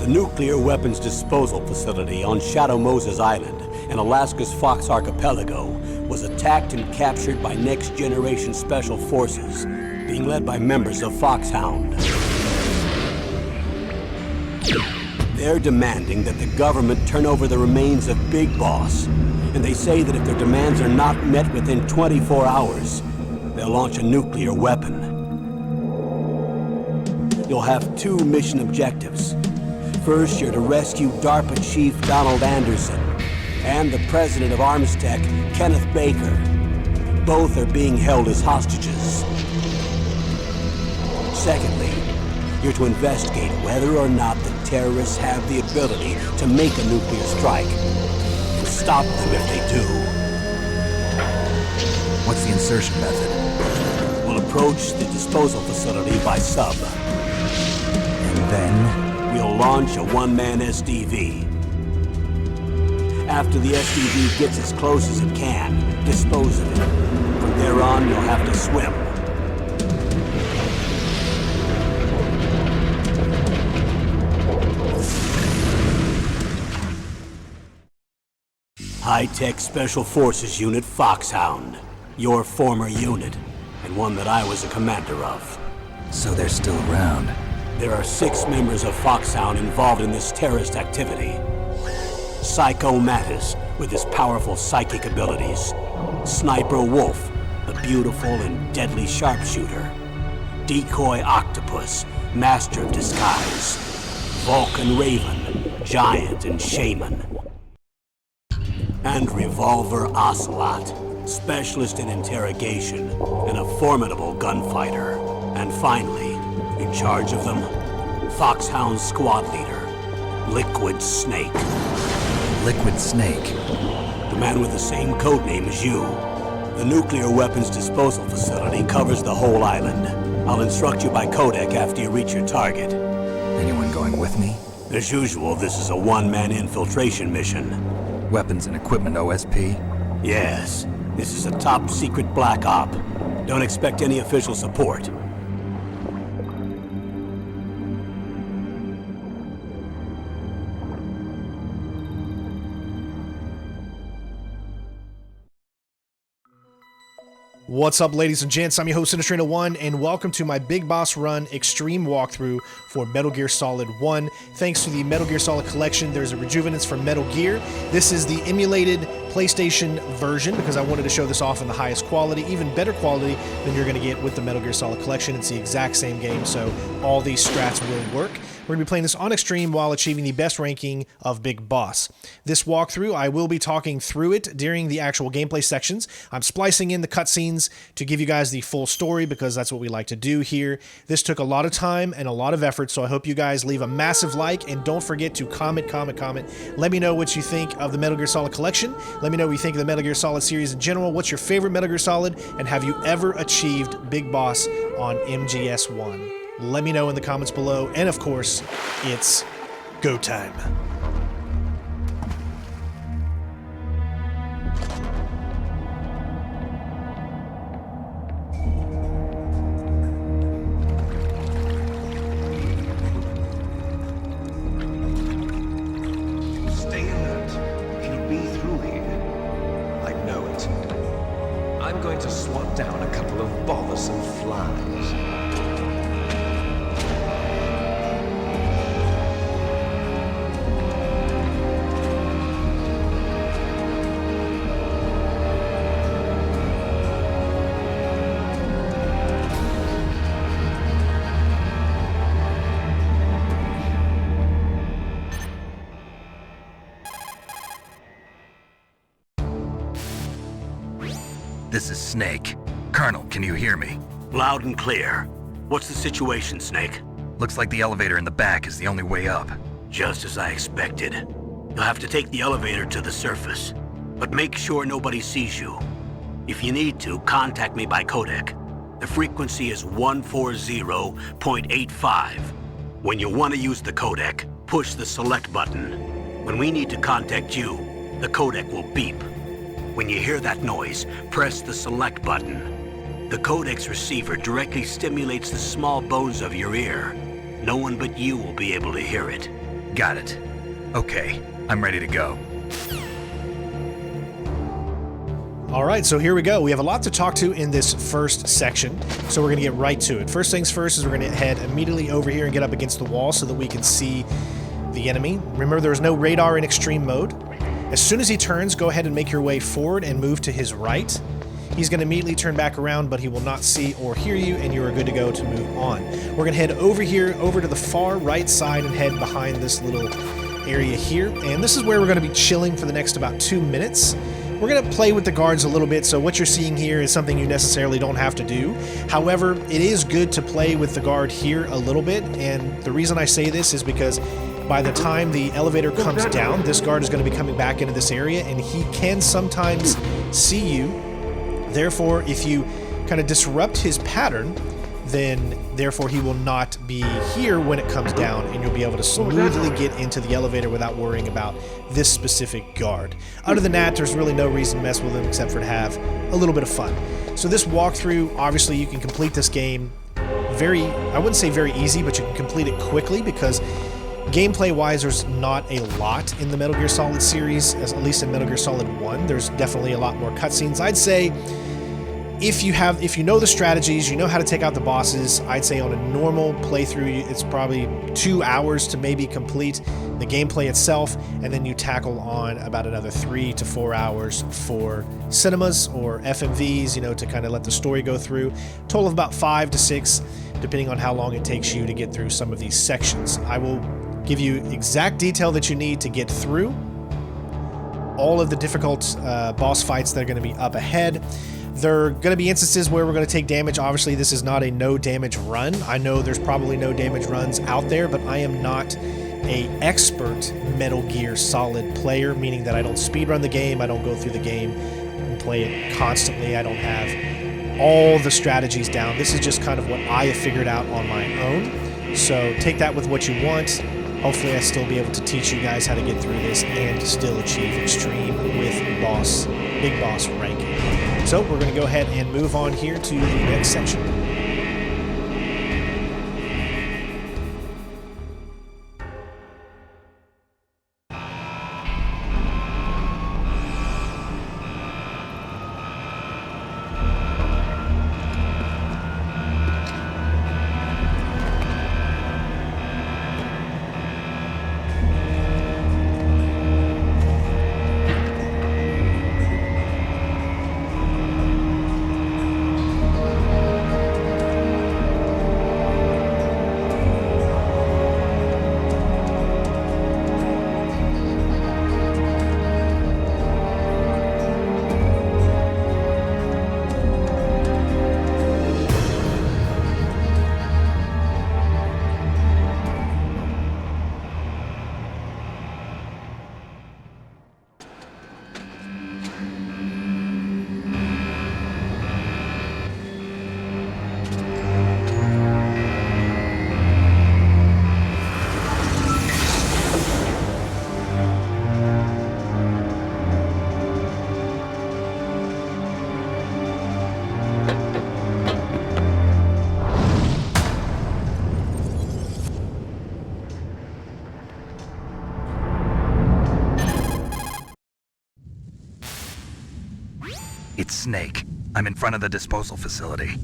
Nuclear weapons disposal facility on Shadow Moses Island in Alaska's Fox Archipelago was attacked and captured by next-generation special forces, being led by members of Foxhound. They're demanding that the government turn over the remains of Big Boss, and they say that if their demands are not met within 24 hours, they'll launch a nuclear weapon. You'll have two mission objectives. First, you're to rescue DARPA Chief Donald Anderson and the President of Armstech, Kenneth Baker. Both are being held as hostages. Secondly, you're to investigate whether or not the terrorists have the ability to make a nuclear strike and stop them if they do. What's the insertion method? We'll approach the disposal facility by sub. And then? We'll launch a one-man SDV. After the SDV gets as close as it can, dispose of it. From there on, you'll have to swim. High-Tech Special Forces Unit Foxhound. Your former unit, and one that I was a commander of. So they're still around. There are 6 members of Foxhound involved in this terrorist activity. Psycho Mantis, with his powerful psychic abilities. Sniper Wolf, the beautiful and deadly sharpshooter. Decoy Octopus, master of disguise. Vulcan Raven, giant and shaman. And Revolver Ocelot, specialist in interrogation and a formidable gunfighter. And finally, in charge of them, Foxhound's squad leader, Liquid Snake. Liquid Snake? The man with the same code name as you. The nuclear weapons disposal facility covers the whole island. I'll instruct you by codec after you reach your target. Anyone going with me? As usual, this is a one-man infiltration mission. Weapons and equipment OSP? Yes. This is a top-secret black op. Don't expect any official support. What's up, ladies and gents? I'm your host, Sinistrina1, and welcome to my Big Boss Run Extreme Walkthrough for Metal Gear Solid 1. Thanks to the Metal Gear Solid Collection, there's a rejuvenance for Metal Gear. This is the emulated PlayStation version because I wanted to show this off in the highest quality, even better quality than you're going to get with the Metal Gear Solid Collection. It's the exact same game, so all these strats will work. We're going to be playing this on Extreme while achieving the best ranking of Big Boss. This walkthrough, I will be talking through it during the actual gameplay sections. I'm splicing in the cutscenes to give you guys the full story because that's what we like to do here. This took a lot of time and a lot of effort, so I hope you guys leave a massive like and don't forget to comment. Let me know what you think of the Metal Gear Solid Collection. Let me know what you think of the Metal Gear Solid series in general. What's your favorite Metal Gear Solid? And have you ever achieved Big Boss on MGS1? Let me know in the comments below. And of course, it's go time. Stay alert. He'll be through here. I know it. I'm going to swat down a couple of bothersome flies. This is Snake. Colonel, can you hear me? Loud and clear. What's the situation, Snake? Looks like the elevator in the back is the only way up. Just as I expected. You'll have to take the elevator to the surface, but make sure nobody sees you. If you need to, contact me by codec. The frequency is 140.85. When you want to use the codec, push the select button. When we need to contact you, the codec will beep. When you hear that noise, press the select button. The codec's receiver directly stimulates the small bones of your ear. No one but you will be able to hear it. Got it. Okay, I'm ready to go. All right, so here we go. We have a lot to talk to in this first section, so we're going to get right to it. First things first is we're going to head immediately over here and get up against the wall so that we can see the enemy. Remember, there's no radar in extreme mode. As soon as he turns, go ahead and make your way forward and move to his right. He's going to immediately turn back around, but he will not see or hear you, and you are good to go to move on. We're going to head over here, over to the far right side, and head behind this little area here. And this is where we're going to be chilling for the next about 2 minutes. We're going to play with the guards a little bit, so what you're seeing here is something you necessarily don't have to do. However, it is good to play with the guard here a little bit, and the reason I say this is because by the time the elevator comes down, this guard is going to be coming back into this area, and he can sometimes see you. Therefore, if you kind of disrupt his pattern, then therefore he will not be here when it comes down, and you'll be able to smoothly get into the elevator without worrying about this specific guard. Other than that, there's really no reason to mess with him except for to have a little bit of fun. So this walkthrough, obviously you can complete this game very, I wouldn't say very easy, but you can complete it quickly because gameplay-wise, there's not a lot in the Metal Gear Solid series, at least in Metal Gear Solid 1. There's definitely a lot more cutscenes. I'd say if you know the strategies, you know how to take out the bosses, I'd say on a normal playthrough, it's probably 2 hours to maybe complete the gameplay itself, and then you tackle on about another 3 to 4 hours for cinemas or FMVs, you know, to kind of let the story go through. Total of about 5 to 6, depending on how long it takes you to get through some of these sections. I will give you exact detail that you need to get through all of the difficult boss fights that are going to be up ahead. There are going to be instances where we're going to take damage. Obviously, this is not a no damage run. I know there's probably no damage runs out there, but I am not an expert Metal Gear Solid player, meaning that I don't speedrun the game, I don't go through the game and play it constantly, I don't have all the strategies down. This is just kind of what I have figured out on my own. So take that with what you want. Hopefully I still be able to teach you guys how to get through this and still achieve extreme with big boss ranking. So we're going to go ahead and move on here to the next section. It's Snake. I'm in front of the disposal facility.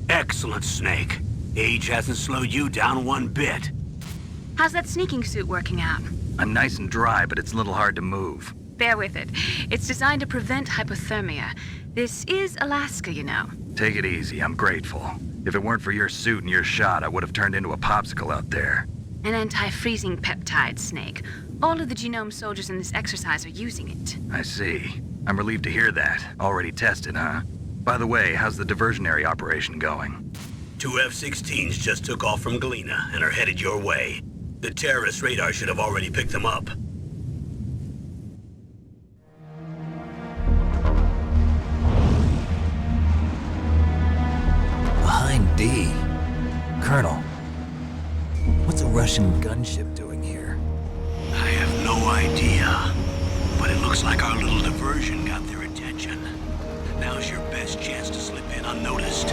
Excellent, Snake. Age hasn't slowed you down one bit. How's that sneaking suit working out? I'm nice and dry, but it's a little hard to move. Bear with it. It's designed to prevent hypothermia. This is Alaska, you know. Take it easy, I'm grateful. If it weren't for your suit and your shot, I would have turned into a popsicle out there. An anti-freezing peptide, Snake. All of the genome soldiers in this exercise are using it. I see. I'm relieved to hear that. Already tested, huh? By the way, how's the diversionary operation going? 2 F-16s just took off from Galena and are headed your way. The terrorist radar should have already picked them up. Hind D. Colonel, what's a Russian gunship doing here? I have no idea, but it looks like our little diversion got their attention. Now's your best chance to slip in unnoticed.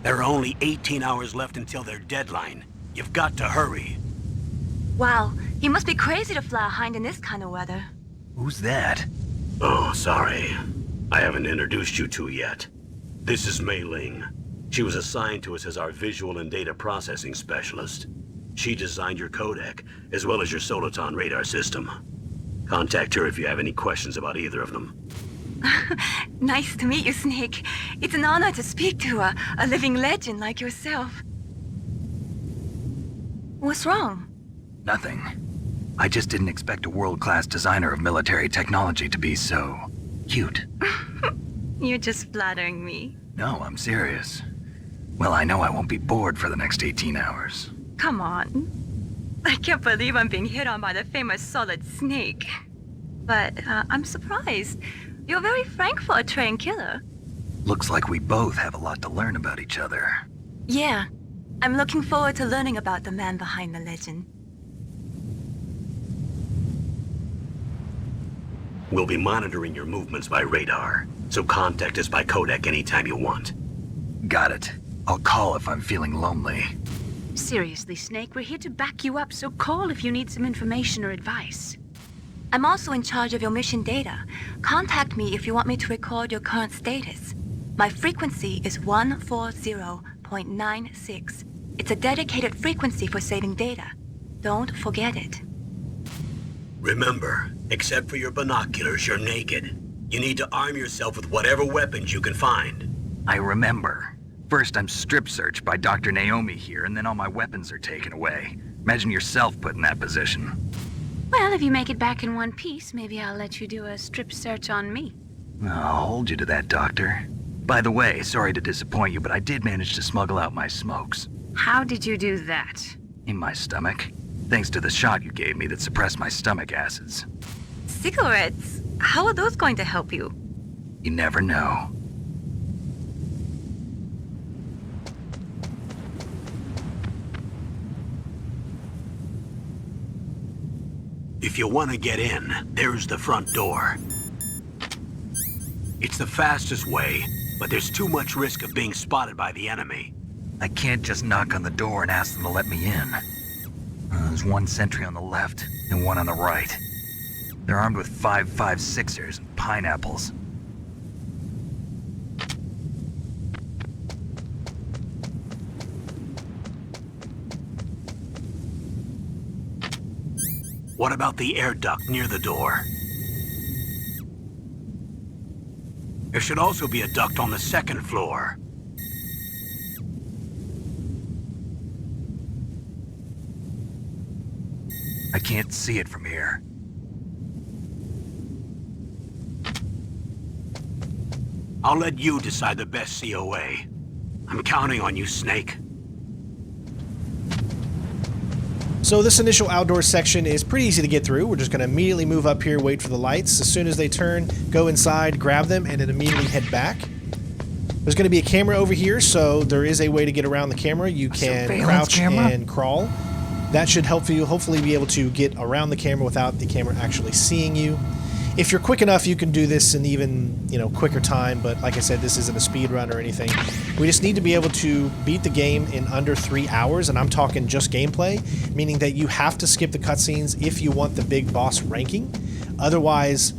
There are only 18 hours left until their deadline. You've got to hurry. Wow, he must be crazy to fly a Hind in this kind of weather. Who's that? Oh, sorry. I haven't introduced you to yet. This is Mei Ling. She was assigned to us as our visual and data processing specialist. She designed your codec, as well as your Soliton radar system. Contact her if you have any questions about either of them. Nice to meet you, Snake. It's an honor to speak to a living legend like yourself. What's wrong? Nothing. I just didn't expect a world-class designer of military technology to be so cute. You're just flattering me. No, I'm serious. Well, I know I won't be bored for the next 18 hours. Come on. I can't believe I'm being hit on by the famous Solid Snake. But I'm surprised. You're very frank for a trained killer. Looks like we both have a lot to learn about each other. Yeah. I'm looking forward to learning about the man behind the legend. We'll be monitoring your movements by radar, so contact us by codec anytime you want. Got it. I'll call if I'm feeling lonely. Seriously, Snake, we're here to back you up, so call if you need some information or advice. I'm also in charge of your mission data. Contact me if you want me to record your current status. My frequency is 140.96. It's a dedicated frequency for saving data. Don't forget it. Remember, except for your binoculars, you're naked. You need to arm yourself with whatever weapons you can find. I remember. First, I'm strip searched by Dr. Naomi here, and then all my weapons are taken away. Imagine yourself put in that position. Well, if you make it back in one piece, maybe I'll let you do a strip search on me. I'll hold you to that, Doctor. By the way, sorry to disappoint you, but I did manage to smuggle out my smokes. How did you do that? In my stomach. Thanks to the shot you gave me that suppressed my stomach acids. Cigarettes? How are those going to help you? You never know. If you want to get in, there's the front door. It's the fastest way, but there's too much risk of being spotted by the enemy. I can't just knock on the door and ask them to let me in. There's one sentry on the left and one on the right. They're armed with 5.56ers and pineapples. What about the air duct near the door? There should also be a duct on the second floor. I can't see it from here. I'll let you decide the best COA. I'm counting on you, Snake. So this initial outdoor section is pretty easy to get through. We're just going to immediately move up here, wait for the lights. As soon as they turn, go inside, grab them, and then immediately head back. There's going to be a camera over here, so there is a way to get around the camera. You can crouch and crawl. That should help you hopefully be able to get around the camera without the camera actually seeing you. If you're quick enough, you can do this in even, quicker time, but like I said, this isn't a speed run or anything. We just need to be able to beat the game in under 3 hours, and I'm talking just gameplay, meaning that you have to skip the cutscenes if you want the big boss ranking. Otherwise,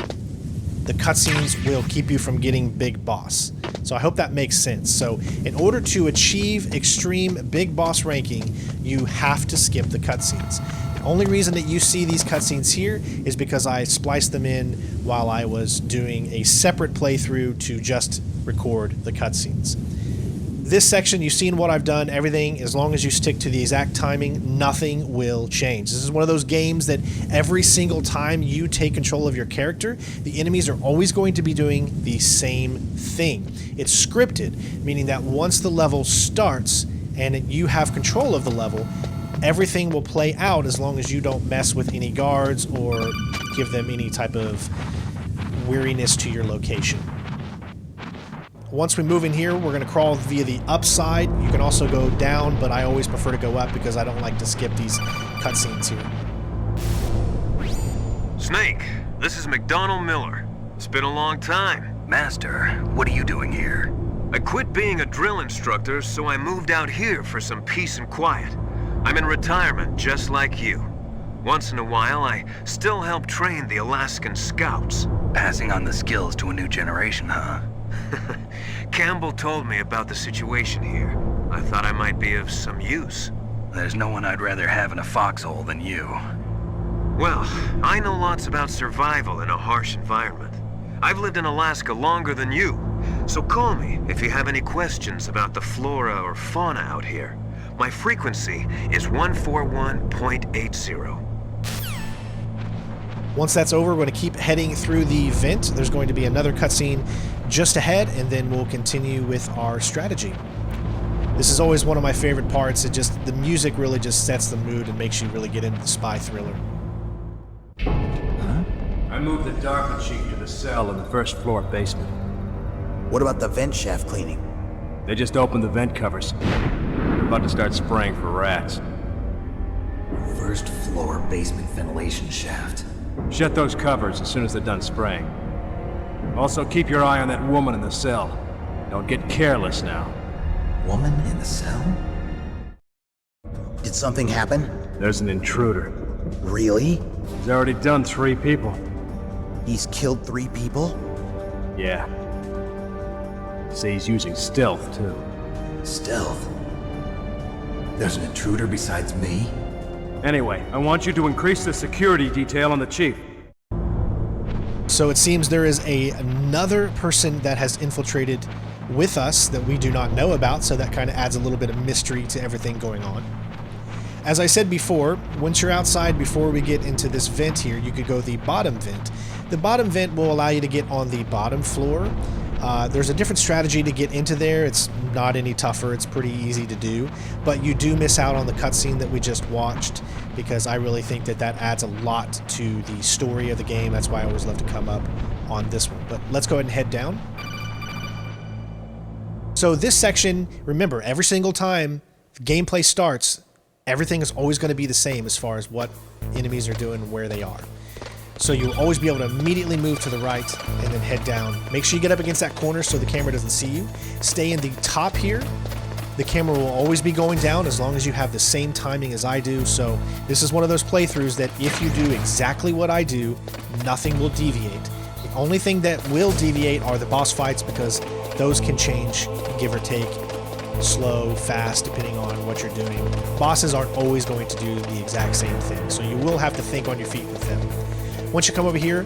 the cutscenes will keep you from getting Big Boss. So I hope that makes sense. So in order to achieve extreme Big Boss ranking, you have to skip the cutscenes. The only reason that you see these cutscenes here is because I spliced them in while I was doing a separate playthrough to just record the cutscenes. This section, you've seen what I've done, everything, as long as you stick to the exact timing, nothing will change. This is one of those games that every single time you take control of your character, the enemies are always going to be doing the same thing. It's scripted, meaning that once the level starts and you have control of the level, everything will play out as long as you don't mess with any guards or give them any type of weariness to your location. Once we move in here, we're going to crawl via the upside. You can also go down, but I always prefer to go up because I don't like to skip these cutscenes here. Snake, this is McDonald Miller. It's been a long time. Master, what are you doing here? I quit being a drill instructor, so I moved out here for some peace and quiet. I'm in retirement, just like you. Once in a while, I still help train the Alaskan Scouts. Passing on the skills to a new generation, huh? Campbell told me about the situation here. I thought I might be of some use. There's no one I'd rather have in a foxhole than you. Well, I know lots about survival in a harsh environment. I've lived in Alaska longer than you, so call me if you have any questions about the flora or fauna out here. My frequency is 141.80. Once that's over, we're going to keep heading through the vent. There's going to be another cutscene just ahead, and then we'll continue with our strategy. This is always one of my favorite parts. The music really just sets the mood and makes you really get into the spy thriller. I moved the DARPA chief to the cell in the first floor basement. What about the vent shaft cleaning? They just opened the vent covers. They're about to start spraying for rats. First floor basement ventilation shaft. Shut those covers as soon as they're done spraying. Also, keep your eye on that woman in the cell. Don't get careless now. Woman in the cell? Did something happen? There's an intruder. Really? He's already done 3 people. He's killed 3 people? Yeah. Say he's using stealth, too. Stealth? There's an intruder besides me? Anyway, I want you to increase the security detail on the chief. So it seems there is another person that has infiltrated with us that we do not know about, so that kind of adds a little bit of mystery to everything going on. As I said before, once you're outside, before we get into this vent here, you could go the bottom vent. The bottom vent will allow you to get on the bottom floor. There's a different strategy to get into there. It's not any tougher. It's pretty easy to do. But you do miss out on the cutscene that we just watched, because I really think that that adds a lot to the story of the game. That's why I always love to come up on this one. But let's go ahead and head down. So this section, remember, every single time gameplay starts, everything is always going to be the same as far as what enemies are doing and where they are. So you'll always be able to immediately move to the right and then head down. Make sure you get up against that corner so the camera doesn't see you. Stay in the top here. The camera will always be going down as long as you have the same timing as I do. So this is one of those playthroughs that if you do exactly what I do, nothing will deviate. The only thing that will deviate are the boss fights, because those can change, give or take, slow, fast, depending on what you're doing. Bosses aren't always going to do the exact same thing, so you will have to think on your feet with them. Once you come over here,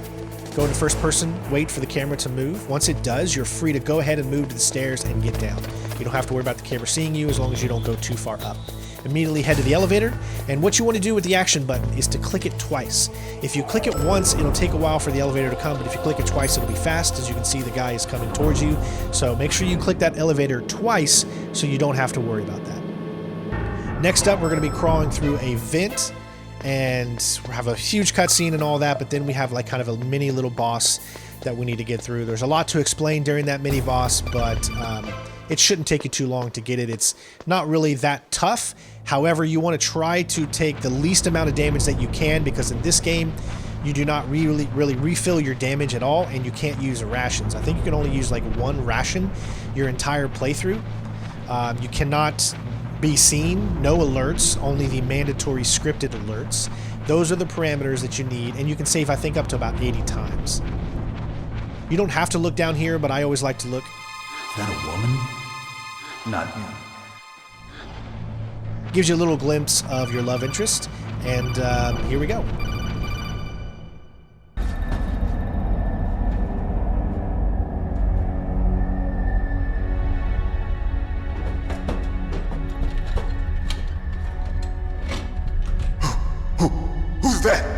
go into first person, wait for the camera to move. Once it does, you're free to go ahead and move to the stairs and get down. You don't have to worry about the camera seeing you as long as you don't go too far up. Immediately head to the elevator, and what you want to do with the action button is to click it twice. If you click it once, it'll take a while for the elevator to come, but if you click it twice, it'll be fast. As you can see, the guy is coming towards you, so make sure you click that elevator twice so you don't have to worry about that. Next up, we're going to be crawling through a vent, and we have a huge cutscene and all that, but then we have like kind of a mini little boss that we need to get through. There's a lot to explain during that mini boss, but it shouldn't take you too long to get it. It's not really that tough. However, you want to try to take the least amount of damage that you can, because in this game, you do not really refill your damage at all, and you can't use rations. I think you can only use like 1 ration your entire playthrough. You cannot be seen, no alerts, only the mandatory scripted alerts. Those are the parameters that you need, and you can save, I think, up to about 80 times. You don't have to look down here, but I always like to look. Is that a woman? Not him. Gives you a little glimpse of your love interest, and here we go. Who's that?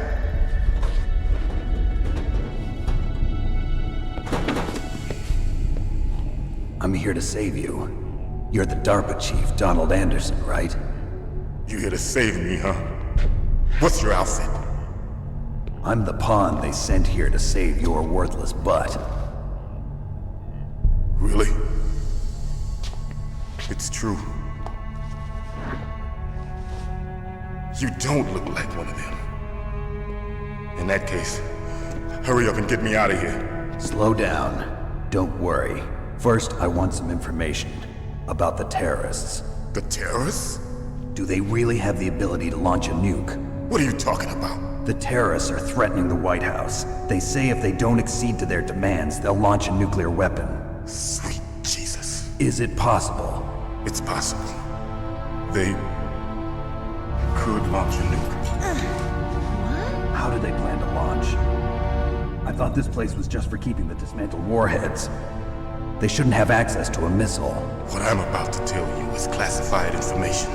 I'm here to save you. You're the DARPA chief, Donald Anderson, right? You here to save me, huh? What's your outfit? I'm the pawn they sent here to save your worthless butt. Really? It's true. You don't look like one of them. In that case, hurry up and get me out of here. Slow down. Don't worry. First, I want some information about the terrorists. The terrorists? Do they really have the ability to launch a nuke? What are you talking about? The terrorists are threatening the White House. They say if they don't accede to their demands, they'll launch a nuclear weapon. Sweet Jesus. Is it possible? It's possible. They could launch a nuke. How do they plan to launch? I thought this place was just for keeping the dismantled warheads. They shouldn't have access to a missile. What I'm about to tell you is classified information.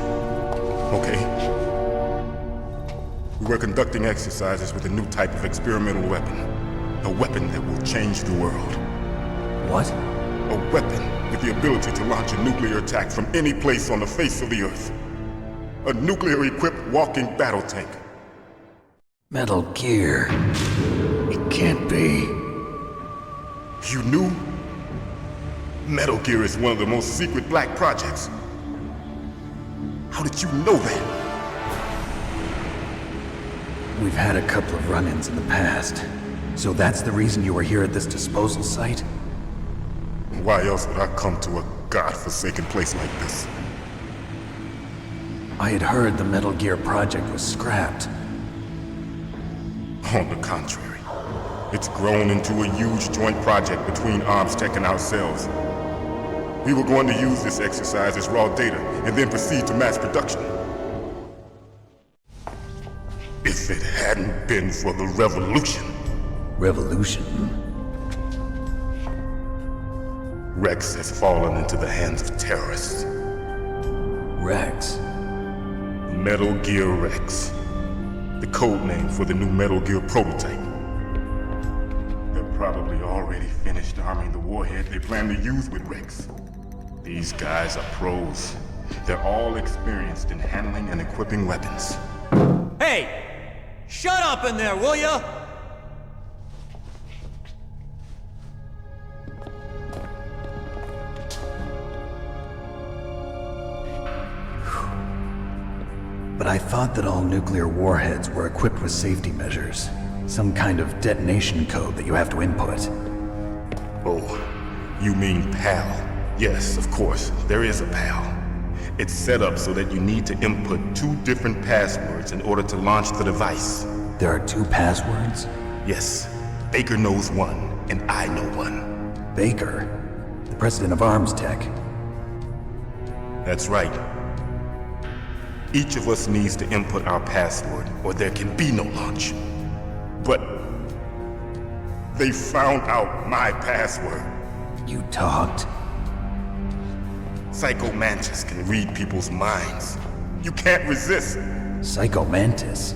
Okay? We were conducting exercises with a new type of experimental weapon. A weapon that will change the world. What? A weapon with the ability to launch a nuclear attack from any place on the face of the Earth. A nuclear-equipped walking battle tank. Metal Gear. It can't be. You knew? Metal Gear is one of the most secret black projects. How did you know that? We've had a couple of run-ins in the past. So that's the reason you were here at this disposal site? Why else would I come to a godforsaken place like this? I had heard the Metal Gear project was scrapped. On the contrary, it's grown into a huge joint project between ArmsTech and ourselves. We were going to use this exercise as raw data and then proceed to mass production. If it hadn't been for the revolution. Revolution? Rex has fallen into the hands of terrorists. Rex? Metal Gear Rex. The code name for the new Metal Gear prototype. They're probably already finished arming the warhead they plan to use with Rex. These guys are pros. They're all experienced in handling and equipping weapons. Hey! Shut up in there, will ya? But I thought that all nuclear warheads were equipped with safety measures. Some kind of detonation code that you have to input. Oh, you mean PAL? Yes, of course, there is a PAL. It's set up so that you need to input 2 different passwords in order to launch the device. There are 2 passwords? Yes, Baker knows one, and I know one. Baker? The president of ArmsTech? That's right. Each of us needs to input our password, or there can be no launch. But they found out my password. You talked? Psycho Mantis can read people's minds. You can't resist. Psycho Mantis?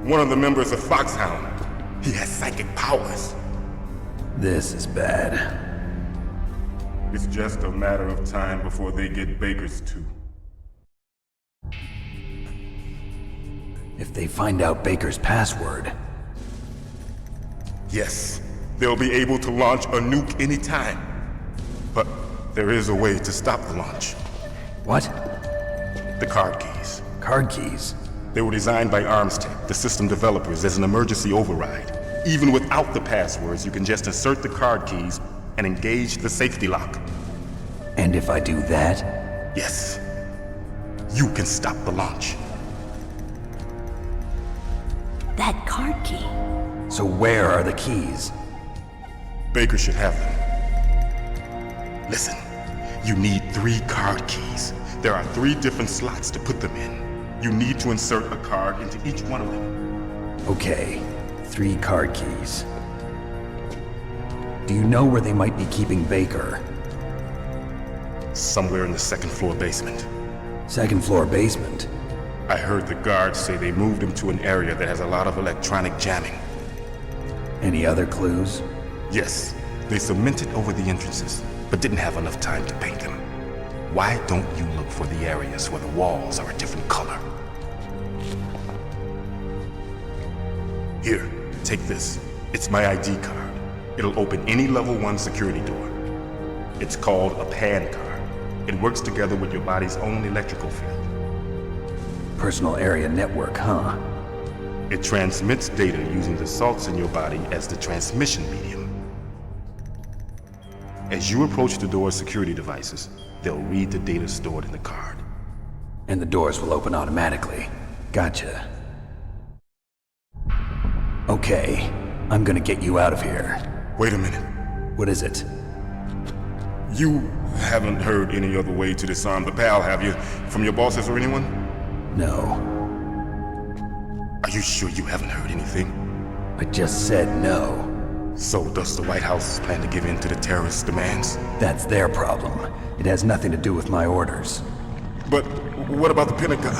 One of the members of Foxhound. He has psychic powers. This is bad. It's just a matter of time before they get Baker's too. If they find out Baker's password... Yes, they'll be able to launch a nuke anytime. But there is a way to stop the launch. What? The card keys. Card keys? They were designed by ArmsTech, the system developers, as an emergency override. Even without the passwords, you can just insert the card keys and engage the safety lock. And if I do that? Yes. You can stop the launch. That card key. So where are the keys? Baker should have them. Listen, you need 3 card keys. There are 3 different slots to put them in. You need to insert a card into each one of them. Okay, 3 card keys. Do you know where they might be keeping Baker? Somewhere in the 2nd floor basement. 2nd floor basement? I heard the guards say they moved him to an area that has a lot of electronic jamming. Any other clues? Yes, they cemented over the entrances, but didn't have enough time to paint them. Why don't you look for the areas where the walls are a different color? Here, take this. It's my ID card. It'll open any level 1 security door. It's called a PAN card. It works together with your body's own electrical field. Personal area network, huh? It transmits data using the salts in your body as the transmission medium. As you approach the door's security devices, they'll read the data stored in the card. And the doors will open automatically. Gotcha. Okay, I'm gonna get you out of here. Wait a minute. What is it? You haven't heard any other way to disarm the PAL, have you? From your bosses or anyone? No. Are you sure you haven't heard anything? I just said no. So does the White House plan to give in to the terrorists' demands? That's their problem. It has nothing to do with my orders. But what about the Pentagon?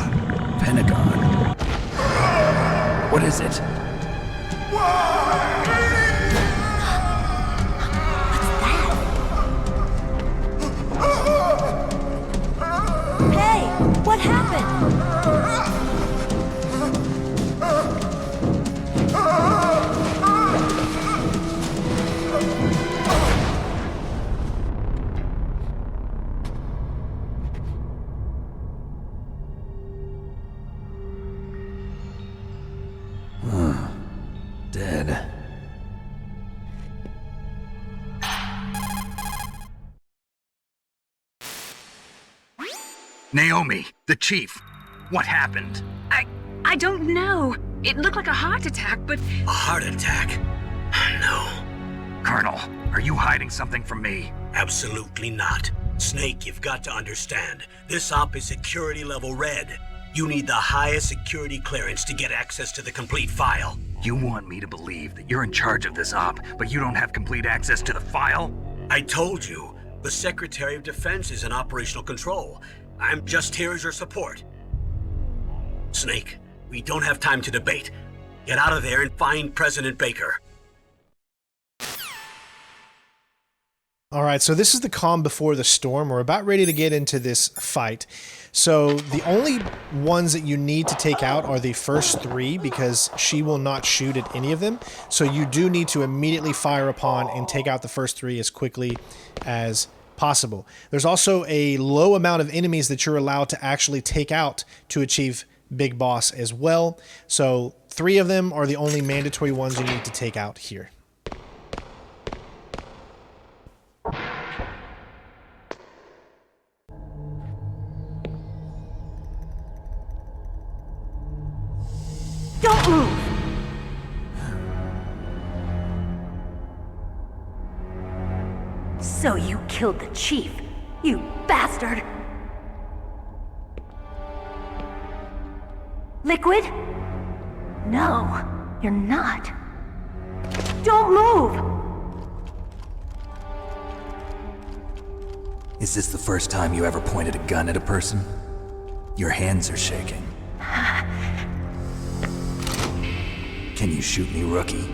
Pentagon? What is it? Hey, what happened? Dead. Naomi, the chief. What happened? I don't know. It looked like a heart attack, but... A heart attack? No, Colonel, are you hiding something from me? absolutely not. Snake, you've got to understand. This op is security level red. You need the highest security clearance to get access to the complete file. You want me to believe that you're in charge of this op, but you don't have complete access to the file? I told you, the Secretary of Defense is in operational control. I'm just here as your support. Snake, we don't have time to debate. Get out of there and find President Baker. All right, so this is the calm before the storm. We're about ready to get into this fight. So the only ones that you need to take out are the first 3 because she will not shoot at any of them. So you do need to immediately fire upon and take out the first 3 as quickly as possible. There's also a low amount of enemies that you're allowed to actually take out to achieve Big Boss as well. So 3 of them are the only mandatory ones you need to take out here. Don't move! So you killed the chief, you bastard! Liquid? No, you're not. Don't move! Is this the first time you ever pointed a gun at a person? Your hands are shaking. Can you shoot me, rookie?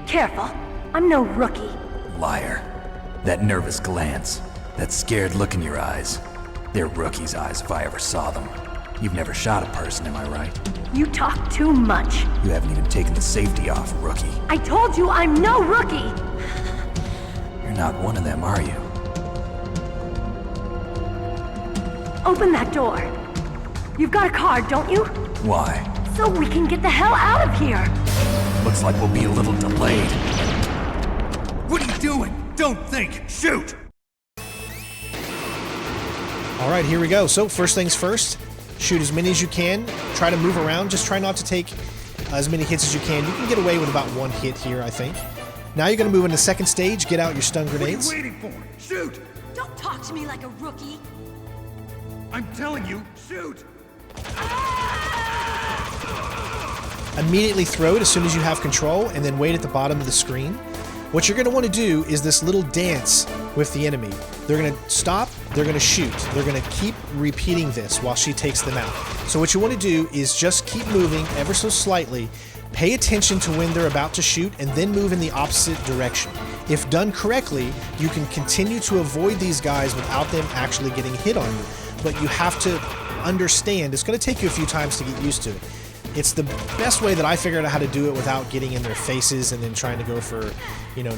Careful, I'm no rookie. Liar. That nervous glance, that scared look in your eyes. They're rookie's eyes if I ever saw them. You've never shot a person, am I right? You talk too much. You haven't even taken the safety off, rookie. I told you I'm no rookie! You're not one of them, are you? Open that door. You've got a card, don't you? Why? So we can get the hell out of here! Looks like we'll be a little delayed. What are you doing? Don't think! Shoot! All right, here we go. So first things first, shoot as many as you can. Try to move around. Just try not to take as many hits as you can. You can get away with about 1 hit here, I think. Now you're going to move into the second stage, get out your stun grenades. What are you waiting for? Shoot! Don't talk to me like a rookie. I'm telling you, shoot! Immediately throw it as soon as you have control, and then wait at the bottom of the screen. What you're going to want to do is this little dance with the enemy. They're going to stop, they're going to shoot. They're going to keep repeating this while she takes them out. So what you want to do is just keep moving ever so slightly, pay attention to when they're about to shoot, and then move in the opposite direction. If done correctly, you can continue to avoid these guys without them actually getting hit on you. But you have to understand, it's going to take you a few times to get used to it. It's the best way that I figured out how to do it without getting in their faces and then trying to go for,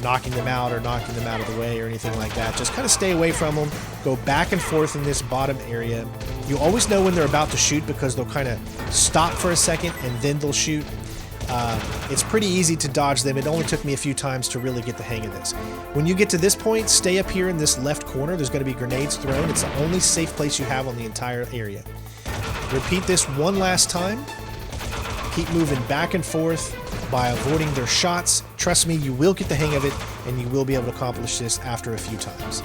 knocking them out or knocking them out of the way or anything like that. Just kind of stay away from them, go back and forth in this bottom area. You always know when they're about to shoot because they'll kind of stop for a second and then they'll shoot. It's pretty easy to dodge them. It only took me a few times to really get the hang of this. When you get to this point, stay up here in this left corner. There's going to be grenades thrown. It's the only safe place you have on the entire area. Repeat this one last time. Keep moving back and forth by avoiding their shots. Trust me, you will get the hang of it, and you will be able to accomplish this after a few times.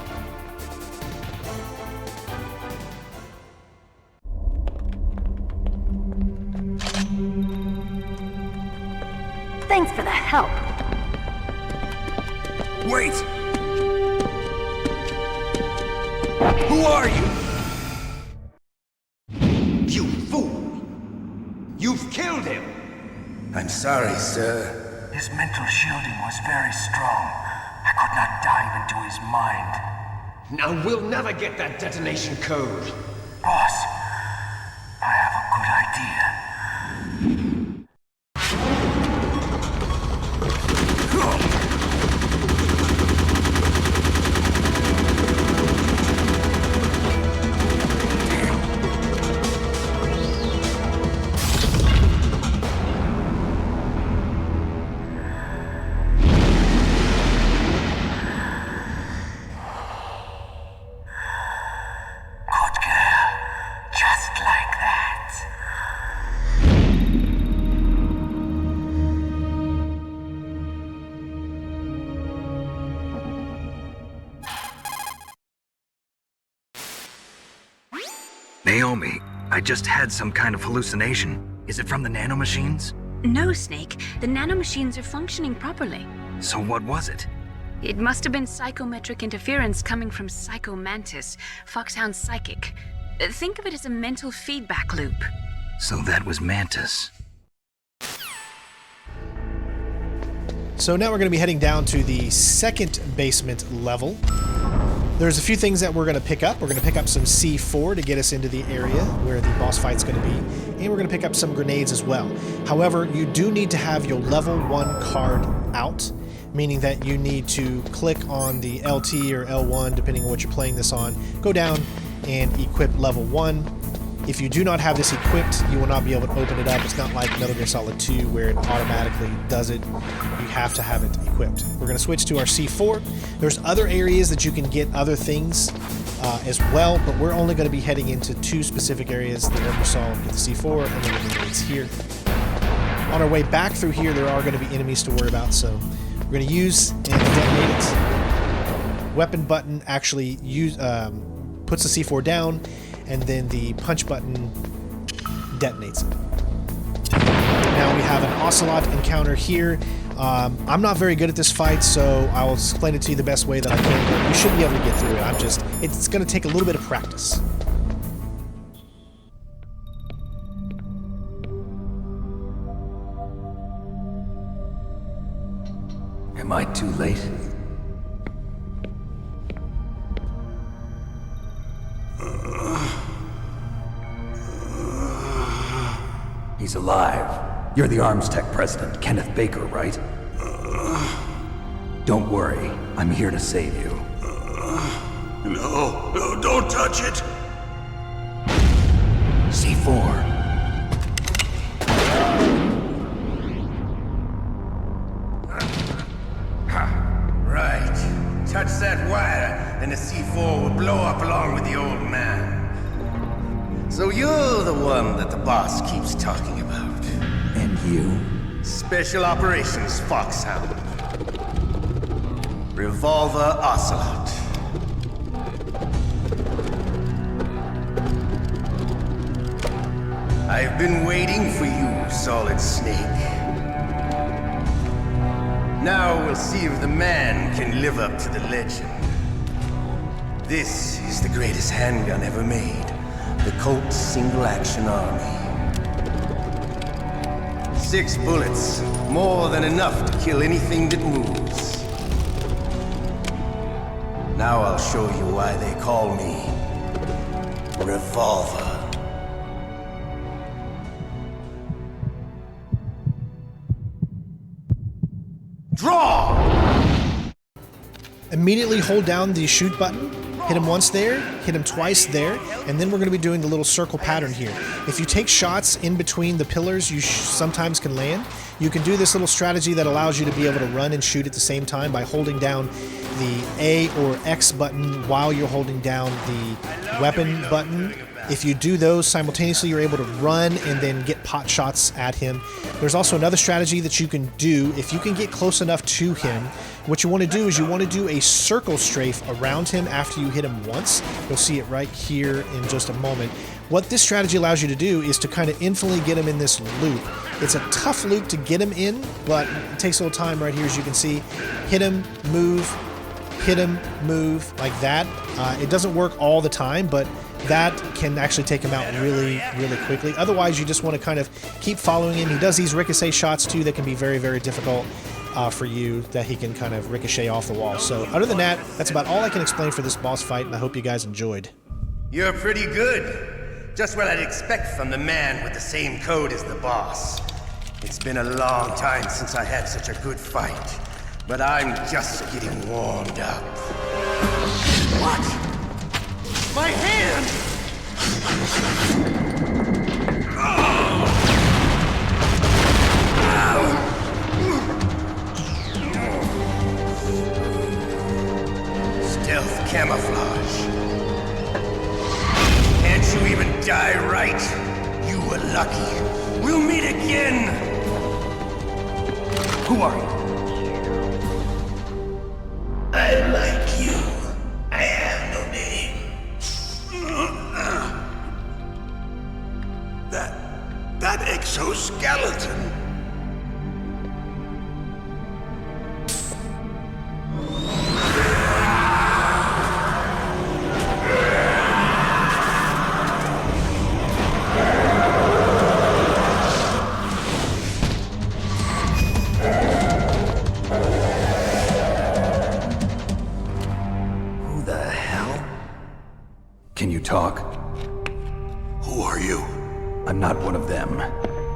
Thanks for the help. Wait! Who are you? You fool! You've killed him! I'm sorry, sir. His mental shielding was very strong. I could not dive into his mind. Now we'll never get that detonation code. Boss, I have a good idea. Naomi, I just had some kind of hallucination. Is it from the nanomachines? No, Snake. The nanomachines are functioning properly. So what was it? It must have been psychometric interference coming from Psycho Mantis, Foxhound's psychic. Think of it as a mental feedback loop. So that was Mantis. So now we're going to be heading down to the second basement level. There's a few things that we're going to pick up. We're going to pick up some C4 to get us into the area where the boss fight's going to be, and we're going to pick up some grenades as well. However, you do need to have your level 1 card out, meaning that you need to click on the LT or L1, depending on what you're playing this on, go down and equip level 1. If you do not have this equipped, you will not be able to open it up. It's not like Metal Gear Solid 2 where it automatically does it. You have to have it equipped. We're going to switch to our C4. There's other areas that you can get other things as well, but we're only going to be heading into 2 specific areas. The one you saw, get the C4, and then the grenades here. On our way back through here, there are going to be enemies to worry about, so we're going to use and detonate it. Weapon button actually puts the C4 down, and then the punch button detonates it. Now we have an Ocelot encounter here. I'm not very good at this fight, so I'll explain it to you the best way that I can, but you should be able to get through it. It's going to take a little bit of practice. Am I too late? He's alive. You're the Arms Tech president, Kenneth Baker, right? Don't worry. I'm here to save you. No, don't touch it! C4. Right. Touch that wire, and the C4 will blow up along with the old man. So you're the one that the boss keeps talking about. And you? Special Operations Foxhound. Revolver Ocelot. I've been waiting for you, Solid Snake. Now we'll see if the man can live up to the legend. This is the greatest handgun ever made. The Colt Single Action Army. 6 bullets, more than enough to kill anything that moves. Now I'll show you why they call me Revolver. Draw! Immediately hold down the shoot button, hit him once there, hit him twice there, and then we're going to be doing the little circle pattern here. If you take shots in between the pillars, you sometimes can land. You can do this little strategy that allows you to be able to run and shoot at the same time by holding down the A or X button while you're holding down the weapon button. If you do those simultaneously, you're able to run and then get pot shots at him. There's also another strategy that you can do. If you can get close enough to him, what you want to do is you want to do a circle strafe around him after you hit him once. You'll see it right here in just a moment. What this strategy allows you to do is to kind of infinitely get him in this loop. It's a tough loop to get him in, but it takes a little time right here, as you can see. Hit him, move, hit him, move, like that. It doesn't work all the time, but that can actually take him out really, really quickly. Otherwise, you just want to kind of keep following him. He does these ricochet shots too that can be very, very difficult for you, that he can kind of ricochet off the wall. So other than that, that's about all I can explain for this boss fight, and I hope you guys enjoyed. You're pretty good. Just what I'd expect from the man with the same code as the boss. It's been a long time since I had such a good fight, but I'm just getting warmed up. What? My hand! Stealth camouflage. Can't you even die right? You were lucky. We'll meet again! Who are you? I like you. I have no name. That exoskeleton. Who the hell? Can you talk? Who are you? I'm not one of them.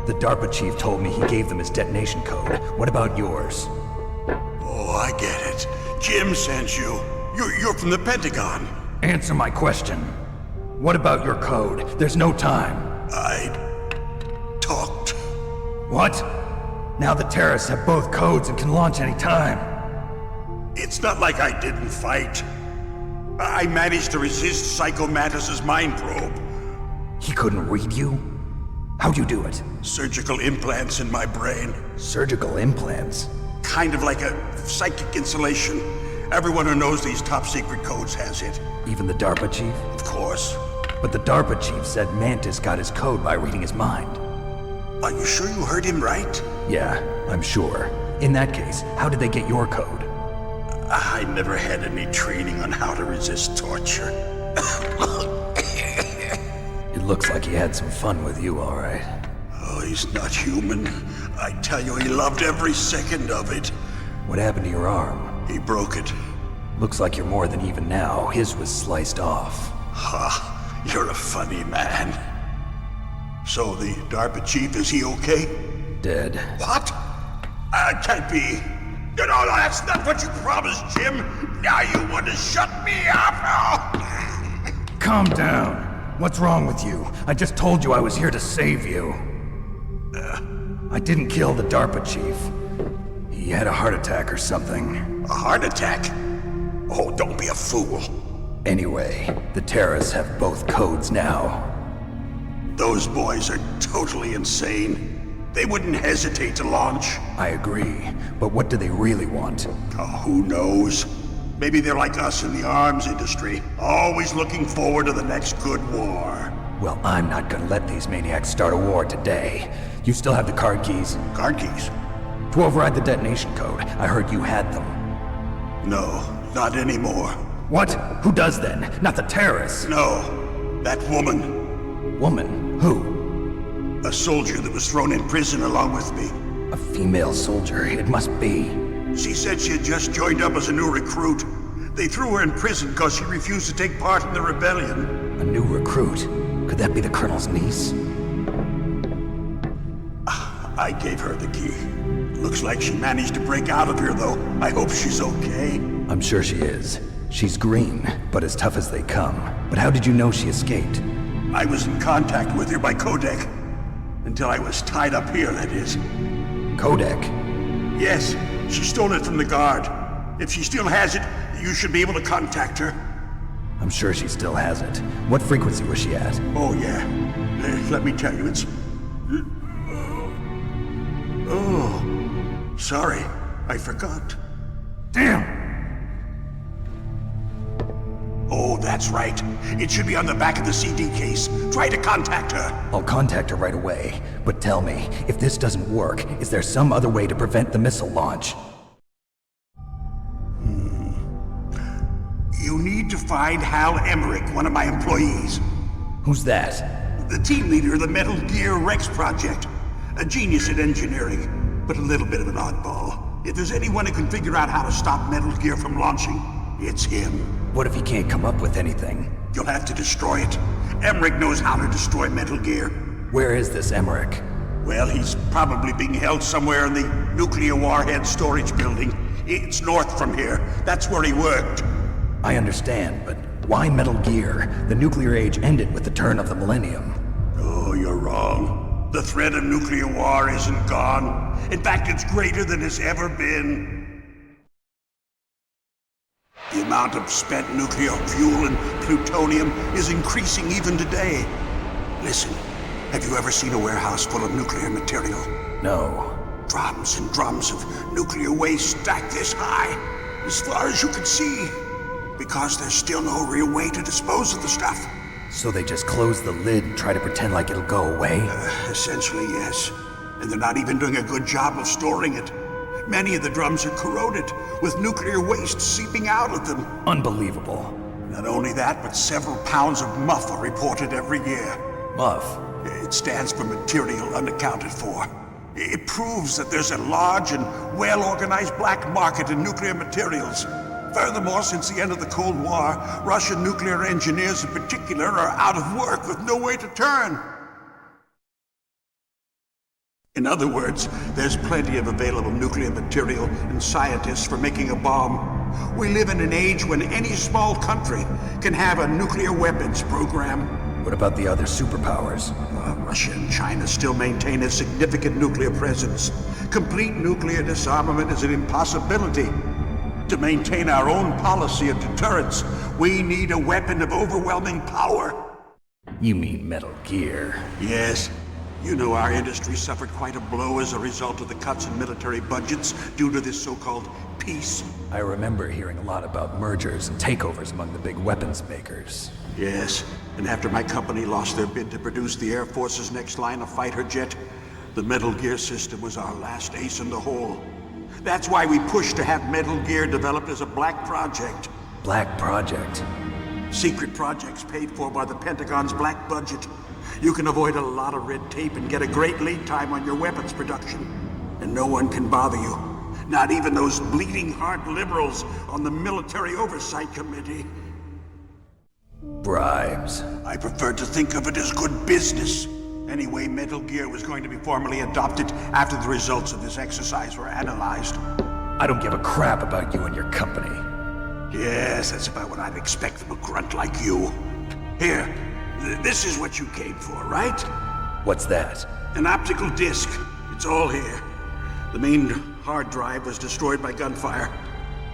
The DARPA chief told me he gave them his detonation code. What about yours? Oh, I get it. Jim sent you. You're from the Pentagon. Answer my question. What about your code? There's no time. I talked. What? Now the terrorists have both codes and can launch any time. It's not like I didn't fight. I managed to resist Psycho Mantis's mind probe. He couldn't read you? How'd you do it? Surgical implants in my brain. Surgical implants? Kind of like a psychic insulation. Everyone who knows these top secret codes has it. Even the DARPA chief? Of course. But the DARPA chief said Mantis got his code by reading his mind. Are you sure you heard him right? Yeah, I'm sure. In that case, how did they get your code? I never had any training on how to resist torture. It looks like he had some fun with you, all right. Oh, he's not human. I tell you, he loved every second of it. What happened to your arm? He broke it. Looks like you're more than even now. His was sliced off. Ha, you're a funny man. So the DARPA chief, is he okay? Dead. What? Can't be. No, that's not what you promised, Jim. Now you want to shut me up? Calm down. What's wrong with you? I just told you I was here to save you. I didn't kill the DARPA chief. He had a heart attack or something. A heart attack? Oh, don't be a fool. Anyway, the terrorists have both codes now. Those boys are totally insane. They wouldn't hesitate to launch. I agree, but what do they really want? Oh, who knows? Maybe they're like us in the arms industry, always looking forward to the next good war. Well, I'm not gonna let these maniacs start a war today. You still have the card keys? Card keys? To override the detonation code. I heard you had them. No, not anymore. What? Who does then? Not the terrorists? No, that woman. Woman? Who? A soldier that was thrown in prison along with me. A female soldier, it must be. She said she had just joined up as a new recruit. They threw her in prison because she refused to take part in the rebellion. A new recruit? Could that be the Colonel's niece? I gave her the key. Looks like she managed to break out of here, though. I hope she's okay. I'm sure she is. She's green, but as tough as they come. But how did you know she escaped? I was in contact with her by codec. Until I was tied up here, that is. Codec? Yes, she stole it from the guard. If she still has it, you should be able to contact her. I'm sure she still has it. What frequency was she at? Oh, yeah. Let me tell you, it's... Oh, sorry. I forgot. Damn! Oh, that's right. It should be on the back of the CD case. Try to contact her. I'll contact her right away. But tell me, if this doesn't work, is there some other way to prevent the missile launch? You need to find Hal Emmerich, one of my employees. Who's that? The team leader of the Metal Gear Rex project. A genius at engineering, but a little bit of an oddball. If there's anyone who can figure out how to stop Metal Gear from launching, it's him. What if he can't come up with anything? You'll have to destroy it. Emmerich knows how to destroy Metal Gear. Where is this Emmerich? Well, he's probably being held somewhere in the nuclear warhead storage building. It's north from here. That's where he worked. I understand, but why Metal Gear? The nuclear age ended with the turn of the millennium. Oh, you're wrong. The threat of nuclear war isn't gone. In fact, it's greater than it's ever been. The amount of spent nuclear fuel and plutonium is increasing even today. Listen, have you ever seen a warehouse full of nuclear material? No. Drums and drums of nuclear waste stacked this high, as far as you can see. Because there's still no real way to dispose of the stuff. So they just close the lid and try to pretend like it'll go away? Essentially, yes. And they're not even doing a good job of storing it. Many of the drums are corroded, with nuclear waste seeping out of them. Unbelievable. Not only that, but several pounds of MUF are reported every year. MUF? It stands for material unaccounted for. It proves that there's a large and well-organized black market in nuclear materials. Furthermore, since the end of the Cold War, Russian nuclear engineers in particular are out of work with no way to turn. In other words, there's plenty of available nuclear material and scientists for making a bomb. We live in an age when any small country can have a nuclear weapons program. What about the other superpowers? Russia and China still maintain a significant nuclear presence. Complete nuclear disarmament is an impossibility. To maintain our own policy of deterrence, we need a weapon of overwhelming power. You mean Metal Gear? Yes. You know our industry suffered quite a blow as a result of the cuts in military budgets due to this so-called peace. I remember hearing a lot about mergers and takeovers among the big weapons makers. Yes, and after my company lost their bid to produce the Air Force's next line of fighter jet, the Metal Gear system was our last ace in the hole. That's why we pushed to have Metal Gear developed as a black project. Black project? Secret projects paid for by the Pentagon's black budget. You can avoid a lot of red tape and get a great lead time on your weapons production. And no one can bother you. Not even those bleeding heart liberals on the Military Oversight Committee. Bribes. I prefer to think of it as good business. Anyway, Metal Gear was going to be formally adopted after the results of this exercise were analyzed. I don't give a crap about you and your company. Yes, that's about what I'd expect from a grunt like you. Here, this is what you came for, right? What's that? An optical disc. It's all here. The main hard drive was destroyed by gunfire.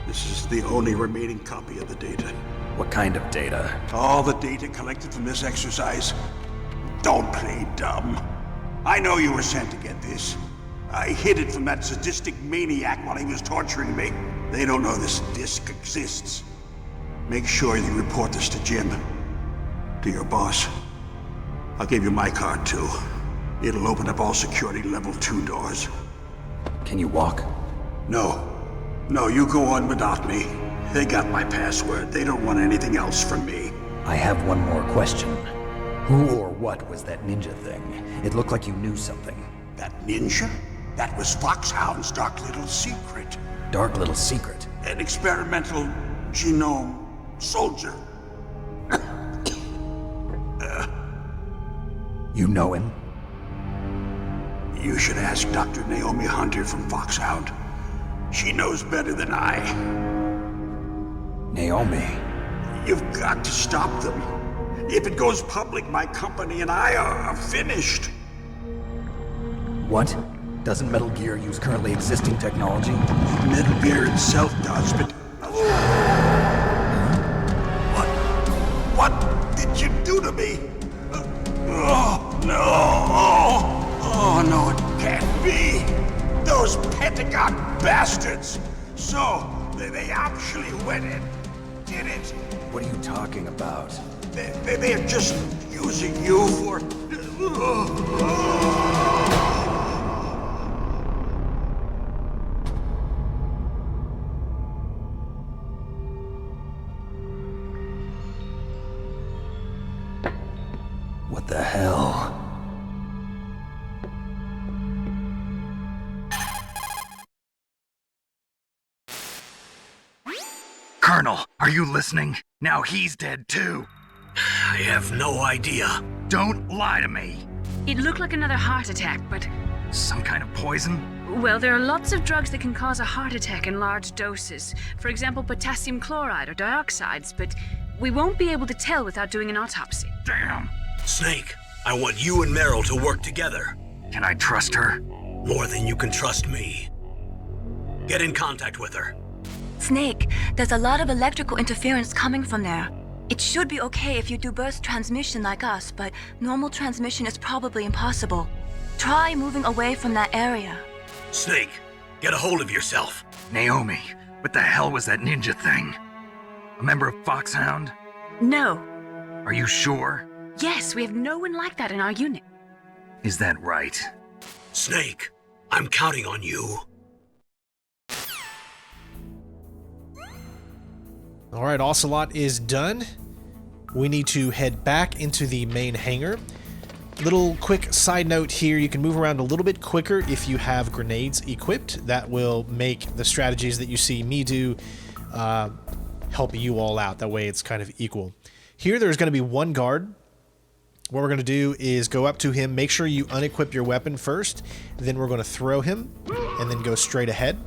This is the only remaining copy of the data. What kind of data? All the data collected from this exercise. Don't play dumb. I know you were sent to get this. I hid it from that sadistic maniac while he was torturing me. They don't know this disc exists. Make sure you report this to Jim. To your boss. I'll give you my card, too. It'll open up all security level 2 doors. Can you walk? No. No, you go on without me. They got my password. They don't want anything else from me. I have one more question. Who or what was that ninja thing? It looked like you knew something. That ninja? That was Foxhound's dark little secret. Dark little secret? An experimental genome soldier. You know him? You should ask Dr. Naomi Hunter from Foxhound. She knows better than I. Naomi? You've got to stop them. If it goes public, my company and I are finished. What? Doesn't Metal Gear use currently existing technology? Metal Gear itself does, but... What did you do to me? Oh, no! Oh, no, it can't be! Those Pentagon bastards! So, they actually went and did it! What are you talking about? They're just using you for... What the hell? Colonel, are you listening? Now he's dead too. I have no idea. Don't lie to me. It looked like another heart attack, but... Some kind of poison? Well, there are lots of drugs that can cause a heart attack in large doses. For example, potassium chloride or dioxides, but we won't be able to tell without doing an autopsy. Damn. Snake, I want you and Merill to work together. Can I trust her? More than you can trust me. Get in contact with her. Snake, there's a lot of electrical interference coming from there. It should be okay if you do burst transmission like us, but normal transmission is probably impossible. Try moving away from that area. Snake, get a hold of yourself. Naomi, what the hell was that ninja thing? A member of Foxhound? No. Are you sure? Yes, we have no one like that in our unit. Is that right? Snake, I'm counting on you. All right, Ocelot is done. We need to head back into the main hangar. Little quick side note here, you can move around a little bit quicker if you have grenades equipped. That will make the strategies that you see me do help you all out. That way it's kind of equal. Here there's going to be one guard. What we're going to do is go up to him, make sure you unequip your weapon first, then we're going to throw him, and then go straight ahead.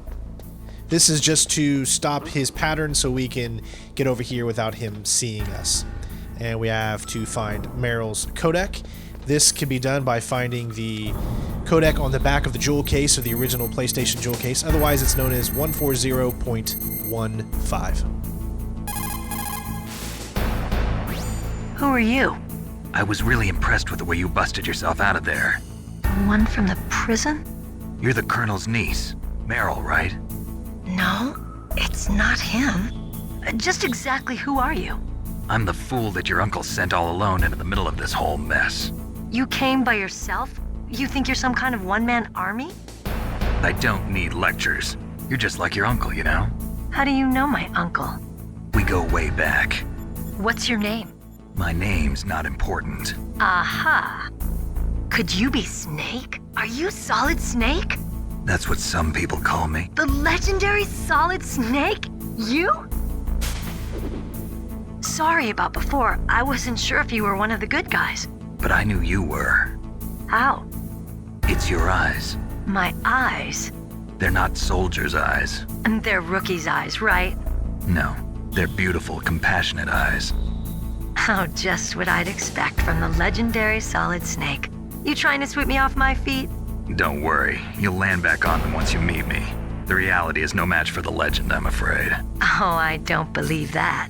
This is just to stop his pattern so we can get over here without him seeing us. And we have to find Merrill's codec. This can be done by finding the codec on the back of the jewel case, or the original PlayStation jewel case. Otherwise, it's known as 140.15. Who are you? I was really impressed with the way you busted yourself out of there. One from the prison? You're the Colonel's niece, Merill, right? No, it's not him. Just exactly who are you? I'm the fool that your uncle sent all alone into the middle of this whole mess. You came by yourself? You think you're some kind of one-man army? I don't need lectures. You're just like your uncle, you know? How do you know my uncle? We go way back. What's your name? My name's not important. Aha. Could you be Snake? Are you Solid Snake? That's what some people call me. The legendary Solid Snake? You? Sorry about before. I wasn't sure if you were one of the good guys. But I knew you were. How? It's your eyes. My eyes? They're not soldiers' eyes. And they're rookies' eyes, right? No, they're beautiful, compassionate eyes. Oh, just what I'd expect from the legendary Solid Snake. You trying to sweep me off my feet? Don't worry, you'll land back on them once you meet me. The reality is no match for the legend, I'm afraid. Oh, I don't believe that.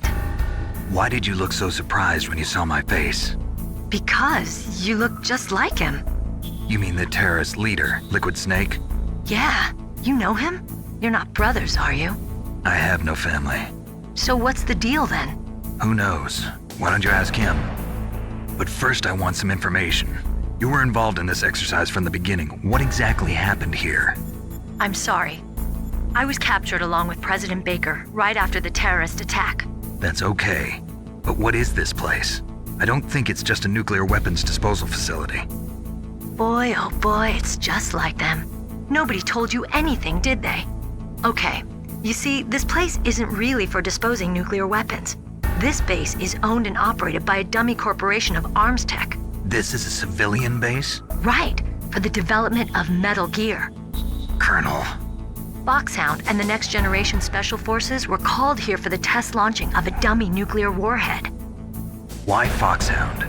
Why did you look so surprised when you saw my face? Because you look just like him. You mean the terrorist leader, Liquid Snake? Yeah, you know him? You're not brothers, are you? I have no family. So what's the deal then? Who knows? Why don't you ask him? But first I want some information. You were involved in this exercise from the beginning. What exactly happened here? I'm sorry. I was captured along with President Baker right after the terrorist attack. That's okay. But what is this place? I don't think it's just a nuclear weapons disposal facility. Boy, oh boy, it's just like them. Nobody told you anything, did they? Okay, you see, this place isn't really for disposing nuclear weapons. This base is owned and operated by a dummy corporation of arms tech. This is a civilian base? Right, for the development of Metal Gear. Colonel. Foxhound and the Next Generation Special Forces were called here for the test launching of a dummy nuclear warhead. Why Foxhound?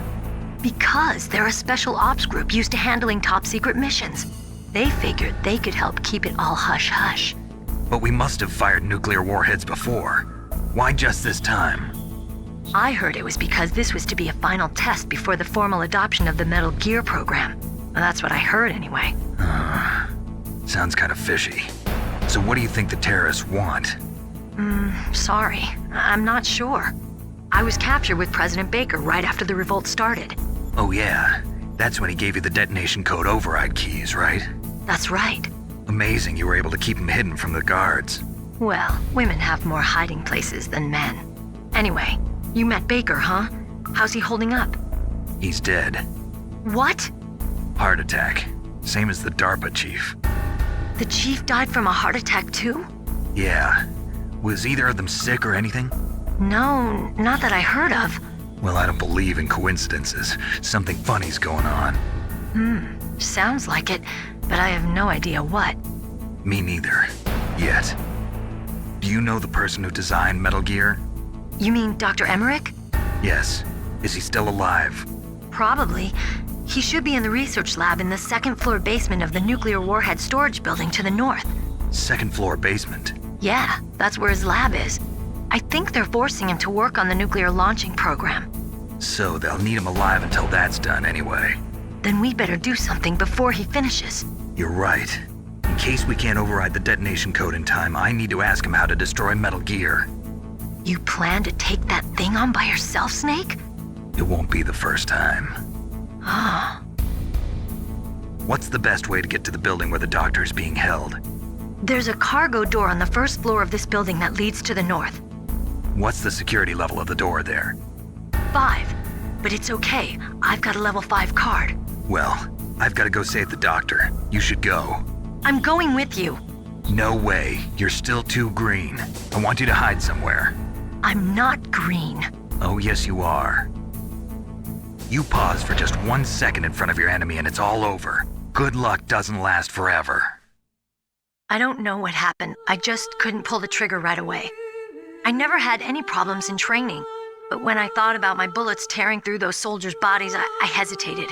Because they're a special ops group used to handling top-secret missions. They figured they could help keep it all hush-hush. But we must have fired nuclear warheads before. Why just this time? I heard it was because this was to be a final test before the formal adoption of the Metal Gear program. Well, that's what I heard anyway. Sounds kind of fishy. So what do you think the terrorists want? Sorry. I'm not sure. I was captured with President Baker right after the revolt started. Oh yeah, that's when he gave you the detonation code override keys, right? That's right. Amazing you were able to keep him hidden from the guards. Well, women have more hiding places than men. Anyway, you met Baker, huh? How's he holding up? He's dead. What? Heart attack. Same as the DARPA chief. The chief died from a heart attack too? Yeah. Was either of them sick or anything? No, not that I heard of. Well, I don't believe in coincidences. Something funny's going on. Sounds like it, but I have no idea what. Me neither. Yet. Do you know the person who designed Metal Gear? You mean Dr. Emmerich? Yes. Is he still alive? Probably. He should be in the research lab in the second-floor basement of the nuclear warhead storage building to the north. Second-floor basement? Yeah, that's where his lab is. I think they're forcing him to work on the nuclear launching program. So they'll need him alive until that's done anyway. Then we better do something before he finishes. You're right. In case we can't override the detonation code in time, I need to ask him how to destroy Metal Gear. You plan to take that thing on by yourself, Snake? It won't be the first time. Ah. What's the best way to get to the building where the doctor is being held? There's a cargo door on the first floor of this building that leads to the north. What's the security level of the door there? 5. But it's okay. I've got a level 5 card. Well, I've got to go save the doctor. You should go. I'm going with you. No way. You're still too green. I want you to hide somewhere. I'm not green. Oh, yes, you are. You pause for just 1 second in front of your enemy and it's all over. Good luck doesn't last forever. I don't know what happened. I just couldn't pull the trigger right away. I never had any problems in training, but when I thought about my bullets tearing through those soldiers' bodies, I hesitated.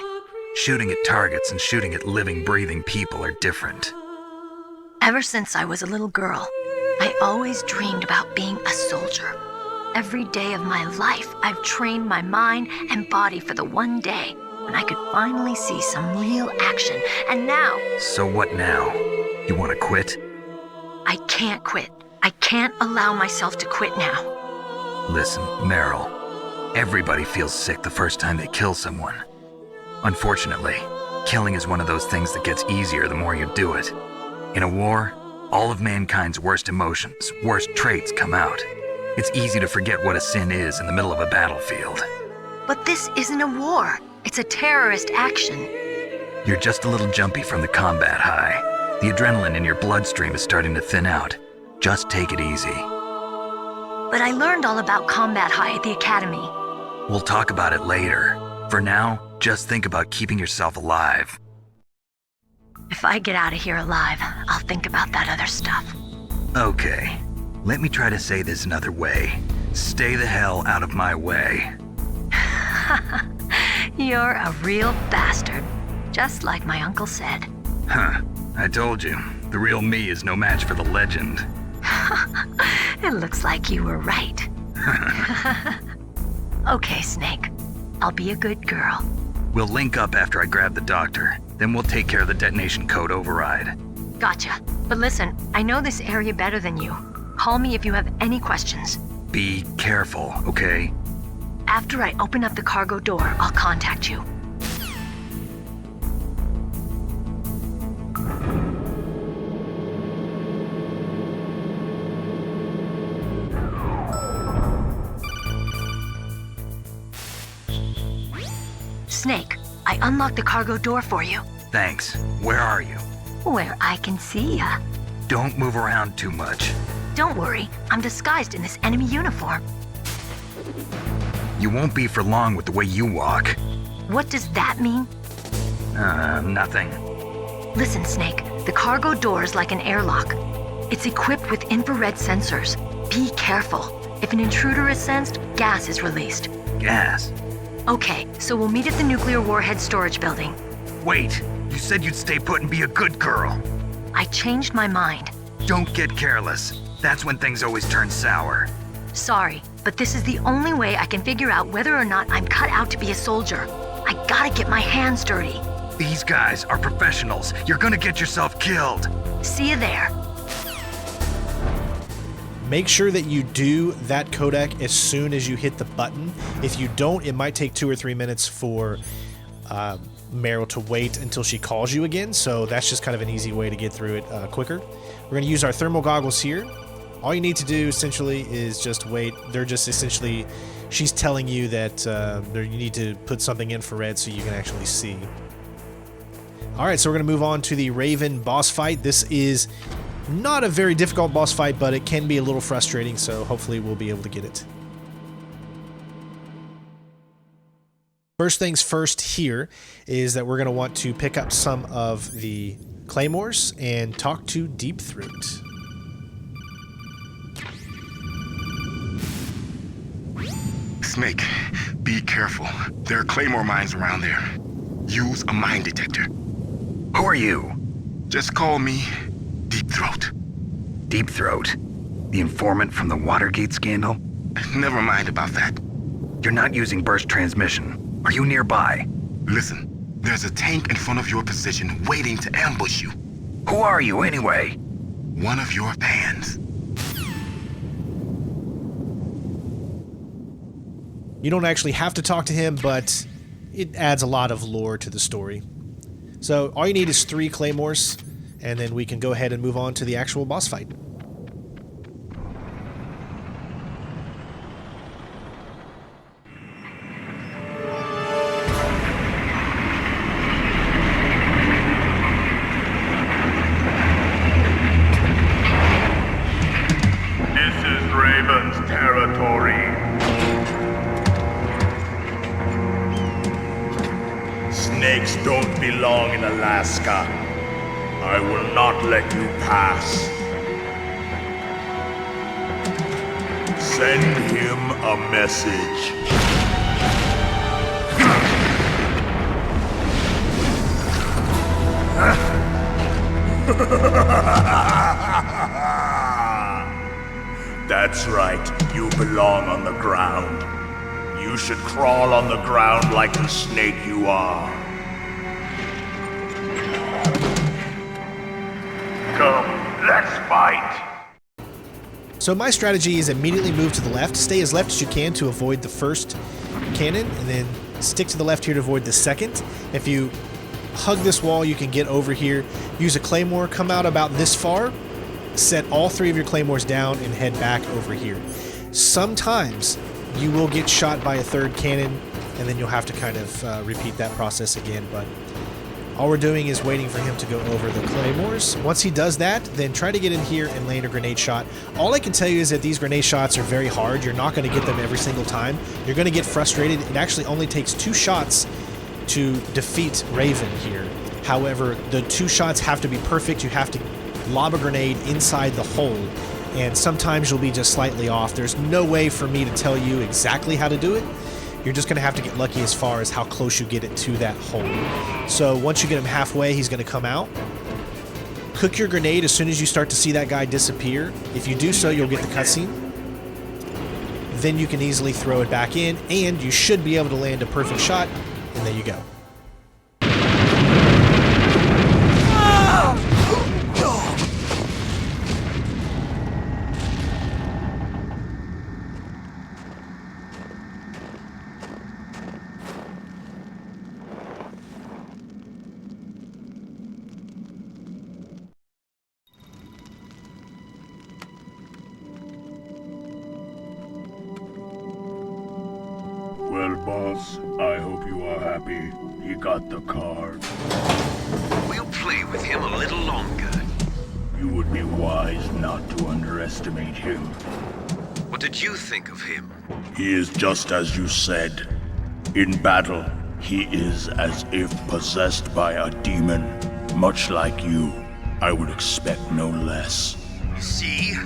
Shooting at targets and shooting at living, breathing people are different. Ever since I was a little girl, I always dreamed about being a soldier. Every day of my life, I've trained my mind and body for the one day when I could finally see some real action, and now... So what now? You want to quit? I can't quit. I can't allow myself to quit now. Listen, Merill. Everybody feels sick the first time they kill someone. Unfortunately, killing is one of those things that gets easier the more you do it. In a war, all of mankind's worst emotions, worst traits come out. It's easy to forget what a sin is in the middle of a battlefield. But this isn't a war. It's a terrorist action. You're just a little jumpy from the combat high. The adrenaline in your bloodstream is starting to thin out. Just take it easy. But I learned all about combat high at the academy. We'll talk about it later. For now, just think about keeping yourself alive. If I get out of here alive, I'll think about that other stuff. Okay. Let me try to say this another way. Stay the hell out of my way. You're a real bastard. Just like my uncle said. Huh. I told you. The real me is no match for the legend. It looks like you were right. Okay, Snake. I'll be a good girl. We'll link up after I grab the doctor. Then we'll take care of the detonation code override. Gotcha. But listen, I know this area better than you. Call me if you have any questions. Be careful, okay? After I open up the cargo door, I'll contact you. Snake, I unlocked the cargo door for you. Thanks. Where are you? Where I can see ya. Don't move around too much. Don't worry, I'm disguised in this enemy uniform. You won't be for long with the way you walk. What does that mean? Nothing. Listen, Snake, the cargo door is like an airlock. It's equipped with infrared sensors. Be careful. If an intruder is sensed, gas is released. Gas? Okay, so we'll meet at the nuclear warhead storage building. Wait, you said you'd stay put and be a good girl. I changed my mind. Don't get careless. That's when things always turn sour. Sorry, but this is the only way I can figure out whether or not I'm cut out to be a soldier. I gotta get my hands dirty. These guys are professionals. You're gonna get yourself killed. See you there. Make sure that you do that codec as soon as you hit the button. If you don't, it might take 2 or 3 minutes for Merill to wait until she calls you again, so that's just kind of an easy way to get through it quicker. We're going to use our thermal goggles here. All you need to do essentially is just wait. They're just essentially, she's telling you that you need to put something infrared so you can actually see. Alright, so we're going to move on to the Raven boss fight. This is not a very difficult boss fight, but it can be a little frustrating, so hopefully we'll be able to get it. First things first here is that we're going to want to pick up some of the claymores and talk to Deep Throat. Snake, be careful. There are claymore mines around there. Use a mine detector. Who are you? Just call me Deep Throat. Deep Throat? The informant from the Watergate scandal? Never mind about that. You're not using burst transmission. Are you nearby? Listen, there's a tank in front of your position waiting to ambush you. Who are you anyway? One of your fans. You don't actually have to talk to him, but it adds a lot of lore to the story. So all you need is 3 claymores, and then we can go ahead and move on to the actual boss fight. This is Raven's territory. Snakes don't belong in Alaska. I will not let you pass. Send him a message. That's right, you belong on the ground. You should crawl on the ground like the snake you are. Come, let's fight! So my strategy is immediately move to the left, stay as left as you can to avoid the first cannon, and then stick to the left here to avoid the second. If you hug this wall, you can get over here, use a claymore, come out about this far, set all 3 of your claymores down, and head back over here. Sometimes you will get shot by a 3rd cannon, and then you'll have to kind of repeat that process again, but all we're doing is waiting for him to go over the claymores. Once he does that, then try to get in here and land a grenade shot. All I can tell you is that these grenade shots are very hard. You're not going to get them every single time. You're going to get frustrated. It actually only takes 2 shots to defeat Raven here. However, the 2 shots have to be perfect. You have to lob a grenade inside the hole, and sometimes you'll be just slightly off. There's no way for me to tell you exactly how to do it. You're just going to have to get lucky as far as how close you get it to that hole. So once you get him halfway, he's going to come out. Cook your grenade as soon as you start to see that guy disappear. If you do so, you'll get the cutscene. Then you can easily throw it back in, and you should be able to land a perfect shot, and there you go. boss. I hope you are happy. He got the card. We'll play with him a little longer. You would be wise not to underestimate him. What did you think of him? He is just as you said. In battle, he is as if possessed by a demon, much like you. I would expect no less. See?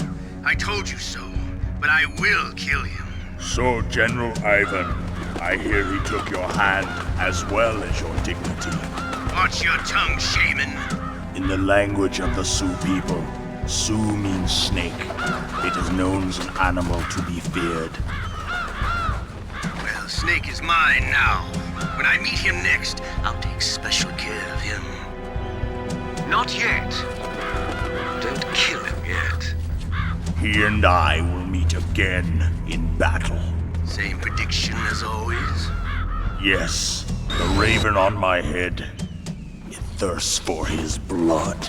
I told you so, but I will kill him. So, General Ivan, I hear he took your hand as well as your dignity. Watch your tongue, shaman. In the language of the Sioux people, Sioux means snake. It is known as an animal to be feared. Well, Snake is mine now. When I meet him next, I'll take special care of him. Not yet. Don't kill him yet. He and I will meet again in battle. Same prediction as always? Yes, the raven on my head. It thirsts for his blood.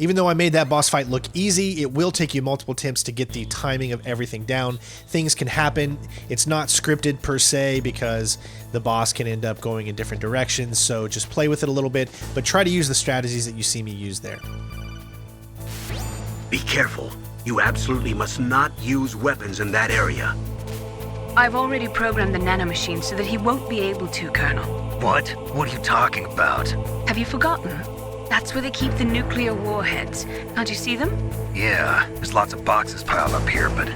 Even though I made that boss fight look easy, it will take you multiple attempts to get the timing of everything down. Things can happen. It's not scripted per se because the boss can end up going in different directions, so just play with it a little bit, but try to use the strategies that you see me use there. Be careful. You absolutely must not use weapons in that area. I've already programmed the nanomachine so that he won't be able to, Colonel. What? What are you talking about? Have you forgotten? That's where they keep the nuclear warheads. Can't you see them? Yeah, there's lots of boxes piled up here, but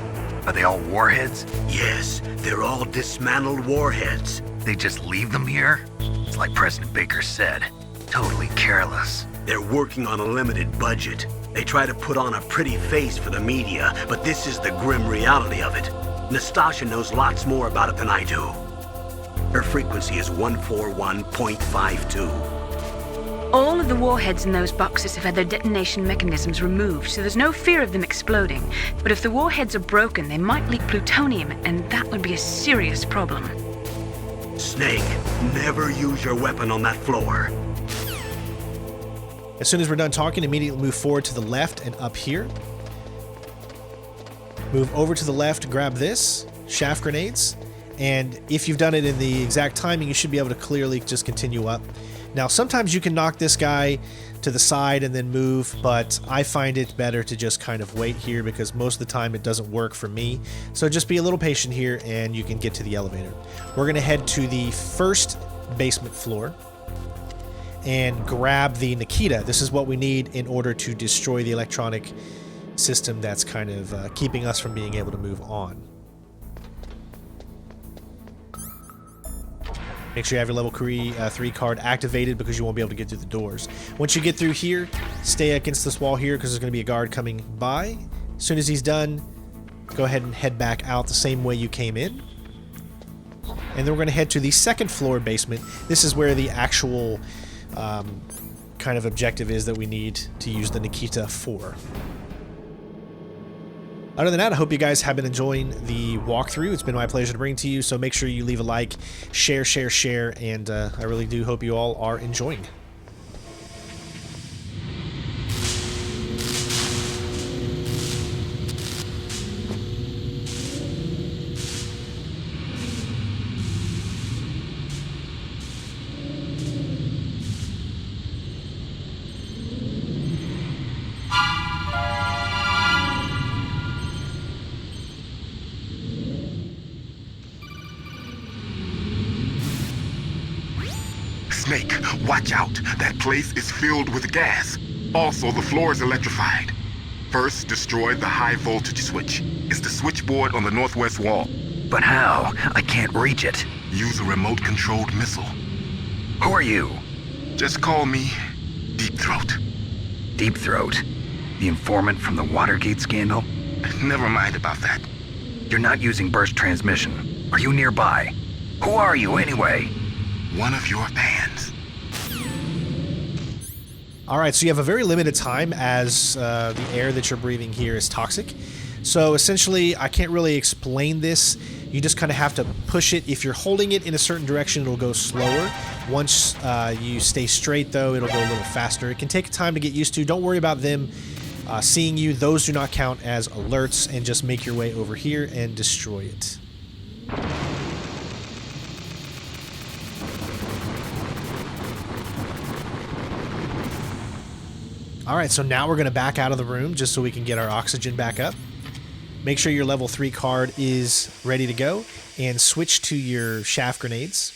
are they all warheads? Yes, they're all dismantled warheads. They just leave them here? It's like President Baker said. Totally careless. They're working on a limited budget. They try to put on a pretty face for the media, but this is the grim reality of it. Nastasha knows lots more about it than I do. Her frequency is 141.52. All of the warheads in those boxes have had their detonation mechanisms removed, so there's no fear of them exploding. But if the warheads are broken, they might leak plutonium, and that would be a serious problem. Snake, never use your weapon on that floor. As soon as we're done talking, immediately move forward to the left and up here. Move over to the left, grab this, shaft grenades, and if you've done it in the exact timing, you should be able to clearly just continue up. Now, sometimes you can knock this guy to the side and then move, but I find it better to just kind of wait here because most of the time it doesn't work for me. So just be a little patient here and you can get to the elevator. We're going to head to the first basement floor and grab the Nikita. This is what we need in order to destroy the electronic system that's kind of keeping us from being able to move on. Make sure you have your level 3 card activated because you won't be able to get through the doors. Once you get through here, stay against this wall here because there's going to be a guard coming by. As soon as he's done, go ahead and head back out the same way you came in. And then we're going to head to the second floor basement. This is where the actual kind of objective is that we need to use the Nikita for. Other than that, I hope you guys have been enjoying the walkthrough. It's been my pleasure to bring to you, so make sure you leave a like, share, and I really do hope you all are enjoying. Snake, watch out. That place is filled with gas. Also, the floor is electrified. First, destroy the high voltage switch. It's the switchboard on the northwest wall. But how? I can't reach it. Use a remote-controlled missile. Who are you? Just call me Deep Throat. Deep Throat? The informant from the Watergate scandal? Never mind about that. You're not using burst transmission. Are you nearby? Who are you, anyway? One of your fans. Alright, so you have a very limited time as the air that you're breathing here is toxic. So essentially, I can't really explain this. You just kind of have to push it. If you're holding it in a certain direction, it'll go slower. Once you stay straight, though, it'll go a little faster. It can take time to get used to. Don't worry about them seeing you. Those do not count as alerts, and just make your way over here and destroy it. Alright, so now we're going to back out of the room just so we can get our oxygen back up. Make sure your level 3 card is ready to go, and switch to your shaft grenades.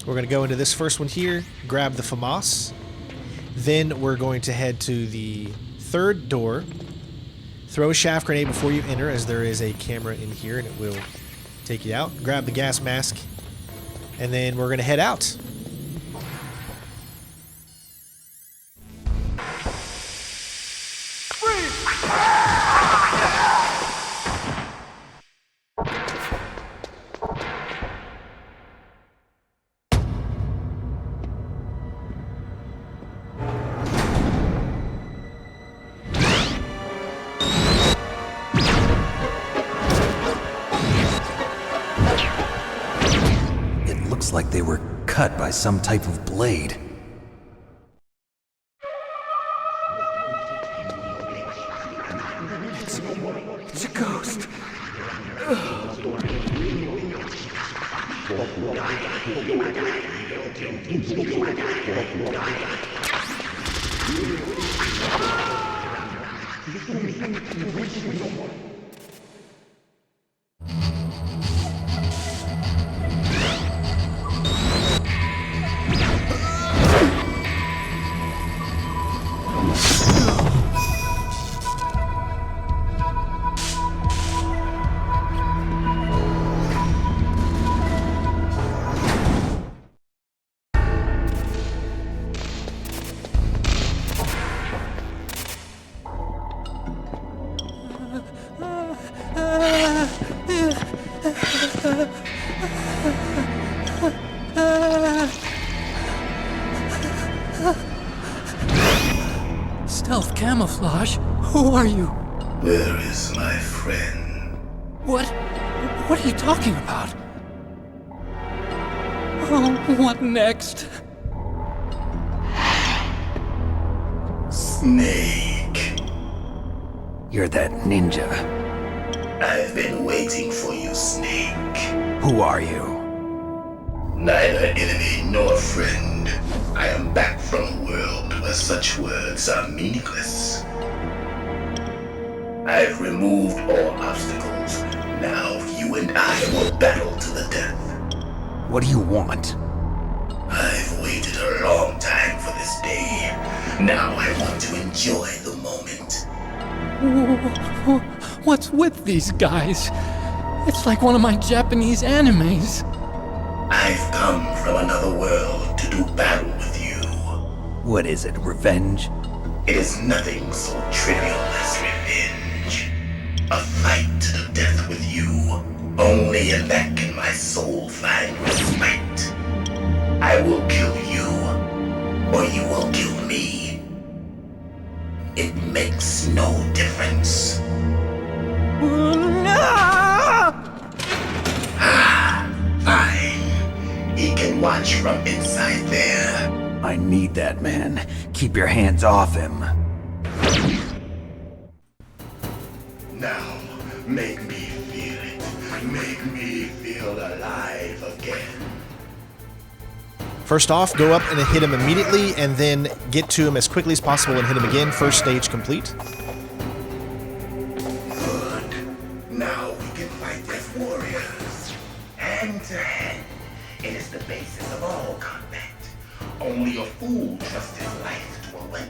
We're going to go into this first one here, grab the FAMAS. Then we're going to head to the third door. Throw a shaft grenade before you enter, as there is a camera in here and it will take you out. Grab the gas mask, and then we're going to head out. Like they were cut by some type of blade. It's a ghost. Stealth camouflage? Who are you? Where is my friend? What are you talking about? Oh, what next? Snake. You're that ninja. I've been waiting for you, Snake. Who are you? Neither enemy nor friend. I am back from a world where such words are meaningless. I've removed all obstacles. Now you and I will battle to the death. What do you want? I've waited a long time for this day. Now I want to enjoy the moment. What's with these guys? It's like one of my Japanese animes. I've come from another world to do battle with you. What is it, revenge? It is nothing so trivial as revenge. A fight to the death with you. Only in that can my soul find respite. I will kill you, or you will kill me. It makes no difference. Fine. He can watch from inside there. I need that man. Keep your hands off him. Now, make me feel it. Make me feel alive again. First off, go up and hit him immediately, and then get to him as quickly as possible and hit him again. First stage complete. Good. Now we can fight as warriors. Hand to hand. It is the basis of all combat. Only a fool trusts his life to a weapon.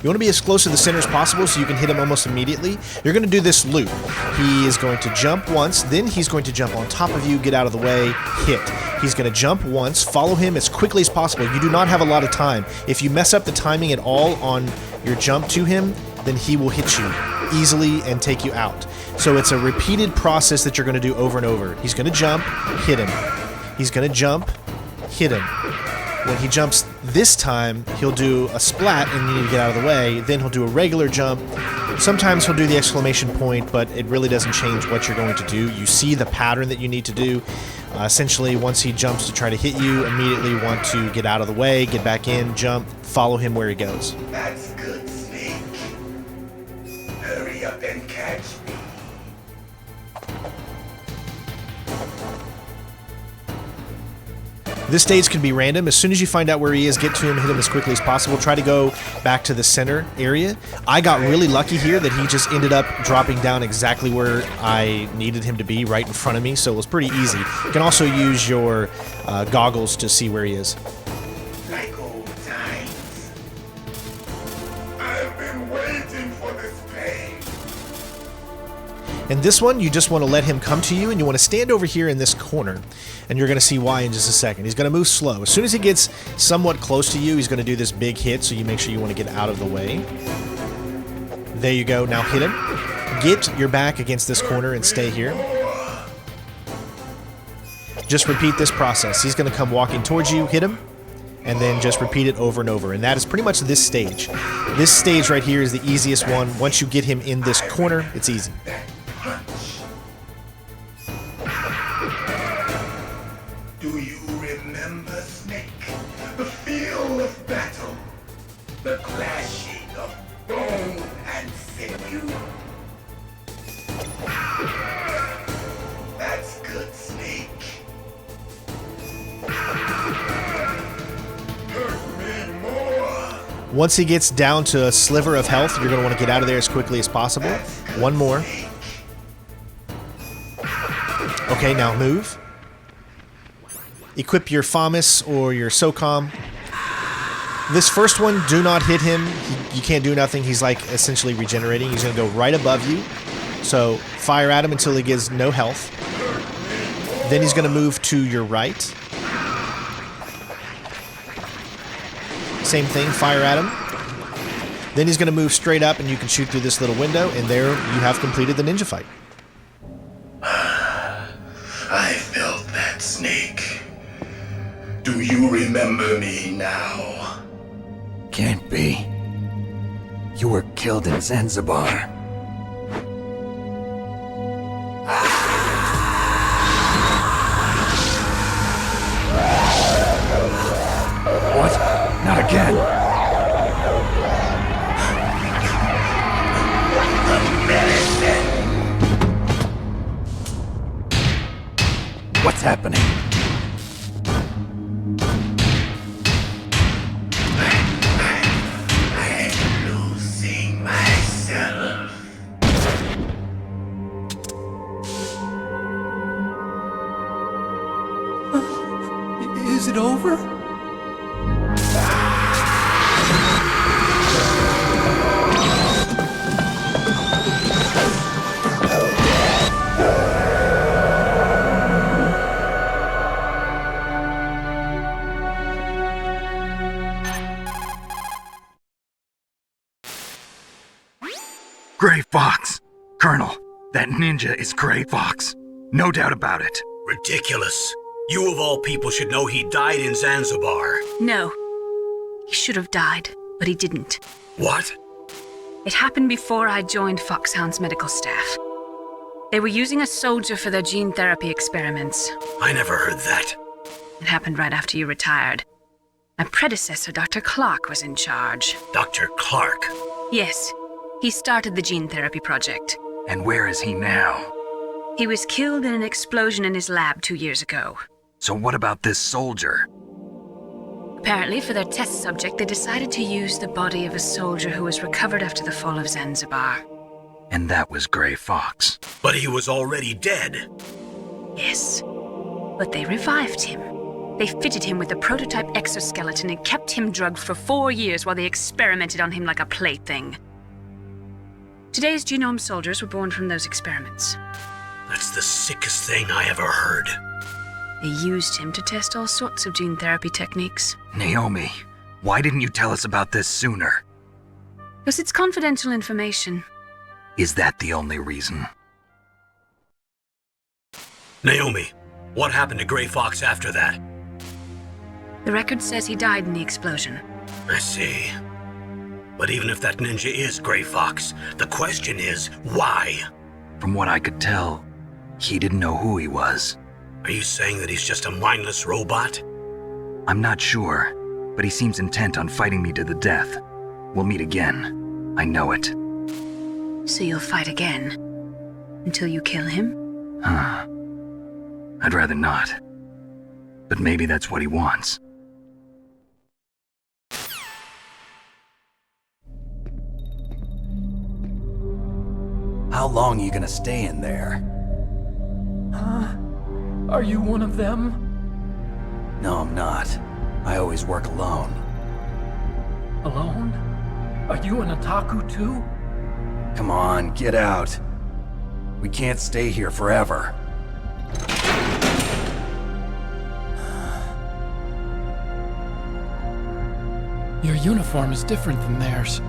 You want to be as close to the center as possible so you can hit him almost immediately. You're going to do this loop. He is going to jump once, then he's going to jump on top of you, get out of the way, hit. He's going to jump once, follow him as quickly as possible. You do not have a lot of time. If you mess up the timing at all on your jump to him, then he will hit you easily and take you out. So it's a repeated process that you're going to do over and over. He's going to jump, hit him. He's going to jump, hit him. When he jumps this time, he'll do a splat and you need to get out of the way. Then he'll do a regular jump. Sometimes he'll do the exclamation point, but it really doesn't change what you're going to do. You see the pattern that you need to do. Essentially, once he jumps to try to hit you, immediately want to get out of the way, get back in, jump, follow him where he goes. That's good, Snake. Hurry up and catch me. This stage can be random. As soon as you find out where he is, get to him, hit him as quickly as possible. Try to go back to the center area. I got really lucky here that he just ended up dropping down exactly where I needed him to be, right in front of me, so it was pretty easy. You can also use your goggles to see where he is. Like old times. I've been waiting for this pain. In this one, you just want to let him come to you, and you want to stand over here in this corner, and you're going to see why in just a second. He's going to move slow. As soon as he gets somewhat close to you, he's going to do this big hit, so you make sure you want to get out of the way. There you go. Now hit him. Get your back against this corner and stay here. Just repeat this process. He's going to come walking towards you, hit him, and then just repeat it over and over. And that is pretty much this stage. This stage right here is the easiest one. Once you get him in this corner, it's easy. Do you remember, Snake? The feel of battle. The clashing of bone and sinew. That's good, Snake. Hurt me more. Once he gets down to a sliver of health, you're going to want to get out of there as quickly as possible. One more. Okay, now move. Equip your FAMAS or your SOCOM. This first one, do not hit him. You can't do nothing. He's like essentially regenerating. He's going to go right above you. So fire at him until he gets no health. Then he's going to move to your right. Same thing, fire at him. Then he's going to move straight up and you can shoot through this little window, and there you have completed the ninja fight. I felt that, Snake. Do you remember me now? Can't be. You were killed in Zanzibar. What? Not again. What's happening? I'm losing myself. Is it over? Gray Fox! Colonel, that ninja is Gray Fox. No doubt about it. Ridiculous. You of all people should know he died in Zanzibar. No. He should have died, but he didn't. What? It happened before I joined Foxhound's medical staff. They were using a soldier for their gene therapy experiments. I never heard that. It happened right after you retired. My predecessor, Dr. Clark, was in charge. Dr. Clark? Yes. He started the gene therapy project. And where is he now? He was killed in an explosion in his lab 2 years ago. So what about this soldier? Apparently, for their test subject, they decided to use the body of a soldier who was recovered after the fall of Zanzibar. And that was Gray Fox. But he was already dead. Yes. But they revived him. They fitted him with a prototype exoskeleton and kept him drugged for 4 years while they experimented on him like a plaything. Today's genome soldiers were born from those experiments. That's the sickest thing I ever heard. They used him to test all sorts of gene therapy techniques. Naomi, why didn't you tell us about this sooner? Because it's confidential information. Is that the only reason? Naomi, what happened to Gray Fox after that? The record says he died in the explosion. I see. But even if that ninja is Gray Fox, the question is, why? From what I could tell, he didn't know who he was. Are you saying that he's just a mindless robot? I'm not sure, but he seems intent on fighting me to the death. We'll meet again. I know it. So you'll fight again? Until you kill him? I'd rather not. But maybe that's what he wants. How long are you gonna stay in there? Huh? Are you one of them? No, I'm not. I always work alone. Alone? Are you an otaku too? Come on, get out. We can't stay here forever. Your uniform is different than theirs.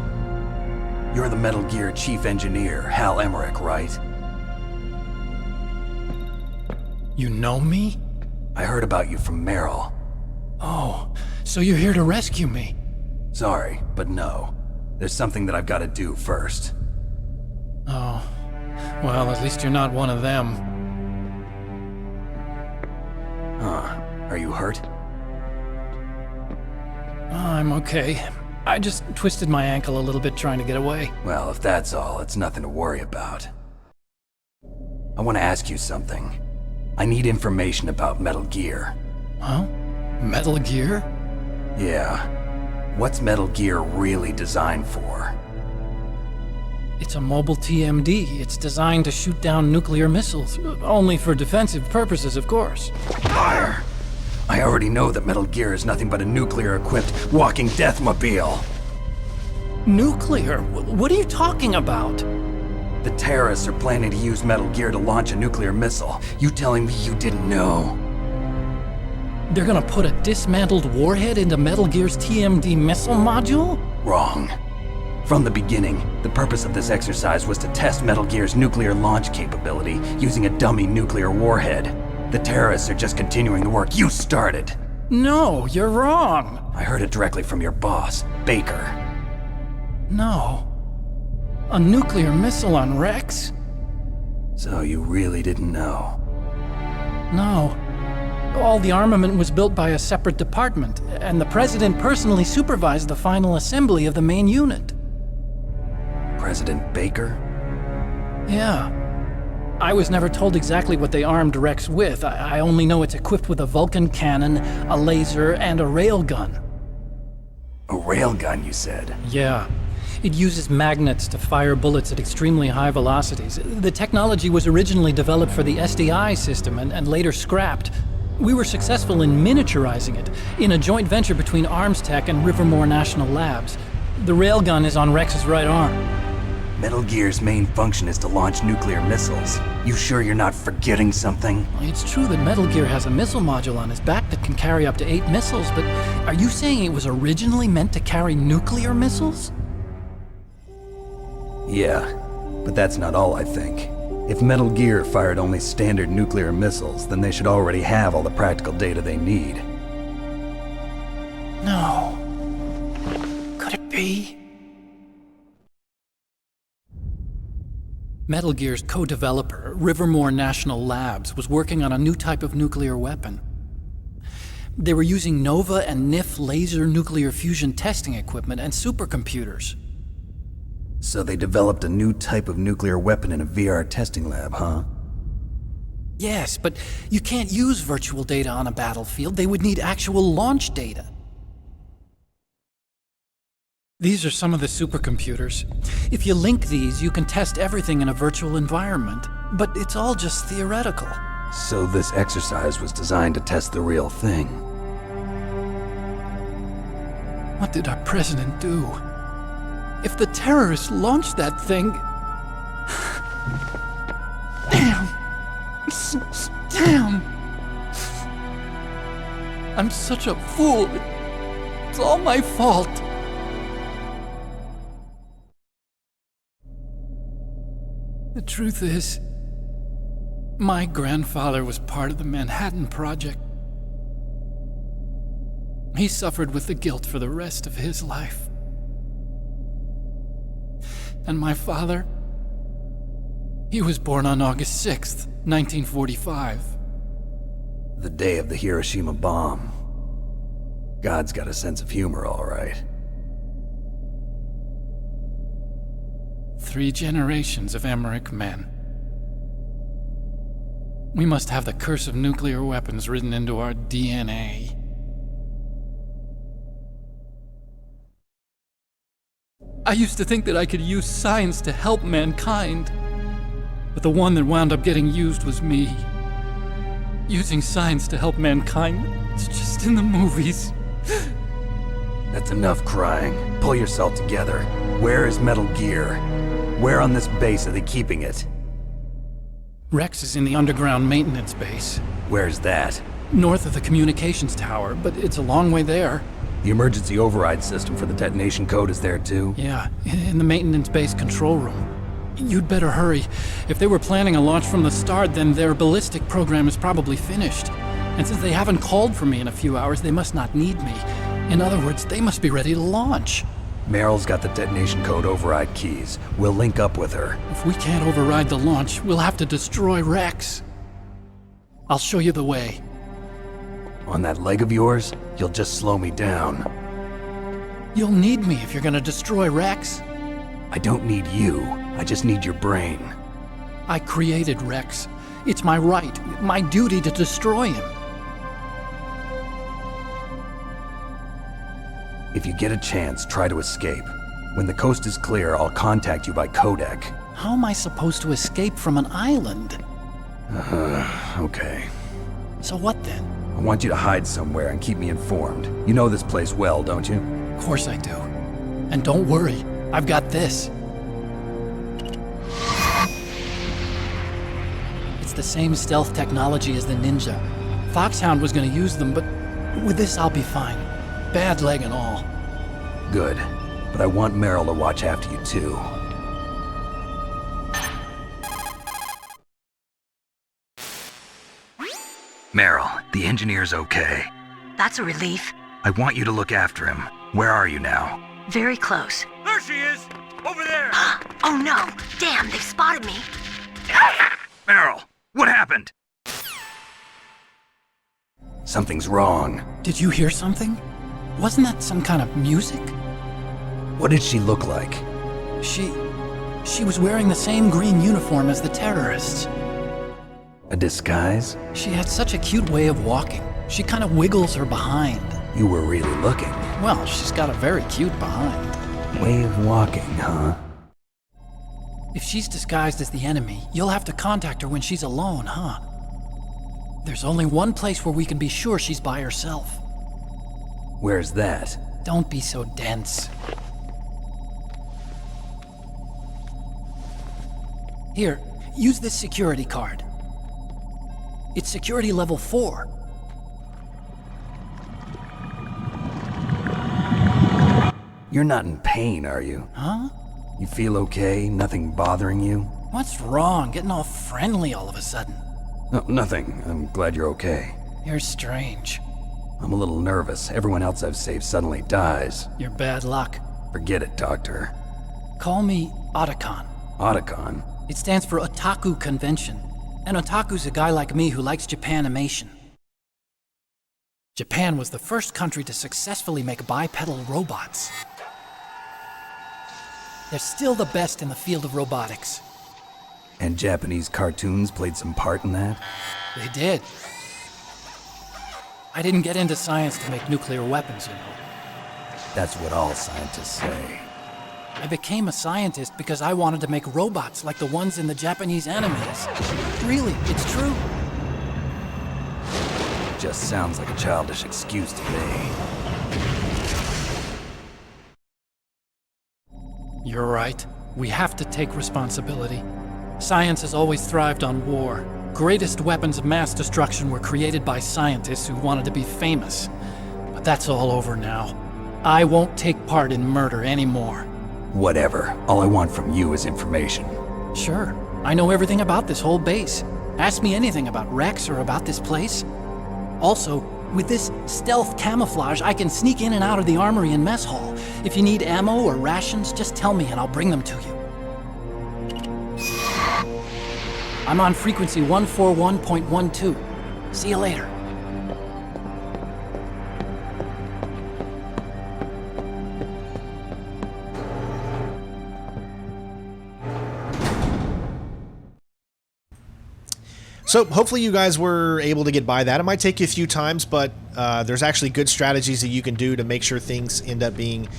You're the Metal Gear Chief Engineer, Hal Emmerich, right? You know me? I heard about you from Merill. Oh, so you're here to rescue me? Sorry, but no. There's something that I've got to do first. Oh. Well, at least you're not one of them. Huh. Are you hurt? I'm okay. I just twisted my ankle a little bit trying to get away. Well, if that's all, it's nothing to worry about. I want to ask you something. I need information about Metal Gear. Huh? Metal Gear? Yeah. What's Metal Gear really designed for? It's a mobile TMD. It's designed to shoot down nuclear missiles. Only for defensive purposes, of course. Fire! I already know that Metal Gear is nothing but a nuclear-equipped walking deathmobile. Nuclear? What are you talking about? The terrorists are planning to use Metal Gear to launch a nuclear missile. You telling me you didn't know? They're gonna put a dismantled warhead into Metal Gear's TMD missile module? Wrong. From the beginning, the purpose of this exercise was to test Metal Gear's nuclear launch capability using a dummy nuclear warhead. The terrorists are just continuing the work you started. No, you're wrong. I heard it directly from your boss, Baker. No. A nuclear missile on Rex? So you really didn't know? No. All the armament was built by a separate department, and the president personally supervised the final assembly of the main unit. President Baker? Yeah. I was never told exactly what they armed Rex with. I only know it's equipped with a Vulcan cannon, a laser, and a railgun. A railgun, you said? Yeah. It uses magnets to fire bullets at extremely high velocities. The technology was originally developed for the SDI system and later scrapped. We were successful in miniaturizing it, in a joint venture between Arms Tech and Rivermore National Labs. The railgun is on Rex's right arm. Metal Gear's main function is to launch nuclear missiles. You sure you're not forgetting something? It's true that Metal Gear has a missile module on his back that can carry up to 8 missiles, but are you saying it was originally meant to carry nuclear missiles? Yeah, but that's not all I think. If Metal Gear fired only standard nuclear missiles, then they should already have all the practical data they need. No. Could it be? Metal Gear's co-developer, Rivermore National Labs, was working on a new type of nuclear weapon. They were using NOVA and NIF laser nuclear fusion testing equipment and supercomputers. So they developed a new type of nuclear weapon in a VR testing lab, huh? Yes, but you can't use virtual data on a battlefield. They would need actual launch data. These are some of the supercomputers. If you link these, you can test everything in a virtual environment. But it's all just theoretical. So this exercise was designed to test the real thing. What did our president do? If the terrorists launched that thing... Damn! Damn! I'm such a fool. It's all my fault. The truth is, my grandfather was part of the Manhattan Project. He suffered with the guilt for the rest of his life. And my father, he was born on August 6th, 1945. The day of the Hiroshima bomb. God's got a sense of humor, all right. 3 generations of Emmerich men. We must have the curse of nuclear weapons written into our DNA. I used to think that I could use science to help mankind, but the one that wound up getting used was me. Using science to help mankind, it's just in the movies. That's enough crying. Pull yourself together. Where is Metal Gear? Where on this base are they keeping it? Rex is in the underground maintenance base. Where's that? North of the communications tower, but it's a long way there. The emergency override system for the detonation code is there too? Yeah, in the maintenance base control room. You'd better hurry. If they were planning a launch from the start, then their ballistic program is probably finished. And since they haven't called for me in a few hours, they must not need me. In other words, they must be ready to launch. Meryl's got the detonation code override keys. We'll link up with her. If we can't override the launch, we'll have to destroy Rex. I'll show you the way. On that leg of yours, you'll just slow me down. You'll need me if you're gonna destroy Rex. I don't need you. I just need your brain. I created Rex. It's my right, my duty to destroy him. If you get a chance, try to escape. When the coast is clear, I'll contact you by codec. How am I supposed to escape from an island? Okay. So what then? I want you to hide somewhere and keep me informed. You know this place well, don't you? Of course I do. And don't worry, I've got this. It's the same stealth technology as the Ninja. Foxhound was gonna use them, but with this I'll be fine. Bad leg and all. Good. But I want Merill to watch after you too. Merill, the engineer's okay. That's a relief. I want you to look after him. Where are you now? Very close. There she is! Over there! Oh no! Damn, they've spotted me! Merill, what happened? Something's wrong. Did you hear something? Wasn't that some kind of music? What did she look like? She was wearing the same green uniform as the terrorists. A disguise? She had such a cute way of walking. She kind of wiggles her behind. You were really looking. Well, she's got a very cute behind. Way of walking, huh? If she's disguised as the enemy, you'll have to contact her when she's alone, huh? There's only one place where we can be sure she's by herself. Where's that? Don't be so dense. Here, use this security card. It's security level 4. You're not in pain, are you? Huh? You feel okay? Nothing bothering you? What's wrong? Getting all friendly all of a sudden. No, nothing. I'm glad you're okay. You're strange. I'm a little nervous. Everyone else I've saved suddenly dies. You're bad luck. Forget it, Doctor. Call me Otacon. Otacon? It stands for Otaku Convention. An otaku's a guy like me who likes Japanimation. Japan was the first country to successfully make bipedal robots. They're still the best in the field of robotics. And Japanese cartoons played some part in that? They did. I didn't get into science to make nuclear weapons, you know. That's what all scientists say. I became a scientist because I wanted to make robots like the ones in the Japanese animes. Really, it's true. Just sounds like a childish excuse to me. You're right. We have to take responsibility. Science has always thrived on war. Greatest weapons of mass destruction were created by scientists who wanted to be famous. But that's all over now. I won't take part in murder anymore. Whatever. All I want from you is information. Sure. I know everything about this whole base. Ask me anything about Rex or about this place. Also, with this stealth camouflage, I can sneak in and out of the armory and mess hall. If you need ammo or rations, just tell me and I'll bring them to you. I'm on frequency 141.12. See you later. So hopefully you guys were able to get by that. It might take you a few times, but there's actually good strategies that you can do to make sure things end up being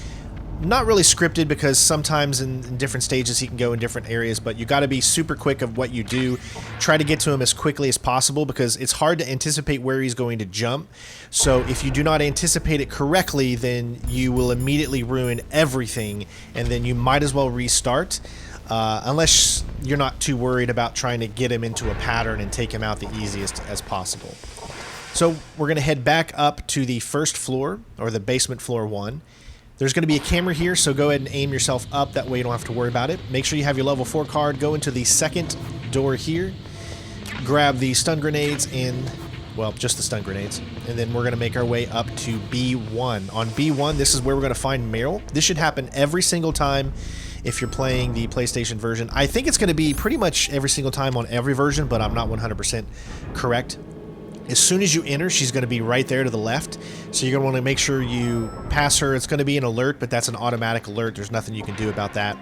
not really scripted, because sometimes in different stages he can go in different areas, but you got to be super quick of what you do. Try to get to him as quickly as possible, because it's hard to anticipate where he's going to jump. So if you do not anticipate it correctly, then you will immediately ruin everything, and then you might as well restart, unless you're not too worried about trying to get him into a pattern and take him out the easiest as possible. So we're going to head back up to the first floor, or the basement floor 1. There's going to be a camera here, so go ahead and aim yourself up. That way you don't have to worry about it. Make sure you have your level 4 card. Go into the second door here. Grab the stun grenades and, well, just the stun grenades. And then we're going to make our way up to B1. On B1, this is where we're going to find Merill. This should happen every single time if you're playing the PlayStation version. I think it's going to be pretty much every single time on every version, but I'm not 100% correct. As soon as you enter, she's going to be right there to the left. So you're going to want to make sure you pass her. It's going to be an alert, but that's an automatic alert. There's nothing you can do about that.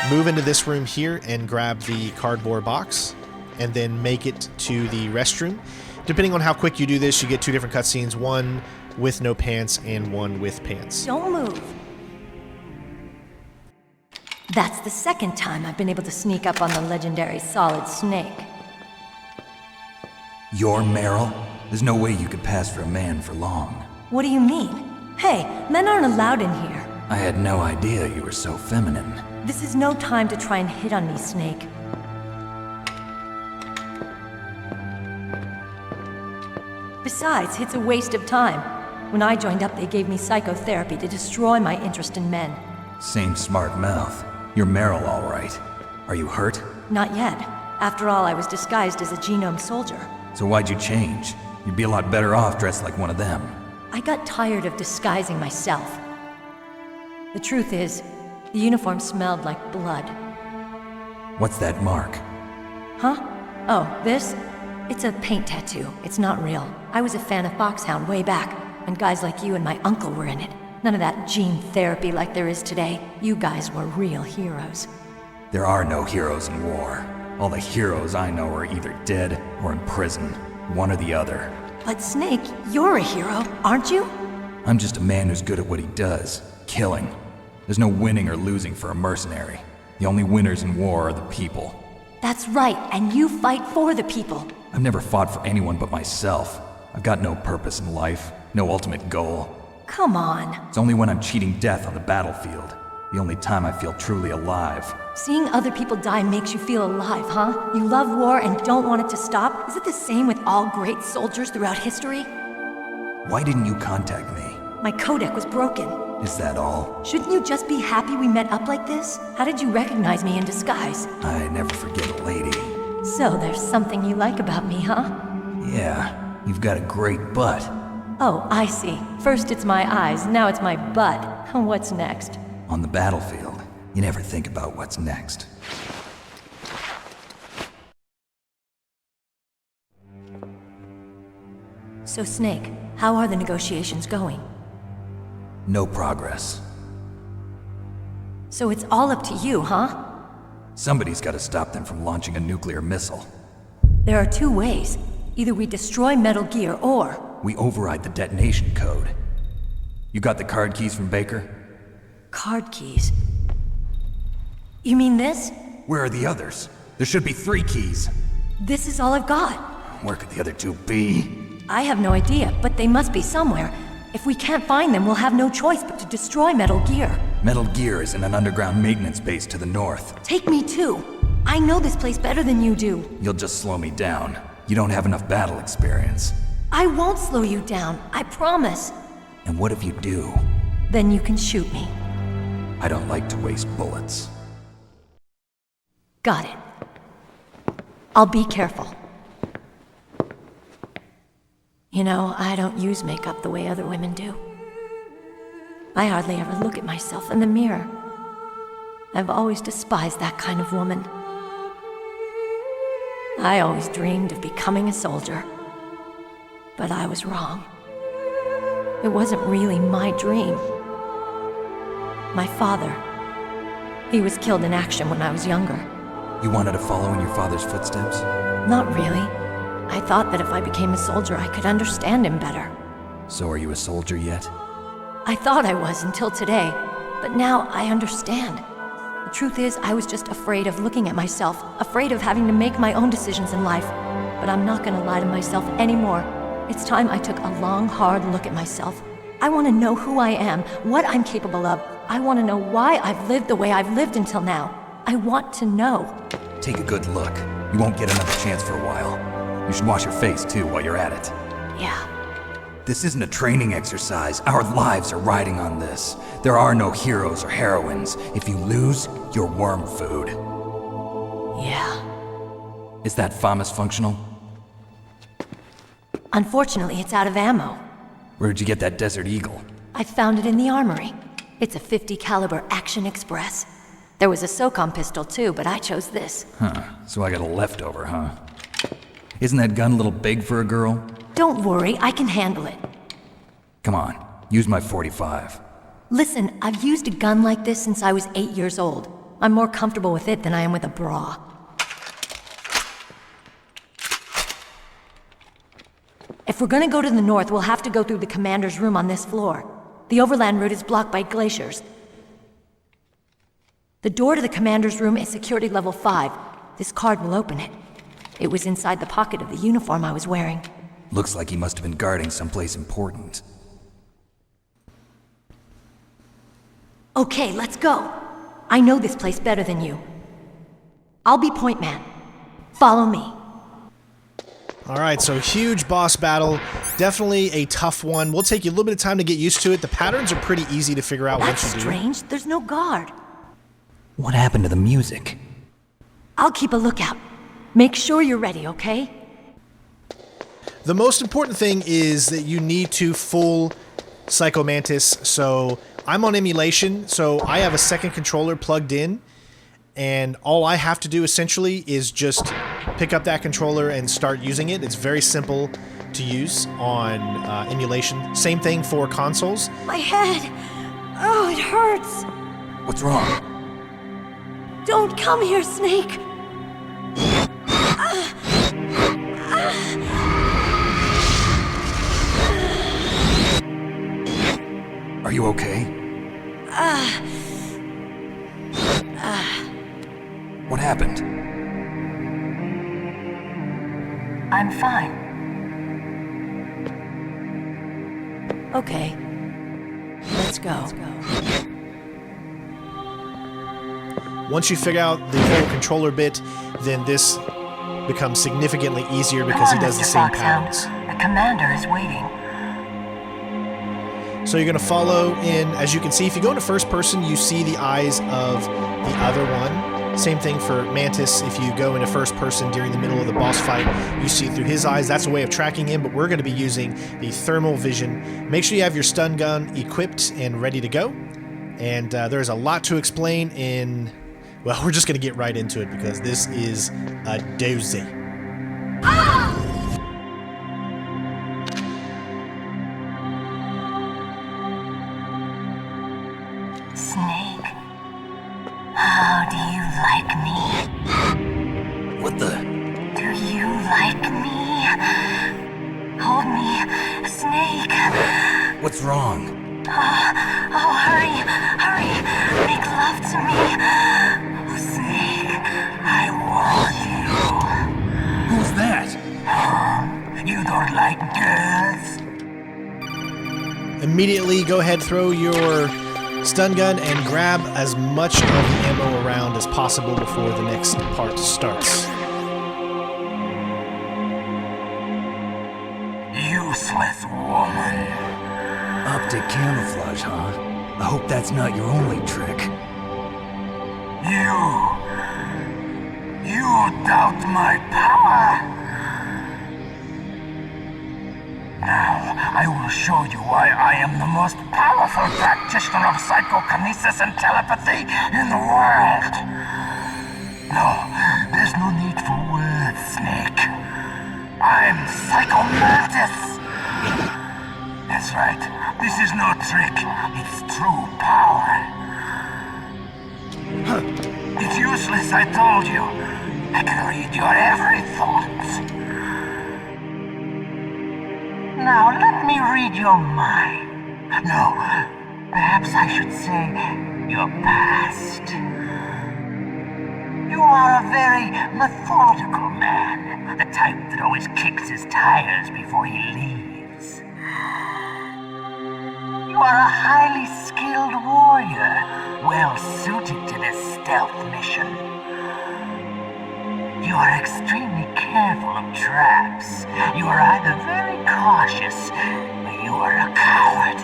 Move into this room here and grab the cardboard box, and then make it to the restroom. Depending on how quick you do this, you get 2 different cutscenes, one with no pants and one with pants. Don't move. That's the second time I've been able to sneak up on the legendary Solid Snake. You're Merill? There's no way you could pass for a man for long. What do you mean? Hey, men aren't allowed in here. I had no idea you were so feminine. This is no time to try and hit on me, Snake. Besides, it's a waste of time. When I joined up, they gave me psychotherapy to destroy my interest in men. Same smart mouth. You're Merill, all right. Are you hurt? Not yet. After all, I was disguised as a genome soldier. So why'd you change? You'd be a lot better off dressed like one of them. I got tired of disguising myself. The truth is, the uniform smelled like blood. What's that mark? Huh? Oh, this? It's a paint tattoo. It's not real. I was a fan of Foxhound way back, when guys like you and my uncle were in it. None of that gene therapy like there is today. You guys were real heroes. There are no heroes in war. All the heroes I know are either dead or in prison. One or the other. But Snake, you're a hero, aren't you? I'm just a man who's good at what he does. Killing. There's no winning or losing for a mercenary. The only winners in war are the people. That's right, and you fight for the people. I've never fought for anyone but myself. I've got no purpose in life. No ultimate goal. Come on. It's only when I'm cheating death on the battlefield. The only time I feel truly alive. Seeing other people die makes you feel alive, huh? You love war and don't want it to stop? Is it the same with all great soldiers throughout history? Why didn't you contact me? My codec was broken. Is that all? Shouldn't you just be happy we met up like this? How did you recognize me in disguise? I never forget a lady. So there's something you like about me, huh? Yeah, you've got a great butt. Oh, I see. First it's my eyes, now it's my butt. What's next? On the battlefield, you never think about what's next. So Snake, how are the negotiations going? No progress. So it's all up to you, huh? Somebody's got to stop them from launching a nuclear missile. There are 2 ways. Either we destroy Metal Gear, or... we override the detonation code. You got the card keys from Baker? Card keys? You mean this? Where are the others? There should be 3 keys. This is all I've got. Where could the other 2 be? I have no idea, but they must be somewhere. If we can't find them, we'll have no choice but to destroy Metal Gear. Metal Gear is in an underground maintenance base to the north. Take me too. I know this place better than you do. You'll just slow me down. You don't have enough battle experience. I won't slow you down, I promise. And what if you do? Then you can shoot me. I don't like to waste bullets. Got it. I'll be careful. You know, I don't use makeup the way other women do. I hardly ever look at myself in the mirror. I've always despised that kind of woman. I always dreamed of becoming a soldier. But I was wrong. It wasn't really my dream. My father, he was killed in action when I was younger. You wanted to follow in your father's footsteps? Not really. I thought that if I became a soldier, I could understand him better. So are you a soldier yet? I thought I was until today, but now I understand. The truth is, I was just afraid of looking at myself, afraid of having to make my own decisions in life. But I'm not gonna lie to myself anymore. It's time I took a long, hard look at myself. I want to know who I am, what I'm capable of. I want to know why I've lived the way I've lived until now. I want to know. Take a good look. You won't get another chance for a while. You should wash your face, too, while you're at it. Yeah. This isn't a training exercise. Our lives are riding on this. There are no heroes or heroines. If you lose, you're worm food. Yeah. Is that FAMAS functional? Unfortunately, it's out of ammo. Where'd you get that Desert Eagle? I found it in the armory. It's a .50 caliber Action Express. There was a SOCOM pistol too, but I chose this. Huh, so I got a leftover, huh? Isn't that gun a little big for a girl? Don't worry, I can handle it. Come on, use my .45. Listen, I've used a gun like this since I was 8 years old. I'm more comfortable with it than I am with a bra. If we're gonna go to the north, we'll have to go through the commander's room on this floor. The overland route is blocked by glaciers. The door to the commander's room is security level 5. This card will open it. It was inside the pocket of the uniform I was wearing. Looks like he must have been guarding someplace important. Okay, let's go. I know this place better than you. I'll be point man. Follow me. Alright, so huge boss battle. Definitely a tough one. We'll take you a little bit of time to get used to it. The patterns are pretty easy to figure out once you do. That's strange. There's no guard. What happened to the music? I'll keep a lookout. Make sure you're ready, okay? The most important thing is that you need to full Psycho Mantis. So I'm on emulation, so I have a second controller plugged in, and all I have to do essentially is just pick up that controller and start using it. It's very simple to use on emulation. Same thing for consoles. My head! Oh, it hurts! What's wrong? Don't come here, Snake! Are you okay? What happened? I'm fine. Okay. Let's go. Once you figure out the whole controller bit, then this becomes significantly easier because he does the same patterns. The commander is waiting. So you're going to follow in, as you can see, if you go into first person, you see the eyes of the other one. Same thing for Mantis. If you go into first person during the middle of the boss fight, you see through his eyes. That's a way of tracking him, but we're going to be using the thermal vision. Make sure you have your stun gun equipped and ready to go. And there's a lot to explain in... Well, we're just going to get right into it because this is a doozy. Snake, how do you like me? What the? Do you like me? Hold me, Snake. What's wrong? Oh, hurry, hurry, make love to me. Snake, I want you. Who's that? You don't like girls? Immediately go ahead, throw your stun gun and grab as much of the ammo around as possible before the next part starts. Useless woman. Optic camouflage, huh? I hope that's not your only trick. You doubt my power? Now, I will show you why I am the most powerful practitioner of psychokinesis and telepathy in the world. No, there's no need for words, Snake. I'm Psycho Mantis. That's right. This is no trick. It's true power. It's useless, I told you. I can read your every thought. Now let me read your mind. No, perhaps I should say your past. You are a very methodical man, the type that always kicks his tires before he leaves. You are a highly skilled warrior, well suited to this stealth mission. You are extremely careful of traps. You are either very cautious, or you are a coward.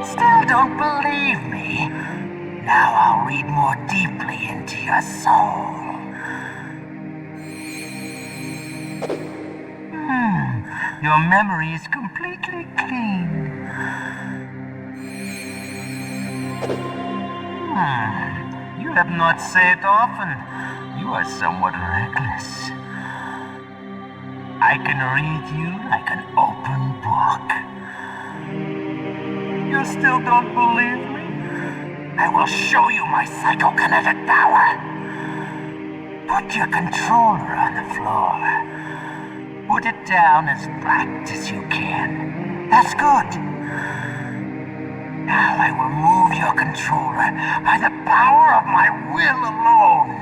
Still don't believe me? Now I'll read more deeply into your soul. Your memory is completely clean. You have not said often. You are somewhat reckless. I can read you like an open book. You still don't believe me? I will show you my psychokinetic power. Put your controller on the floor. Put it down as flat as you can. That's good. Now I will move your controller by the power of my will alone.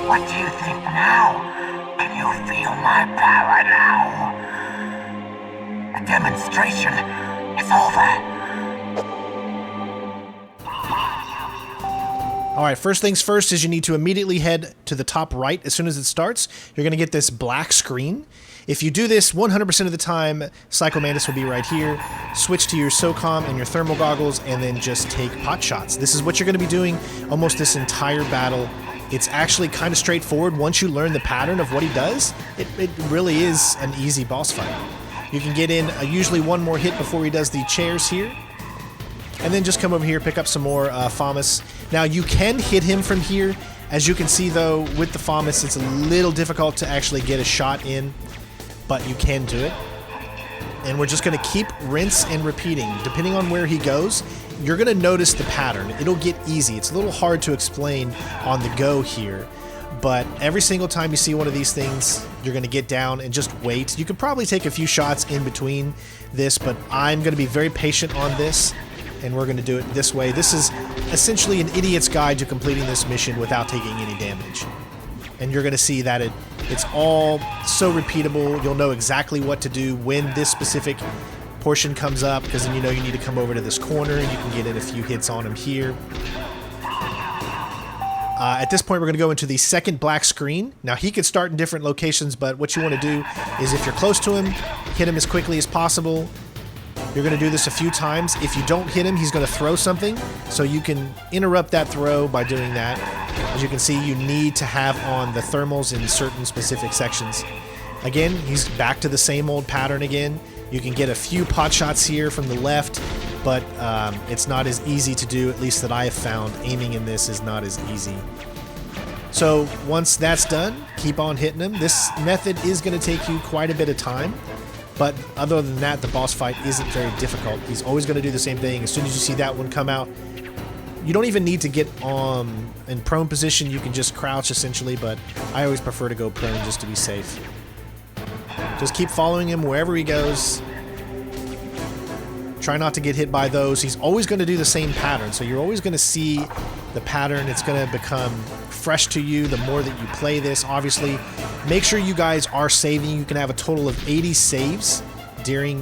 What do you think now? Can you feel my power now? The demonstration is over. Alright, first things first is you need to immediately head to the top right. As soon as it starts, you're going to get this black screen. If you do this 100% of the time, Psycho Mantis will be right here. Switch to your SOCOM and your thermal goggles, and then just take pot shots. This is what you're going to be doing almost this entire battle. It's actually kind of straightforward. Once you learn the pattern of what he does, it really is an easy boss fight. You can get in usually one more hit before he does the chairs here. And then just come over here, pick up some more FAMAS. Now, you can hit him from here. As you can see, though, with the FAMAS, it's a little difficult to actually get a shot in, but you can do it. And we're just going to keep rinse and repeating. Depending on where he goes, you're going to notice the pattern. It'll get easy. It's a little hard to explain on the go here, but every single time you see one of these things, you're going to get down and just wait. You could probably take a few shots in between this, but I'm going to be very patient on this. And we're going to do it this way. This is essentially an idiot's guide to completing this mission without taking any damage. And you're going to see that it's all so repeatable. You'll know exactly what to do when this specific portion comes up, because then you know you need to come over to this corner and you can get in a few hits on him here. At this point, we're going to go into the second black screen. Now, he could start in different locations, but what you want to do is if you're close to him, hit him as quickly as possible. You're going to do this a few times. If you don't hit him, he's going to throw something, so you can interrupt that throw by doing that. As you can see, you need to have on the thermals in certain specific sections. Again, he's back to the same old pattern again. You can get a few pot shots here from the left, but it's not as easy to do, at least that I have found. Aiming in this is not as easy. So once that's done, keep on hitting him. This method is going to take you quite a bit of time. But other than that, the boss fight isn't very difficult. He's always going to do the same thing. As soon as you see that one come out, you don't even need to get in prone position. You can just crouch, essentially, but I always prefer to go prone just to be safe. Just keep following him wherever he goes. Try not to get hit by those. He's always going to do the same pattern, so you're always going to see the pattern. It's going to become fresh to you the more that you play this. Obviously, make sure you guys are saving. You can have a total of 80 saves during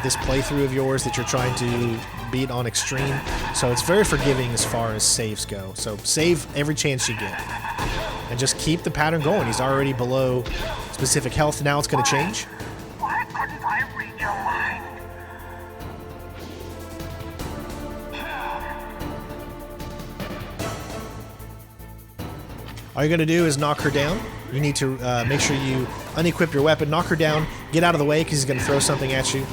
this playthrough of yours that you're trying to beat on Extreme. So it's very forgiving as far as saves go. So save every chance you get. And just keep the pattern going. He's already below specific health. Now it's going to change. Why couldn't I read your mind? All you're going to do is knock her down. You need to make sure you unequip your weapon, knock her down, get out of the way because he's going to throw something at you.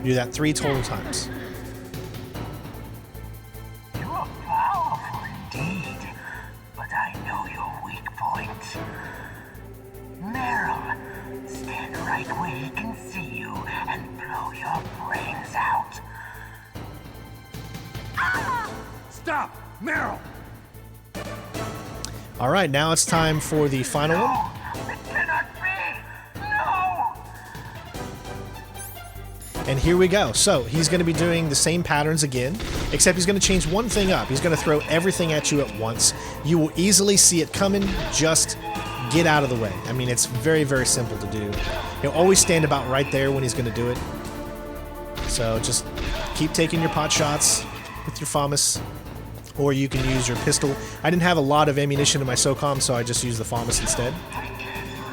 Do that 3 total times. You are powerful indeed, but I know your weak point. Merill, stand right right where he can see you and blow your brains out. Stop! Merill! All right, now it's time for the final one. It cannot be! No! And here we go. So he's going to be doing the same patterns again, except he's going to change one thing up. He's going to throw everything at you at once. You will easily see it coming. Just get out of the way. I mean, it's very, very simple to do. He'll always stand about right there when he's going to do it. So just keep taking your pot shots with your FAMAS, or you can use your pistol. I didn't have a lot of ammunition in my SOCOM, so I just used the FAMAS instead.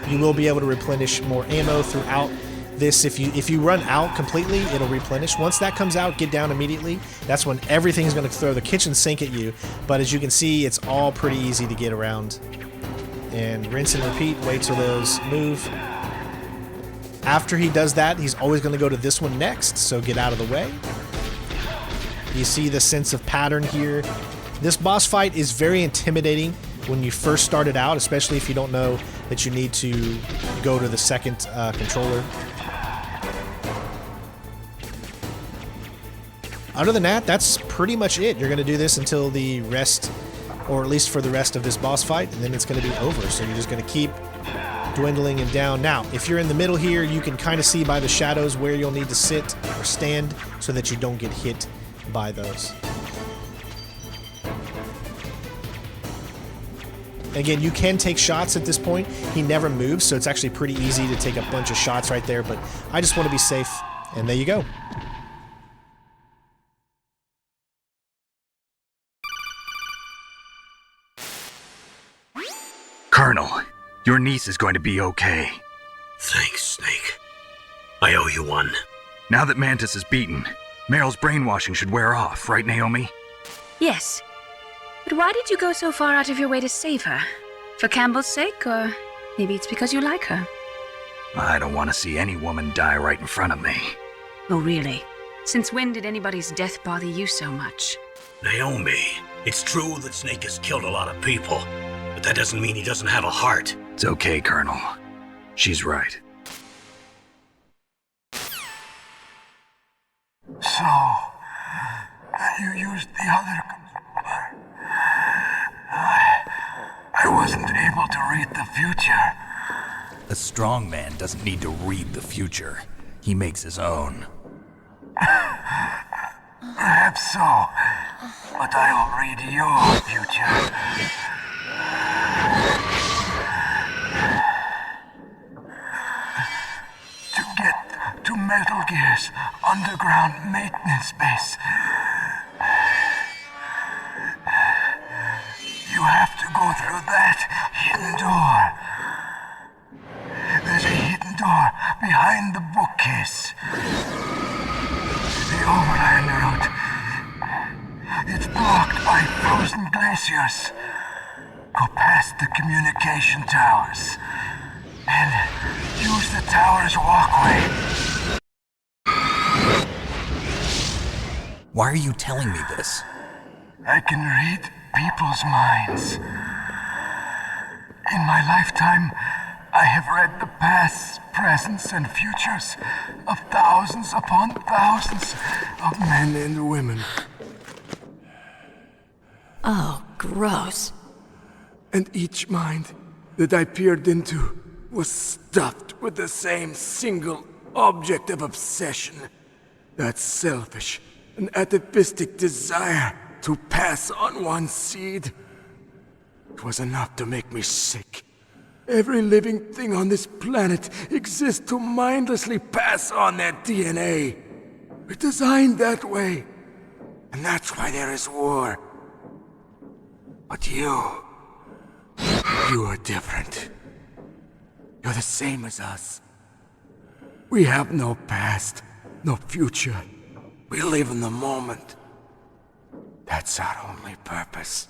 You will be able to replenish more ammo throughout this. If you run out completely, it'll replenish. Once that comes out, get down immediately. That's when everything's going to throw the kitchen sink at you. But as you can see, it's all pretty easy to get around. And rinse and repeat. Wait till those move. After he does that, he's always going to go to this one next, so get out of the way. You see the sense of pattern here. This boss fight is very intimidating when you first start it out, especially if you don't know that you need to go to the second controller. Other than that, that's pretty much it. You're going to do this until the rest, or at least for the rest of this boss fight, and then it's going to be over. So you're just going to keep dwindling and down. Now, if you're in the middle here, you can kind of see by the shadows where you'll need to sit or stand so that you don't get hit by those. Again, you can take shots at this point. He never moves, so it's actually pretty easy to take a bunch of shots right there, but I just want to be safe, and there you go. Colonel, your niece is going to be okay. Thanks, Snake. I owe you one. Now that Mantis is beaten, Meryl's brainwashing should wear off, right, Naomi? Yes. But why did you go so far out of your way to save her? For Campbell's sake, or maybe it's because you like her? I don't want to see any woman die right in front of me. Oh, really? Since when did anybody's death bother you so much? Naomi, it's true that Snake has killed a lot of people, but that doesn't mean he doesn't have a heart. It's okay, Colonel. She's right. So, you used the other... I wasn't able to read the future. A strong man doesn't need to read the future. He makes his own. Perhaps so, but I'll read your future. To get to Metal Gear's underground maintenance base, you have to go through that hidden door. There's a hidden door behind the bookcase. The overland route. It's blocked by frozen glaciers. Go past the communication towers and use the tower's walkway. Why are you telling me this? I can read people's minds. In my lifetime, I have read the pasts, presents, and futures of thousands upon thousands of men and women. Oh, gross. And each mind that I peered into was stuffed with the same single object of obsession. That selfish and atavistic desire to pass on one's seed. It was enough to make me sick. Every living thing on this planet exists to mindlessly pass on their DNA. We're designed that way. And that's why there is war. But you are different. You're the same as us. We have no past, no future. We live in the moment. That's our only purpose.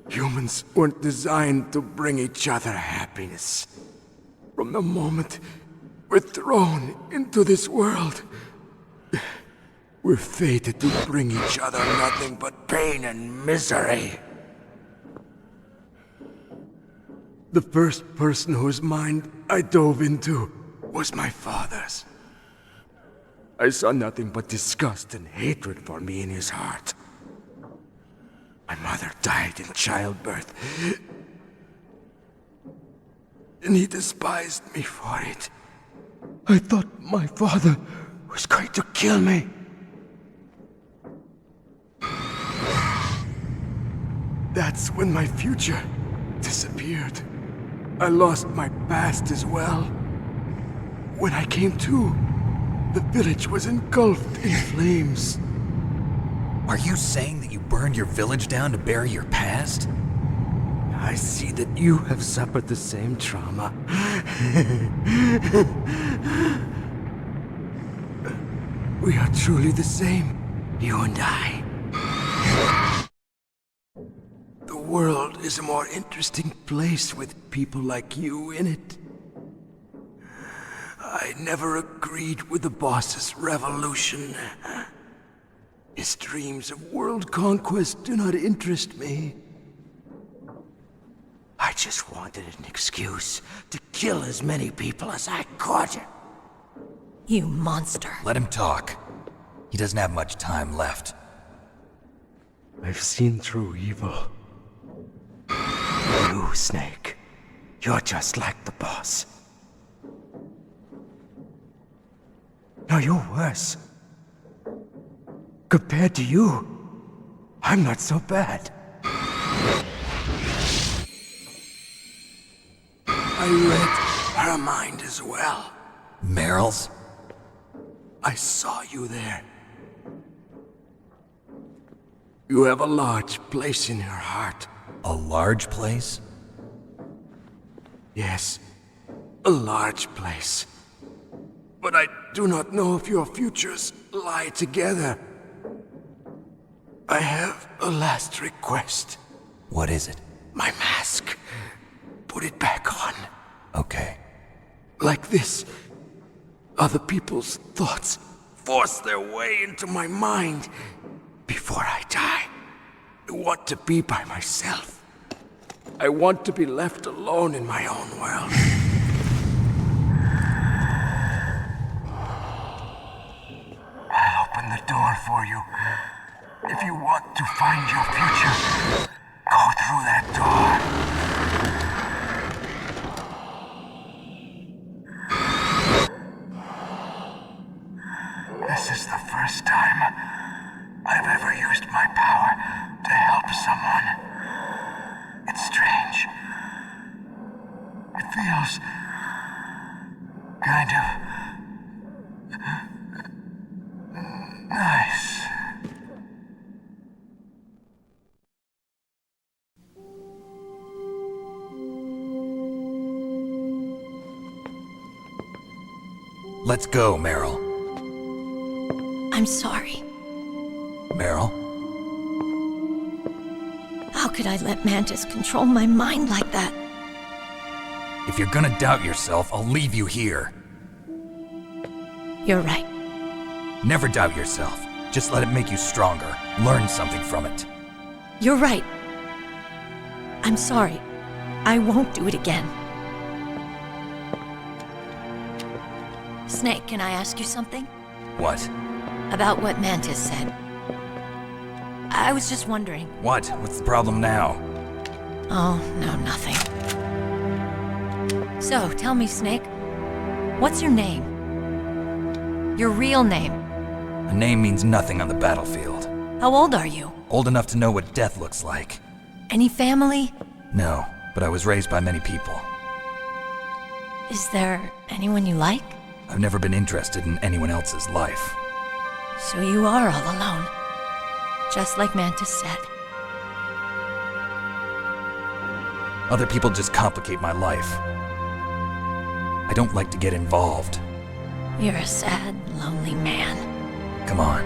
Humans weren't designed to bring each other happiness. From the moment we're thrown into this world, we're fated to bring each other nothing but pain and misery. The first person whose mind I dove into was my father's. I saw nothing but disgust and hatred for me in his heart. My mother died in childbirth, and he despised me for it. I thought my father was going to kill me. That's when my future disappeared. I lost my past as well. When I came to, the village was engulfed in flames. Are you saying that you burned your village down to bury your past? I see that you have suffered the same trauma. We are truly the same, you and I. The world is a more interesting place with people like you in it. I never agreed with the boss's revolution. His dreams of world conquest do not interest me. I just wanted an excuse to kill as many people as I could. You monster. Let him talk. He doesn't have much time left. I've seen through evil. You, Snake. You're just like the boss. No, you're worse. Compared to you, I'm not so bad. I read her mind as well. Merill's? I saw you there. You have a large place in her heart. A large place? Yes, a large place. But I do not know if your futures lie together. I have a last request. What is it? My mask. Put it back on. Okay. Like this, other people's thoughts force their way into my mind. Before I die, I want to be by myself. I want to be left alone in my own world. I'll open the door for you. If you want to find your future, go through that door. This is the first time I've ever used my power to help someone. It's strange. It feels kind of nice. Let's go, Merill. I'm sorry. Merill? How could I let Mantis control my mind like that? If you're gonna doubt yourself, I'll leave you here. You're right. Never doubt yourself. Just let it make you stronger. Learn something from it. You're right. I'm sorry. I won't do it again. Snake, can I ask you something? What? About what Mantis said. I was just wondering. What? What's the problem now? Oh, no, nothing. So, tell me, Snake, what's your name? Your real name? A name means nothing on the battlefield. How old are you? Old enough to know what death looks like. Any family? No, but I was raised by many people. Is there anyone you like? I've never been interested in anyone else's life. So you are all alone. Just like Mantis said. Other people just complicate my life. I don't like to get involved. You're a sad, lonely man. Come on,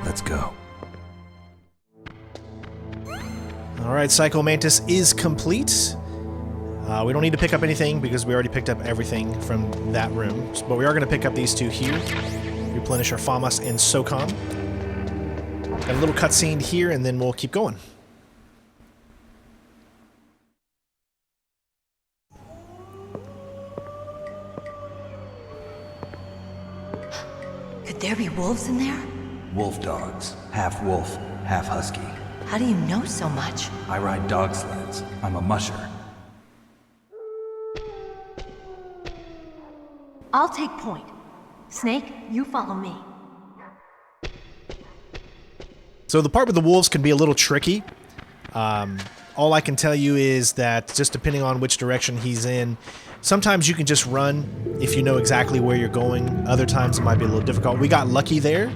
let's go. Alright, Psycho Mantis is complete. We don't need to pick up anything because we already picked up everything from that room. But we are going to pick up these two here. Replenish our FAMAS and SOCOM. Got a little cutscene here and then we'll keep going. Could there be wolves in there? Wolf dogs. Half wolf, half husky. How do you know so much? I ride dog sleds. I'm a musher. I'll take point. Snake, you follow me. So the part with the wolves can be a little tricky. All I can tell you is that just depending on which direction he's in, sometimes you can just run if you know exactly where you're going. Other times it might be a little difficult. We got lucky there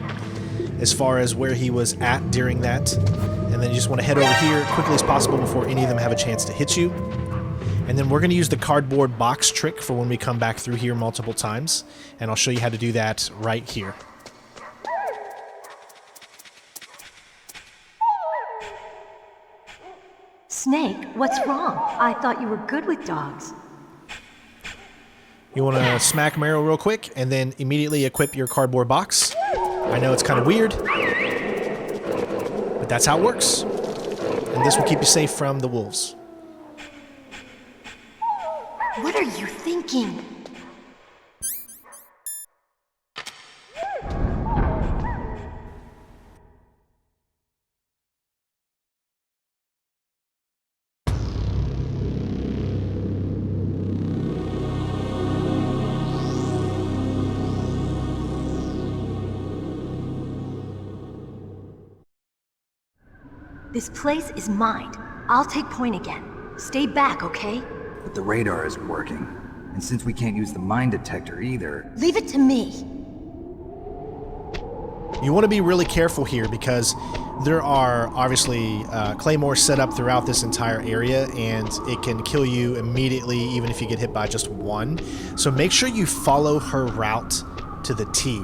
as far as where he was at during that. And then you just want to head over here as quickly as possible before any of them have a chance to hit you. And then we're going to use the cardboard box trick for when we come back through here multiple times. And I'll show you how to do that right here. Snake, what's wrong? I thought you were good with dogs. You want to smack Merill real quick and then immediately equip your cardboard box. I know it's kind of weird, but that's how it works. And this will keep you safe from the wolves. What are you thinking? This place is mine. I'll take point again. Stay back, okay? But the radar isn't working. And since we can't use the mine detector either... Leave it to me. You want to be really careful here because there are obviously claymores set up throughout this entire area and it can kill you immediately even if you get hit by just one. So make sure you follow her route to the T.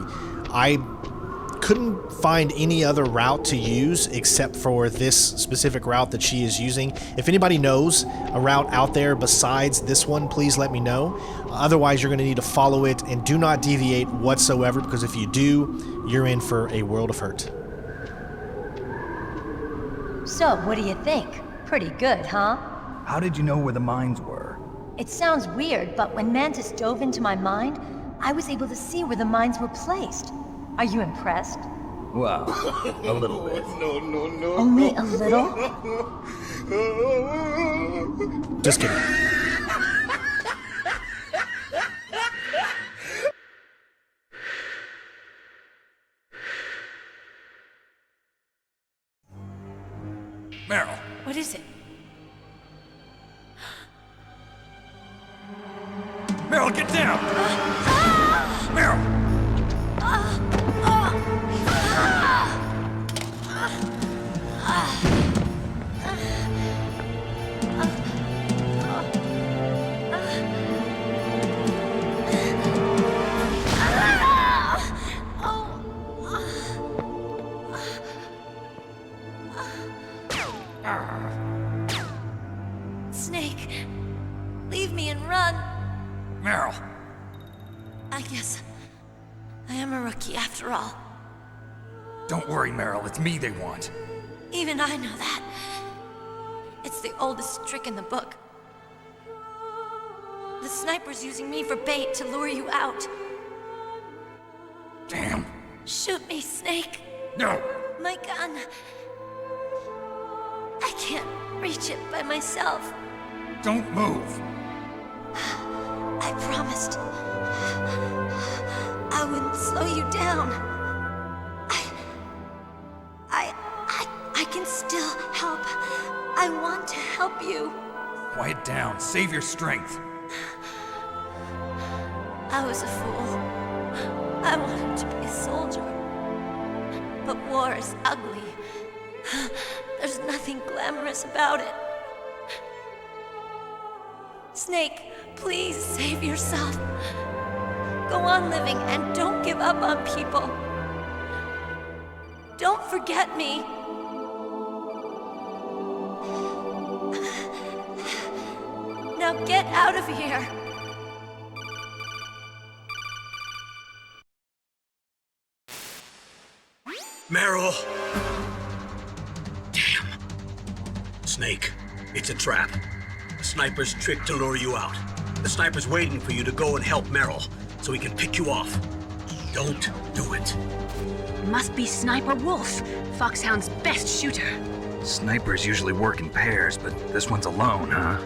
I couldn't find any other route to use except for this specific route that she is using. If anybody knows a route out there besides this one, please let me know. Otherwise, you're going to need to follow it and do not deviate whatsoever, because if you do, you're in for a world of hurt. So, what do you think? Pretty good, huh? How did you know where the mines were? It sounds weird, but when Mantis dove into my mind, I was able to see where the mines were placed. Are you impressed? Well, a little bit. No. Only a little? Just kidding. Merill. What is it? Merill, get down! Merill! Snake, leave me and run. Merill. I guess I am a rookie after all. Don't worry, Merill. It's me they want. Even I know that. It's the oldest trick in the book. The sniper's using me for bait to lure you out. Damn. Shoot me, Snake. No. My gun. I can't reach it by myself. Don't move. I promised. I wouldn't slow you down. I can still help. I want to help you. Quiet down. Save your strength. I was a fool. I wanted to be a soldier. But war is ugly. There's nothing glamorous about it. Snake, please save yourself. Go on living and don't give up on people. Don't forget me. Now get out of here. Merill! Damn. Snake, it's a trap. The sniper's trick to lure you out. The sniper's waiting for you to go and help Merill, so he can pick you off. Don't do it. It must be Sniper Wolf, Foxhound's best shooter. Snipers usually work in pairs, but this one's alone, huh?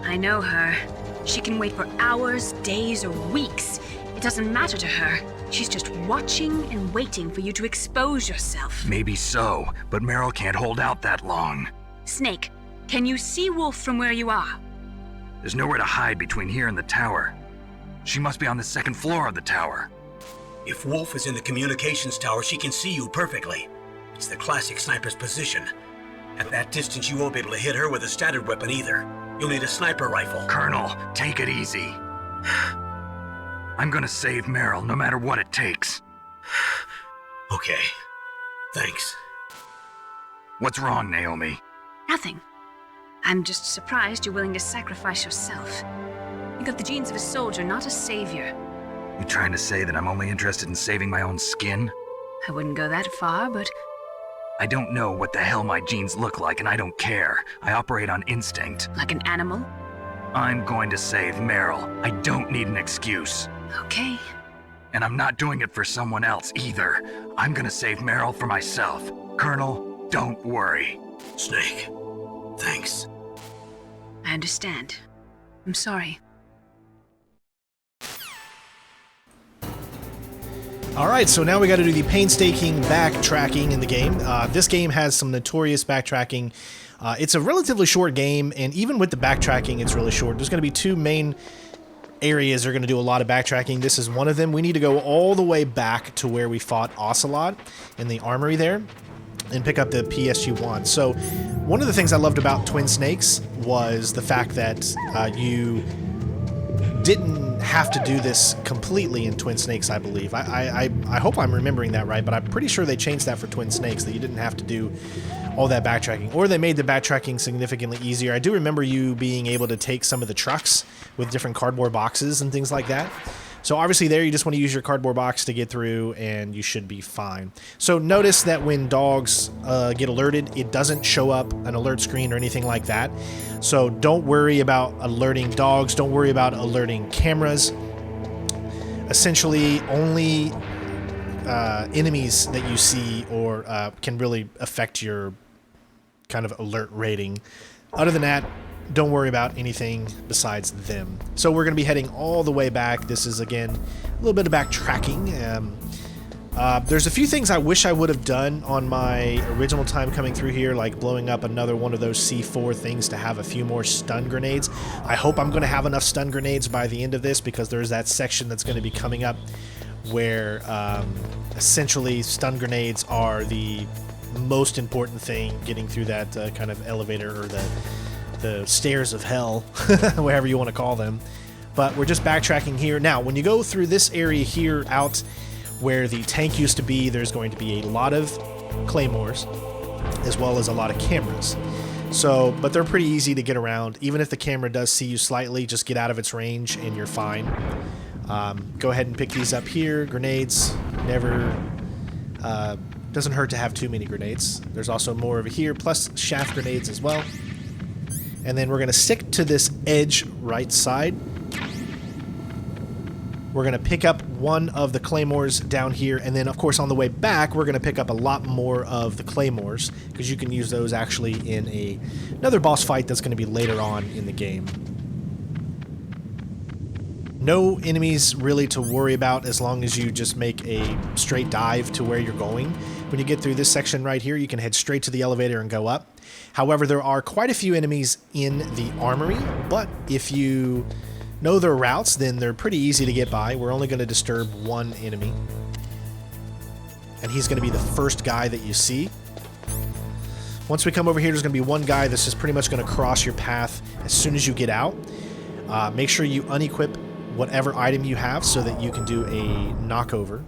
I know her. She can wait for hours, days, or weeks. It doesn't matter to her. She's just watching and waiting for you to expose yourself. Maybe so, but Merill can't hold out that long. Snake, can you see Wolf from where you are? There's nowhere to hide between here and the tower. She must be on the second floor of the tower. If Wolf is in the communications tower, she can see you perfectly. It's the classic sniper's position. At that distance, you won't be able to hit her with a standard weapon either. You'll need a sniper rifle. Colonel, take it easy. I'm gonna save Merill, no matter what it takes. Okay. Thanks. What's wrong, Naomi? Nothing. I'm just surprised you're willing to sacrifice yourself. You got the genes of a soldier, not a savior. You trying to say that I'm only interested in saving my own skin? I wouldn't go that far, but... I don't know what the hell my genes look like, and I don't care. I operate on instinct. Like an animal? I'm going to save Merill. I don't need an excuse. Okay. And I'm not doing it for someone else either. I'm gonna save Merill for myself. Colonel, don't worry. Snake, thanks. I understand. I'm sorry. Alright, so now we got to do the painstaking backtracking in the game. This game has some notorious backtracking. It's a relatively short game, and even with the backtracking, it's really short. There's going to be two main areas that are going to do a lot of backtracking. This is one of them. We need to go all the way back to where we fought Ocelot in the armory there and pick up the PSG-1. So one of the things I loved about Twin Snakes was the fact that you didn't have to do this completely in Twin Snakes, I believe. I hope I'm remembering that right, but I'm pretty sure they changed that for Twin Snakes, that you didn't have to do all that backtracking. Or they made the backtracking significantly easier. I do remember you being able to take some of the trucks with different cardboard boxes and things like that. So obviously there you just want to use your cardboard box to get through and you should be fine. So notice that when dogs get alerted, it doesn't show up an alert screen or anything like that. So don't worry about alerting dogs, don't worry about alerting cameras. Essentially only enemies that you see or can really affect your kind of alert rating. Other than that, don't worry about anything besides them. So we're going to be heading all the way back. This is, again, a little bit of backtracking. There's a few things I wish I would have done on my original time coming through here, like blowing up another one of those C4 things to have a few more stun grenades. I hope I'm going to have enough stun grenades by the end of this, because there's that section that's going to be coming up where essentially stun grenades are the most important thing getting through that kind of elevator or the stairs of hell, whatever you want to call them. But we're just backtracking here. Now, when you go through this area here out where the tank used to be, there's going to be a lot of claymores as well as a lot of cameras. So, but they're pretty easy to get around. Even if the camera does see you slightly, just get out of its range and you're fine. Go ahead and pick these up here. Grenades, never... doesn't hurt to have too many grenades. There's also more over here, plus shaft grenades as well. And then we're going to stick to this edge right side. We're going to pick up one of the claymores down here, and then of course on the way back we're going to pick up a lot more of the claymores, because you can use those actually in another boss fight that's going to be later on in the game. No enemies really to worry about as long as you just make a straight dive to where you're going. When you get through this section right here, you can head straight to the elevator and go up. However, there are quite a few enemies in the armory, but if you know their routes, then they're pretty easy to get by. We're only going to disturb one enemy, and he's going to be the first guy that you see. Once we come over here, there's going to be one guy that's just pretty much going to cross your path as soon as you get out. Make sure you unequip whatever item you have so that you can do a knockover.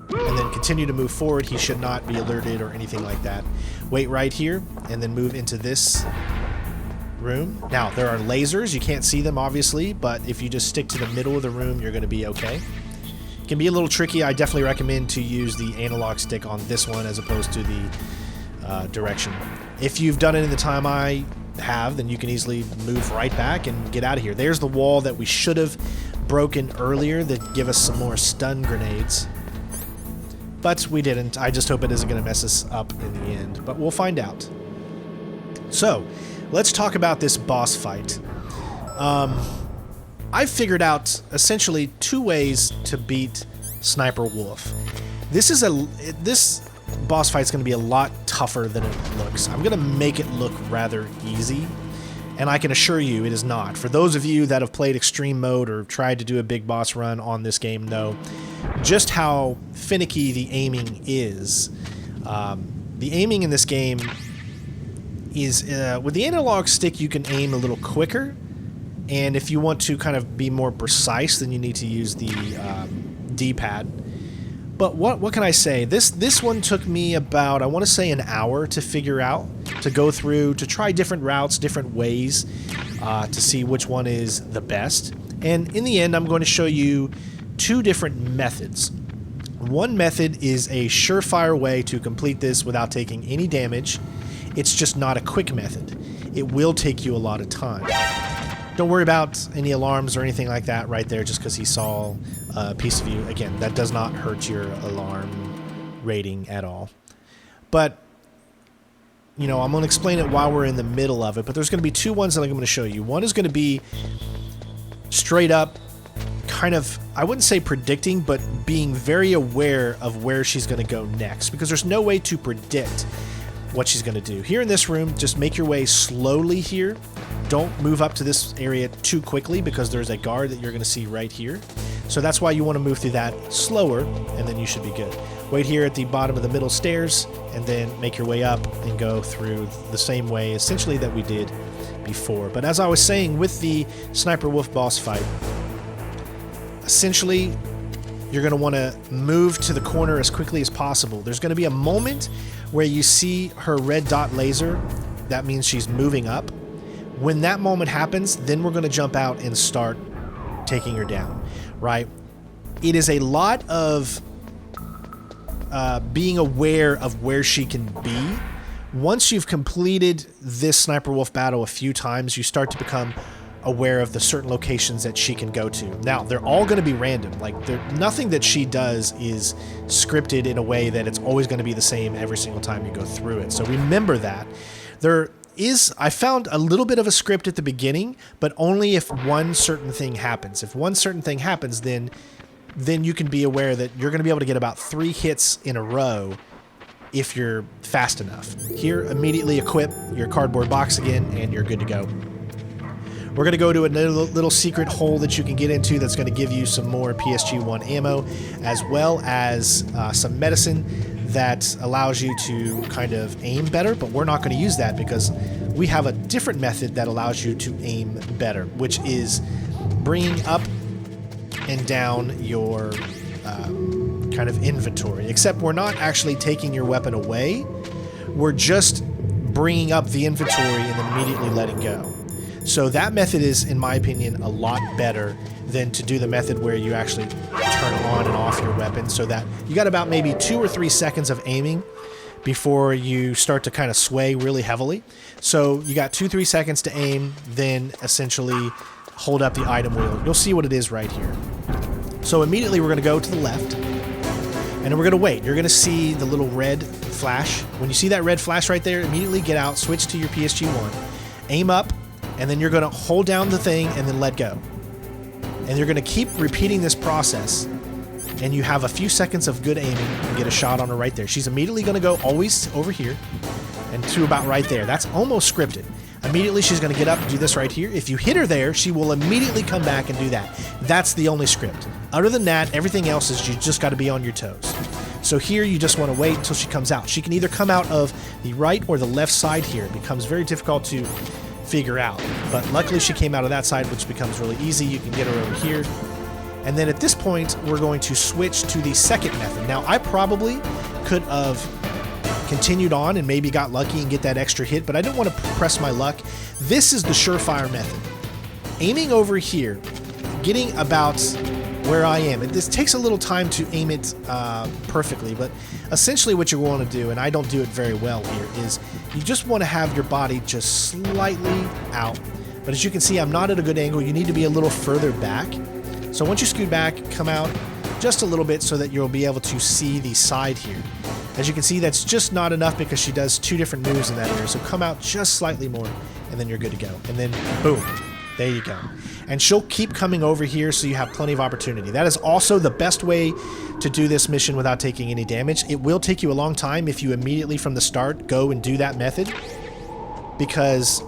And then continue to move forward. He should not be alerted or anything like that. Wait right here and then move into this room. Now, there are lasers. You can't see them, obviously, but if you just stick to the middle of the room, you're going to be okay. It can be a little tricky. I definitely recommend to use the analog stick on this one as opposed to the direction. If you've done it in the time I have, then you can easily move right back and get out of here. There's the wall that we should have broken earlier that give us some more stun grenades. But we didn't. I just hope it isn't going to mess us up in the end. But we'll find out. So, let's talk about this boss fight. I've figured out essentially 2 ways to beat Sniper Wolf. This boss fight's going to be a lot tougher than it looks. I'm going to make it look rather easy, and I can assure you it is not. For those of you that have played extreme mode or tried to do a big boss run on this game know just how finicky the aiming is. The aiming in this game is, with the analog stick you can aim a little quicker, and if you want to kind of be more precise, then you need to use the D-pad. But what can I say? This one took me about, I want to say, an hour to figure out, to go through, to try different routes, different ways, to see which one is the best. And in the end, I'm going to show you 2 different methods. One method is a surefire way to complete this without taking any damage. It's just not a quick method. It will take you a lot of time. Don't worry about any alarms or anything like that right there just because he saw a piece of you. Again, that does not hurt your alarm rating at all. But, you know, I'm going to explain it while we're in the middle of it, but there's going to be 2 ones that I'm going to show you. One is going to be straight up kind of, I wouldn't say predicting, but being very aware of where she's going to go next, because there's no way to predict what she's going to do. Here in this room, just make your way slowly here. Don't move up to this area too quickly because there's a guard that you're going to see right here. So that's why you want to move through that slower, and then you should be good. Wait here at the bottom of the middle stairs, and then make your way up and go through the same way, essentially, that we did before. But as I was saying, with the Sniper Wolf boss fight, essentially, you're going to want to move to the corner as quickly as possible. There's going to be a moment where you see her red dot laser. That means she's moving up. When that moment happens, then we're going to jump out and start taking her down, right? It is a lot of being aware of where she can be. Once you've completed this Sniper Wolf battle a few times, you start to become aware of the certain locations that she can go to. Now, they're all going to be random. Like, nothing that she does is scripted in a way that it's always going to be the same every single time you go through it. So remember that. I found a little bit of a script at the beginning, but only if one certain thing happens. If one certain thing happens, then you can be aware that you're going to be able to get about 3 hits in a row if you're fast enough. Here, immediately equip your cardboard box again, and you're good to go. We're going to go to a little secret hole that you can get into that's going to give you some more PSG-1 ammo, as well as some medicine that allows you to kind of aim better, but we're not going to use that because we have a different method that allows you to aim better, which is bringing up and down your kind of inventory, except we're not actually taking your weapon away. We're just bringing up the inventory and then immediately letting go. So that method is, in my opinion, a lot better than to do the method where you actually turn on and off your weapon, so that you got about maybe 2 or 3 seconds of aiming before you start to kind of sway really heavily. So you got 2-3 seconds to aim, then essentially hold up the item wheel. You'll see what it is right here. So immediately we're going to go to the left, and then we're going to wait. You're going to see the little red flash. When you see that red flash right there, immediately get out, switch to your PSG-1, aim up, and then you're going to hold down the thing and then let go. And you're going to keep repeating this process, and you have a few seconds of good aiming and get a shot on her right there. She's immediately going to go always over here and to about right there. That's almost scripted. Immediately she's going to get up and do this right here. If you hit her there, she will immediately come back and do that. That's the only script. Other than that, everything else is you just got to be on your toes. So here you just want to wait until she comes out. She can either come out of the right or the left side here. It becomes very difficult to figure out, but luckily she came out of that side, which becomes really easy. You can get her over here, and then at this point we're going to switch to the second method. Now, I probably could have continued on and maybe got lucky and get that extra hit, but I didn't want to press my luck. This is the surefire method. Aiming over here, getting about where I am. This takes a little time to aim it perfectly, but essentially what you want to do, and I don't do it very well here, is you just want to have your body just slightly out. But as you can see, I'm not at a good angle. You need to be a little further back. So once you scoot back, come out just a little bit so that you'll be able to see the side here. As you can see, that's just not enough because she does 2 different moves in that area. So come out just slightly more, and then you're good to go. And then, boom, there you go. And she'll keep coming over here so you have plenty of opportunity. That is also the best way to do this mission without taking any damage. It will take you a long time if you immediately from the start go and do that method, because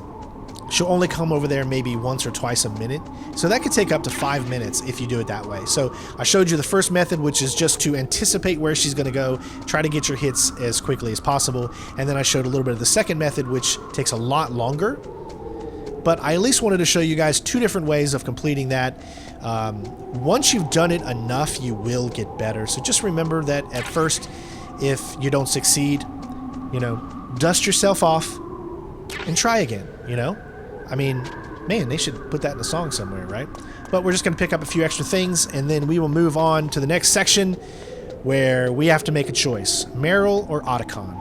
she'll only come over there maybe once or twice a minute. So that could take up to 5 minutes if you do it that way. So I showed you the first method, which is just to anticipate where she's going to go, try to get your hits as quickly as possible. And then I showed a little bit of the second method, which takes a lot longer. But I at least wanted to show you guys 2 different ways of completing that. Once you've done it enough, you will get better. So just remember that at first, if you don't succeed, you know, dust yourself off and try again, you know? I mean, man, they should put that in a song somewhere, right? But we're just going to pick up a few extra things, and then we will move on to the next section where we have to make a choice. Merill or Otacon?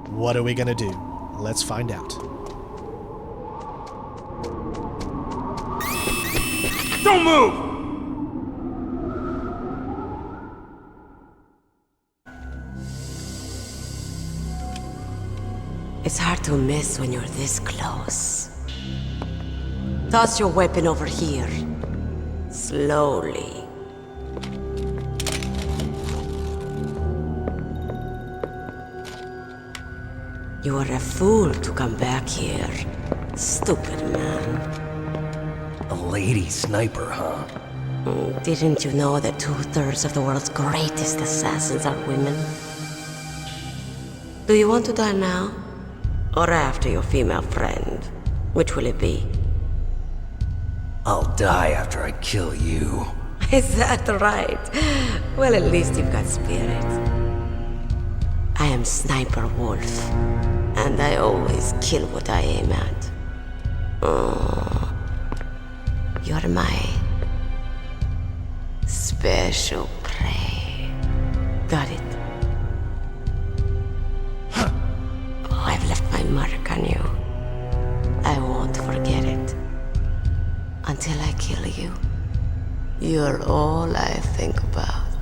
What are we going to do? Let's find out. Don't move! It's hard to miss when you're this close. Toss your weapon over here. Slowly. You are a fool to come back here. Stupid man. A lady sniper, huh? Didn't you know that 2/3 of the world's greatest assassins are women? Do you want to die now? Or after your female friend? Which will it be? I'll die after I kill you. Is that right? Well, at least you've got spirit. I am Sniper Wolf, and I always kill what I aim at. Oh, you're my special prey. Got it. Oh, I've left my mark on you. I won't forget it. Until I kill you. You're all I think about.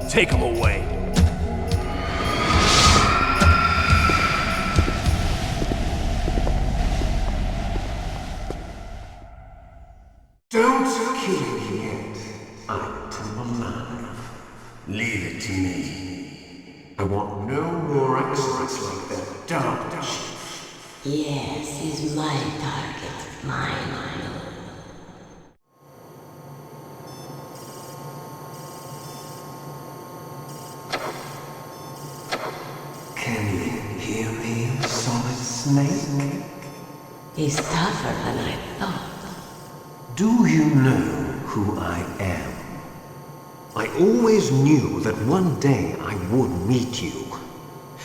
Take him away. Don't kill me yet. I'm alive. Leave it to me. I want no more accidents like that. Don't. Yes, he's my target. Mine. Can you hear me, Solid Snake? He's tougher than I thought. Do you know who I am? I always knew that one day I would meet you.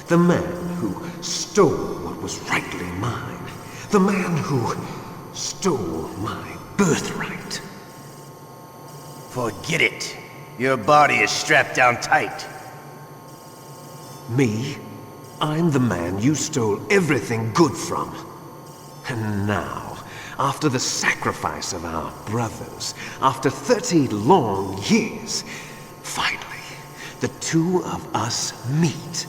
The man who stole what was rightly mine. The man who stole my birthright. Forget it. Your body is strapped down tight. Me? I'm the man you stole everything good from. And now, after the sacrifice of our brothers, after 30 long years, finally, the two of us meet.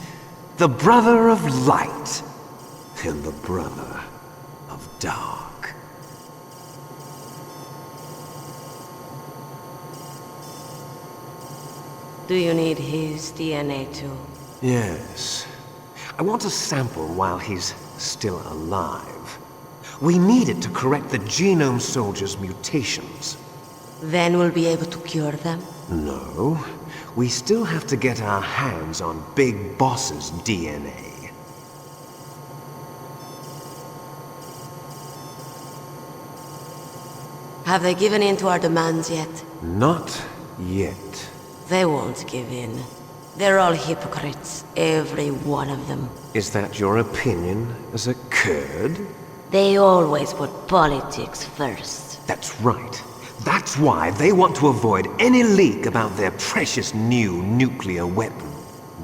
The brother of light and the brother of dark. Do you need his DNA too? Yes. I want a sample while he's still alive. We need it to correct the Genome Soldier's mutations. Then we'll be able to cure them? No. We still have to get our hands on Big Boss's DNA. Have they given in to our demands yet? Not yet. They won't give in. They're all hypocrites, every one of them. Is that your opinion as a Kurd? They always put politics first. That's right. That's why they want to avoid any leak about their precious new nuclear weapon.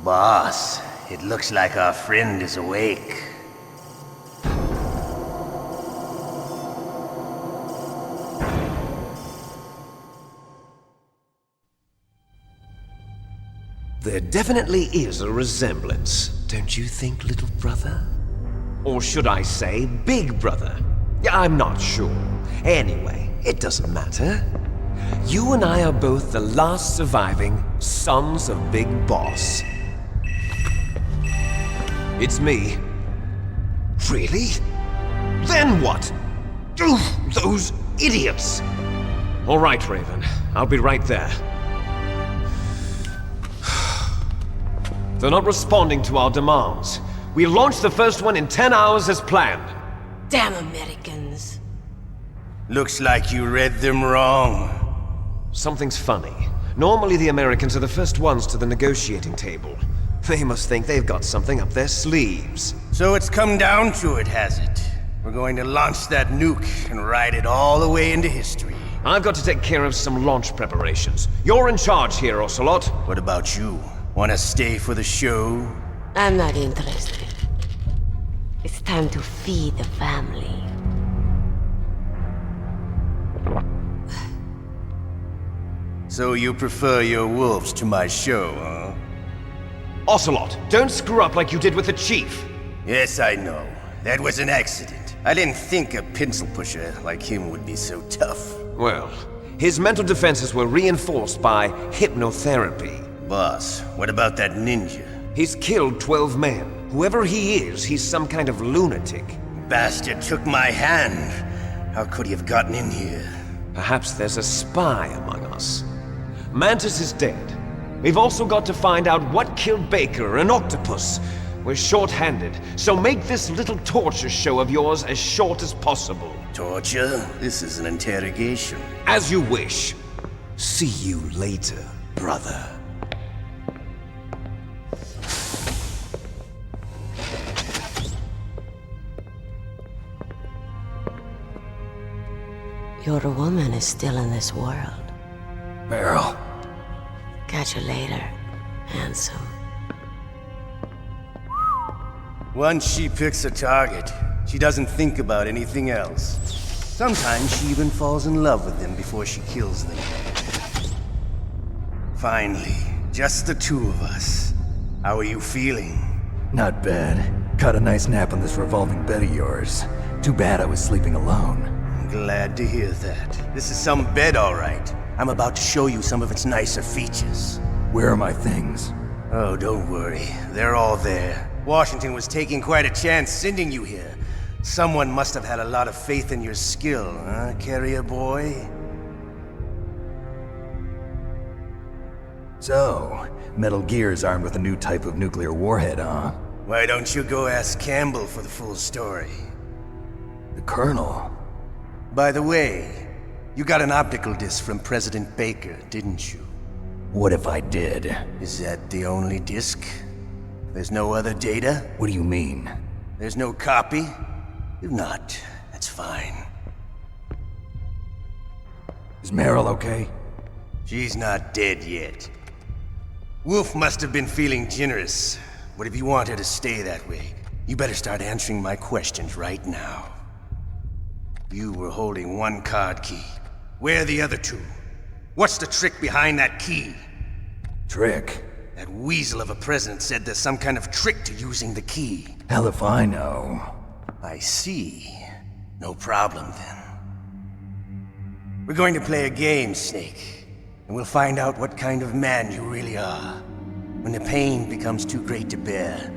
Boss, it looks like our friend is awake. There definitely is a resemblance, don't you think, little brother? Or should I say, big brother? I'm not sure. Anyway, it doesn't matter. You and I are both the last surviving sons of Big Boss. It's me. Really? Then what? Those idiots! All right, Raven. I'll be right there. They're not responding to our demands. We launched the first one in 10 hours as planned. Damn Americans. Looks like you read them wrong. Something's funny. Normally the Americans are the first ones to the negotiating table. They must think they've got something up their sleeves. So it's come down to it, has it? We're going to launch that nuke and ride it all the way into history. I've got to take care of some launch preparations. You're in charge here, Ocelot. What about you? Want to stay for the show? I'm not interested. It's time to feed the family. So you prefer your wolves to my show, huh? Ocelot, don't screw up like you did with the Chief. Yes, I know. That was an accident. I didn't think a pencil pusher like him would be so tough. Well, his mental defenses were reinforced by hypnotherapy. Boss, what about that ninja? He's killed 12 men. Whoever he is, he's some kind of lunatic. Bastard took my hand. How could he have gotten in here? Perhaps there's a spy among us. Mantis is dead. We've also got to find out what killed Baker and Octopus. We're short-handed, so make this little torture show of yours as short as possible. Torture? This is an interrogation. As you wish. See you later, brother. Your woman is still in this world. Merill. Catch you later, handsome. Once she picks a target, she doesn't think about anything else. Sometimes she even falls in love with them before she kills them. Finally, just the two of us. How are you feeling? Not bad. Caught a nice nap on this revolving bed of yours. Too bad I was sleeping alone. I'm glad to hear that. This is some bed, all right. I'm about to show you some of its nicer features. Where are my things? Oh, don't worry. They're all there. Washington was taking quite a chance sending you here. Someone must have had a lot of faith in your skill, huh, carrier boy? So, Metal Gear is armed with a new type of nuclear warhead, huh? Why don't you go ask Campbell for the full story? The Colonel? By the way, you got an optical disc from President Baker, didn't you? What if I did? Is that the only disc? There's no other data? What do you mean? There's no copy? If not, that's fine. Is Merill okay? She's not dead yet. Wolf must have been feeling generous. But if you want her to stay that way, you better start answering my questions right now. You were holding one card key. Where are the other two? What's the trick behind that key? Trick? That weasel of a president said there's some kind of trick to using the key. Hell if I know. I see. No problem then. We're going to play a game, Snake. And we'll find out what kind of man you really are. When the pain becomes too great to bear,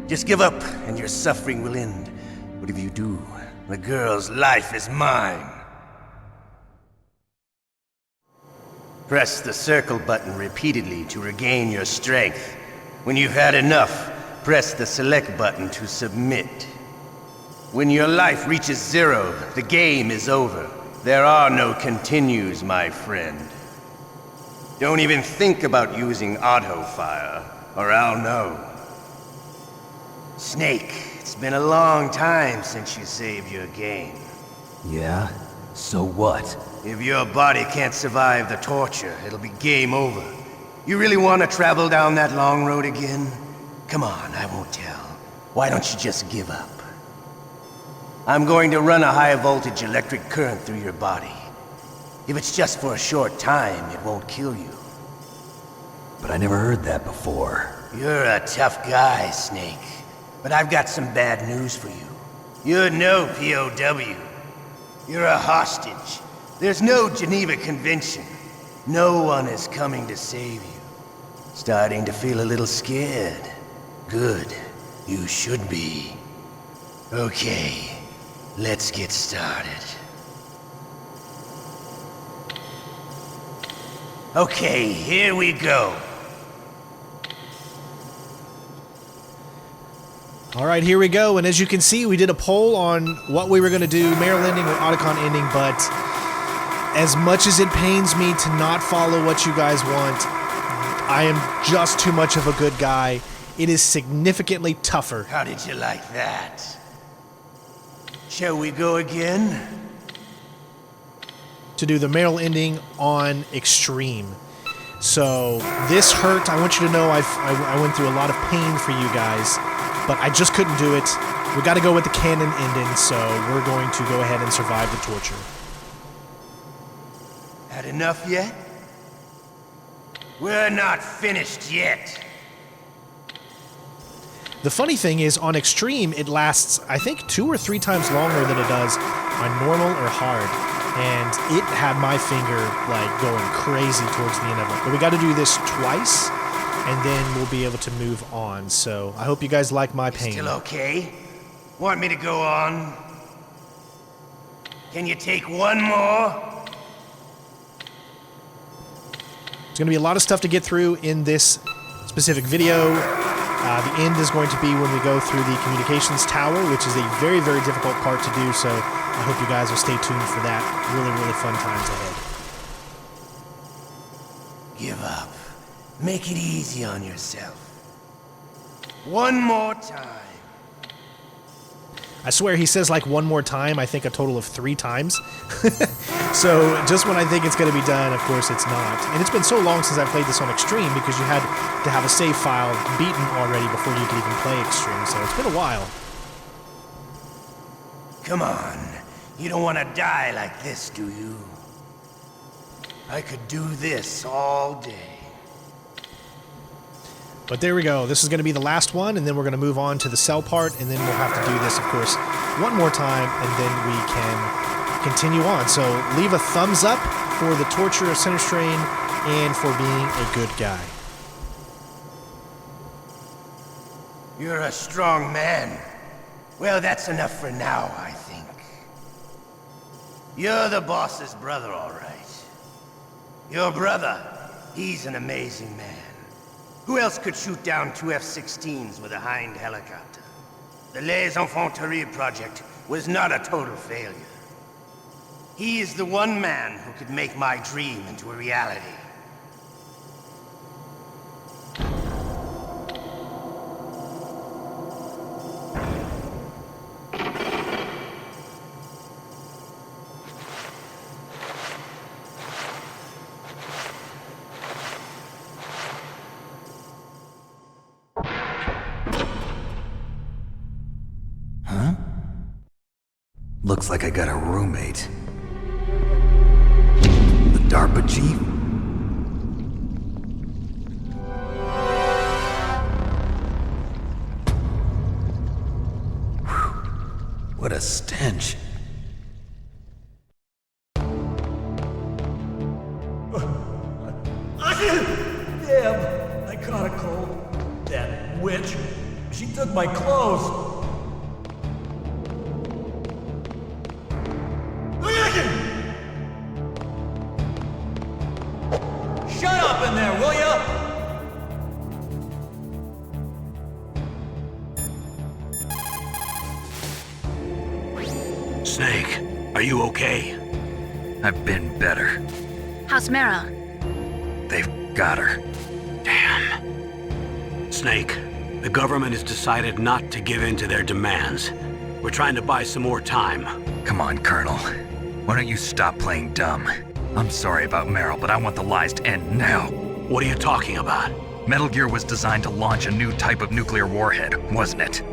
just give up and your suffering will end. But if you do, the girl's life is mine. Press the circle button repeatedly to regain your strength. When you've had enough, press the select button to submit. When your life reaches 0, the game is over. There are no continues, my friend. Don't even think about using auto fire, or I'll know. Snake, it's been a long time since you saved your game. Yeah? So what? If your body can't survive the torture, it'll be game over. You really want to travel down that long road again? Come on, I won't tell. Why don't you just give up? I'm going to run a high-voltage electric current through your body. If it's just for a short time, it won't kill you. but I never heard that before. You're a tough guy, Snake. But I've got some bad news for you. You're no POW. You're a hostage. There's no Geneva Convention. No one is coming to save you. Starting to feel a little scared. Good. You should be. Okay, let's get started. Okay, here we go. All right, here we go. And as you can see, we did a poll on what we were going to do, Merill ending or Otacon ending, but as much as it pains me to not follow what you guys want, I am just too much of a good guy. It is significantly tougher. How did you like that? Shall we go again? To do the Merill ending on Extreme. So this hurt. I want you to know I went through a lot of pain for you guys, but I just couldn't do it. We got to go with the canon ending, so we're going to go ahead and survive the torture. Had enough yet? We're not finished yet. The funny thing is, on Extreme, it lasts, I think, 2 or 3 times longer than it does on normal or hard. And it had my finger, like, going crazy towards the end of it. But we got to do this twice, and then we'll be able to move on. So I hope you guys like my pain. Still okay? Want me to go on? Can you take one more? There's going to be a lot of stuff to get through in this specific video. The end is going to be when we go through the communications tower, which is a very, very difficult part to do, so I hope you guys will stay tuned for that. Really, really fun times ahead. Give up. Make it easy on yourself. One more time. I swear he says like one more time, I think a total of 3 times. So just when I think it's going to be done, of course it's not. And it's been so long since I played this on Extreme because you had to have a save file beaten already before you could even play Extreme, so it's been a while. Come on. You don't want to die like this, do you? I could do this all day. But there we go. This is going to be the last one, and then we're going to move on to the cell part, and then we'll have to do this, of course, one more time, and then we can continue on. So leave a thumbs up for the torture of Center Strain and for being a good guy. You're a strong man. Well, that's enough for now, I think. You're the boss's brother, all right. Your brother, he's an amazing man. Who else could shoot down 2 F-16s with a Hind helicopter? The Les Infanteries project was not a total failure. He is the one man who could make my dream into a reality. Looks like I got a roommate. The DARPA chief? Whew. What a stench. Damn, I caught a cold. That witch. She took my clothes. Shut up in there, will ya? Snake, are you okay? I've been better. How's Merill? They've got her. Damn. Snake, the government has decided not to give in to their demands. We're trying to buy some more time. Come on, Colonel. Why don't you stop playing dumb? I'm sorry about Merill, but I want the lies to end now. What are you talking about? Metal Gear was designed to launch a new type of nuclear warhead, wasn't it?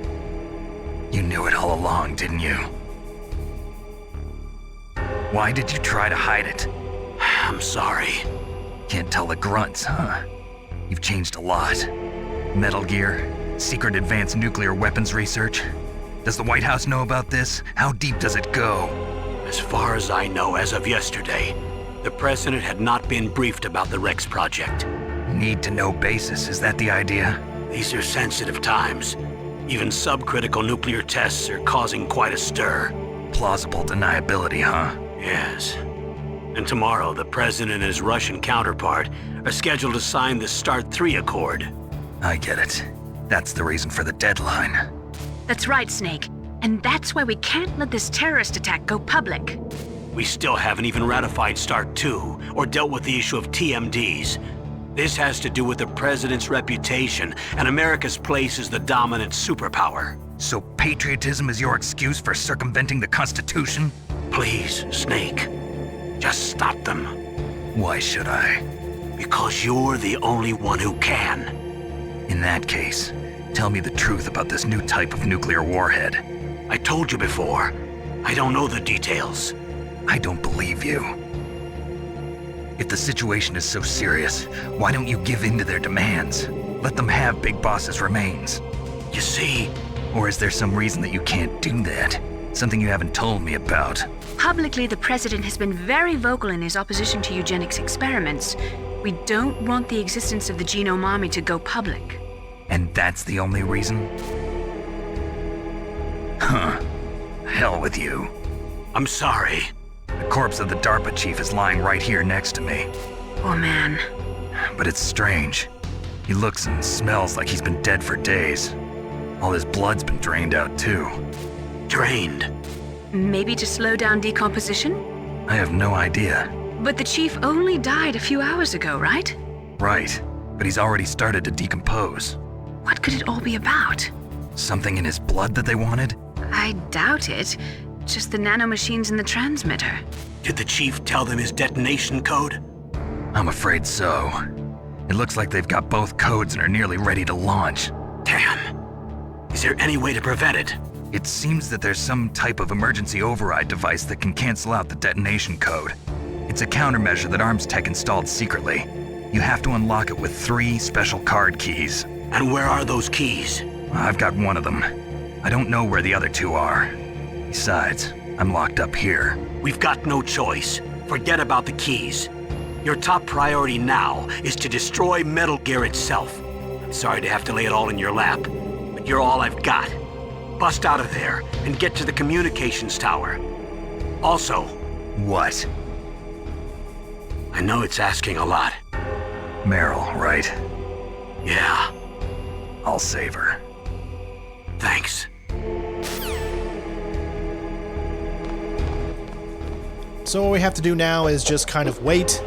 You knew it all along, didn't you? Why did you try to hide it? I'm sorry. Can't tell the grunts, huh? You've changed a lot. Metal Gear, secret advanced nuclear weapons research. Does the White House know about this? How deep does it go? As far as I know, as of yesterday, the President had not been briefed about the Rex project. Need-to-know basis, is that the idea? These are sensitive times. Even subcritical nuclear tests are causing quite a stir. Plausible deniability, huh? Yes. And tomorrow, the President and his Russian counterpart are scheduled to sign the START 3 Accord. I get it. That's the reason for the deadline. That's right, Snake. And that's why we can't let this terrorist attack go public. We still haven't even ratified START 2 or dealt with the issue of TMDs. This has to do with the President's reputation and America's place as the dominant superpower. So patriotism is your excuse for circumventing the Constitution? Please, Snake. Just stop them. Why should I? Because you're the only one who can. In that case, tell me the truth about this new type of nuclear warhead. I told you before. I don't know the details. I don't believe you. If the situation is so serious, why don't you give in to their demands? Let them have Big Boss's remains. You see? Or is there some reason that you can't do that? Something you haven't told me about? Publicly, the President has been very vocal in his opposition to eugenics experiments. We don't want the existence of the Genome Army to go public. And that's the only reason? Huh. Hell with you. I'm sorry. The corpse of the DARPA chief is lying right here next to me. Poor man. But it's strange. He looks and smells like he's been dead for days. All his blood's been drained out too. Drained? Maybe to slow down decomposition? I have no idea. But the chief only died a few hours ago, right? Right, but he's already started to decompose. What could it all be about? Something in his blood that they wanted? I doubt it. Just the nanomachines in the transmitter. Did the chief tell them his detonation code? I'm afraid so. It looks like they've got both codes and are nearly ready to launch. Damn. Is there any way to prevent it? It seems that there's some type of emergency override device that can cancel out the detonation code. It's a countermeasure that Arms Tech installed secretly. You have to unlock it with 3 special card keys. And where are those keys? I've got one of them. I don't know where the other 2 are. Besides, I'm locked up here. We've got no choice. Forget about the keys. Your top priority now is to destroy Metal Gear itself. I'm sorry to have to lay it all in your lap, but you're all I've got. Bust out of there and get to the communications tower. Also... What? I know it's asking a lot. Merill, right? Yeah. I'll save her. Thanks. So what we have to do now is just kind of wait.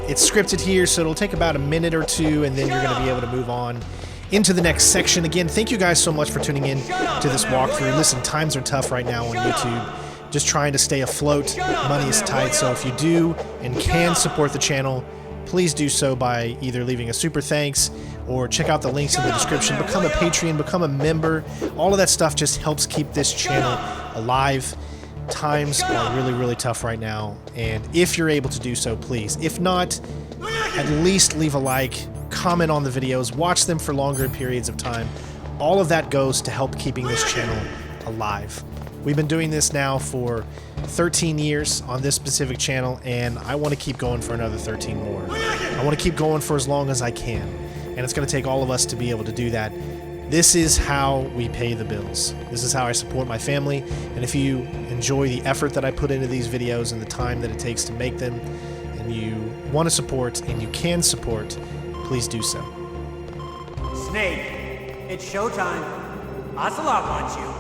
It's scripted here, so it'll take about a minute or 2, and then you're going to be able to move on into the next section. Again, thank you guys so much for tuning in to this walkthrough. Listen, times are tough right now on YouTube. Just trying to stay afloat. Money is tight, so if you do and can support the channel, please do so by either leaving a super thanks or check out the links in the description. Become a Patreon, become a member. All of that stuff just helps keep this channel alive. Times are really, really tough right now, and if you're able to do so, please. If not, at least leave a like, comment on the videos, watch them for longer periods of time. All of that goes to help keeping this channel alive. We've been doing this now for 13 years on this specific channel, and I want to keep going for another 13 more. I want to keep going for as long as I can, and it's going to take all of us to be able to do that. This is how we pay the bills. This is how I support my family, and if you enjoy the effort that I put into these videos and the time that it takes to make them, and you want to support and you can support, please do so. Snake, it's showtime. Ocelot wants you.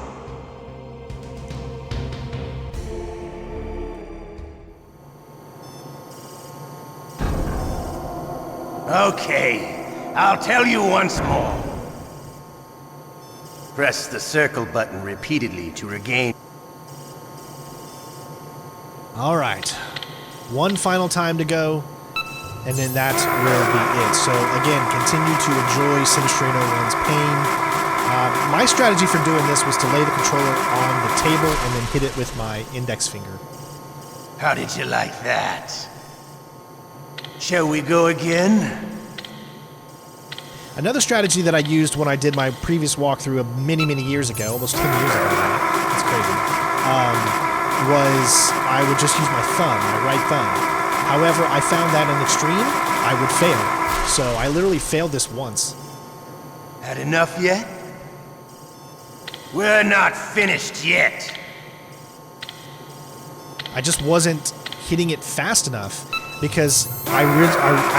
Okay, I'll tell you once more. Press the circle button repeatedly to regain. Alright. One final time to go, and then that will be it. So again, continue to enjoy Sinistrino 1's pain. My strategy for doing this was to lay the controller on the table and then hit it with my index finger. How did you like that? Shall we go again? Another strategy that I used when I did my previous walkthrough many, many years ago, almost 10 years ago now, that's crazy, was I would just use my thumb, my right thumb. However, I found that in extreme, I would fail. So I literally failed this once. Had enough yet? We're not finished yet. I just wasn't hitting it fast enough because I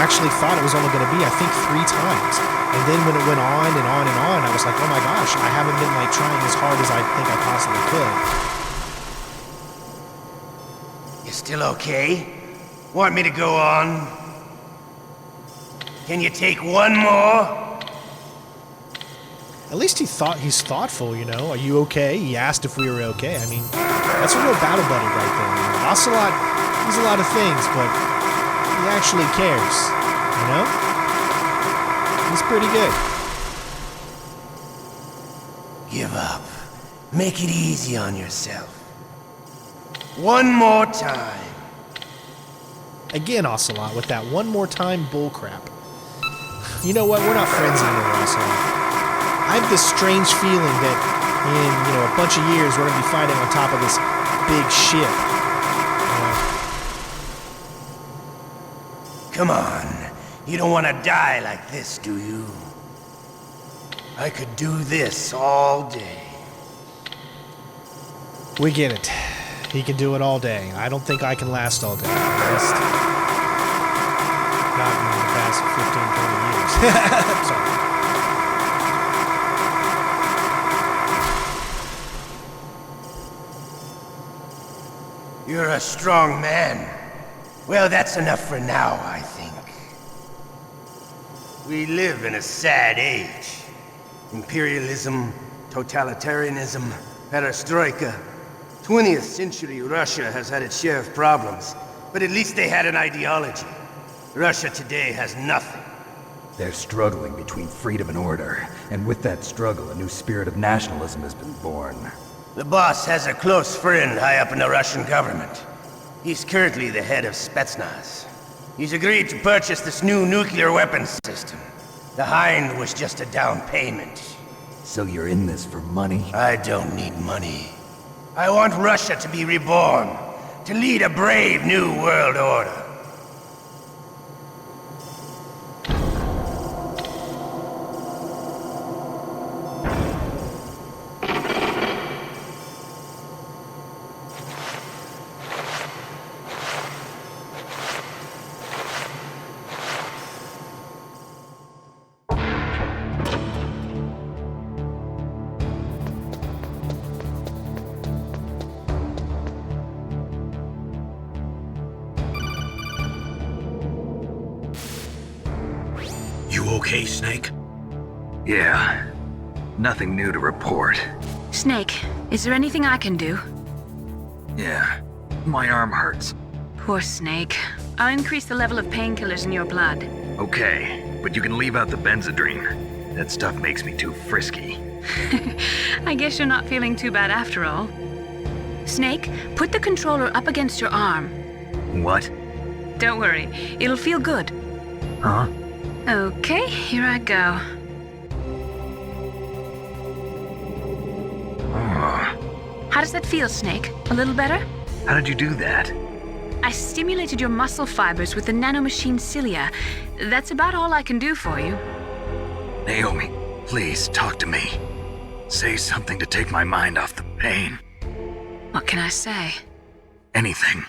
actually thought it was only going to be, I think, 3 times. And then when it went on and on and on, I was like, oh my gosh, I haven't been like trying as hard as I think I possibly could. You still okay? Want me to go on? Can you take one more? At least he's thoughtful, you know. Are you okay? He asked if we were okay. I mean, that's a real battle buddy right there. You know? Ocelot, he's a lot of things, but he actually cares, you know? He's pretty good. Give up. Make it easy on yourself. One more time. Again, Ocelot, with that one more time bullcrap. You know what? We're not friends anymore, Ocelot. I have this strange feeling that in, you know, a bunch of years we're going to be fighting on top of this big ship. Come on. You don't want to die like this, do you? I could do this all day. We get it. He can do it all day. I don't think I can last all day. At least not in the past 15, 20 years. I'm sorry. You're a strong man. Well, that's enough for now, I think. We live in a sad age. Imperialism, totalitarianism, perestroika. 20th century Russia has had its share of problems, but at least they had an ideology. Russia today has nothing. They're struggling between freedom and order, and with that struggle, a new spirit of nationalism has been born. The boss has a close friend high up in the Russian government. He's currently the head of Spetsnaz. He's agreed to purchase this new nuclear weapons system. The Hind was just a down payment. So you're in this for money? I don't need money. I want Russia to be reborn, to lead a brave new world order. Okay, Snake? Yeah. Nothing new to report. Snake, is there anything I can do? Yeah. My arm hurts. Poor Snake. I'll increase the level of painkillers in your blood. Okay, but you can leave out the Benzedrine. That stuff makes me too frisky. I guess you're not feeling too bad after all. Snake, put the controller up against your arm. What? Don't worry, it'll feel good. Huh? Okay, here I go. How does that feel, Snake? A little better? How did you do that? I stimulated your muscle fibers with the nanomachine cilia. That's about all I can do for you. Naomi, please talk to me. Say something to take my mind off the pain. What can I say? Anything.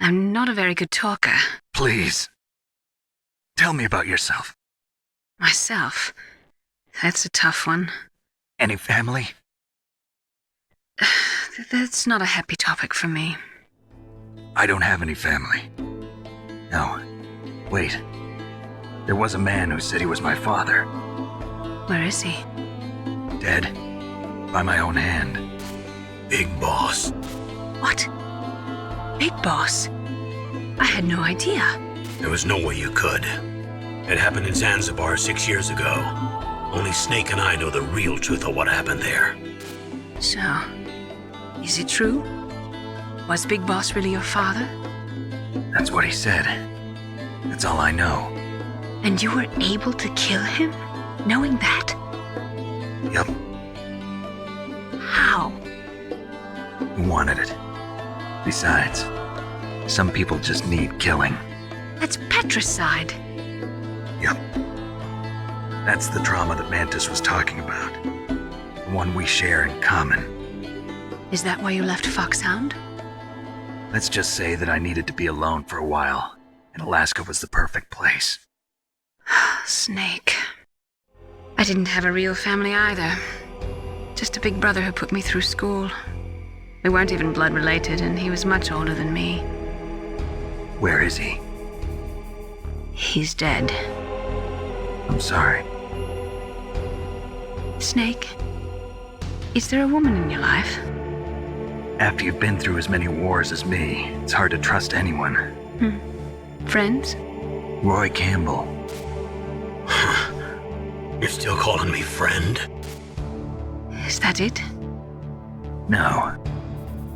I'm not a very good talker. Please. Tell me about yourself. Myself? That's a tough one. Any family? That's not a happy topic for me. I don't have any family. No. Wait. There was a man who said he was my father. Where is he? Dead. By my own hand. Big Boss. What? Big Boss? I had no idea. There was no way you could. It happened in Zanzibar 6 years ago. Only Snake and I know the real truth of what happened there. So, is it true? Was Big Boss really your father? That's what he said. That's all I know. And you were able to kill him, knowing that? Yup. How? He wanted it. Besides, some people just need killing. That's patricide. Yup. That's the trauma that Mantis was talking about. The one we share in common. Is that why you left Foxhound? Let's just say that I needed to be alone for a while, and Alaska was the perfect place. Snake. I didn't have a real family either. Just a big brother who put me through school. We weren't even blood related, and he was much older than me. Where is he? He's dead. I'm sorry. Snake, is there a woman in your life? After you've been through as many wars as me, it's hard to trust anyone. Friends? Roy Campbell. You're still calling me friend? Is that it? No.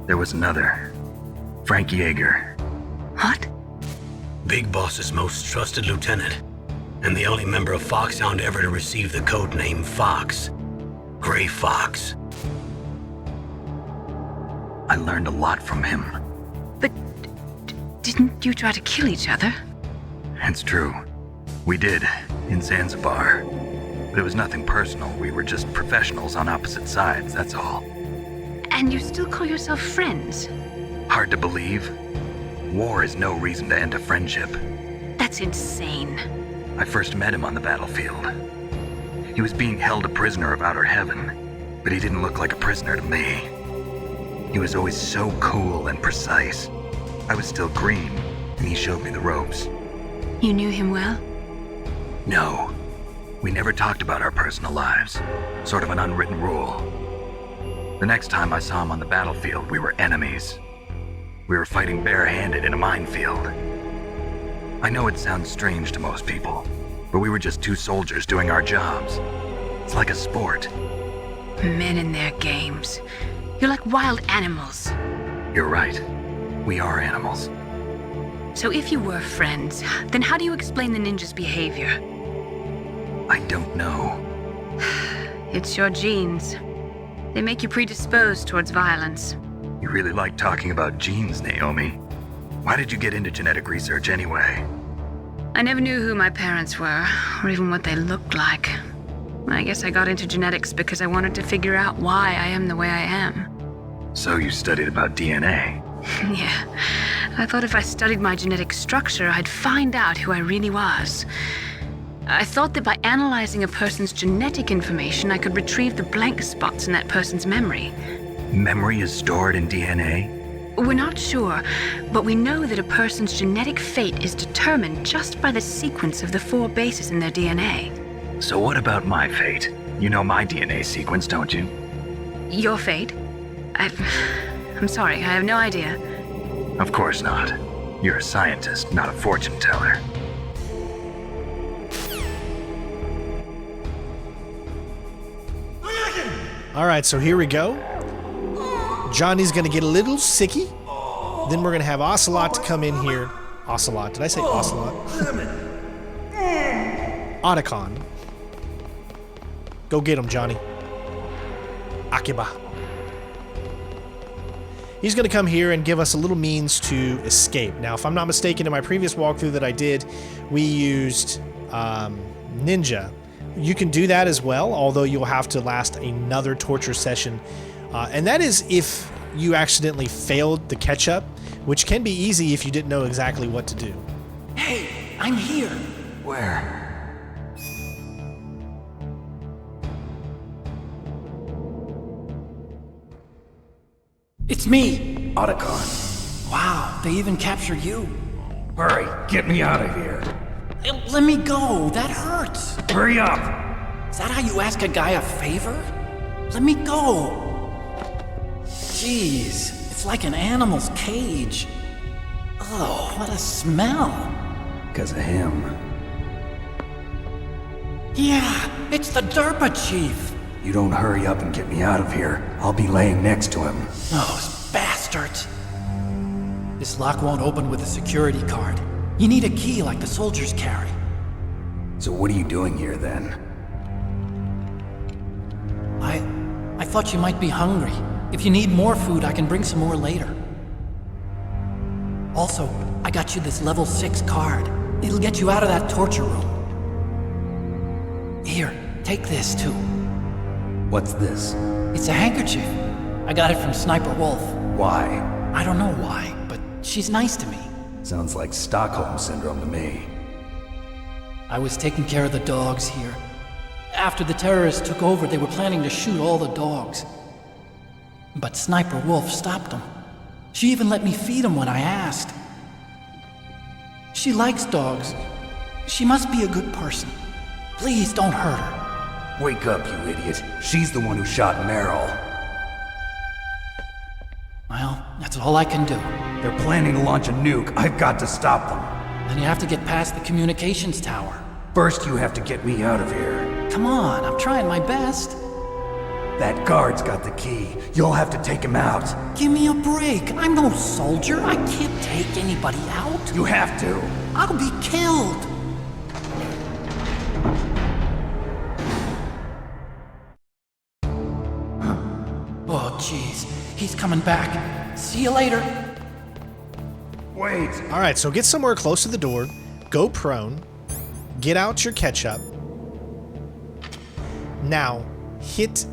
There was another. Frank Yeager. What? Big Boss's most trusted lieutenant, and the only member of Foxhound ever to receive the code name Fox. Gray Fox. I learned a lot from him. But didn't you try to kill each other? It's true. We did, in Zanzibar. But it was nothing personal. We were just professionals on opposite sides, that's all. And you still call yourself friends? Hard to believe. War is no reason to end a friendship. That's insane. I first met him on the battlefield. He was being held a prisoner of outer heaven, but he didn't look like a prisoner to me. He was always so cool and precise. I was still green, and he showed me the ropes. You knew him well? No. We never talked about our personal lives. Sort of an unwritten rule. The next time I saw him on the battlefield, we were enemies. We were fighting barehanded in a minefield. I know it sounds strange to most people, but we were just two soldiers doing our jobs. It's like a sport. Men and their games. You're like wild animals. You're right. We are animals. So if you were friends, then how do you explain the ninja's behavior? I don't know. It's your genes. They make you predisposed towards violence. You really like talking about genes, Naomi. Why did you get into genetic research anyway? I never knew who my parents were, or even what they looked like. I guess I got into genetics because I wanted to figure out why I am the way I am. So you studied about DNA? Yeah. I thought if I studied my genetic structure, I'd find out who I really was. I thought that by analyzing a person's genetic information, I could retrieve the blank spots in that person's memory. Memory is stored in DNA? We're not sure, but we know that a person's genetic fate is determined just by the sequence of the 4 bases in their DNA. So what about my fate? You know my DNA sequence, don't you? Your fate? I'm sorry, I have no idea. Of course not. You're a scientist, not a fortune teller. All right, so here we go. Johnny's gonna get a little sicky. Then we're gonna have Ocelot to come in here. Ocelot, did I say Ocelot? Otacon. Go get him, Johnny. Akiba. He's gonna come here and give us a little means to escape. Now, if I'm not mistaken, in my previous walkthrough that I did, we used Ninja. You can do that as well, although you'll have to last another torture session. And that is if you accidentally failed the catch-up, which can be easy if you didn't know exactly what to do. Hey, I'm here. Where? It's me! Otacon. Wow, they even captured you. Hurry, get me out of here. Let me go, that hurts. Hurry up! Is that how you ask a guy a favor? Let me go. Jeez, it's like an animal's cage. Oh, what a smell. Because of him. Yeah, it's the DARPA chief. You don't hurry up and get me out of here, I'll be laying next to him. Those bastards. This lock won't open with a security card. You need a key like the soldiers carry. So what are you doing here, then? I thought you might be hungry. If you need more food, I can bring some more later. Also, I got you this level 6 card. It'll get you out of that torture room. Here, take this too. What's this? It's a handkerchief. I got it from Sniper Wolf. Why? I don't know why, but she's nice to me. Sounds like Stockholm Syndrome to me. I was taking care of the dogs here. After the terrorists took over, they were planning to shoot all the dogs. But Sniper Wolf stopped them. She even let me feed them when I asked. She likes dogs. She must be a good person. Please don't hurt her. Wake up, you idiot. She's the one who shot Merill. Well, that's all I can do. They're planning to launch a nuke. I've got to stop them. Then you have to get past the communications tower. First, you have to get me out of here. Come on, I'm trying my best. That guard's got the key. You'll have to take him out. Give me a break. I'm no soldier. I can't take anybody out. You have to. I'll be killed. Oh, jeez. He's coming back. See you later. Wait. All right, so get somewhere close to the door. Go prone. Get out your ketchup. Now, hit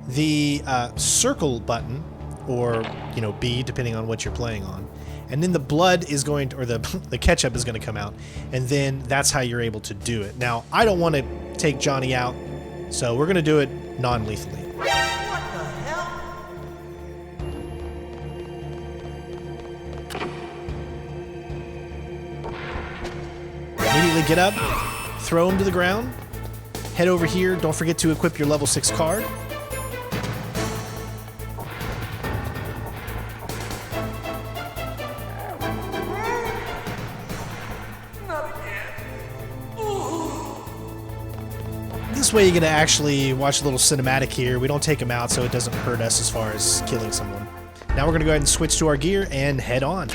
the circle button, or, you know, B, depending on what you're playing on. And then the blood is going to, or the ketchup is going to come out. And then that's how you're able to do it. Now, I don't want to take Johnny out, so we're going to do it non-lethally. Immediately get up, throw him to the ground, head over here, don't forget to equip your level 6 card. This way you're going to actually watch a little cinematic here. We don't take him out so it doesn't hurt us as far as killing someone. Now we're going to go ahead and switch to our gear and head on.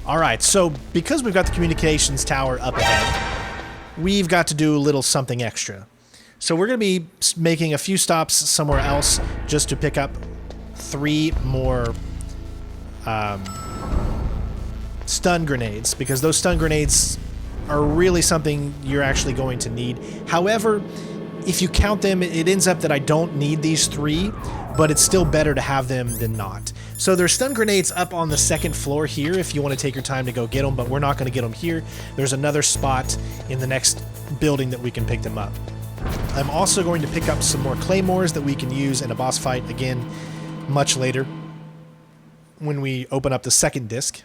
Alright, so because we've got the communications tower up ahead, we've got to do a little something extra. So we're going to be making a few stops somewhere else just to pick up 3 more stun grenades, because those stun grenades are really something you're actually going to need. However, if you count them, it ends up that I don't need these 3, but it's still better to have them than not. So there's stun grenades up on the 2nd floor here if you want to take your time to go get them, but we're not going to get them here. There's another spot in the next building that we can pick them up. I'm also going to pick up some more claymores that we can use in a boss fight, again, much later when we open up the 2nd disc.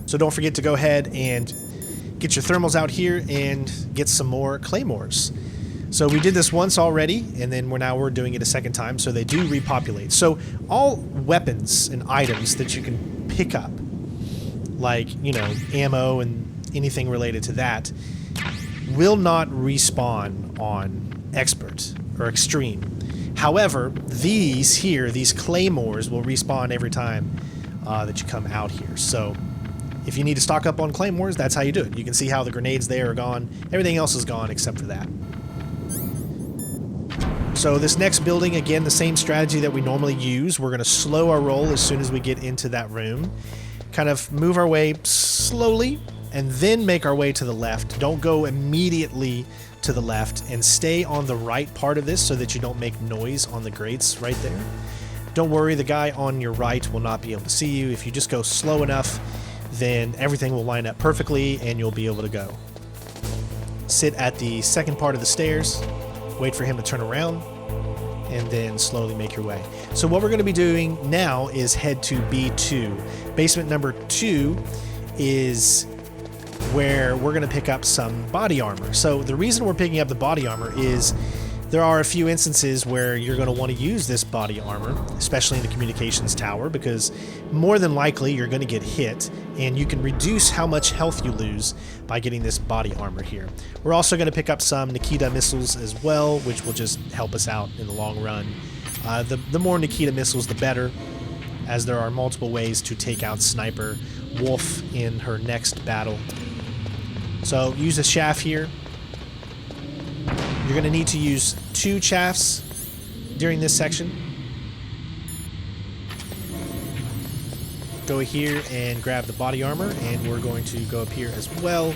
So don't forget to go ahead and get your thermals out here and get some more claymores. So we did this once already, and then we're doing it a 2nd time, so they do repopulate. So all weapons and items that you can pick up, like, you know, ammo and anything related to that, will not respawn on Expert or Extreme. However, these here, these claymores, will respawn every time that you come out here. So if you need to stock up on claymores, that's how you do it. You can see how the grenades there are gone. Everything else is gone except for that. So this next building, again, the same strategy that we normally use. We're going to slow our roll as soon as we get into that room. Kind of move our way slowly and then make our way to the left. Don't go immediately to the left, and stay on the right part of this so that you don't make noise on the grates right there. Don't worry, the guy on your right will not be able to see you. If you just go slow enough, then everything will line up perfectly and you'll be able to go. Sit at the 2nd part of the stairs, wait for him to turn around, and then slowly make your way. So what we're going to be doing now is head to B2. Basement number 2 is where we're going to pick up some body armor. So the reason we're picking up the body armor is there are a few instances where you're going to want to use this body armor, especially in the communications tower, because more than likely you're going to get hit, and you can reduce how much health you lose by getting this body armor here. We're also going to pick up some Nikita missiles as well, which will just help us out in the long run. The more Nikita missiles, the better. as there are multiple ways to take out Sniper Wolf in her next battle. So use a chaff here. You're going to need to use 2 chaffs during this section. Go here and grab the body armor, and we're going to go up here as well,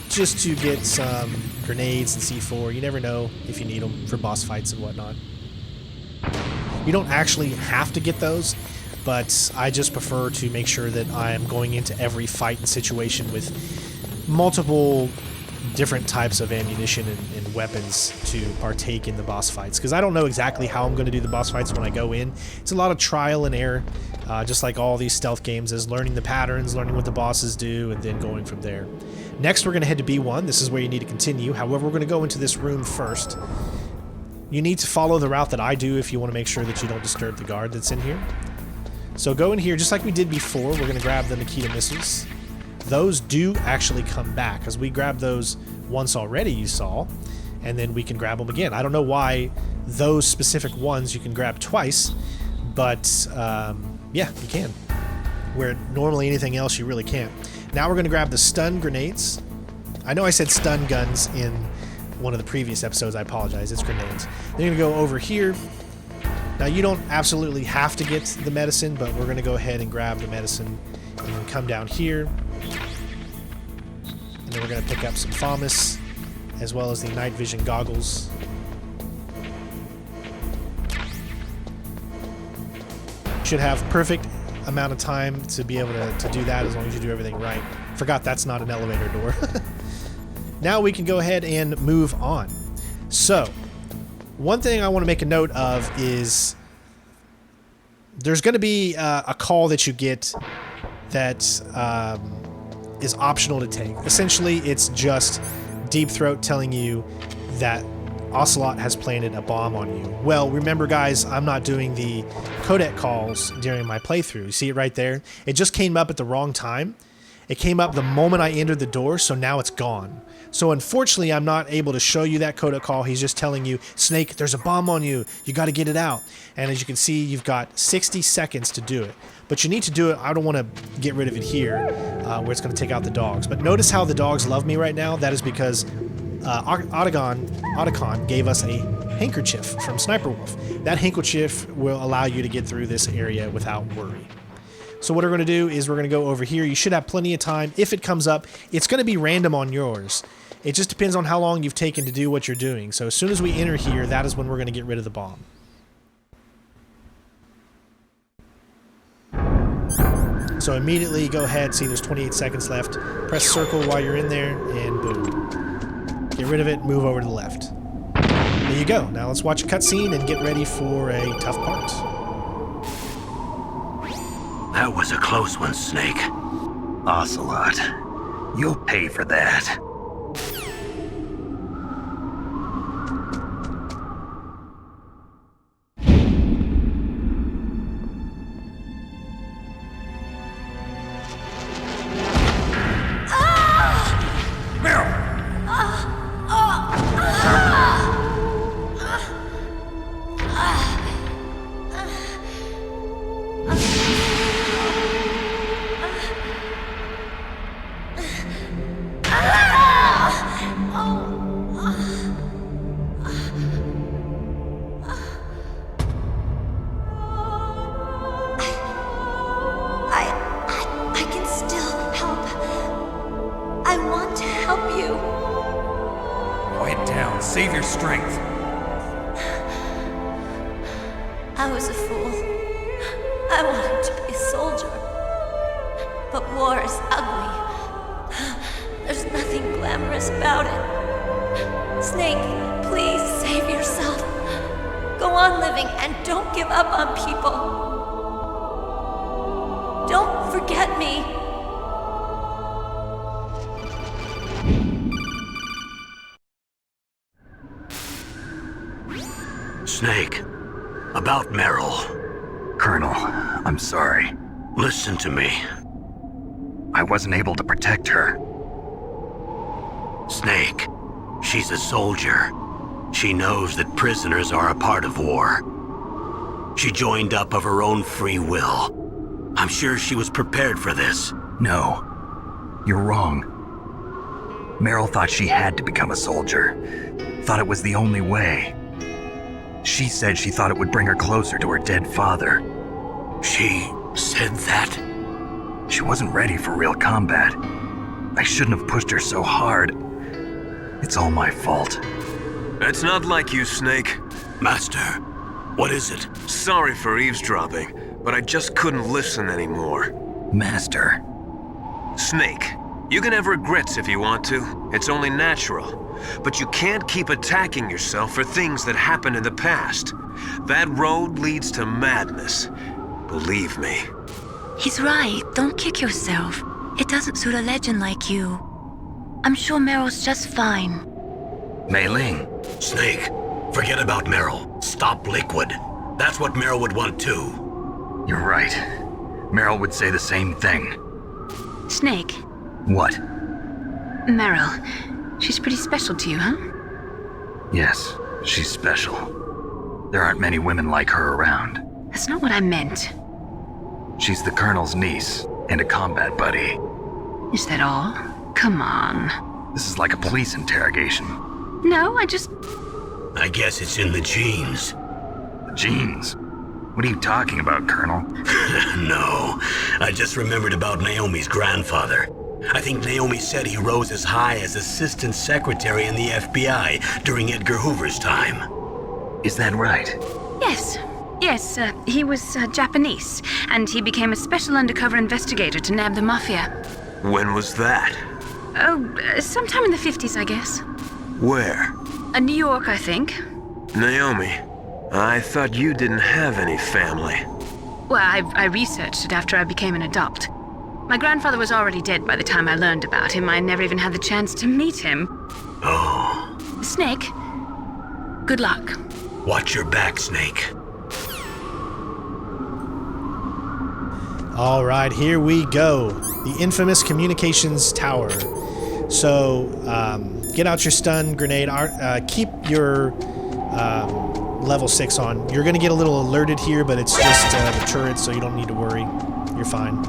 just to get some grenades and C4. You never know if you need them for boss fights and whatnot. You don't actually have to get those, but I just prefer to make sure that I am going into every fight and situation with multiple different types of ammunition and weapons to partake in the boss fights, because I don't know exactly how I'm going to do the boss fights when I go in. It's a lot of trial and error, just like all these stealth games, is learning the patterns, learning what the bosses do, and then going from there. Next, we're going to head to B1. This is where you need to continue. However, we're going to go into this room first. You need to follow the route that I do if you want to make sure that you don't disturb the guard that's in here. So go in here, just like we did before. We're going to grab the Nikita missiles. Those do actually come back, because we grabbed those once already, you saw, and then we can grab them again. I don't know why those specific ones you can grab twice, but yeah, you can. Where normally anything else you really can't. Now we're going to grab the stun grenades. I know I said stun guns in one of the previous episodes. I apologize. It's grenades. Then you're going to go over here. Now you don't absolutely have to get the medicine, but we're going to go ahead and grab the medicine and then come down here. And then we're going to pick up some FAMAS, as well as the night vision goggles. Should have perfect amount of time to be able to do that, as long as you do everything right. Forgot that's not an elevator door. Now we can go ahead and move on. So, one thing I want to make a note of is there's going to be a call that you get that is optional to take. Essentially, it's just Deep Throat telling you that Ocelot has planted a bomb on you. Well, remember guys, I'm not doing the codec calls during my playthrough. You see it right there? It just came up at the wrong time. It came up the moment I entered the door, so now it's gone. So unfortunately, I'm not able to show you that codec call. He's just telling you, Snake, there's a bomb on you. You got to get it out. And as you can see, you've got 60 seconds to do it. But you need to do it. I don't want to get rid of it here, where it's going to take out the dogs. But notice how the dogs love me right now. That is because Otacon gave us a handkerchief from Sniper Wolf. That handkerchief will allow you to get through this area without worry. So what we're going to do is we're going to go over here. You should have plenty of time. If it comes up, it's going to be random on yours. It just depends on how long you've taken to do what you're doing. So as soon as we enter here, that is when we're going to get rid of the bomb. So immediately go ahead, see there's 28 seconds left. Press circle while you're in there, and boom. Get rid of it, move over to the left. There you go. Now let's watch a cutscene and get ready for a tough part. That was a close one, Snake. Ocelot, you'll pay for that. Save your strength. I was a fool. I wanted to be a soldier. But war is ugly. There's nothing glamorous about it. Snake, please save yourself. Go on living and don't give up on people. Don't forget me. Snake, about Merill. Colonel, I'm sorry. Listen to me. I wasn't able to protect her. Snake, she's a soldier. She knows that prisoners are a part of war. She joined up of her own free will. I'm sure she was prepared for this. No, you're wrong. Merill thought she had to become a soldier. Thought it was the only way. She said she thought it would bring her closer to her dead father. She said that? She wasn't ready for real combat. I shouldn't have pushed her so hard. It's all my fault. It's not like you, Snake. Master, what is it? Sorry for eavesdropping, but I just couldn't listen anymore. Master. Snake, you can have regrets if you want to. It's only natural. But you can't keep attacking yourself for things that happened in the past. That road leads to madness. Believe me. He's right. Don't kick yourself. It doesn't suit a legend like you. I'm sure Meryl's just fine. Mei Ling. Snake, forget about Merill. Stop Liquid. That's what Merill would want too. You're right. Merill would say the same thing. Snake. What? Merill. She's pretty special to you, huh? Yes, she's special. There aren't many women like her around. That's not what I meant. She's the Colonel's niece and a combat buddy. Is that all? Come on. This is like a police interrogation. No, I guess it's in the genes. Genes? What are you talking about, Colonel? No, I just remembered about Naomi's grandfather. I think Naomi said he rose as high as assistant secretary in the FBI during Edgar Hoover's time. Is that right? Yes. Yes, he was Japanese, and he became a special undercover investigator to nab the mafia. When was that? Oh, sometime in the 50s, I guess. Where? New York, I think. Naomi, I thought you didn't have any family. Well, I researched it after I became an adopt. My grandfather was already dead by the time I learned about him. I never even had the chance to meet him. Oh. Snake, good luck. Watch your back, Snake. All right, here we go. The infamous communications tower. So, get out your stun grenade. Keep your level 6 on. You're going to get a little alerted here, but it's just the turret, so you don't need to worry. You're fine.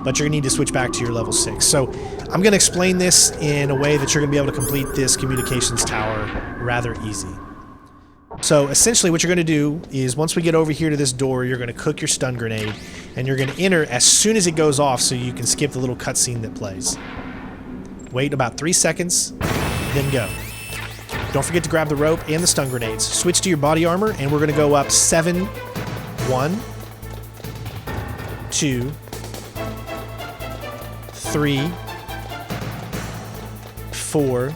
But you're going to need to switch back to your level 6. So, I'm going to explain this in a way that you're going to be able to complete this communications tower rather easy. So essentially what you're going to do is once we get over here to this door, you're going to cook your stun grenade, and you're going to enter as soon as it goes off so you can skip the little cutscene that plays. Wait about 3 seconds, then go. Don't forget to grab the rope and the stun grenades. Switch to your body armor, and we're going to go up 7, 1, 2, 3, 4.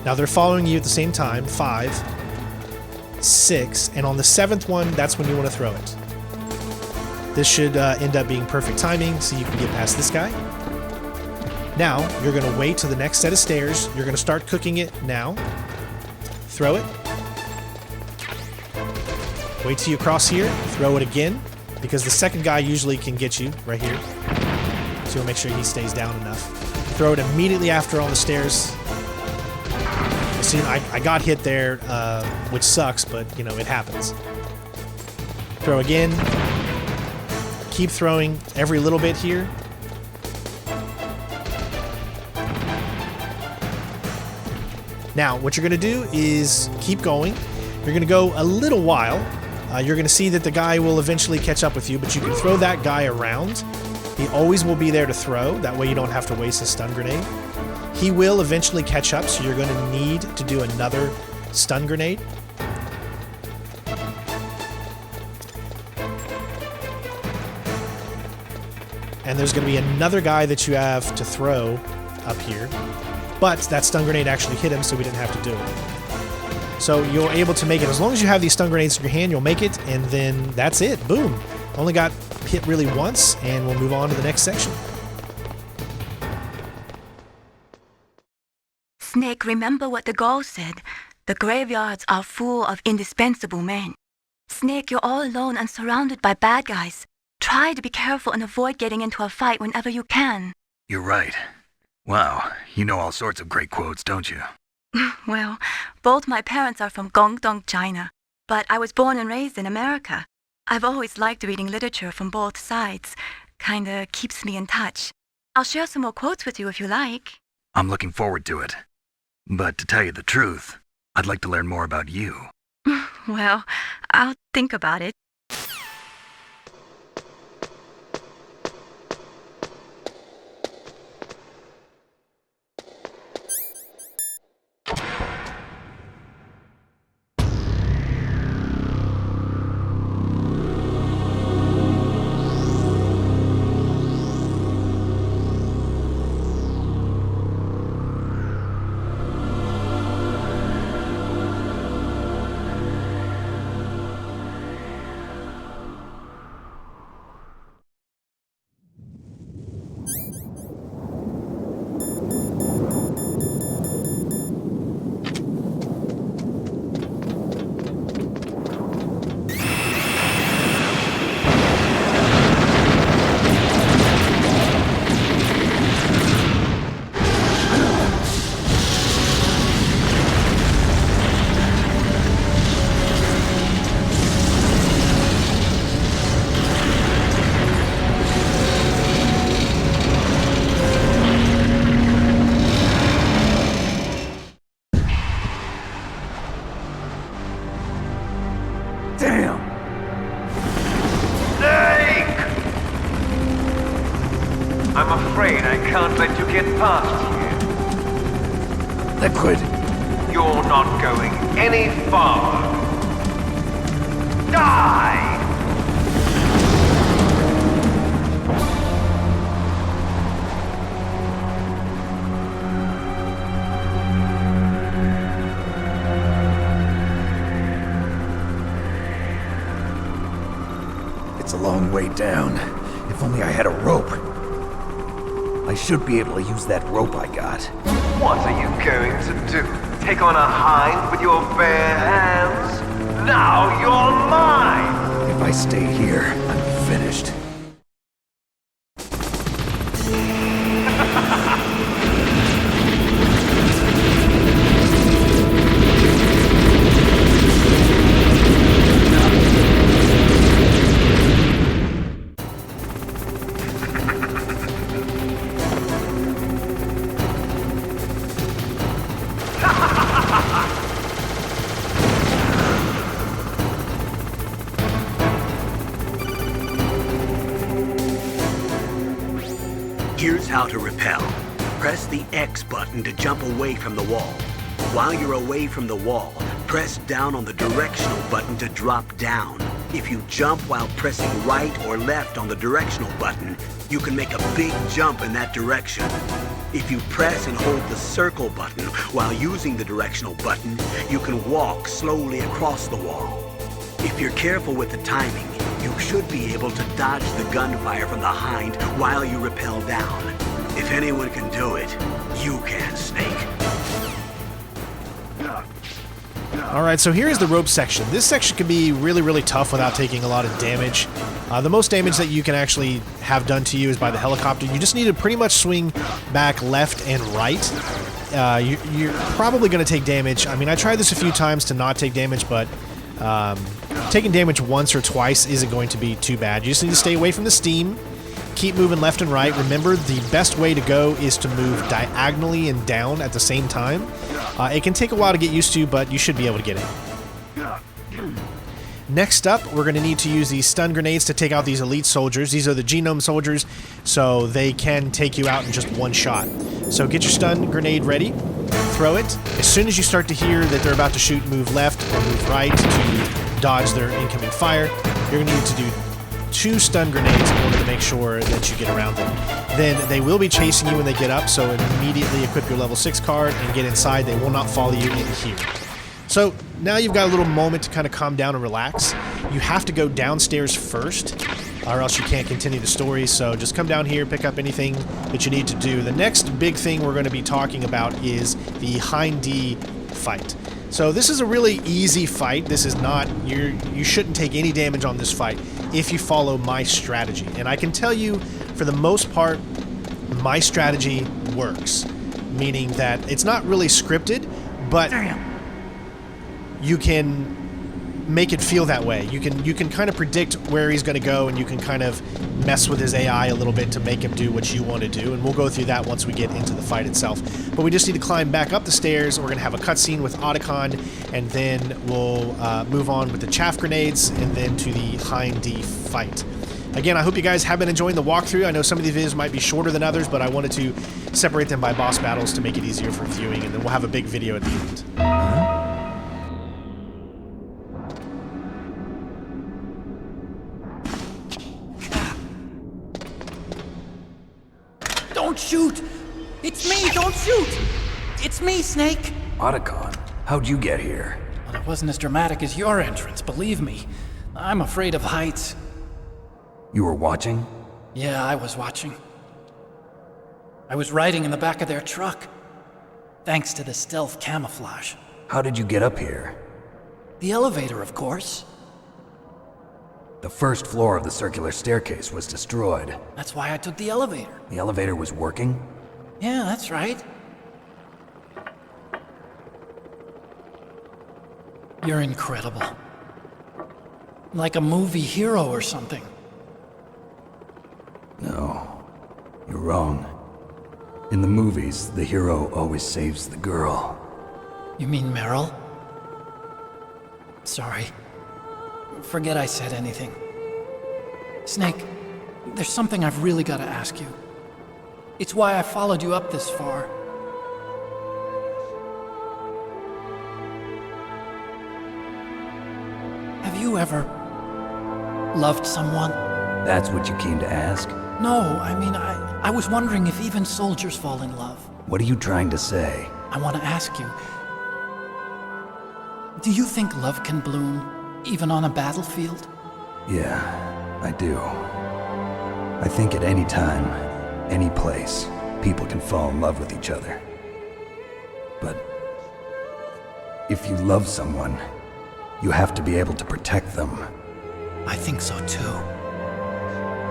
Now they're following you at the same time. 5, 6, and on the 7th one, that's when you want to throw it. This should end up being perfect timing, so you can get past this guy. Now, you're going to wait till the next set of stairs. You're going to start cooking it now. Throw it. Wait till you cross here. Throw it again, because the second guy usually can get you right here. So you'll make sure he stays down enough. Throw it immediately after on the stairs. See, I got hit there, which sucks, but, you know, it happens. Throw again. Keep throwing every little bit here. Now, what you're going to do is keep going. You're going to go a little while. You're going to see that the guy will eventually catch up with you, but you can throw that guy around. He always will be there to throw. That way you don't have to waste a stun grenade. He will eventually catch up, so you're going to need to do another stun grenade. And there's going to be another guy that you have to throw up here. But that stun grenade actually hit him, so we didn't have to do it. So you're able to make it. As long as you have these stun grenades in your hand, you'll make it, and then that's it. Boom. Only got hit really once, and we'll move on to the next section. Snake, remember what the Gaul said. The graveyards are full of indispensable men. Snake, you're all alone and surrounded by bad guys. Try to be careful and avoid getting into a fight whenever you can. You're right. Wow, you know all sorts of great quotes, don't you? Well, both my parents are from Guangdong, China, but I was born and raised in America. I've always liked reading literature from both sides. Kinda keeps me in touch. I'll share some more quotes with you if you like. I'm looking forward to it. But to tell you the truth, I'd like to learn more about you. Well, I'll think about it. Damn! Snake! I'm afraid I can't let you get past here. Liquid! You're not going any farther. Die! It's a long way down. If only I had a rope. I should be able to use that rope I got. What are you going to do? Take on a hind with your bare hands? Now you're mine! If I stay here, I'm finished. Here's how to repel. Press the X button to jump away from the wall. While you're away from the wall, press down on the directional button to drop down. If you jump while pressing right or left on the directional button, you can make a big jump in that direction. If you press and hold the circle button while using the directional button, you can walk slowly across the wall. If you're careful with the timing, you should be able to dodge the gunfire from the hind while you rappel down. If anyone can do it, you can, Snake. Alright, so here's the rope section. This section can be really, really tough without taking a lot of damage. The most damage that you can actually have done to you is by the helicopter. You just need to pretty much swing back left and right. You're probably going to take damage. I mean, I tried this a few times to not take damage, but taking damage once or twice isn't going to be too bad. You just need to stay away from the steam. Keep moving left and right. Remember, the best way to go is to move diagonally and down at the same time. It can take a while to get used to, but you should be able to get it. Next up, we're going to need to use these stun grenades to take out these elite soldiers. These are the genome soldiers, so they can take you out in just one shot. So get your stun grenade ready. Throw it. As soon as you start to hear that they're about to shoot, move left or move right to dodge their incoming fire. You're going to need to do 2 stun grenades in order to make sure that you get around them. Then they will be chasing you when they get up, so immediately equip your level 6 card and get inside. They will not follow you in here. So now you've got a little moment to kind of calm down and relax. You have to go downstairs first, or else you can't continue the story, so just come down here, pick up anything that you need to do. The next big thing we're going to be talking about is the Hind D fight. So this is a really easy fight. This is not, you shouldn't take any damage on this fight if you follow my strategy. And I can tell you, for the most part, my strategy works. Meaning that it's not really scripted, but you can make it feel that way. You can kind of predict where he's going to go, and you can kind of mess with his AI a little bit to make him do what you want to do, and we'll go through that once we get into the fight itself. But we just need to climb back up the stairs. We're going to have a cutscene with Otacon, and then we'll move on with the chaff grenades, and then to the Hind D fight. Again, I hope you guys have been enjoying the walkthrough. I know some of these videos might be shorter than others, but I wanted to separate them by boss battles to make it easier for viewing, and then we'll have a big video at the end. Don't shoot! It's me! Don't shoot! It's me, Snake! Otacon, how'd you get here? Well, it wasn't as dramatic as your entrance, believe me. I'm afraid of heights. You were watching? Yeah, I was watching. I was riding in the back of their truck, thanks to the stealth camouflage. How did you get up here? The elevator, of course. The first floor of the circular staircase was destroyed. That's why I took the elevator. The elevator was working? Yeah, that's right. You're incredible. Like a movie hero or something. No, you're wrong. In the movies, the hero always saves the girl. You mean Merill? Sorry. Forget I said anything. Snake, there's something I've really got to ask you. It's why I followed you up this far. Have you ever loved someone? That's what you came to ask? No, I mean, I was wondering if even soldiers fall in love. What are you trying to say? I want to ask you, do you think love can bloom, even on a battlefield? Yeah, I do. I think at any time, any place, people can fall in love with each other. But if you love someone, you have to be able to protect them. I think so too.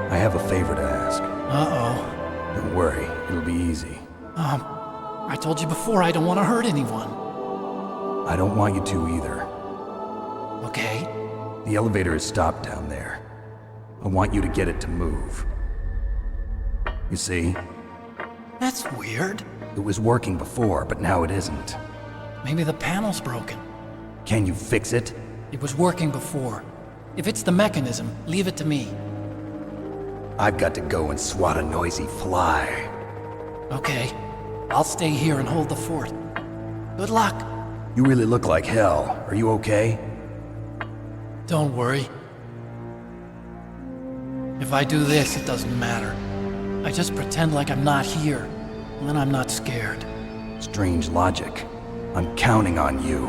I have a favor to ask. Uh-oh. Don't worry, it'll be easy. I told you before I don't want to hurt anyone. I don't want you to either. Okay. The elevator is stopped down there. I want you to get it to move. You see? That's weird. It was working before, but now it isn't. Maybe the panel's broken. Can you fix it? It was working before. If it's the mechanism, leave it to me. I've got to go and swat a noisy fly. Okay. I'll stay here and hold the fort. Good luck. You really look like hell. Are you okay? Don't worry. If I do this, it doesn't matter. I just pretend like I'm not here, and then I'm not scared. Strange logic. I'm counting on you.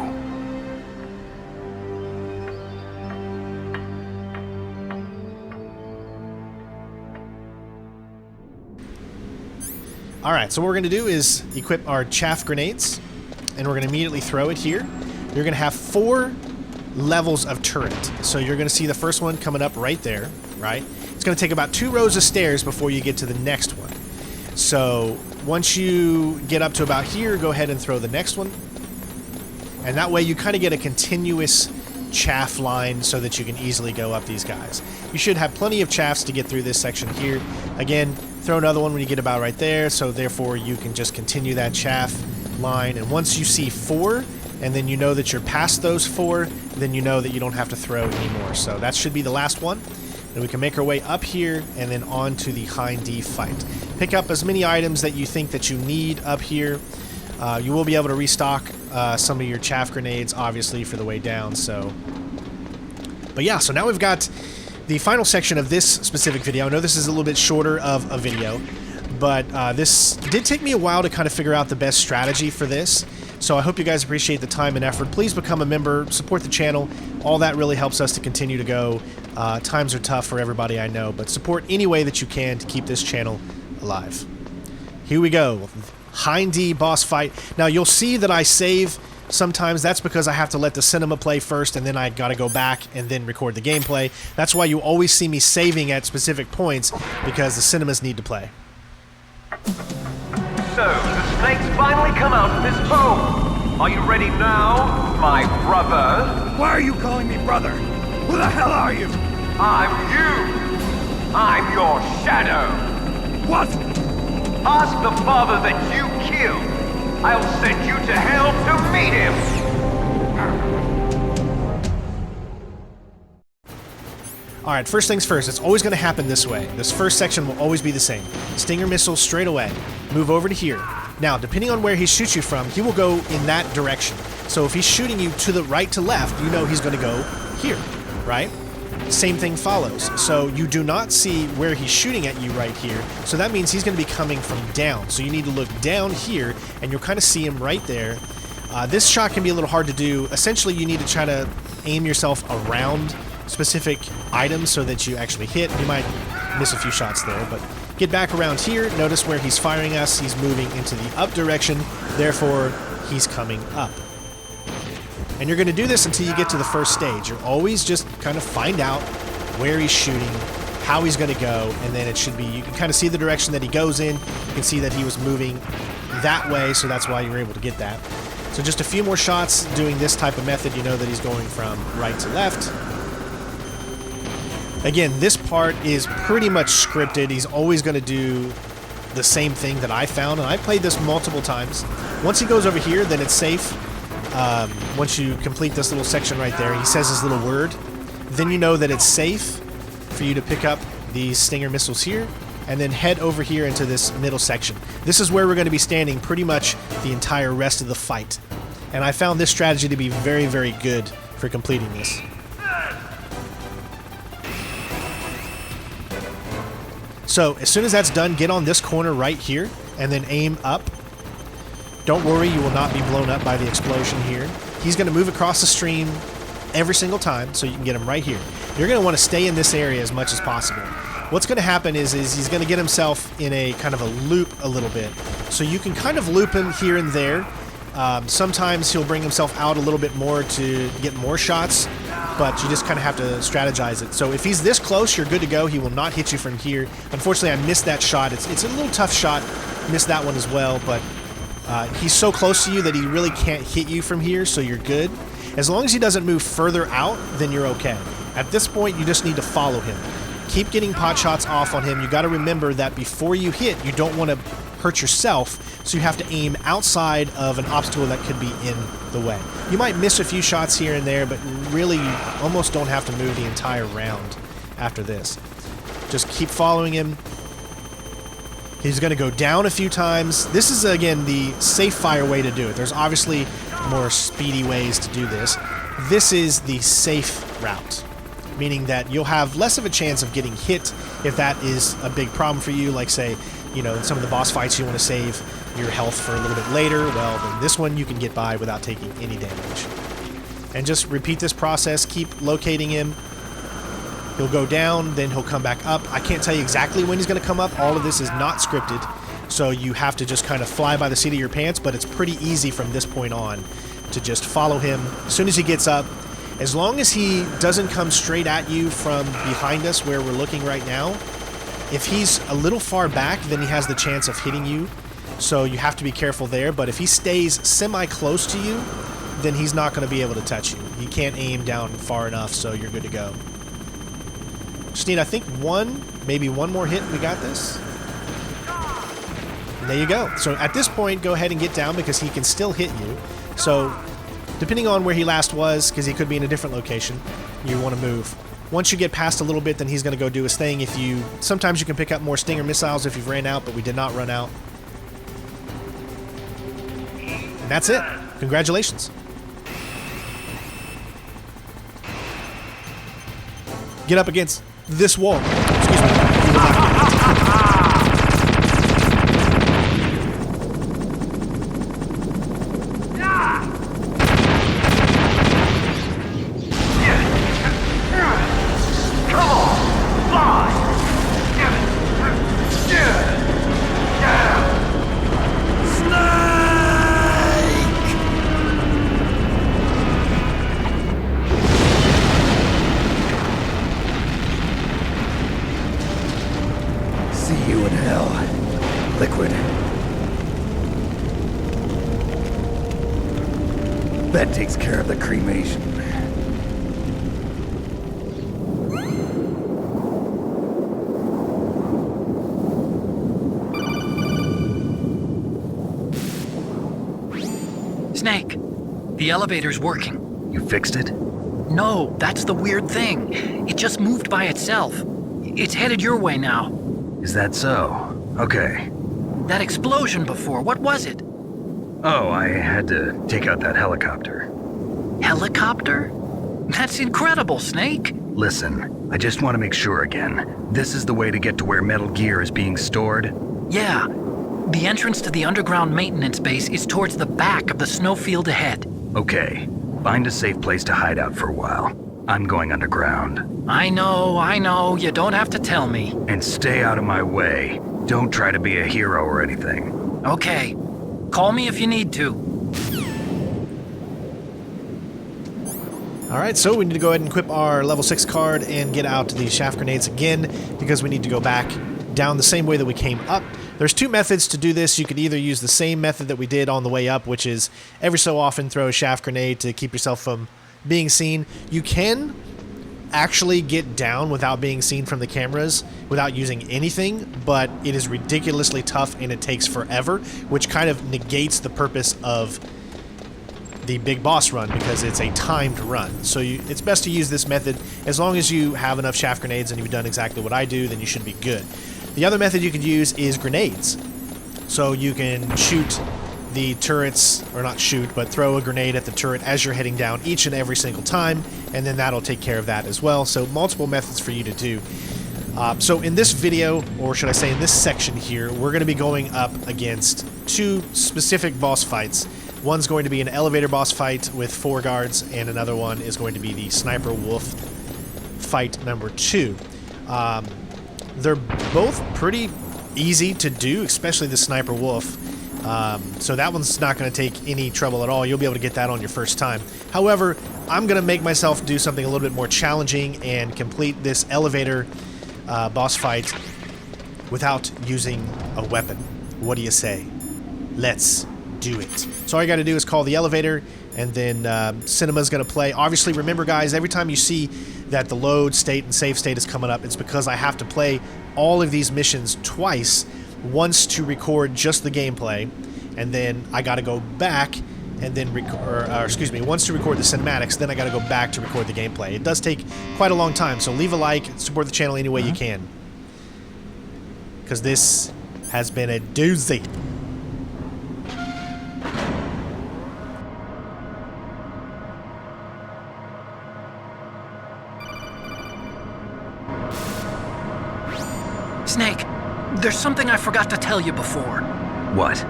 Alright, so what we're going to do is equip our chaff grenades, and we're going to immediately throw it here. You're going to have 4 levels of turret. So you're going to see the first one coming up right there, right? It's going to take about 2 rows of stairs before you get to the next one. So once you get up to about here, go ahead and throw the next one. And that way you kind of get a continuous chaff line so that you can easily go up these guys. You should have plenty of chaffs to get through this section here. Again, throw another one when you get about right there, so therefore you can just continue that chaff line. And once you see 4, and then you know that you're past those 4, then you know that you don't have to throw anymore. So that should be the last one. And we can make our way up here and then on to the Hind D fight. Pick up as many items that you think that you need up here. You will be able to restock some of your chaff grenades, obviously, for the way down. So, but yeah, so now we've got the final section of this specific video. I know this is a little bit shorter of a video, but this did take me a while to kind of figure out the best strategy for this. So I hope you guys appreciate the time and effort. Please become a member, support the channel. All that really helps us to continue to go. Times are tough for everybody, I know, but support any way that you can to keep this channel alive. Here we go. Hind D boss fight. Now you'll see that I save sometimes. That's because I have to let the cinema play first, and then I gotta go back and then record the gameplay. That's why you always see me saving at specific points, because the cinemas need to play. So, the snakes finally come out of this hole. Are you ready now, my brother? Why are you calling me brother? Who the hell are you? I'm you. I'm your shadow. What? Ask the father that you killed. I'll send you to hell to meet him. Alright, first things first, it's always going to happen this way. This first section will always be the same. Stinger missiles straight away. Move over to here. Now, depending on where he shoots you from, he will go in that direction. So if he's shooting you to the right to left, you know he's going to go here, right? Same thing follows. So you do not see where he's shooting at you right here. So that means he's going to be coming from down. So you need to look down here, and you'll kind of see him right there. This shot can be a little hard to do. Essentially, you need to try to aim yourself around specific items so that you actually hit. You might miss a few shots there, but get back around here. Notice where he's firing us. He's moving into the up direction. Therefore, he's coming up. And you're going to do this until you get to the first stage. You'll always just kind of find out where he's shooting, how he's going to go, and then it should be, you can kind of see the direction that he goes in. You can see that he was moving that way, so that's why you were able to get that. So just a few more shots doing this type of method, you know that he's going from right to left. Again, this part is pretty much scripted. He's always going to do the same thing that I found, and I played this multiple times. Once he goes over here, then it's safe. Once you complete this little section right there, he says his little word. Then you know that it's safe for you to pick up these Stinger missiles here, and then head over here into this middle section. This is where we're going to be standing pretty much the entire rest of the fight. And I found this strategy to be very, very good for completing this. So, as soon as that's done, get on this corner right here, and then aim up. Don't worry, you will not be blown up by the explosion here. He's going to move across the stream every single time, so you can get him right here. You're going to want to stay in this area as much as possible. What's going to happen is he's going to get himself in a kind of a loop a little bit. So you can kind of loop him here and there. Sometimes he'll bring himself out a little bit more to get more shots, but you just kind of have to strategize it. So if he's this close, you're good to go. He will not hit you from here. Unfortunately, I missed that shot. It's a little tough shot. Missed that one as well, but he's so close to you that he really can't hit you from here, so you're good. As long as he doesn't move further out, then you're okay. At this point, you just need to follow him. Keep getting pot shots off on him. You got to remember that before you hit, you don't want to hurt yourself, so you have to aim outside of an obstacle that could be in the way. You might miss a few shots here and there, but really you almost don't have to move the entire round after this. Just keep following him. He's going to go down a few times. This is, again, the safe fire way to do it. There's obviously more speedy ways to do this. This is the safe route, meaning that you'll have less of a chance of getting hit if that is a big problem for you. Like, say, you know, in some of the boss fights you want to save your health for a little bit later. Well, then this one you can get by without taking any damage. And just repeat this process. Keep locating him. He'll go down, then he'll come back up. I can't tell you exactly when he's going to come up. All of this is not scripted, so you have to just kind of fly by the seat of your pants, but it's pretty easy from this point on to just follow him. As soon as he gets up, as long as he doesn't come straight at you from behind us where we're looking right now, if he's a little far back, then he has the chance of hitting you, so you have to be careful there. But if he stays semi-close to you, then he's not going to be able to touch you. He can't aim down far enough, so you're good to go. Just need, I think, maybe one more hit, and we got this. And there you go. So at this point, go ahead and get down because he can still hit you. So depending on where he last was, because he could be in a different location, you want to move. Once you get past a little bit, then he's going to go do his thing. Sometimes you can pick up more Stinger missiles if you've ran out, but we did not run out. And that's it. Congratulations. Get up against this wall. Excuse me. You will not get it. That takes care of the cremation. Snake, the elevator's working. You fixed it? No, that's the weird thing. It just moved by itself. It's headed your way now. Is that so? Okay. That explosion before, what was it? Oh, I had to take out that helicopter. Helicopter? That's incredible, Snake. Listen, I just want to make sure again. This is the way to get to where Metal Gear is being stored? Yeah. The entrance to the underground maintenance base is towards the back of the snowfield ahead. Okay. Find a safe place to hide out for a while. I'm going underground. I know. You don't have to tell me. And stay out of my way. Don't try to be a hero or anything. Okay. Call me if you need to. Alright, so we need to go ahead and equip our level 6 card and get out the shaft grenades again, because we need to go back down the same way that we came up. There's two methods to do this. You could either use the same method that we did on the way up, which is every so often throw a shaft grenade to keep yourself from being seen. You can actually get down without being seen from the cameras, without using anything, but it is ridiculously tough and it takes forever, which kind of negates the purpose of the big boss run, because it's a timed run. So it's best to use this method. As long as you have enough shaft grenades and you've done exactly what I do, then you should be good. The other method you could use is grenades. So you can shoot the turrets, or not shoot, but throw a grenade at the turret as you're heading down each and every single time, and then that'll take care of that as well. So multiple methods for you to do. So in this video, or should I say in this section here, we're going to be going up against two specific boss fights. One's going to be an elevator boss fight with 4 guards, and another one is going to be the Sniper Wolf fight number 2. They're both pretty easy to do, especially the Sniper Wolf. So that one's not going to take any trouble at all. You'll be able to get that on your first time. However, I'm going to make myself do something a little bit more challenging and complete this elevator boss fight without using a weapon. What do you say? Let's do it. So all you got to do is call the elevator, and then Cinema's going to play. Obviously, remember guys, every time you see that the load state and save state is coming up, it's because I have to play all of these missions twice, once to record just the gameplay, and then I got to go back and then once to record the cinematics, then I got to go back to record the gameplay. It does take quite a long time, so leave a like, support the channel any way you can, because this has been a doozy. Snake, there's something I forgot to tell you before. What?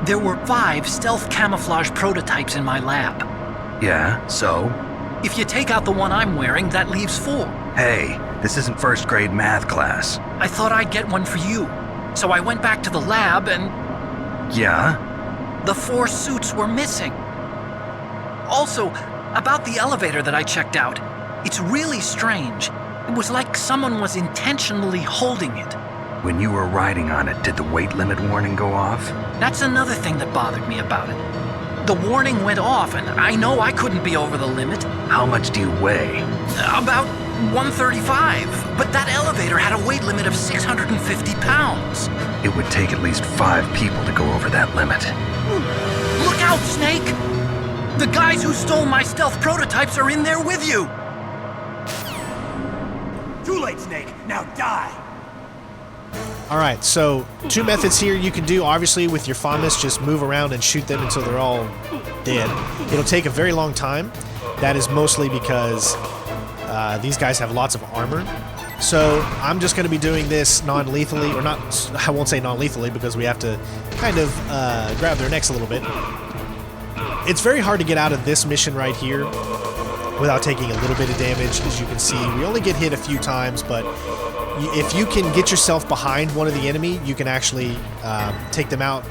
There were 5 stealth camouflage prototypes in my lab. Yeah, so? If you take out the one I'm wearing, that leaves 4. Hey, this isn't first grade math class. I thought I'd get one for you. So I went back to the lab and... Yeah? The 4 suits were missing. Also, about the elevator that I checked out, it's really strange. It was like someone was intentionally holding it. When you were riding on it, did the weight limit warning go off? That's another thing that bothered me about it. The warning went off, and I know I couldn't be over the limit. How much do you weigh? About 135, but that elevator had a weight limit of 650 pounds. It would take at least 5 people to go over that limit. Look out, Snake! The guys who stole my stealth prototypes are in there with you! Too late, Snake. Now die! Alright, so 2 methods here you can do. Obviously, with your FAMAS, just move around and shoot them until they're all dead. It'll take a very long time. That is mostly because these guys have lots of armor. So I'm just going to be doing this non-lethally, or not, I won't say non-lethally because we have to kind of grab their necks a little bit. It's very hard to get out of this mission right here without taking a little bit of damage. As you can see, we only get hit a few times, but if you can get yourself behind one of the enemy, you can actually take them out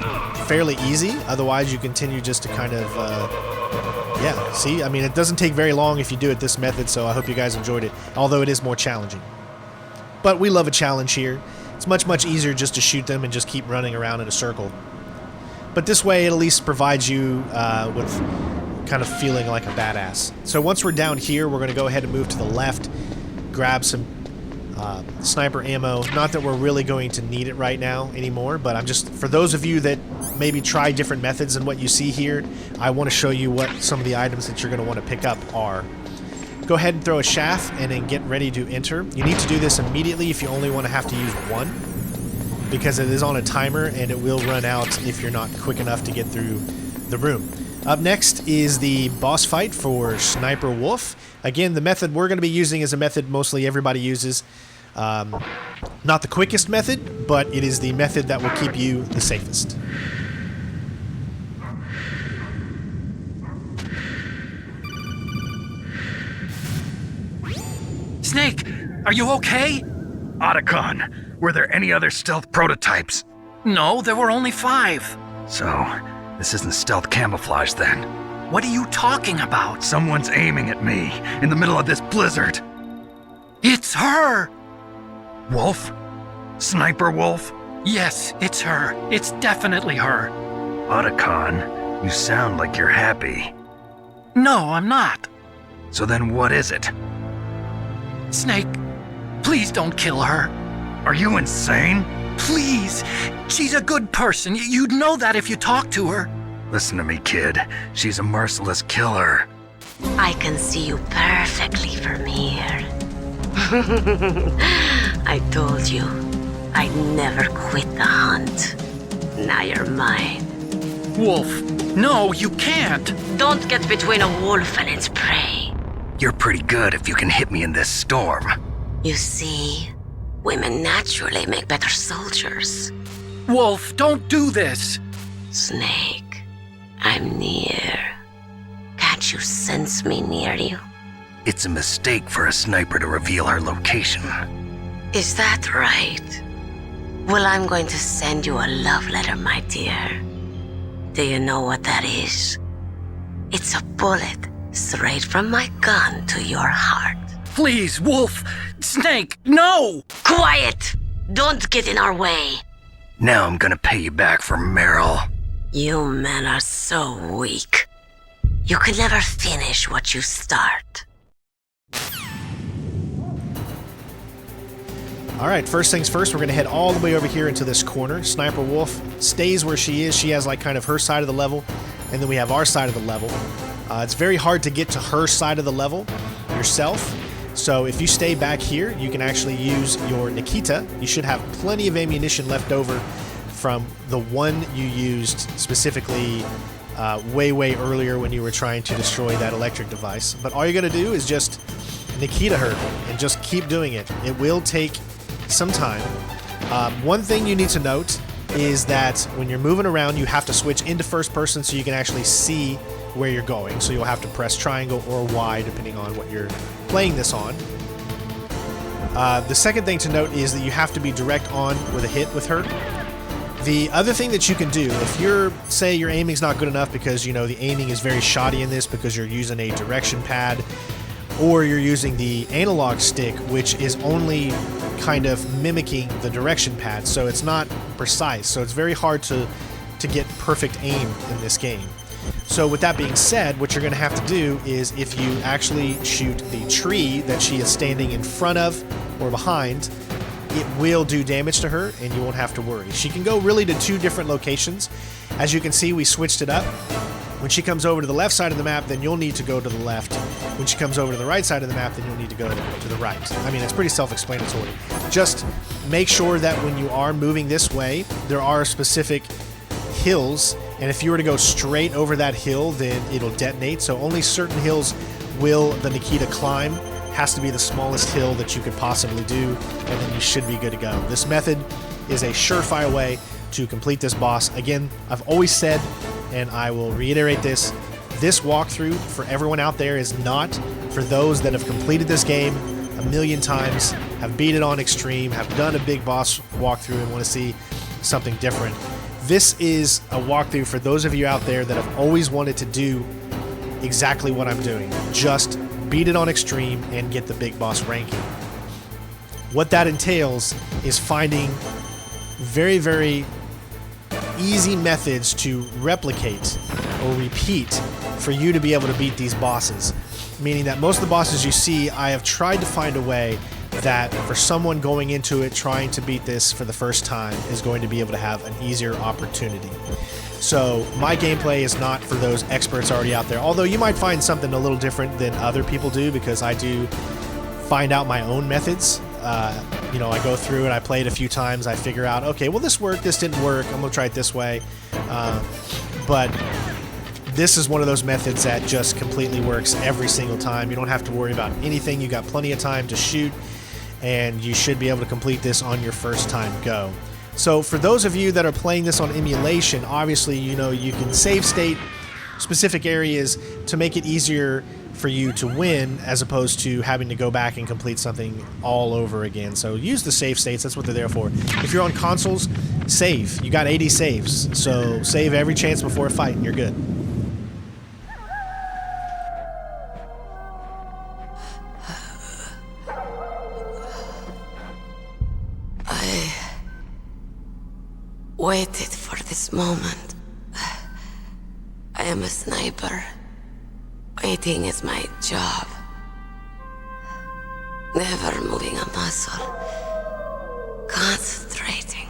fairly easy. Otherwise, you continue just to kind of, yeah, see? I mean, it doesn't take very long if you do it this method, so I hope you guys enjoyed it, although it is more challenging. But we love a challenge here. It's much, much easier just to shoot them and just keep running around in a circle. But this way, it at least provides you with kind of feeling like a badass. So once we're down here, we're going to go ahead and move to the left, grab some sniper ammo. Not that we're really going to need it right now anymore, but I'm just, for those of you that maybe try different methods than what you see here, I want to show you what some of the items that you're going to want to pick up are. Go ahead and throw a shaft and then get ready to enter. You need to do this immediately if you only want to have to use one, because it is on a timer and it will run out if you're not quick enough to get through the room. Up next is the boss fight for Sniper Wolf. Again, the method we're going to be using is a method mostly everybody uses. Not the quickest method, but it is the method that will keep you the safest. Snake, are you okay? Otacon, were there any other stealth prototypes? No, there were only 5. So, this isn't stealth camouflage then. What are you talking about? Someone's aiming at me in the middle of this blizzard. It's her! Wolf? Sniper Wolf? Yes, it's her. It's definitely her. Otacon, you sound like you're happy. No, I'm not. So then what is it? Snake, please don't kill her. Are you insane? Please! She's a good person. You'd know that if you talked to her. Listen to me, kid. She's a merciless killer. I can see you perfectly from here. I told you, I'd never quit the hunt. Now you're mine. Wolf, no, you can't. Don't get between a wolf and its prey. You're pretty good if you can hit me in this storm. You see, women naturally make better soldiers. Wolf, don't do this. Snake, I'm near. Can't you sense me near you? It's a mistake for a sniper to reveal her location. Is that right? Well, I'm going to send you a love letter, my dear. Do you know what that is? It's a bullet straight from my gun to your heart. Please, Wolf! Snake, no! Quiet! Don't get in our way. Now I'm gonna pay you back for Merill. You men are so weak. You can never finish what you start. Alright, first things first, we're going to head all the way over here into this corner. Sniper Wolf stays where she is. She has like kind of her side of the level, and then we have our side of the level. It's very hard to get to her side of the level yourself, so if you stay back here, you can actually use your Nikita. You should have plenty of ammunition left over from the one you used specifically way earlier when you were trying to destroy that electric device. But all you're going to do is just Nikita her and just keep doing it. It will take some time. One thing you need to note is that when you're moving around, you have to switch into first person so you can actually see where you're going. So you'll have to press triangle or Y depending on what you're playing this on. The second thing to note is that you have to be direct on with a hit with her. The other thing that you can do, if you're, say your aiming's not good enough because, you know, the aiming is very shoddy in this because you're using a direction pad, or you're using the analog stick, which is only kind of mimicking the direction pad, so it's not precise, so it's very hard to get perfect aim in this game. So with that being said, what you're going to have to do is if you actually shoot the tree that she is standing in front of or behind, it will do damage to her and you won't have to worry. She can go really to 2 different locations. As you can see, we switched it up. When she comes over to the left side of the map, then you'll need to go to the left. When she comes over to the right side of the map, then you'll need to go to the right. I mean, it's pretty self-explanatory. Just make sure that when you are moving this way, there are specific hills, and if you were to go straight over that hill, then it'll detonate. So only certain hills will the Nikita climb. Has to be the smallest hill that you could possibly do, and then you should be good to go. This method is a surefire way to complete this boss. Again, I've always said, and I will reiterate this walkthrough for everyone out there is not for those that have completed this game a million times, have beat it on extreme, have done a big boss walkthrough and want to see something different. This is a walkthrough for those of you out there that have always wanted to do exactly what I'm doing. Just beat it on extreme and get the big boss ranking. What that entails is finding very, very easy methods to replicate or repeat for you to be able to beat these bosses. Meaning that most of the bosses you see, I have tried to find a way that for someone going into it trying to beat this for the first time is going to be able to have an easier opportunity. So my gameplay is not for those experts already out there, although you might find something a little different than other people do, because I do find out my own methods. You know, I go through and I play it a few times, I figure out, okay, well this worked, this didn't work, I'm gonna try it this way. But this is one of those methods that just completely works every single time. You don't have to worry about anything, you got plenty of time to shoot, and you should be able to complete this on your first time go. So for those of you that are playing this on emulation, obviously, you know, you can save state specific areas to make it easier for you to win, as opposed to having to go back and complete something all over again. So use the save states, that's what they're there for. If you're on consoles, save. You got 80 saves, so save every chance before a fight and you're good. Waited for this moment. I am a sniper. Waiting is my job. Never moving a muscle. Concentrating.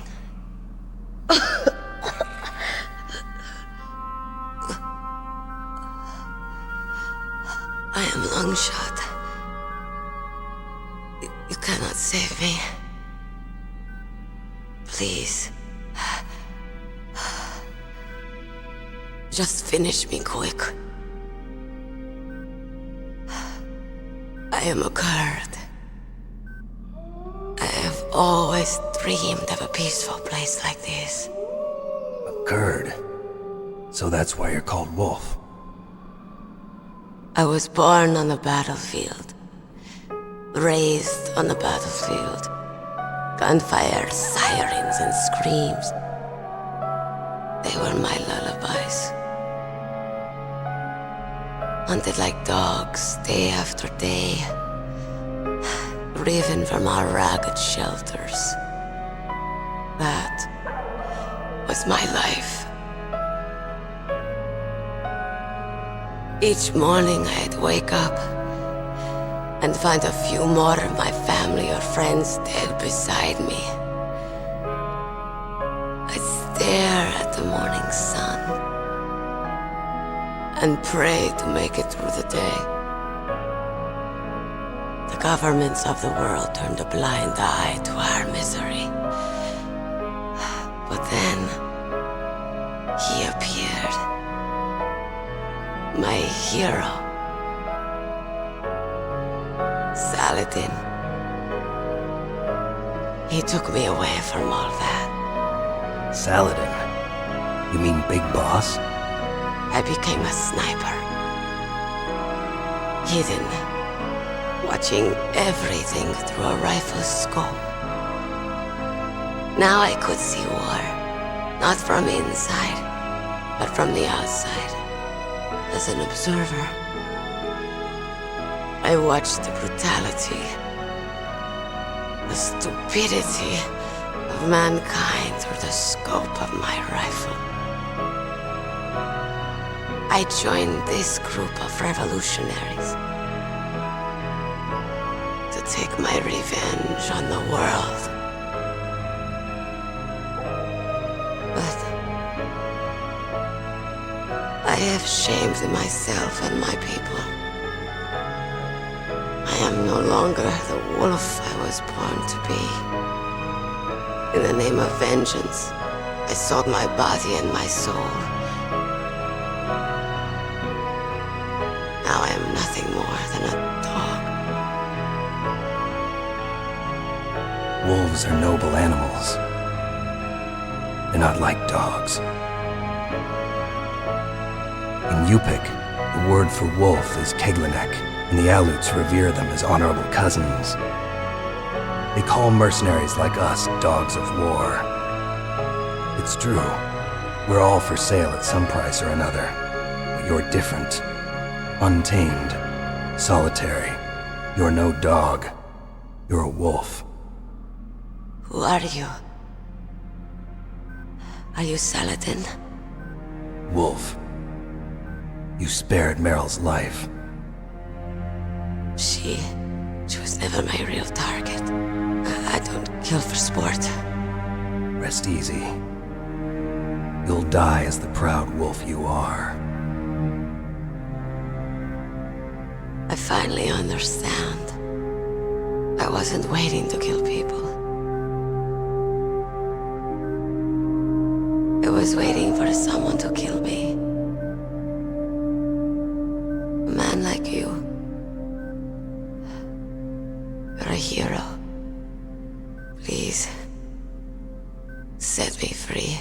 I am Longshot. You cannot save me. Please. Just finish me quick. I am a Kurd. I have always dreamed of a peaceful place like this. A Kurd? So that's why you're called Wolf. I was born on the battlefield. Raised on the battlefield. Gunfire, sirens, and screams. They were my lullabies. Hunted like dogs, day after day. Driven from our ragged shelters. That was my life. Each morning I'd wake up and find a few more of my family or friends dead beside me. I'd stare at the morning sun and pray to make it through the day. The governments of the world turned a blind eye to our misery. But then, he appeared. My hero. Saladin. He took me away from all that. Saladin? You mean Big Boss? I became a sniper. Hidden. Watching everything through a rifle's scope. Now I could see war. Not from inside, but from the outside. As an observer. I watched the brutality, the stupidity of mankind through the scope of my rifle. I joined this group of revolutionaries to take my revenge on the world. But I have shamed myself and my people. I am no longer the wolf I was born to be. In the name of vengeance, I sold my body and my soul. Now I am nothing more than a dog. Wolves are noble animals. They're not like dogs. In Yupik, the word for wolf is Keglanek, and the Aleuts revere them as honorable cousins. They call mercenaries like us dogs of war. It's true, we're all for sale at some price or another, but you're different. Untamed, solitary. You're no dog. You're a wolf. Who are you? Are you Saladin? Wolf. You spared Meryl's life. She was never my real target. I don't kill for sport. Rest easy. You'll die as the proud wolf you are. I finally understand. I wasn't waiting to kill people. I was waiting for someone to kill me. A man like you. You're a hero. Please, set me free.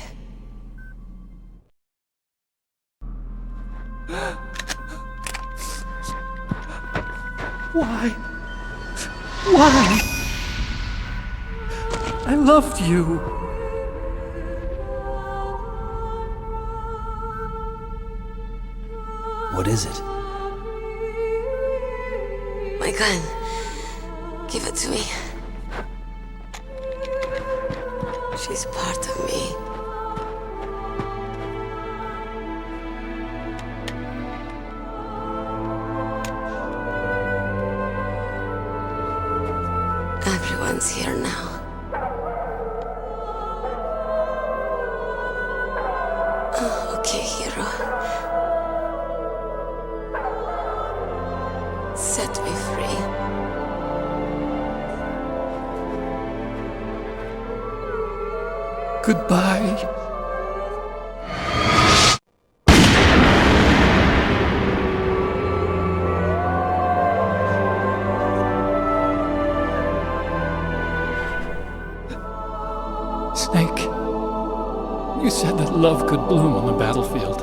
Why? Why? I loved you. What is it? My gun. Give it to me. She's part of me. Everyone's here now. Oh, okay, hero. Set me free. Goodbye. Snake, you said that love could bloom on the battlefield.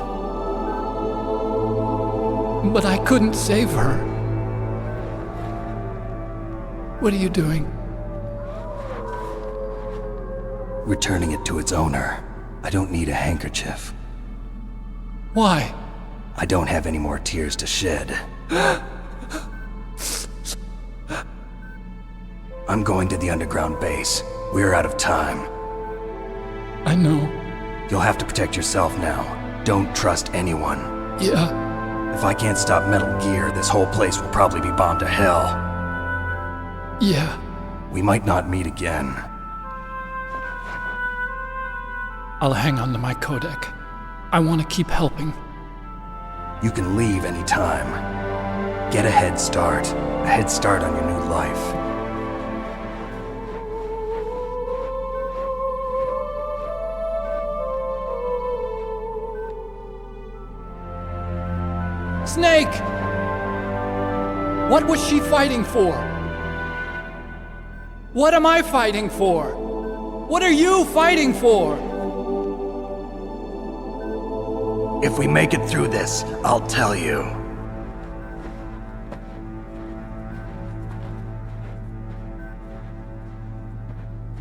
But I couldn't save her. What are you doing? Returning it to its owner. I don't need a handkerchief. Why? I don't have any more tears to shed. I'm going to the underground base. We're out of time. I know. You'll have to protect yourself now. Don't trust anyone. Yeah. If I can't stop Metal Gear, this whole place will probably be bombed to hell. Yeah. We might not meet again. I'll hang on to my codec. I want to keep helping. You can leave anytime. Get a head start. A head start on your new life. Snake! What was she fighting for? What am I fighting for? What are you fighting for? If we make it through this, I'll tell you.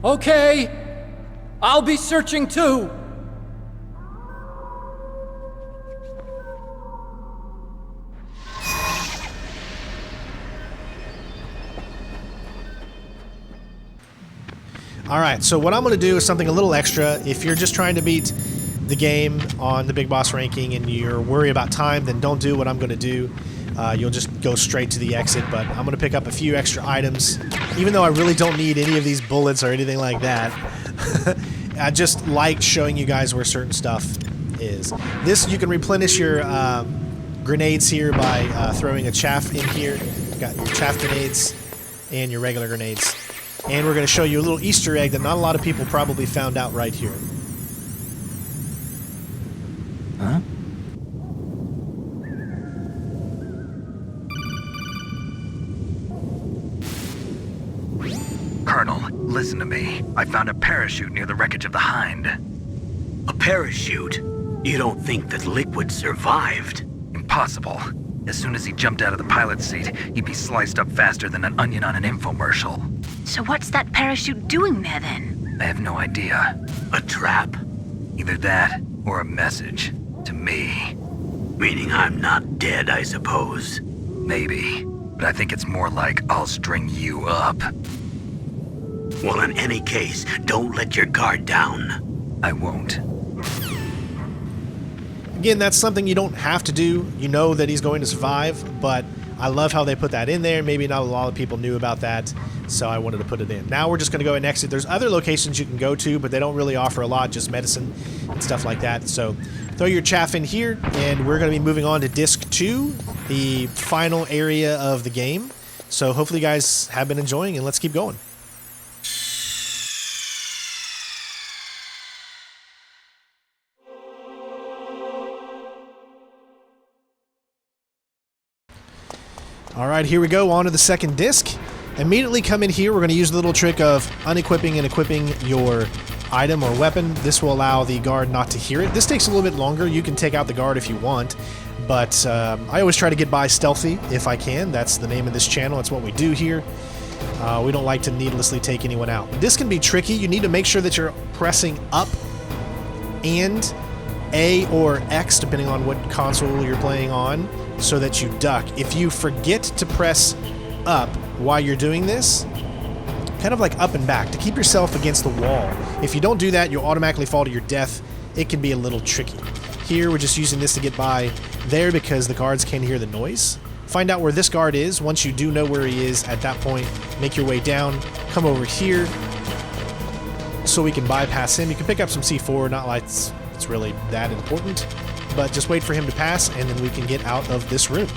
Okay. I'll be searching too. Alright, so what I'm going to do is something a little extra. If you're just trying to beat the game on the Big Boss ranking and you're worried about time, then don't do what I'm going to do. You'll just go straight to the exit, but I'm going to pick up a few extra items. Even though I really don't need any of these bullets or anything like that. I just like showing you guys where certain stuff is. This, you can replenish your grenades here by throwing a chaff in here. You've got your chaff grenades and your regular grenades. And we're going to show you a little Easter egg that not a lot of people probably found out right here. Huh? Colonel, listen to me. I found a parachute near the wreckage of the Hind. A parachute? You don't think that Liquid survived? Impossible. As soon as he jumped out of the pilot's seat, he'd be sliced up faster than an onion on an infomercial. So what's that parachute doing there then? I have no idea. A trap? Either that, or a message. To me. Meaning I'm not dead, I suppose. Maybe. But I think it's more like I'll string you up. Well, in any case, don't let your guard down. I won't. Again, that's something you don't have to do. You know that he's going to survive, but I love how they put that in there. Maybe not a lot of people knew about that, so I wanted to put it in. Now we're just going to go and exit. There's other locations you can go to, but they don't really offer a lot, just medicine and stuff like that. So throw your chaff in here, and we're going to be moving on to Disc 2, the final area of the game. So hopefully you guys have been enjoying, and let's keep going. All right, here we go, on to the second disc. Immediately come in here, we're going to use the little trick of unequipping and equipping your item or weapon. This will allow the guard not to hear it. This takes a little bit longer. You can take out the guard if you want, but I always try to get by stealthy if I can. That's the name of this channel. That's what we do here. We don't like to needlessly take anyone out. This can be tricky. You need to make sure that you're pressing up and A or X, depending on what console you're playing on, so that you duck. If you forget to press up while you're doing this, kind of like up and back, to keep yourself against the wall. If you don't do that, you'll automatically fall to your death. It can be a little tricky. Here, we're just using this to get by there because the guards can't hear the noise. Find out where this guard is. Once you do know where he is, at that point, make your way down, come over here so we can bypass him. You can pick up some C4, not like it's really that important, but just wait for him to pass, and then we can get out of this room.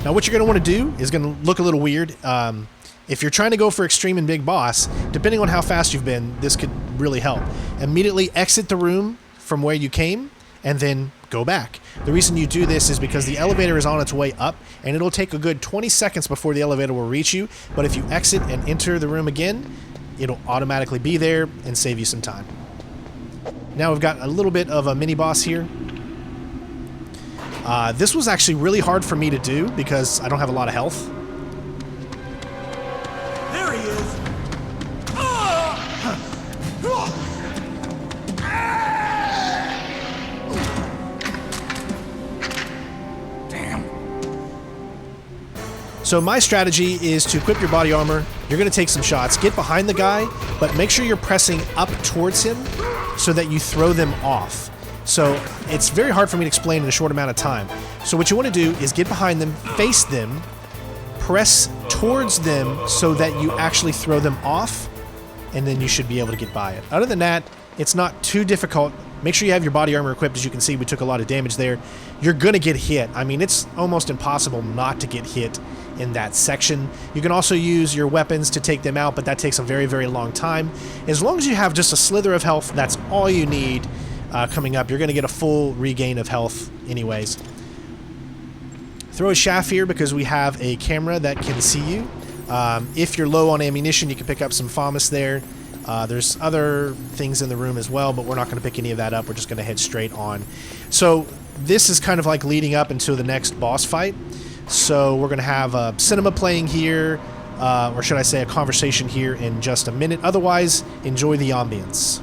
Now, what you're going to want to do is going to look a little weird. If you're trying to go for extreme and big boss, depending on how fast you've been, this could really help. Immediately exit the room from where you came, and then go back. The reason you do this is because the elevator is on its way up, and it'll take a good 20 seconds before the elevator will reach you, but if you exit and enter the room again, it'll automatically be there and save you some time. Now we've got a little bit of a mini-boss here. This was actually really hard for me to do because I don't have a lot of health. There he is! Damn. So my strategy is to equip your body armor. You're going to take some shots. Get behind the guy, but make sure you're pressing up towards him so that you throw them off. So it's very hard for me to explain in a short amount of time. So what you want to do is get behind them, face them, press towards them so that you actually throw them off, and then you should be able to get by it. Other than that, it's not too difficult. Make sure you have your body armor equipped. As you can see, we took a lot of damage there. You're going to get hit. I mean, it's almost impossible not to get hit in that section. You can also use your weapons to take them out, but that takes a very, very long time. As long as you have just a slither of health, that's all you need. Coming up, you're going to get a full regain of health anyways. Throw a shaft here because we have a camera that can see you. If you're low on ammunition, you can pick up some FAMAS there. There's other things in the room as well, but we're not going to pick any of that up. We're just going to head straight on. So this is kind of like leading up into the next boss fight. So we're going to have a cinema playing here, or should I say a conversation here in just a minute. Otherwise, enjoy the ambience.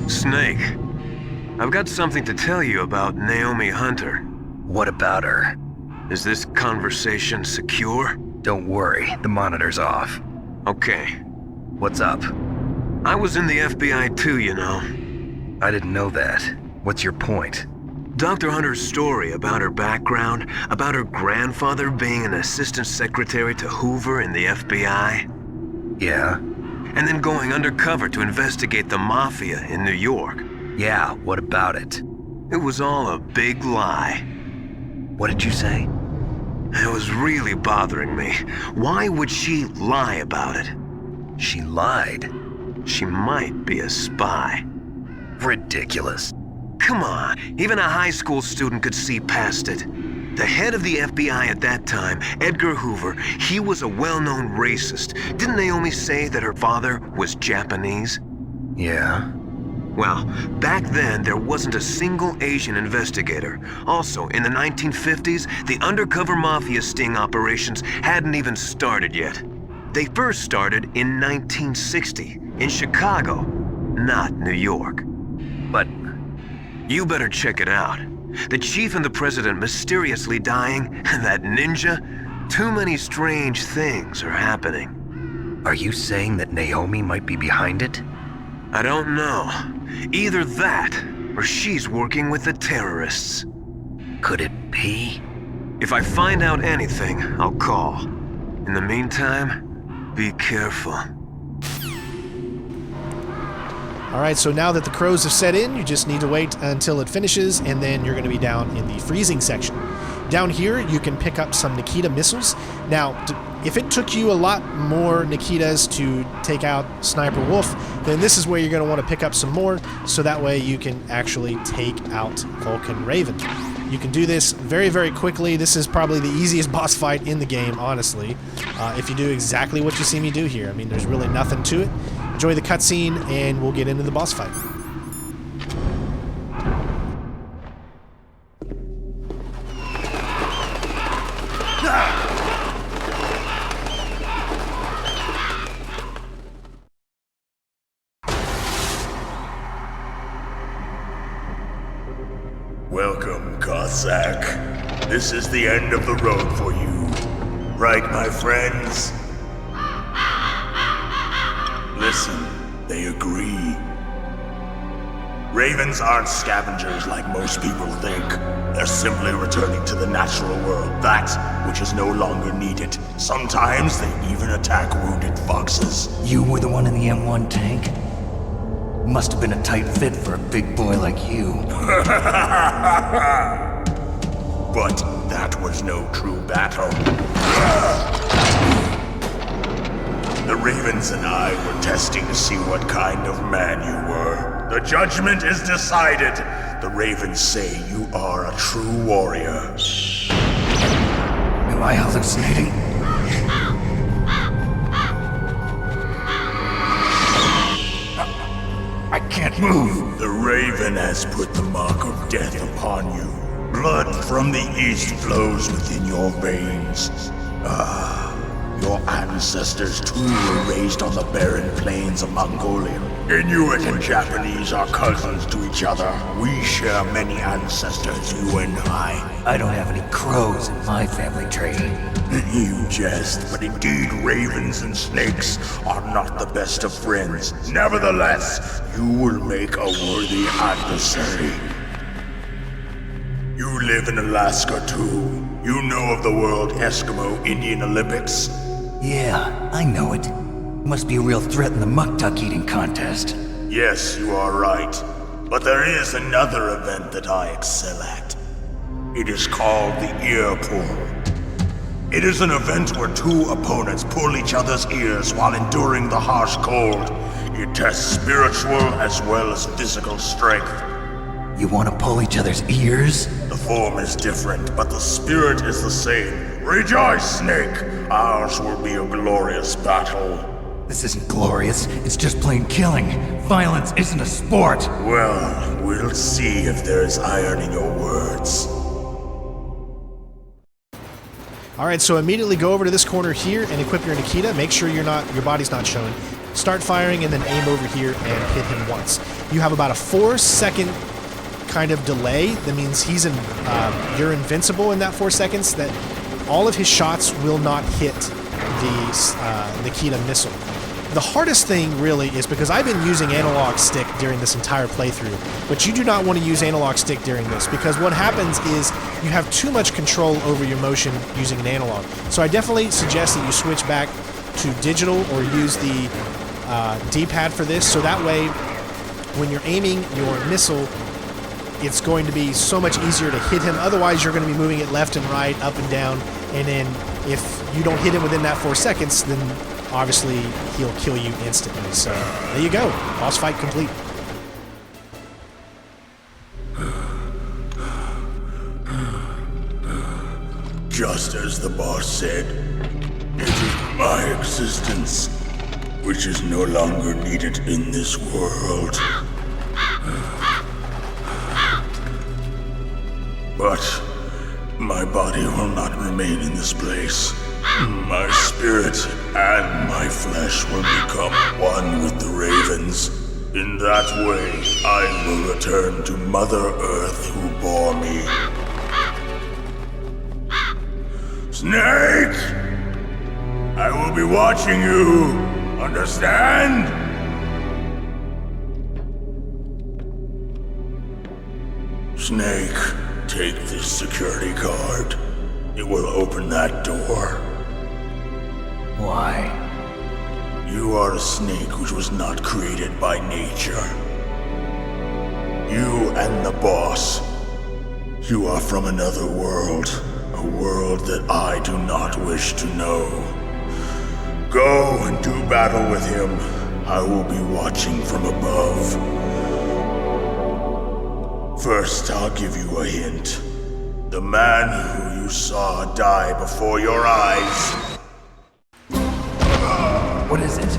Snake, I've got something to tell you about Naomi Hunter. What about her? Is this conversation secure? Don't worry, the monitor's off. Okay. What's up? I was in the FBI too, you know. I didn't know that. What's your point? Dr. Hunter's story about her background, about her grandfather being an assistant secretary to Hoover in the FBI. Yeah? And then going undercover to investigate the mafia in New York. Yeah, what about it? It was all a big lie. What did you say? It was really bothering me. Why would she lie about it? She lied? She might be a spy. Ridiculous. Come on, even a high school student could see past it. The head of the FBI at that time, Edgar Hoover, he was a well-known racist. Didn't Naomi say that her father was Japanese? Yeah. Well, back then, there wasn't a single Asian investigator. Also, in the 1950s, the undercover mafia sting operations hadn't even started yet. They first started in 1960, in Chicago, not New York. But you better check it out. The chief and the president mysteriously dying, and that ninja, too many strange things are happening. Are you saying that Naomi might be behind it? I don't know. Either that, or she's working with the terrorists. Could it be? If I find out anything, I'll call. In the meantime, be careful. Alright, so now that the crows have set in, you just need to wait until it finishes, and then you're going to be down in the freezing section. Down here, you can pick up some Nikita missiles. Now, if it took you a lot more Nikitas to take out Sniper Wolf, then this is where you're going to want to pick up some more, so that way you can actually take out Vulcan Raven. You can do this very, very quickly. This is probably the easiest boss fight in the game, honestly, if you do exactly what you see me do here. I mean, there's really nothing to it. Enjoy the cutscene, and we'll get into the boss fight. Welcome, Cossack. This is the end of the road for you. Right, my friends? Listen, they agree. Ravens aren't scavengers like most people think. They're simply returning to the natural world, that which is no longer needed. Sometimes they even attack wounded foxes. You were the one in the M1 tank? Must have been a tight fit for a big boy like you. But that was no true battle. The Ravens and I were testing to see what kind of man you were. The judgment is decided. The Ravens say you are a true warrior. Am I hallucinating? I can't move. The Raven has put the mark of death upon you. Blood from the east flows within your veins. Your ancestors too were raised on the barren plains of Mongolia. Inuit and Japanese are cousins to each other. We share many ancestors, you and I. I don't have any crows in my family tree. You jest, but indeed ravens and snakes are not the best of friends. Nevertheless, you will make a worthy adversary. You live in Alaska too. You know of the World Eskimo Indian Olympics? Yeah, I know it. Must be a real threat in the muck-duck eating contest. Yes, you are right. But there is another event that I excel at. It is called the ear pull. It is an event where two opponents pull each other's ears while enduring the harsh cold. It tests spiritual as well as physical strength. You want to pull each other's ears? The form is different, but the spirit is the same. Rejoice, Snake! Ours will be a glorious battle. This isn't glorious, it's just plain killing. Violence isn't a sport. Well, we'll see if there's iron in your words. Alright, so immediately go over to this corner here and equip your Nikita. Make sure your body's not showing. Start firing and then aim over here and hit him once. You have about a 4-second kind of delay. That means you're invincible in that 4 seconds, that all of his shots will not hit the Nikita missile. The hardest thing really is because I've been using analog stick during this entire playthrough, but you do not want to use analog stick during this, because what happens is you have too much control over your motion using an analog. So I definitely suggest that you switch back to digital or use the D-pad for this, so that way when you're aiming your missile, it's going to be so much easier to hit him. Otherwise, you're going to be moving it left and right, up and down, and then if you don't hit him within that 4 seconds, then obviously he'll kill you instantly. So there you go. Boss fight complete. Just as the boss said, it is my existence which is no longer needed in this world. But my body will not remain in this place. My spirit and my flesh will become one with the ravens. In that way, I will return to Mother Earth who bore me. Snake! I will be watching you. Understand? Snake, take this security card. It will open that door. Why? You are a snake which was not created by nature. You and the boss. You are from another world. A world that I do not wish to know. Go and do battle with him. I will be watching from above. First, I'll give you a hint. The man who you saw die before your eyes. What is it?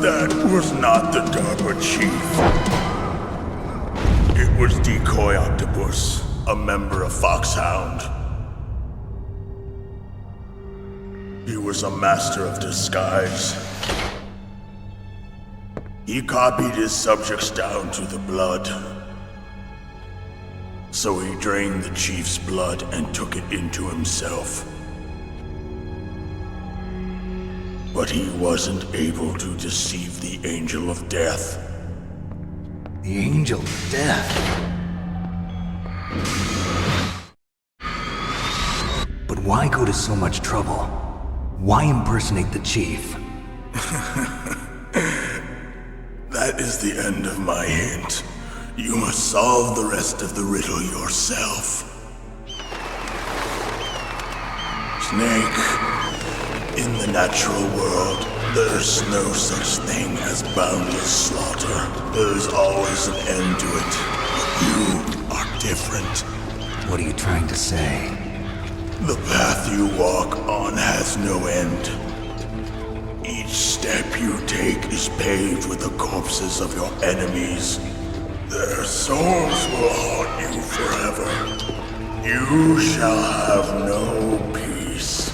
That was not the DARPA chief. It was Decoy Octopus, a member of Foxhound. He was a master of disguise. He copied his subjects down to the blood. So he drained the chief's blood and took it into himself. But he wasn't able to deceive the Angel of Death. The Angel of Death? But why go to so much trouble? Why impersonate the chief? That is the end of my hint. You must solve the rest of the riddle yourself. Snake. In the natural world, there's no such thing as boundless slaughter. There's always an end to it. But you are different. What are you trying to say? The path you walk on has no end. Each step you take is paved with the corpses of your enemies. Their souls will haunt you forever. You shall have no peace.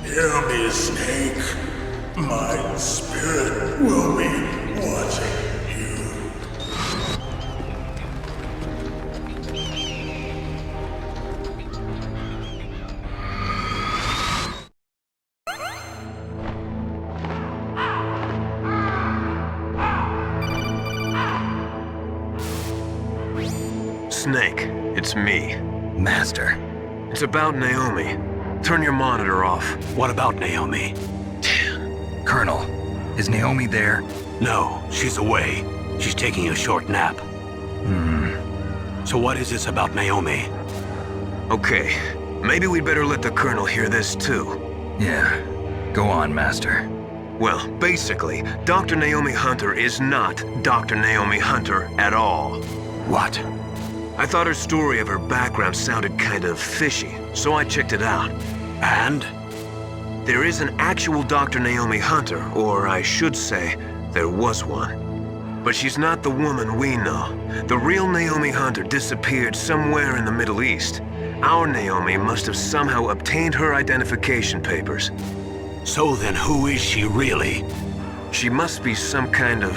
Hear me, Snake. My spirit will be watching you. Snake, it's me. Master. It's about Naomi. Turn your monitor off. What about Naomi? Colonel, is Naomi there? No, she's away. She's taking a short nap. So what is this about Naomi? Okay, maybe we'd better let the Colonel hear this too. Yeah, go on, Master. Well, basically, Dr. Naomi Hunter is not Dr. Naomi Hunter at all. What? I thought her story of her background sounded kind of fishy, so I checked it out. And? There is an actual Dr. Naomi Hunter, or I should say, there was one. But she's not the woman we know. The real Naomi Hunter disappeared somewhere in the Middle East. Our Naomi must have somehow obtained her identification papers. So then who is she really? She must be some kind of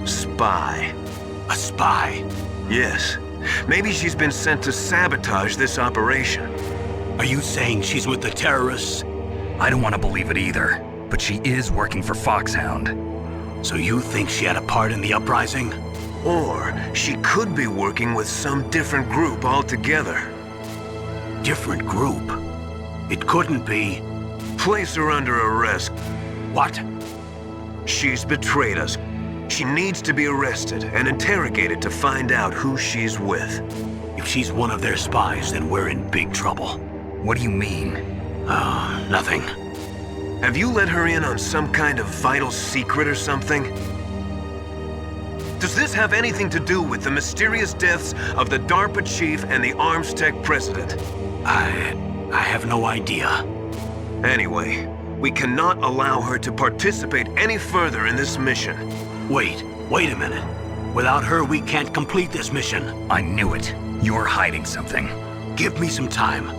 spy. A spy? Yes. Maybe she's been sent to sabotage this operation. Are you saying she's with the terrorists? I don't want to believe it either, but she is working for Foxhound. So you think she had a part in the uprising? Or she could be working with some different group altogether. Different group? It couldn't be. Place her under arrest. What? She's betrayed us. She needs to be arrested and interrogated to find out who she's with. If she's one of their spies, then we're in big trouble. What do you mean? Nothing. Have you let her in on some kind of vital secret or something? Does this have anything to do with the mysterious deaths of the DARPA chief and the Arms Tech president? I have no idea. Anyway, we cannot allow her to participate any further in this mission. Wait a minute. Without her, we can't complete this mission. I knew it. You're hiding something. Give me some time.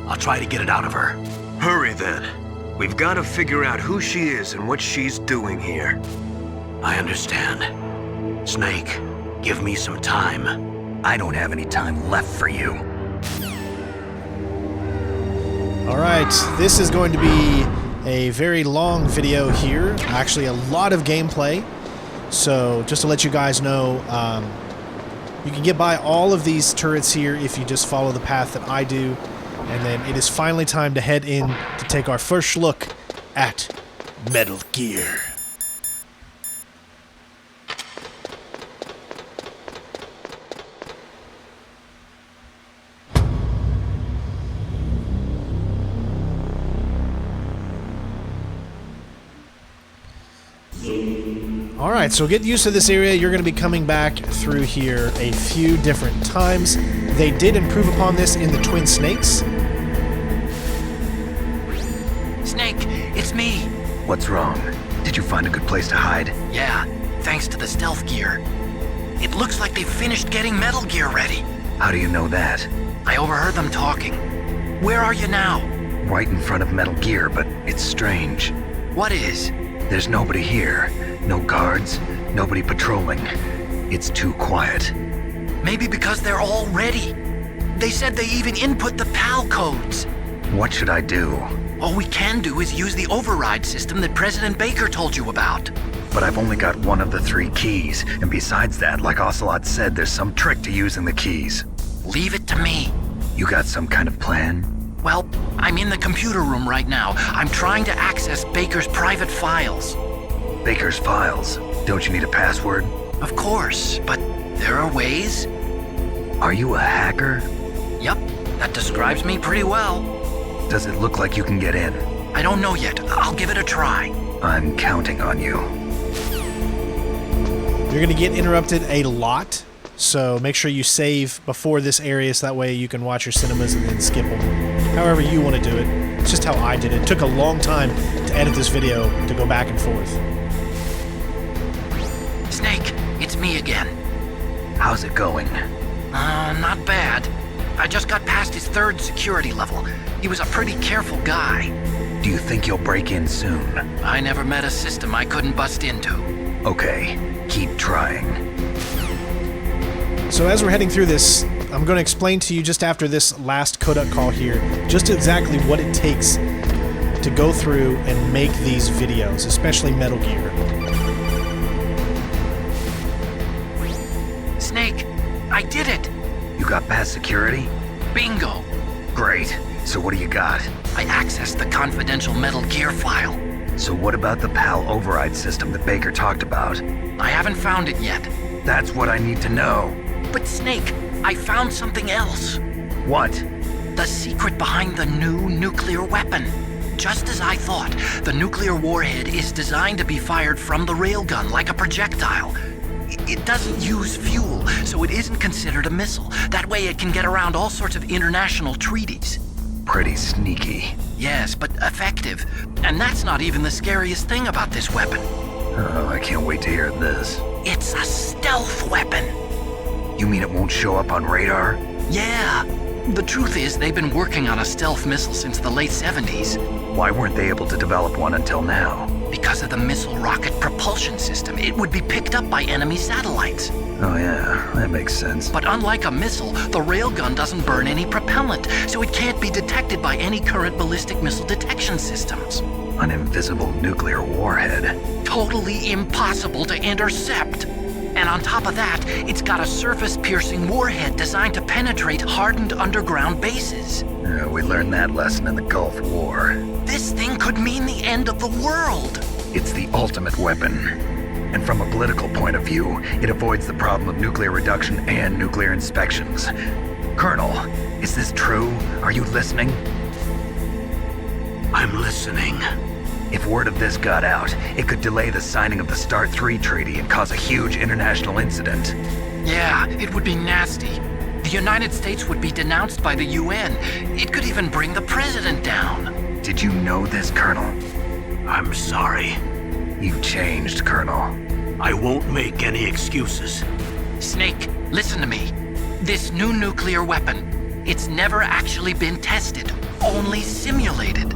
I'll try to get it out of her. Hurry then. We've got to figure out who she is and what she's doing here. I understand. Snake, give me some time. I don't have any time left for you. Alright, this is going to be a very long video here. Actually, a lot of gameplay. So, just to let you guys know, you can get by all of these turrets here if you just follow the path that I do. And then it is finally time to head in to take our first look at Metal Gear. Alright, so get used to this area. You're going to be coming back through here a few different times. They did improve upon this in the Twin Snakes. Snake, it's me. What's wrong? Did you find a good place to hide? Yeah, thanks to the stealth gear. It looks like they've finished getting Metal Gear ready. How do you know that? I overheard them talking. Where are you now? Right in front of Metal Gear, but it's strange. What is? There's nobody here. No guards, nobody patrolling. It's too quiet. Maybe because they're all ready. They said they even input the PAL codes. What should I do? All we can do is use the override system that President Baker told you about. But I've only got one of the 3 keys, and besides that, like Ocelot said, there's some trick to using the keys. Leave it to me. You got some kind of plan? Well, I'm in the computer room right now. I'm trying to access Baker's private files. Baker's files? Don't you need a password? Of course, but there are ways. Are you a hacker? Yup, that describes me pretty well. Does it look like you can get in? I don't know yet. I'll give it a try. I'm counting on you. You're going to get interrupted a lot, so make sure you save before this area so that way you can watch your cinemas and then skip them. However you want to do it. It's just how I did it. It took a long time to edit this video to go back and forth. Snake, it's me again. How's it going? Not bad. I just got past his 3rd security level. He was a pretty careful guy. Do you think you'll break in soon? I never met a system I couldn't bust into. Okay, keep trying. So as we're heading through this, I'm going to explain to you just after this last Kodak call here, just exactly what it takes to go through and make these videos, especially Metal Gear. Snake, I did it! You got past security? Bingo! Great. So what do you got? I accessed the confidential Metal Gear file. So what about the PAL override system that Baker talked about? I haven't found it yet. That's what I need to know. But Snake, I found something else. What? The secret behind the new nuclear weapon. Just as I thought, the nuclear warhead is designed to be fired from the railgun like a projectile. It doesn't use fuel, so it isn't considered a missile. That way it can get around all sorts of international treaties. Pretty sneaky. Yes, but effective. And that's not even the scariest thing about this weapon. Oh, I can't wait to hear this. It's a stealth weapon. You mean it won't show up on radar? Yeah. The truth is, they've been working on a stealth missile since the late 70s. Why weren't they able to develop one until now? Because of the missile rocket propulsion system. It would be picked up by enemy satellites. Oh yeah, that makes sense. But unlike a missile, the railgun doesn't burn any propellant, so it can't be detected by any current ballistic missile detection systems. An invisible nuclear warhead. Totally impossible to intercept. And on top of that, it's got a surface-piercing warhead designed to penetrate hardened underground bases. We learned that lesson in the Gulf War. This thing could mean the end of the world. It's the ultimate weapon. And from a political point of view, it avoids the problem of nuclear reduction and nuclear inspections. Colonel, is this true? Are you listening? I'm listening. If word of this got out, it could delay the signing of the START 3 treaty and cause a huge international incident. Yeah, it would be nasty. The United States would be denounced by the UN. It could even bring the president down. Did you know this, Colonel? I'm sorry. You've changed, Colonel. I won't make any excuses. Snake, listen to me. This new nuclear weapon, it's never actually been tested, only simulated.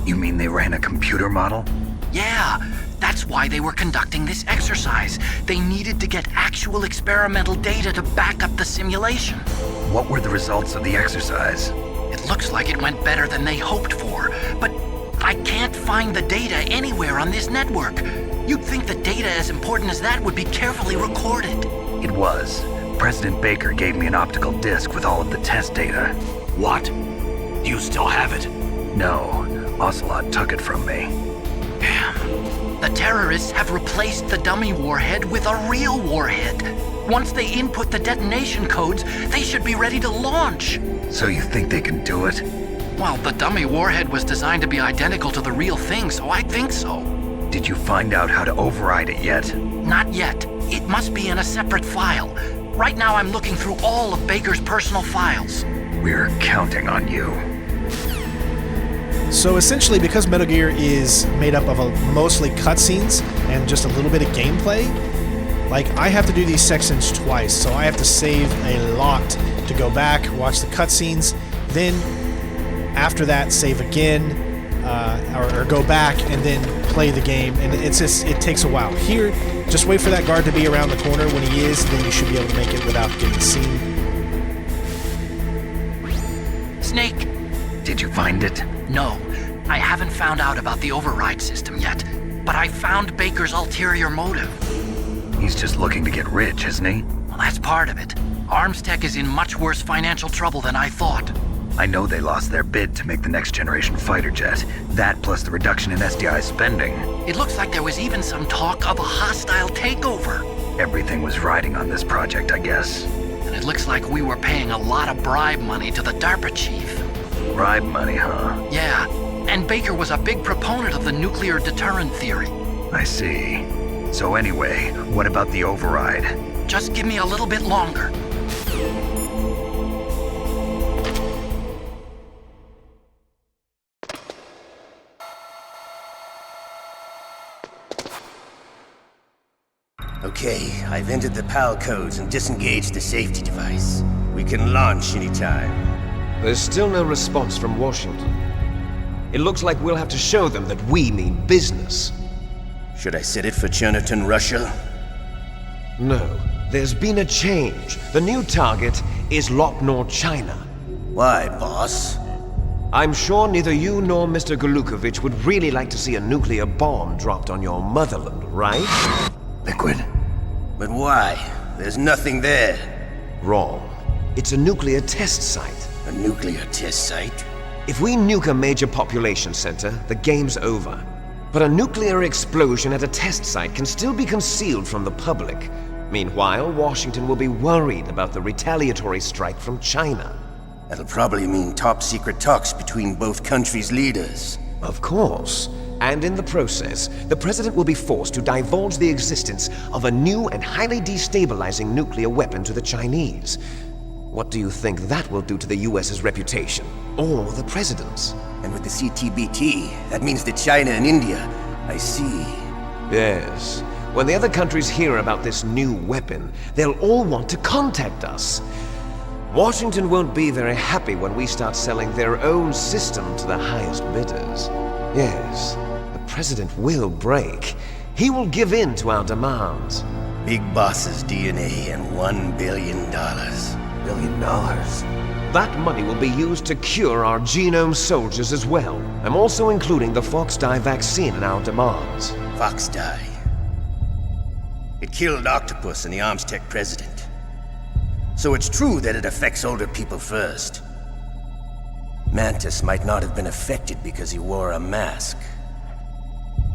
You mean they ran a computer model? Yeah, that's why they were conducting this exercise. They needed to get actual experimental data to back up the simulation. What were the results of the exercise? It looks like it went better than they hoped for, but I can't find the data anywhere on this network. You'd think the data as important as that would be carefully recorded. It was. President Baker gave me an optical disc with all of the test data. What? Do you still have it? No. Ocelot took it from me. Damn. The terrorists have replaced the dummy warhead with a real warhead. Once they input the detonation codes, they should be ready to launch. So you think they can do it? Well, the dummy warhead was designed to be identical to the real thing, so I think so. Did you find out how to override it yet? Not yet. It must be in a separate file. Right now I'm looking through all of Baker's personal files. We're counting on you. So essentially, because Metal Gear is made up of mostly cutscenes and just a little bit of gameplay, like, I have to do these sections twice, so I have to save a lot to go back, watch the cutscenes, then after that save again, or go back and then play the game, and it takes a while. Here, just wait for that guard to be around the corner. When he is, then you should be able to make it without getting seen. Snake! Did you find it? No, I haven't found out about the override system yet, but I found Baker's ulterior motive. He's just looking to get rich, isn't he? Well, that's part of it. Arms Tech is in much worse financial trouble than I thought. I know they lost their bid to make the next generation fighter jet. That plus the reduction in SDI spending. It looks like there was even some talk of a hostile takeover. Everything was riding on this project, I guess. And it looks like we were paying a lot of bribe money to the DARPA chief. Bribe money, huh? Yeah, and Baker was a big proponent of the nuclear deterrent theory. I see. So anyway, what about the override? Just give me a little bit longer. Okay, I've entered the PAL codes and disengaged the safety device. We can launch anytime. There's still no response from Washington. It looks like we'll have to show them that we mean business. Should I set it for Cherniton, Russia? No. There's been a change. The new target is Lopnor, China. Why, boss? I'm sure neither you nor Mr. Golukovich would really like to see a nuclear bomb dropped on your motherland, right? Liquid. But why? There's nothing there. Wrong. It's a nuclear test site. A nuclear test site? If we nuke a major population center, the game's over. But a nuclear explosion at a test site can still be concealed from the public. Meanwhile, Washington will be worried about the retaliatory strike from China. That'll probably mean top-secret talks between both countries' leaders. Of course. And in the process, the president will be forced to divulge the existence of a new and highly destabilizing nuclear weapon to the Chinese. What do you think that will do to the US's reputation? Or the president's? And with the CTBT, that means that China and India. I see. Yes. When the other countries hear about this new weapon, they'll all want to contact us. Washington won't be very happy when we start selling their own system to the highest bidders. Yes, the president will break. He will give in to our demands. Big Boss's DNA and $1 billion. $1 billion? That money will be used to cure our genome soldiers as well. I'm also including the Fox Dye vaccine in our demands. Fox Dye? It killed Octopus and the Arms Tech president. So it's true that it affects older people first. Mantis might not have been affected because he wore a mask.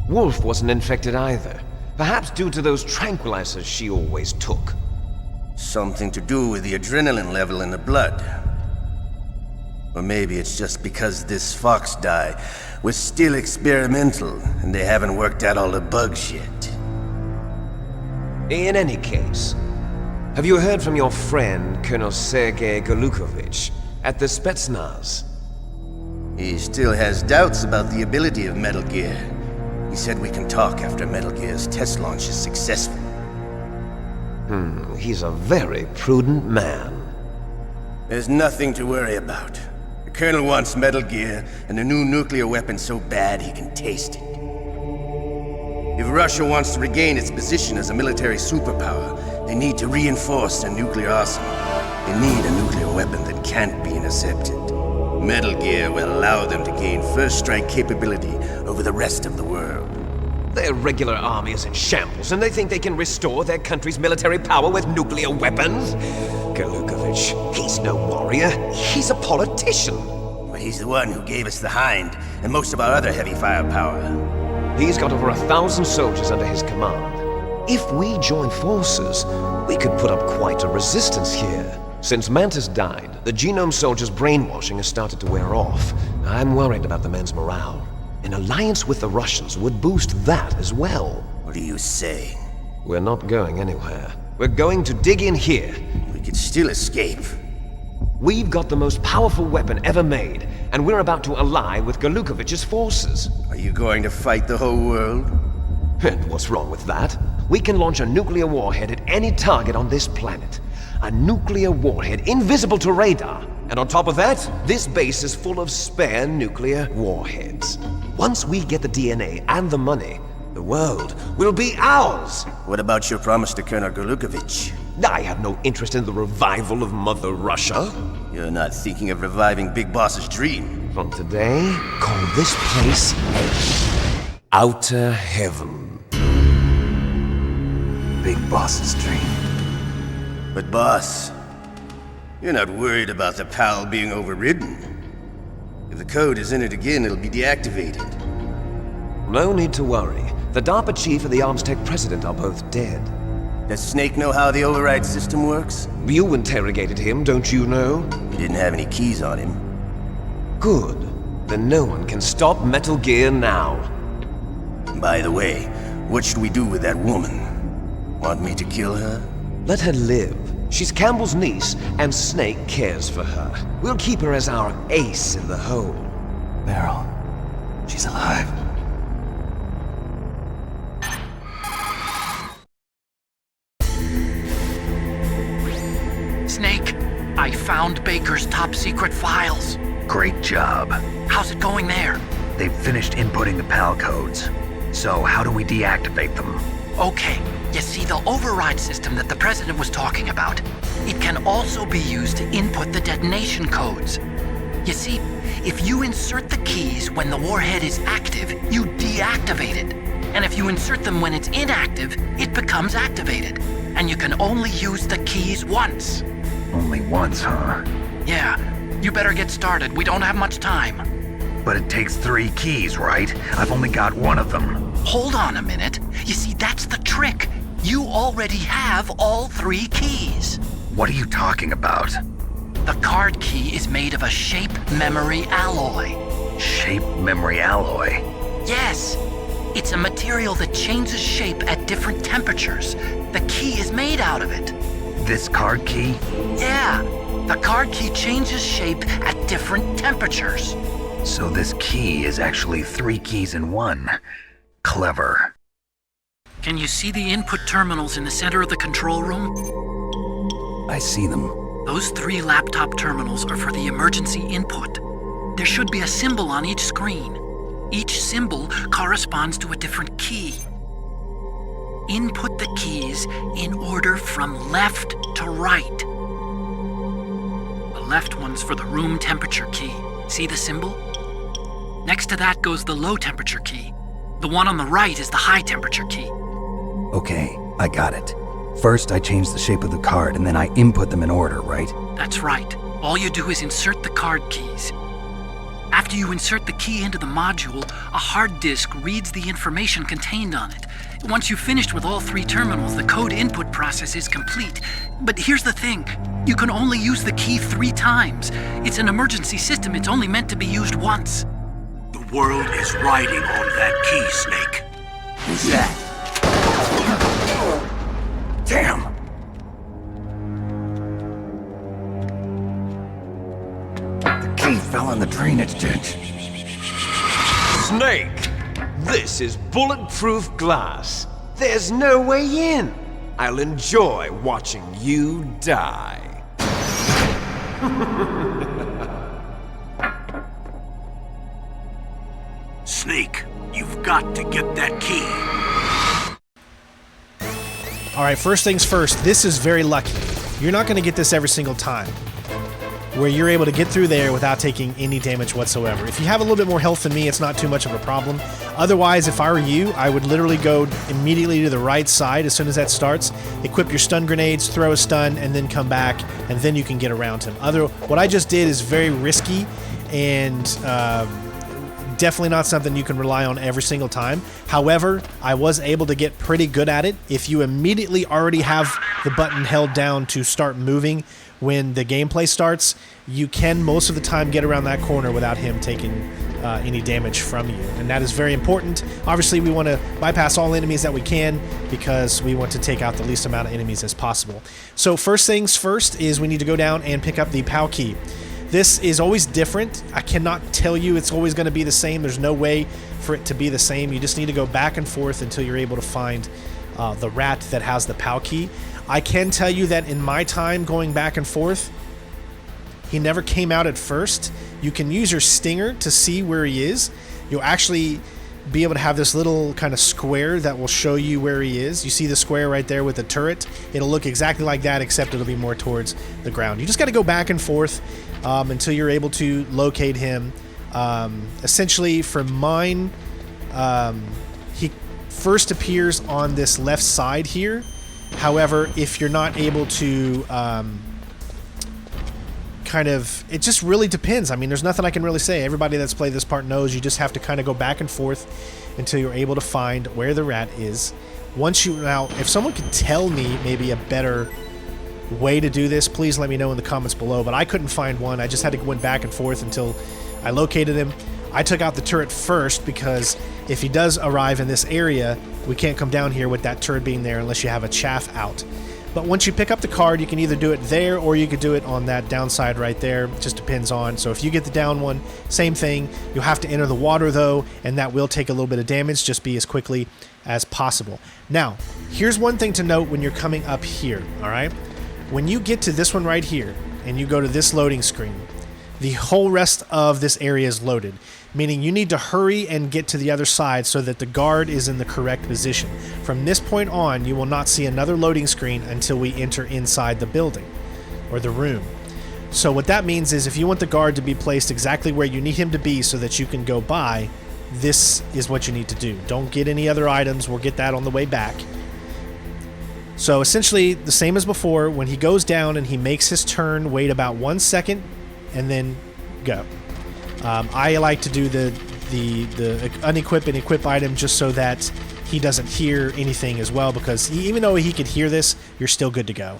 Wolf wasn't infected either. Perhaps due to those tranquilizers she always took. Something to do with the adrenaline level in the blood. Or maybe it's just because this fox die was still experimental and they haven't worked out all the bugs yet. In any case, have you heard from your friend, Colonel Sergei Golukovich, at the Spetsnaz? He still has doubts about the ability of Metal Gear. He said we can talk after Metal Gear's test launch is successful. He's a very prudent man. There's nothing to worry about. The Colonel wants Metal Gear and the new nuclear weapon so bad he can taste it. If Russia wants to regain its position as a military superpower, they need to reinforce their nuclear arsenal. They need a nuclear weapon that can't be intercepted. Metal Gear will allow them to gain first strike capability over the rest of the world. Their regular army is in shambles, and they think they can restore their country's military power with nuclear weapons? Golukovich, he's no warrior. He's a politician. But he's the one who gave us the Hind and most of our other heavy firepower. He's got over 1,000 soldiers under his command. If we join forces, we could put up quite a resistance here. Since Mantis died, the Genome Soldier's brainwashing has started to wear off. I'm worried about the men's morale. An alliance with the Russians would boost that as well. What are you saying? We're not going anywhere. We're going to dig in here. We could still escape. We've got the most powerful weapon ever made, and we're about to ally with Golukovich's forces. Are you going to fight the whole world? And what's wrong with that? We can launch a nuclear warhead at any target on this planet. A nuclear warhead invisible to radar. And on top of that, this base is full of spare nuclear warheads. Once we get the DNA and the money, the world will be ours! What about your promise to Colonel Golukovich? I have no interest in the revival of Mother Russia. You're not thinking of reviving Big Boss's dream. From today, call this place Outer Heaven. Big Boss's dream. But boss, you're not worried about the PAL being overridden. If the code is in it again, it'll be deactivated. No need to worry. The DARPA chief and the Arms Tech president are both dead. Does Snake know how the override system works? You interrogated him, don't you know? He didn't have any keys on him. Good. Then no one can stop Metal Gear now. By the way, what should we do with that woman? Want me to kill her? Let her live. She's Campbell's niece, and Snake cares for her. We'll keep her as our ace in the hole. Merill, she's alive. Snake, I found Baker's top-secret files. Great job. How's it going there? They've finished inputting the PAL codes. So how do we deactivate them? Okay, you see the override system that the President was talking about. It can also be used to input the detonation codes. You see, if you insert the keys when the warhead is active, you deactivate it. And if you insert them when it's inactive, it becomes activated. And you can only use the keys once. Only once, huh? Yeah, you better get started. We don't have much time. But it takes 3 keys, right? I've only got one of them. Hold on a minute. You see, that's the trick. You already have all 3 keys. What are you talking about? The card key is made of a shape memory alloy. Shape memory alloy? Yes. It's a material that changes shape at different temperatures. The key is made out of it. This card key? Yeah. The card key changes shape at different temperatures. So this key is actually 3 keys in one. Clever. Can you see the input terminals in the center of the control room? I see them. Those 3 laptop terminals are for the emergency input. There should be a symbol on each screen. Each symbol corresponds to a different key. Input the keys in order from left to right. The left one's for the room temperature key. See the symbol? Next to that goes the low temperature key. The one on the right is the high temperature key. Okay, I got it. First, I change the shape of the card, and then I input them in order, right? That's right. All you do is insert the card keys. After you insert the key into the module, a hard disk reads the information contained on it. Once you've finished with all 3 terminals, the code input process is complete. But here's the thing. You can only use the key 3 times. It's an emergency system. It's only meant to be used once. The world is riding on that key, Snake. Who's that? Damn! The key fell in the drainage ditch. Snake! This is bulletproof glass. There's no way in. I'll enjoy watching you die. Snake, you've got to get that key. Alright, first things first, this is very lucky. You're not going to get this every single time, where you're able to get through there without taking any damage whatsoever. If you have a little bit more health than me, it's not too much of a problem. Otherwise, if I were you, I would literally go immediately to the right side as soon as that starts, equip your stun grenades, throw a stun, and then come back, and then you can get around him. What I just did is very risky, and definitely not something you can rely on every single time. However, I was able to get pretty good at it. If you immediately already have the button held down to start moving when the gameplay starts, you can most of the time get around that corner without him taking any damage from you, and that is very important. Obviously, we want to bypass all enemies that we can because we want to take out the least amount of enemies as possible. So first things first is we need to go down and pick up the POW key. This is always different. I cannot tell you it's always going to be the same. There's no way for it to be the same. You just need to go back and forth until you're able to find the rat that has the POW key. I can tell you that in my time going back and forth, he never came out at first. You can use your stinger to see where he is. You'll actually be able to have this little kind of square that will show you where he is. You see the square right there with the turret? It'll look exactly like that, except it'll be more towards the ground. You just got to go back and forth until you're able to locate him. Essentially, for mine, he first appears on this left side here. However, if you're not able to it just really depends. I mean, there's nothing I can really say. Everybody that's played this part knows you just have to kind of go back and forth until you're able to find where the rat is. Now, if someone could tell me maybe a better way to do this, please let me know in the comments below, but I couldn't find one. I just had to go back and forth until I located him. I took out the turret first because if he does arrive in this area, we can't come down here with that turret being there unless you have a chaff out. But once you pick up the card, you can either do it there or you could do it on that downside right there. It just depends on. So if you get the down one, same thing. You'll have to enter the water though, and that will take a little bit of damage. Just be as quickly as possible. Now, here's one thing to note when you're coming up here, all right? When you get to this one right here and you go to this loading screen, the whole rest of this area is loaded, meaning you need to hurry and get to the other side so that the guard is in the correct position. From this point on, you will not see another loading screen until we enter inside the building or the room. So what that means is if you want the guard to be placed exactly where you need him to be so that you can go by, this is what you need to do. Don't get any other items. We'll get that on the way back. So essentially the same as before. When he goes down and he makes his turn, wait about 1 second and then go. I like to do the unequip and equip item just so that he doesn't hear anything as well, because even though he could hear this, you're still good to go.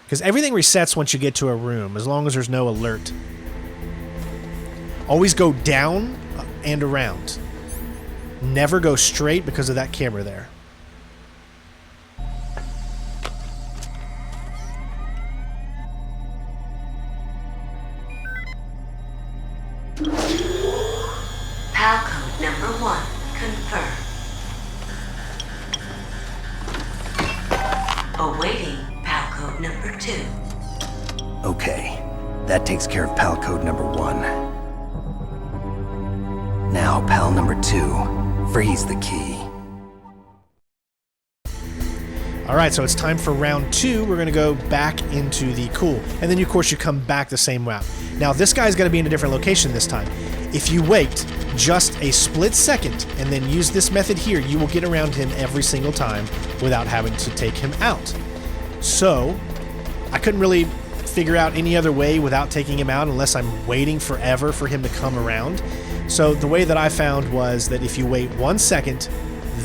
Because everything resets once you get to a room, as long as there's no alert. Always go down and around. Never go straight because of that camera there. PAL code number 1 confirmed. Awaiting PAL code number 2. Okay, that takes care of PAL code number 1. Now PAL number 2, freeze the key. Alright, so it's time for round 2. We're going to go back into the cool. And then, of course, you come back the same route. Now, this guy's going to be in a different location this time. If you wait just a split second and then use this method here, you will get around him every single time without having to take him out. So, I couldn't really figure out any other way without taking him out unless I'm waiting forever for him to come around. So the way that I found was that if you wait 1 second,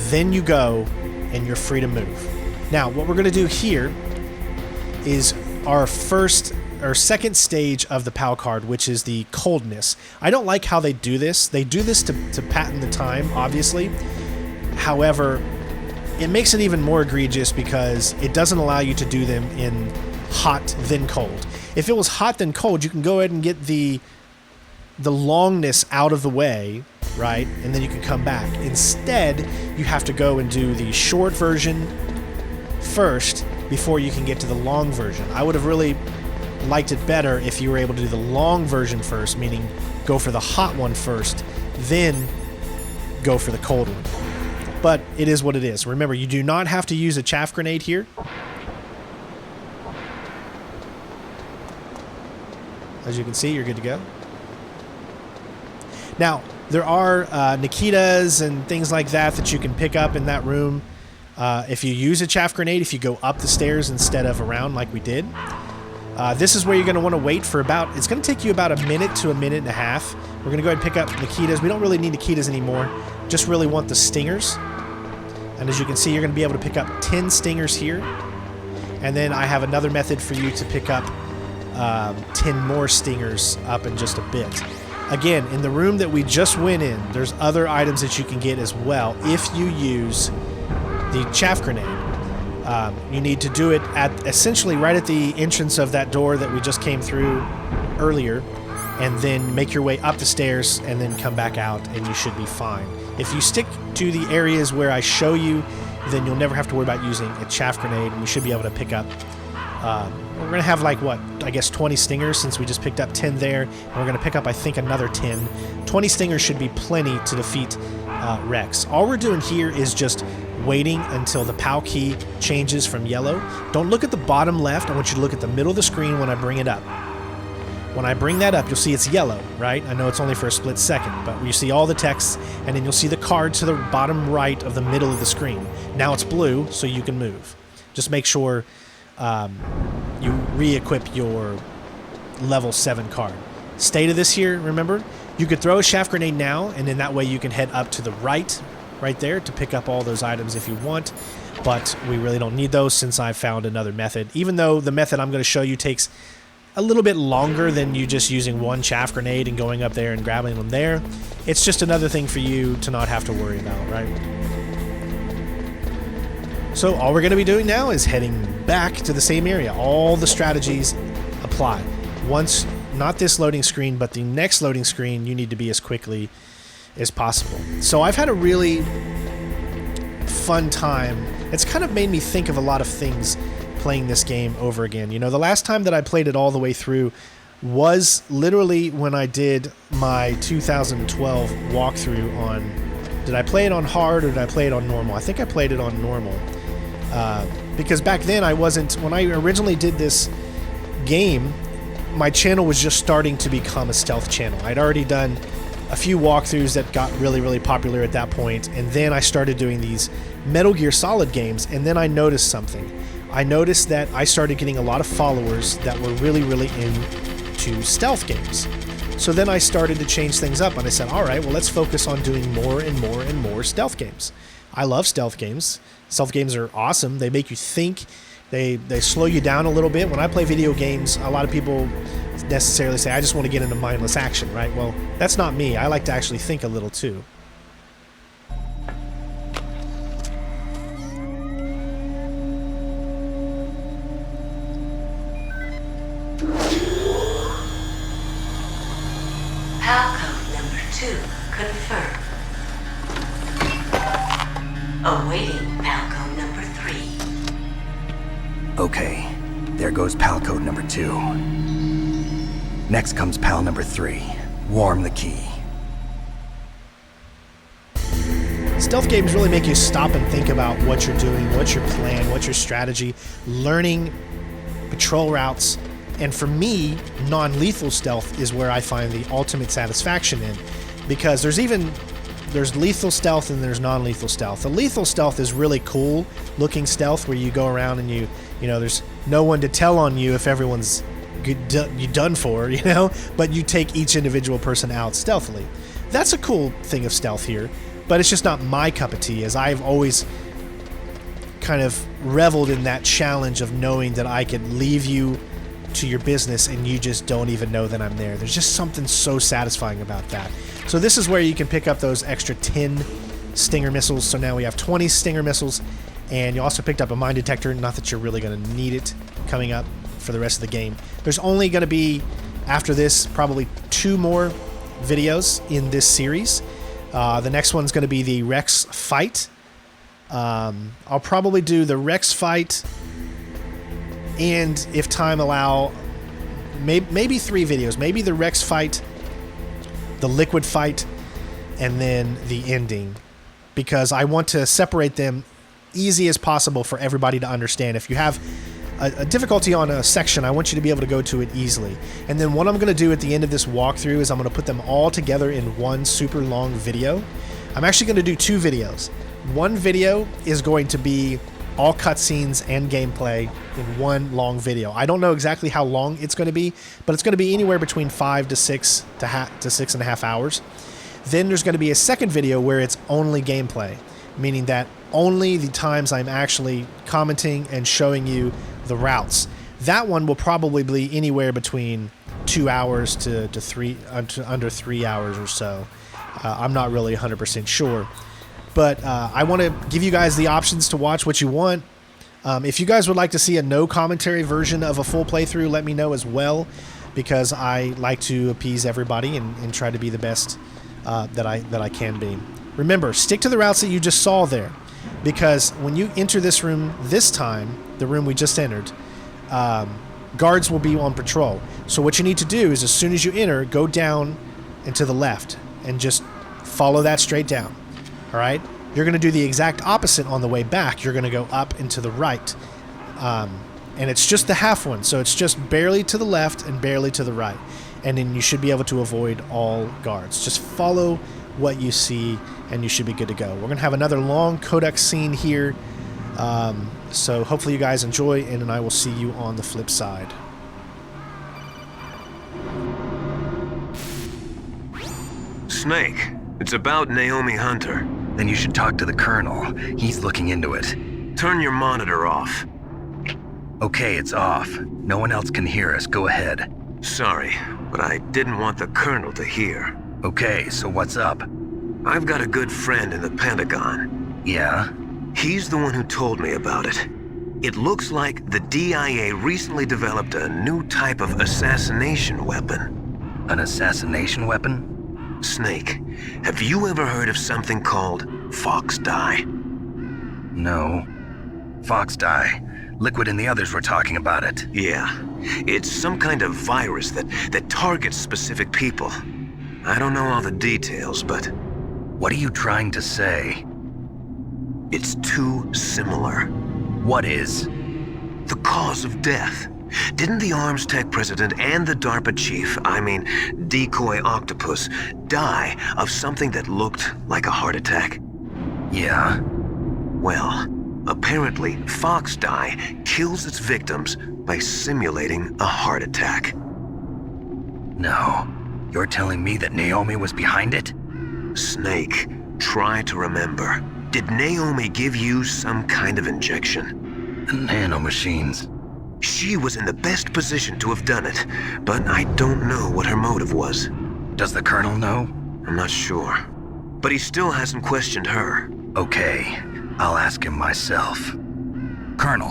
then you go and you're free to move. Now, what we're going to do here is our second stage of the POW card, which is the coldness. I don't like how they do this. They do this to patent the time, obviously. However, it makes it even more egregious because it doesn't allow you to do them in hot then cold. If it was hot then cold, you can go ahead and get the longness out of the way, right? And then you can come back. Instead, you have to go and do the short version first before you can get to the long version. I would have really liked it better if you were able to do the long version first, meaning go for the hot one first, then go for the cold one. But it is what it is. Remember, you do not have to use a chaff grenade here. As you can see, you're good to go. Now, there are Nikitas and things like that you can pick up in that room if you use a chaff grenade, if you go up the stairs instead of around like we did. This is where you're going to want to wait for it's going to take you about a minute to a minute and a half. We're going to go ahead and pick up Nikitas. We don't really need Nikitas anymore. Just really want the stingers. And as you can see, you're going to be able to pick up 10 stingers here. And then I have another method for you to pick up 10 more stingers up in just a bit. Again, in the room that we just went in, there's other items that you can get as well if you use the chaff grenade. You need to do it at essentially right at the entrance of that door that we just came through earlier, and then make your way up the stairs and then come back out and you should be fine. If you stick to the areas where I show you, then you'll never have to worry about using a chaff grenade, and you should be able to pick up we're going to have like, what, I guess 20 stingers since we just picked up 10 there. And we're going to pick up, I think, another 10. 20 stingers should be plenty to defeat Rex. All we're doing here is just waiting until the POW key changes from yellow. Don't look at the bottom left. I want you to look at the middle of the screen when I bring it up. When I bring that up, you'll see it's yellow, right? I know it's only for a split second, but you see all the text, and then you'll see the card to the bottom right of the middle of the screen. Now it's blue, so you can move. Just make sure you re-equip your level 7 card. Stay to this here, remember? You could throw a chaff grenade now, and then that way you can head up to the right there to pick up all those items if you want, but we really don't need those since I found another method. Even though the method I'm going to show you takes a little bit longer than you just using one chaff grenade and going up there and grabbing them there, it's just another thing for you to not have to worry about, right? So all we're going to be doing now is heading back to the same area. All the strategies apply. Once, not this loading screen, but the next loading screen, you need to be as quickly as possible. So I've had a really fun time. It's kind of made me think of a lot of things playing this game over again. You know, the last time that I played it all the way through was literally when I did my 2012 walkthrough on... Did I play it on hard or did I play it on normal? I think I played it on normal. Because back then I wasn't... When I originally did this game, my channel was just starting to become a stealth channel. I'd already done a few walkthroughs that got really, really popular at that point, and then I started doing these Metal Gear Solid games, and then I noticed something. I noticed that I started getting a lot of followers that were really, really into stealth games. So then I started to change things up, and I said, all right, well, let's focus on doing more and more and more stealth games. I love stealth games. Stealth games are awesome. They make you think. They slow you down a little bit. When I play video games, a lot of people necessarily say, I just want to get into mindless action, right? Well, that's not me. I like to actually think a little too. POW code number 2 confirmed. Awaiting POW code number 3. Okay, there goes PAL code number 2. Next comes PAL number 3. Warm the key. Stealth games really make you stop and think about what you're doing, what's your plan, what's your strategy, learning patrol routes. And for me, non-lethal stealth is where I find the ultimate satisfaction in, because there's lethal stealth and there's non-lethal stealth. The lethal stealth is really cool looking stealth where you go around and you know, there's no one to tell on you if everyone's you're done for, you know? But you take each individual person out stealthily. That's a cool thing of stealth here, but it's just not my cup of tea, as I've always kind of reveled in that challenge of knowing that I can leave you to your business and you just don't even know that I'm there. There's just something so satisfying about that. So this is where you can pick up those extra 10 Stinger missiles. So now we have 20 Stinger missiles, and you also picked up a mine detector. Not that you're really going to need it coming up for the rest of the game. There's only going to be, after this, probably 2 more videos in this series. The next one's going to be the Rex fight. I'll probably do the Rex fight, and if time allow, maybe 3 videos. Maybe the Rex fight, the Liquid fight, and then the ending, because I want to separate them easy as possible for everybody to understand. If you have a difficulty on a section, I want you to be able to go to it easily. And then what I'm going to do at the end of this walkthrough is I'm going to put them all together in one super long video. I'm actually going to do 2 videos. One video is going to be all cutscenes and gameplay in one long video. I don't know exactly how long it's going to be, but it's going to be anywhere between 5 to 6 to 6.5 hours. Then there's going to be a second video where it's only gameplay, meaning that only the times I'm actually commenting and showing you the routes. That one will probably be anywhere between 2 hours to under 3 hours or so. I'm not really 100% sure. But I want to give you guys the options to watch what you want. If you guys would like to see a no commentary version of a full playthrough, let me know as well, because I like to appease everybody and try to be the best that I can be. Remember, stick to the routes that you just saw there, because when you enter this room this time, the room we just entered, guards will be on patrol. So what you need to do is, as soon as you enter, go down and to the left and just follow that straight down. All right, you're going to do the exact opposite on the way back. You're going to go up and to the right, and it's just the half one, so it's just barely to the left and barely to the right, and then you should be able to avoid all guards. Just follow what you see, and you should be good to go. We're going to have another long codex scene here, so hopefully you guys enjoy, and then I will see you on the flip side. Snake, it's about Naomi Hunter. Then you should talk to the Colonel. He's looking into it. Turn your monitor off. Okay, it's off. No one else can hear us. Go ahead. Sorry, but I didn't want the Colonel to hear. Okay, so what's up? I've got a good friend in the Pentagon. Yeah? He's the one who told me about it. It looks like the DIA recently developed a new type of assassination weapon. An assassination weapon? Snake, have you ever heard of something called Fox Dye? No. Fox Dye. Liquid and the others were talking about it. Yeah. It's some kind of virus that targets specific people. I don't know all the details, but... What are you trying to say? It's too similar. What is? The cause of death. Didn't the Arms Tech president and the DARPA chief, Decoy Octopus, die of something that looked like a heart attack? Yeah. Well, apparently Fox Dye kills its victims by simulating a heart attack. No. You're telling me that Naomi was behind it? Snake, try to remember. Did Naomi give you some kind of injection? The nanomachines. She was in the best position to have done it, but I don't know what her motive was. Does the Colonel know? I'm not sure. But he still hasn't questioned her. Okay, I'll ask him myself. Colonel,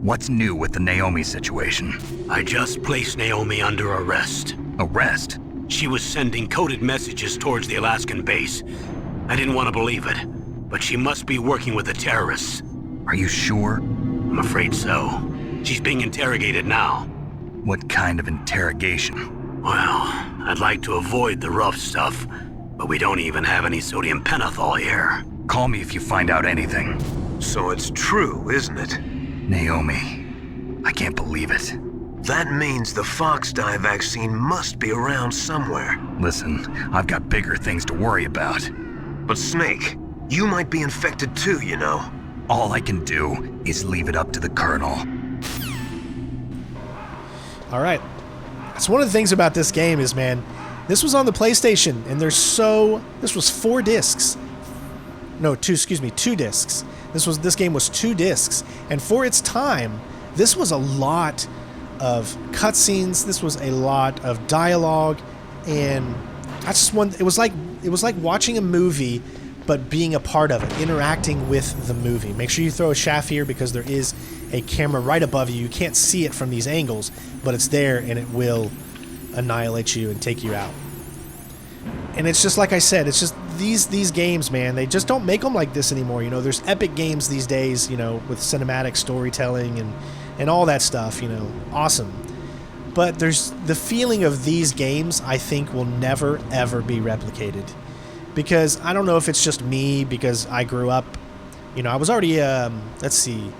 what's new with the Naomi situation? I just placed Naomi under arrest. Arrest? She was sending coded messages towards the Alaskan base. I didn't want to believe it, but she must be working with the terrorists. Are you sure? I'm afraid so. She's being interrogated now. What kind of interrogation? Well, I'd like to avoid the rough stuff, but we don't even have any sodium pentothal here. Call me if you find out anything. So it's true, isn't it? Naomi, I can't believe it. That means the Fox Dye vaccine must be around somewhere. Listen, I've got bigger things to worry about. But Snake, you might be infected too, you know. All I can do is leave it up to the Colonel. All right, It's one of the things about this game is, man, this was on the PlayStation, and this was 4 discs. No, 2 discs. This game was 2 discs, and for its time, this was a lot of cutscenes. This was a lot of dialogue, and it was like watching a movie, but being a part of it, interacting with the movie. Make sure you throw a shaft here because there is a camera right above you. You can't see it from these angles, but it's there, and it will annihilate you and take you out. And it's just like I said, it's just these games, man, they just don't make them like this anymore. You know, there's epic games these days, you know, with cinematic storytelling and all that stuff, you know, awesome. But there's the feeling of these games, I think, will never, ever be replicated. Because I don't know if it's just me, because I grew up, you know, I was already, let's see,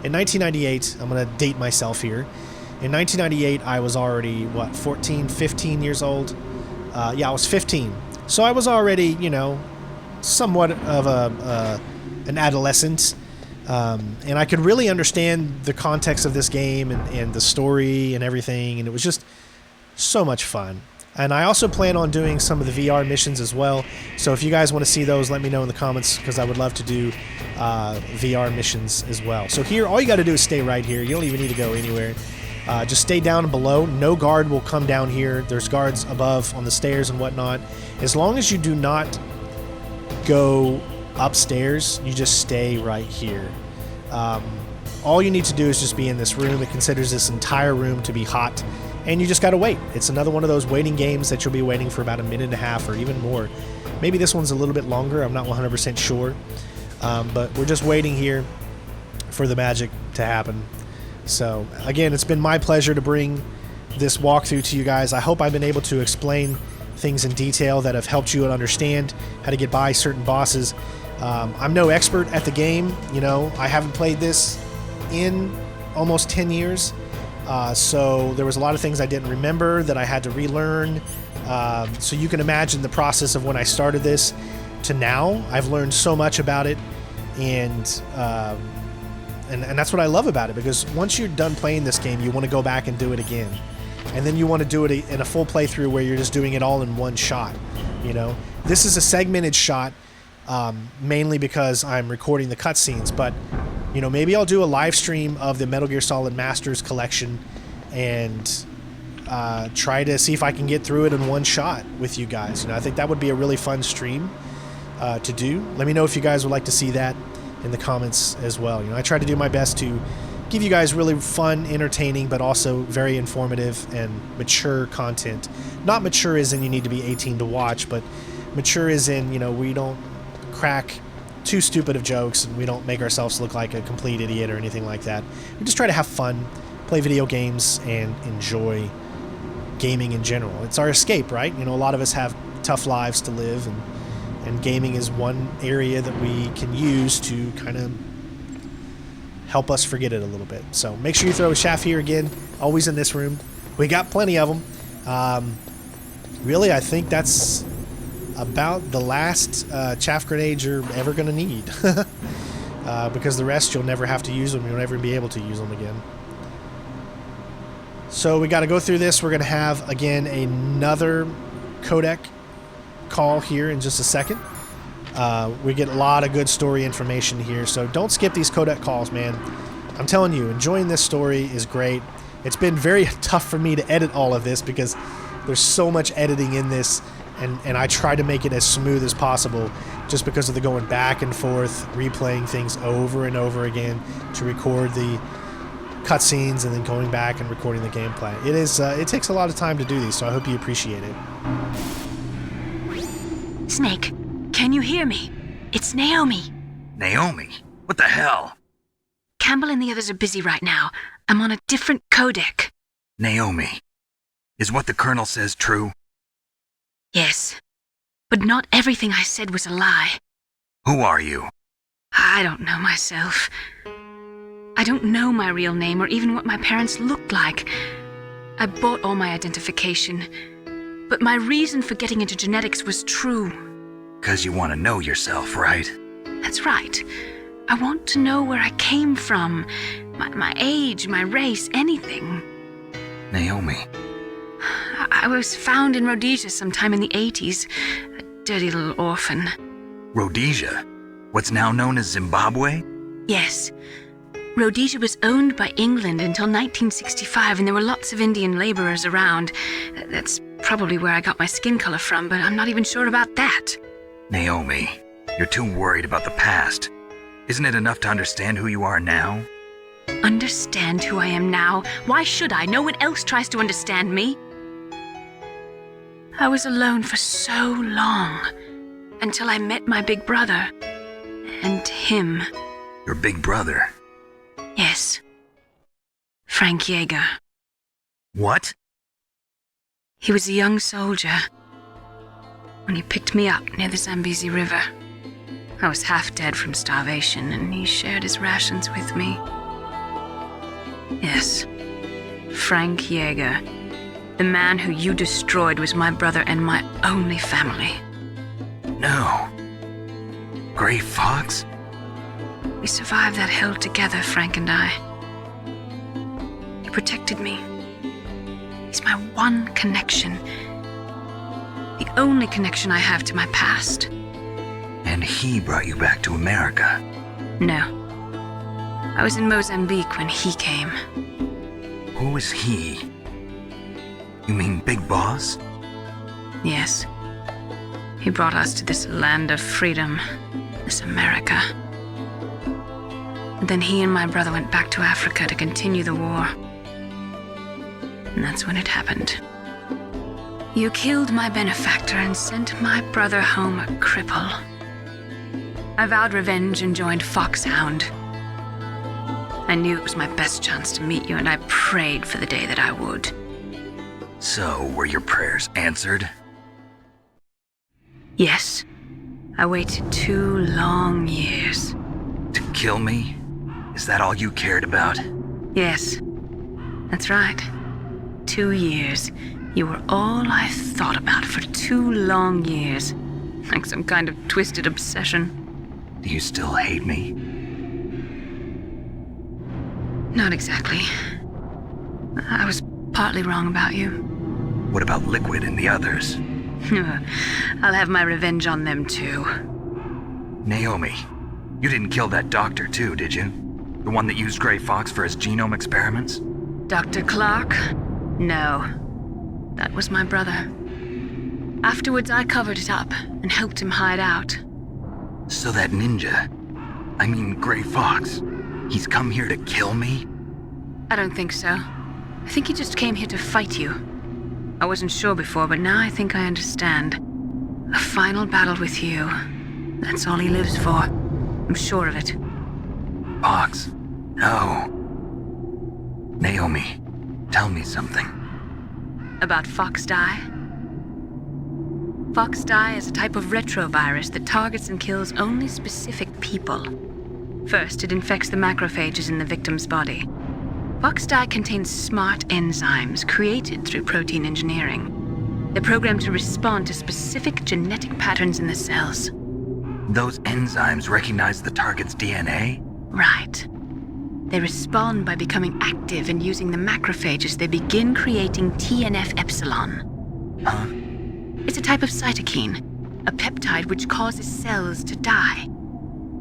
in 1998, I'm going to date myself here. In 1998, I was already, 14, 15 years old? Yeah, I was 15. So I was already, you know, somewhat of an adolescent. And I could really understand the context of this game and the story and everything. And it was just so much fun. And I also plan on doing some of the VR missions as well. So if you guys want to see those, let me know in the comments, because I would love to do VR missions as well. So here, all you got to do is stay right here. You don't even need to go anywhere. Just stay down below. No guard will come down here. There's guards above on the stairs and whatnot. As long as you do not go upstairs, you just stay right here. All you need to do is just be in this room. It considers this entire room to be hot, and you just gotta wait. It's another one of those waiting games that you'll be waiting for about a minute and a half or even more. Maybe this one's a little bit longer. I'm not 100% sure. But we're just waiting here for the magic to happen. So, again, it's been my pleasure to bring this walkthrough to you guys. I hope I've been able to explain things in detail that have helped you understand how to get by certain bosses. I'm no expert at the game. You know, I haven't played this in almost 10 years. So there was a lot of things I didn't remember that I had to relearn. So you can imagine the process of when I started this to now. I've learned so much about it, and that's what I love about it, because once you're done playing this game, you want to go back and do it again. And then you want to do it in a full playthrough where you're just doing it all in one shot. You know, this is a segmented shot, mainly because I'm recording the cutscenes, but you know, maybe I'll do a live stream of the Metal Gear Solid Masters collection and try to see if I can get through it in one shot with you guys. You know, I think that would be a really fun stream to do. Let me know if you guys would like to see that in the comments as well. You know, I try to do my best to give you guys really fun, entertaining, but also very informative and mature content. Not mature as in you need to be 18 to watch, but mature as in, you know, we don't crack too stupid of jokes, and we don't make ourselves look like a complete idiot or anything like that. We just try to have fun, play video games, and enjoy gaming in general. It's our escape, right? You know, a lot of us have tough lives to live, and gaming is one area that we can use to kind of help us forget it a little bit. So make sure you throw a shaft here again, always in this room. We got plenty of them. Really, I think that's about the last chaff grenade you're ever going to need. Because the rest, you'll never have to use them. You'll never be able to use them again. So we got to go through this. We're going to have, again, another codec call here in just a second. We get a lot of good story information here, so don't skip these codec calls, man. I'm telling you, enjoying this story is great. It's been very tough for me to edit all of this because there's so much editing in this, and I try to make it as smooth as possible just because of the going back and forth, replaying things over and over again to record the cutscenes and then going back and recording the gameplay. It takes a lot of time to do these, so I hope you appreciate it. Snake, can you hear me? It's Naomi. Naomi? What the hell? Campbell and the others are busy right now. I'm on a different codec. Naomi, is what the Colonel says true? Yes, but not everything I said was a lie. Who are you? I don't know myself. I don't know my real name or even what my parents looked like. I bought all my identification, but my reason for getting into genetics was true. 'Cause you want to know yourself, right? That's right. I want to know where I came from, my age, my race, anything. Naomi. I was found in Rhodesia sometime in the 80s. A dirty little orphan. Rhodesia? What's now known as Zimbabwe? Yes. Rhodesia was owned by England until 1965, and there were lots of Indian laborers around. That's probably where I got my skin color from, but I'm not even sure about that. Naomi, you're too worried about the past. Isn't it enough to understand who you are now? Understand who I am now? Why should I? No one else tries to understand me. I was alone for so long, until I met my big brother. And him. Your big brother? Yes. Frank Yeager. What? He was a young soldier when he picked me up near the Zambezi River. I was half dead from starvation, and he shared his rations with me. Yes, Frank Yeager. The man who you destroyed was my brother and my only family. No. Gray Fox? We survived that hell together, Frank and I. He protected me. He's my one connection. The only connection I have to my past. And he brought you back to America? No. I was in Mozambique when he came. Who is he? You mean Big Boss? Yes. He brought us to this land of freedom, this America. And then he and my brother went back to Africa to continue the war. And that's when it happened. You killed my benefactor and sent my brother home a cripple. I vowed revenge and joined Foxhound. I knew it was my best chance to meet you, and I prayed for the day that I would. So, were your prayers answered? Yes. I waited 2 long years. To kill me? Is that all you cared about? Yes. That's right. 2 years. You were all I thought about for 2 long years. Like some kind of twisted obsession. Do you still hate me? Not exactly. I was partly wrong about you. What about Liquid and the others? I'll have my revenge on them too. Naomi, you didn't kill that doctor too, did you? The one that used Gray Fox for his genome experiments? Dr. Clark? No. That was my brother. Afterwards, I covered it up and helped him hide out. So that ninja, I mean Gray Fox, he's come here to kill me? I don't think so. I think he just came here to fight you. I wasn't sure before, but now I think I understand. A final battle with you. That's all he lives for. I'm sure of it. Fox? No. Naomi, tell me something. About Fox Die? Fox Die is a type of retrovirus that targets and kills only specific people. First, it infects the macrophages in the victim's body. Fox Die contains smart enzymes created through protein engineering. They're programmed to respond to specific genetic patterns in the cells. Those enzymes recognize the target's DNA? Right. They respond by becoming active and using the macrophages. They begin creating TNF-epsilon. Huh? It's a type of cytokine, a peptide which causes cells to die.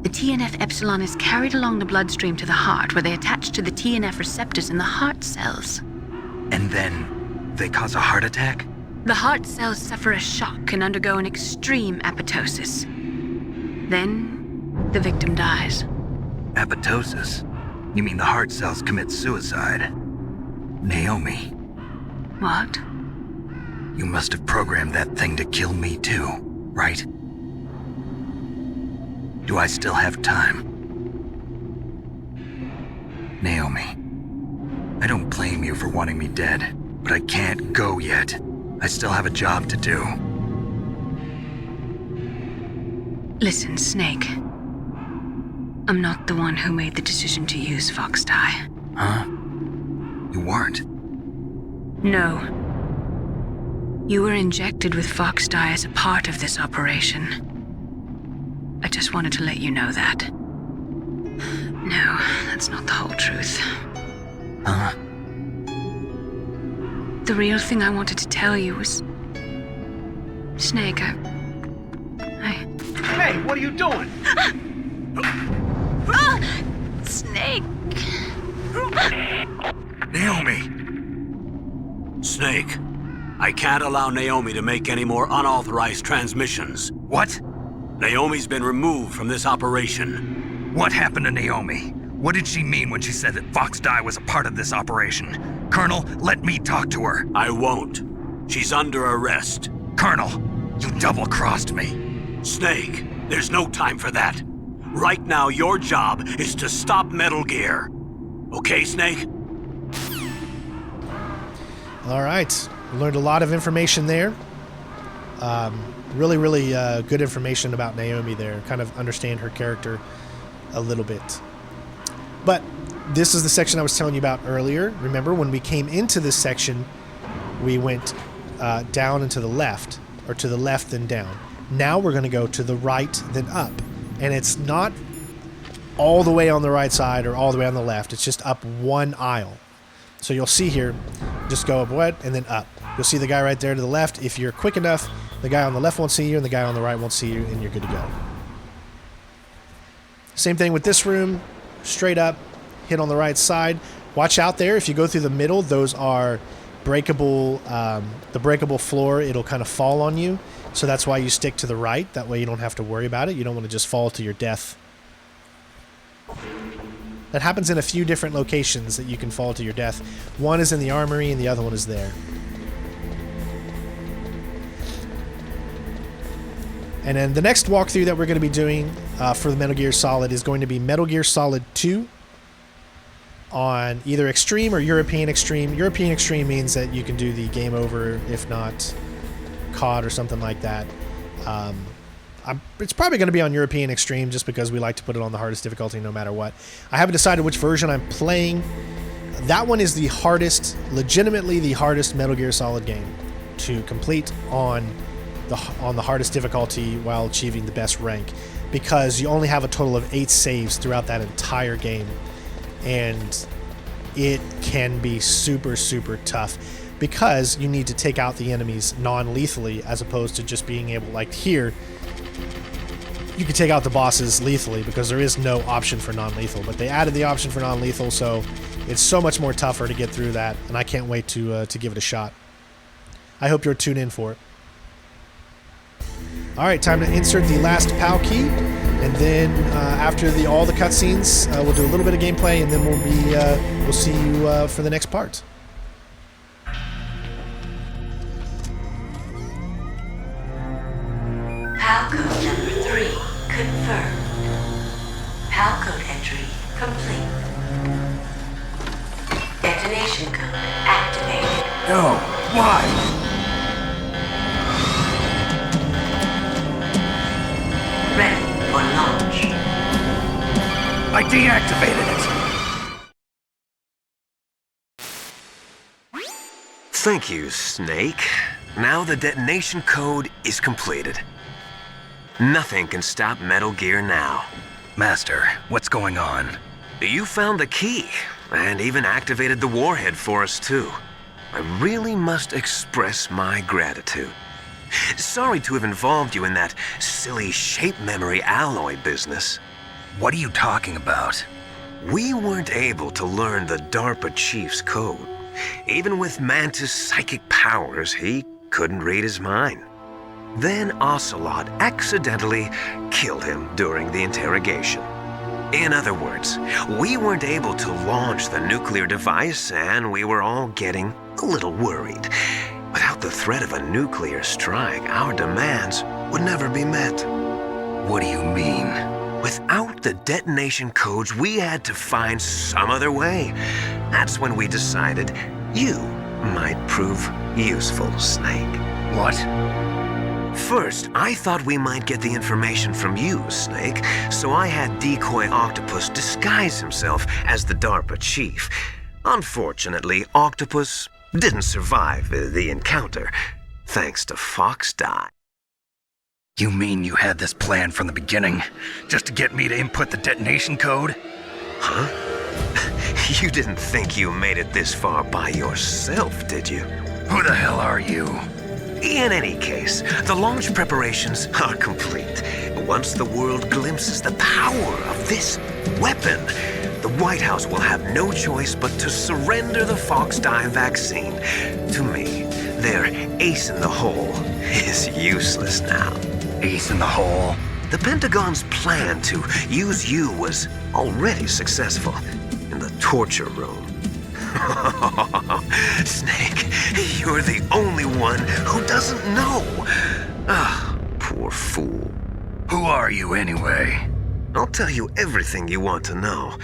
The TNF-epsilon is carried along the bloodstream to the heart, where they attach to the TNF receptors in the heart cells. And then they cause a heart attack? The heart cells suffer a shock and undergo an extreme apoptosis. Then, the victim dies. Apoptosis? You mean the heart cells commit suicide? Naomi. What? You must have programmed that thing to kill me too, right? Do I still have time? Naomi, I don't blame you for wanting me dead, but I can't go yet. I still have a job to do. Listen, Snake. I'm not the one who made the decision to use Fox Die. Huh? You weren't? No. You were injected with Fox Die as a part of this operation. I just wanted to let you know that. No, that's not the whole truth. Huh? The real thing I wanted to tell you was... Snake, Hey, what are you doing? Snake! Naomi! Snake, I can't allow Naomi to make any more unauthorized transmissions. What? Naomi's been removed from this operation. What happened to Naomi? What did she mean when she said that Fox Die was a part of this operation? Colonel, let me talk to her. I won't. She's under arrest. Colonel, you double-crossed me. Snake, there's no time for that. Right now, your job is to stop Metal Gear. Okay, Snake? All right. Learned a lot of information there. Really good information about Naomi there. Kind of understand her character a little bit. But this is the section I was telling you about earlier. Remember, when we came into this section, we went down and to the left, or to the left then down. Now we're going to go to the right then up. And it's not all the way on the right side or all the way on the left. It's just up one aisle. So you'll see here, just go up what, and then up. You'll see the guy right there to the left. If you're quick enough, the guy on the left won't see you, and the guy on the right won't see you, and you're good to go. Same thing with this room. Straight up, hit on the right side. Watch out there. If you go through the middle, those are breakable, the breakable floor. It'll kind of fall on you. So that's why you stick to the right. That way you don't have to worry about it. You don't want to just fall to your death. That happens in a few different locations that you can fall to your death. One is in the armory and the other one is there. And then the next walkthrough that we're going to be doing for the Metal Gear Solid is going to be Metal Gear Solid 2 on either Extreme or European Extreme. European Extreme means that you can do the game over, if not COD or something like that. It's probably going to be on European Extreme just because we like to put it on the hardest difficulty no matter what. I haven't decided which version I'm playing. That one is the hardest, legitimately the hardest Metal Gear Solid game to complete on the hardest difficulty while achieving the best rank, because you only have a total of 8 saves throughout that entire game, and it can be super tough because you need to take out the enemies non-lethally as opposed to just being able, like here, you can take out the bosses lethally because there is no option for non-lethal, but they added the option for non-lethal, so it's so much more tougher to get through that, and I can't wait to give it a shot. I hope you're tuned in for it. Alright, time to insert the last PAL key, and then after all the cutscenes, we'll do a little bit of gameplay, and then we'll see you for the next part. PAL code number 3 confirmed. PAL code entry complete. Detonation code activated. No, why? Ready for launch. I deactivated it. Thank you, Snake. Now the detonation code is completed. Nothing can stop Metal Gear now. Master, what's going on? You found the key, and even activated the warhead for us, too. I really must express my gratitude. Sorry to have involved you in that silly shape memory alloy business. What are you talking about? We weren't able to learn the DARPA chief's code. Even with Mantis' psychic powers, he couldn't read his mind. Then Ocelot accidentally killed him during the interrogation. In other words, we weren't able to launch the nuclear device, and we were all getting a little worried. Without the threat of a nuclear strike, our demands would never be met. What do you mean? Without the detonation codes, we had to find some other way. That's when we decided you might prove useful, Snake. What? First, I thought we might get the information from you, Snake, so I had Decoy Octopus disguise himself as the DARPA chief. Unfortunately, Octopus didn't survive the encounter, thanks to Fox Die. You mean you had this plan from the beginning, just to get me to input the detonation code? Huh? You didn't think you made it this far by yourself, did you? Who the hell are you? In any case, the launch preparations are complete. Once the world glimpses the power of this weapon, the White House will have no choice but to surrender the Fox Die vaccine to me. Their ace in the hole is useless now. Ace in the hole? The Pentagon's plan to use you was already successful in the torture room. Snake, you're the only one who doesn't know. Ah, poor fool. Who are you anyway? I'll tell you everything you want to know.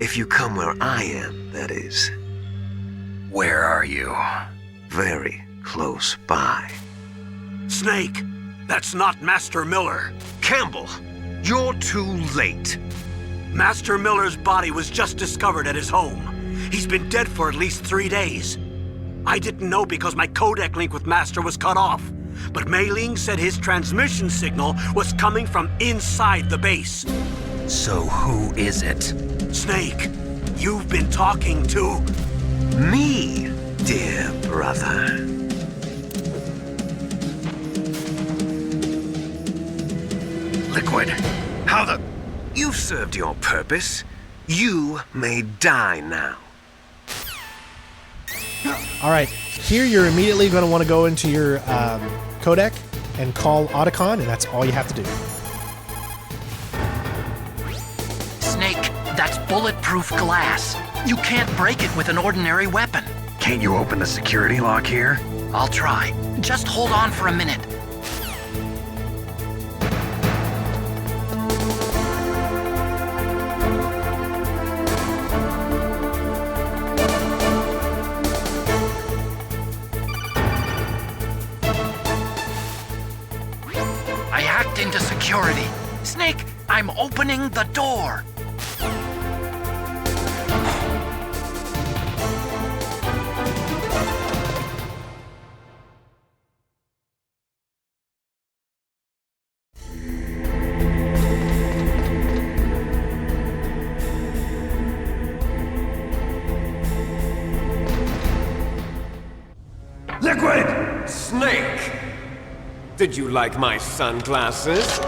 If you come where I am, that is. Where are you? Very close by. Snake, that's not Master Miller. Campbell, you're too late. Master Miller's body was just discovered at his home. He's been dead for at least 3 days. I didn't know because my codec link with Master was cut off. But Mei Ling said his transmission signal was coming from inside the base. So who is it? Snake, you've been talking to... me, dear brother. Liquid, how the... You've served your purpose. You may die now. All right, here you're immediately going to want to go into your codec and call Otacon, and that's all you have to do. Snake, that's bulletproof glass. You can't break it with an ordinary weapon. Can't you open the security lock here? I'll try. Just hold on for a minute. I hacked into security. Snake, I'm opening the door. Liquid! Snake! Did you like my sunglasses?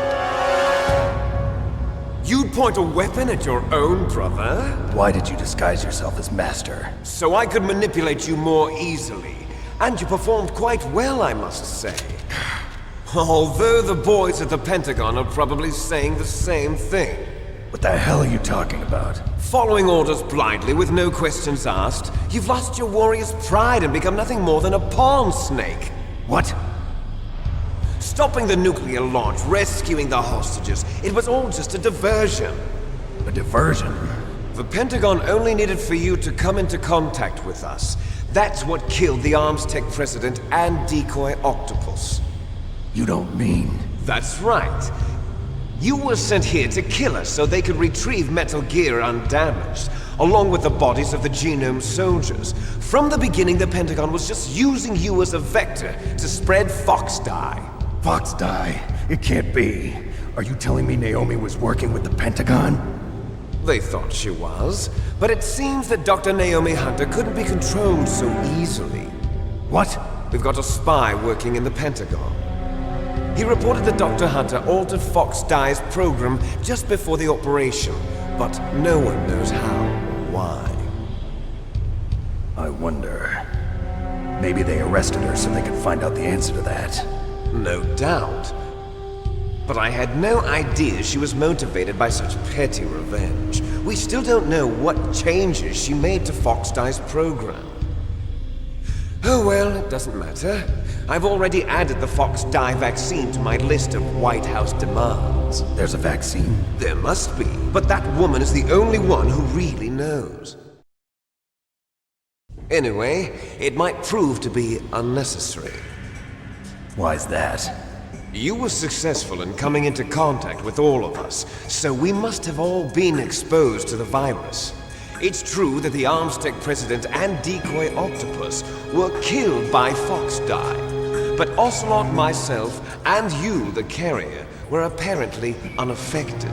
You'd point a weapon at your own brother? Why did you disguise yourself as Master? So I could manipulate you more easily. And you performed quite well, I must say. Although the boys at the Pentagon are probably saying the same thing. What the hell are you talking about? Following orders blindly with no questions asked, you've lost your warrior's pride and become nothing more than a pawn, Snake. What? Stopping the nuclear launch, rescuing the hostages, it was all just a diversion. A diversion? The Pentagon only needed for you to come into contact with us. That's what killed the Arms Tech president and decoy octopus. You don't mean... That's right. You were sent here to kill us so they could retrieve Metal Gear undamaged, along with the bodies of the Genome soldiers. From the beginning, the Pentagon was just using you as a vector to spread Fox Die. Fox Die? It can't be. Are you telling me Naomi was working with the Pentagon? They thought she was, but it seems that Dr. Naomi Hunter couldn't be controlled so easily. What? We've got a spy working in the Pentagon. He reported that Dr. Hunter altered Fox Die's program just before the operation, but no one knows how or why. I wonder... Maybe they arrested her so they could find out the answer to that. No doubt. But I had no idea she was motivated by such petty revenge. We still don't know what changes she made to Fox Die's program. Oh well, it doesn't matter. I've already added the Fox Die vaccine to my list of White House demands. There's a vaccine? There must be, but that woman is the only one who really knows. Anyway, it might prove to be unnecessary. Why's that? You were successful in coming into contact with all of us, so we must have all been exposed to the virus. It's true that the Arms Tech president and decoy octopus were killed by Fox Die, but Ocelot, myself, and you, the carrier, were apparently unaffected.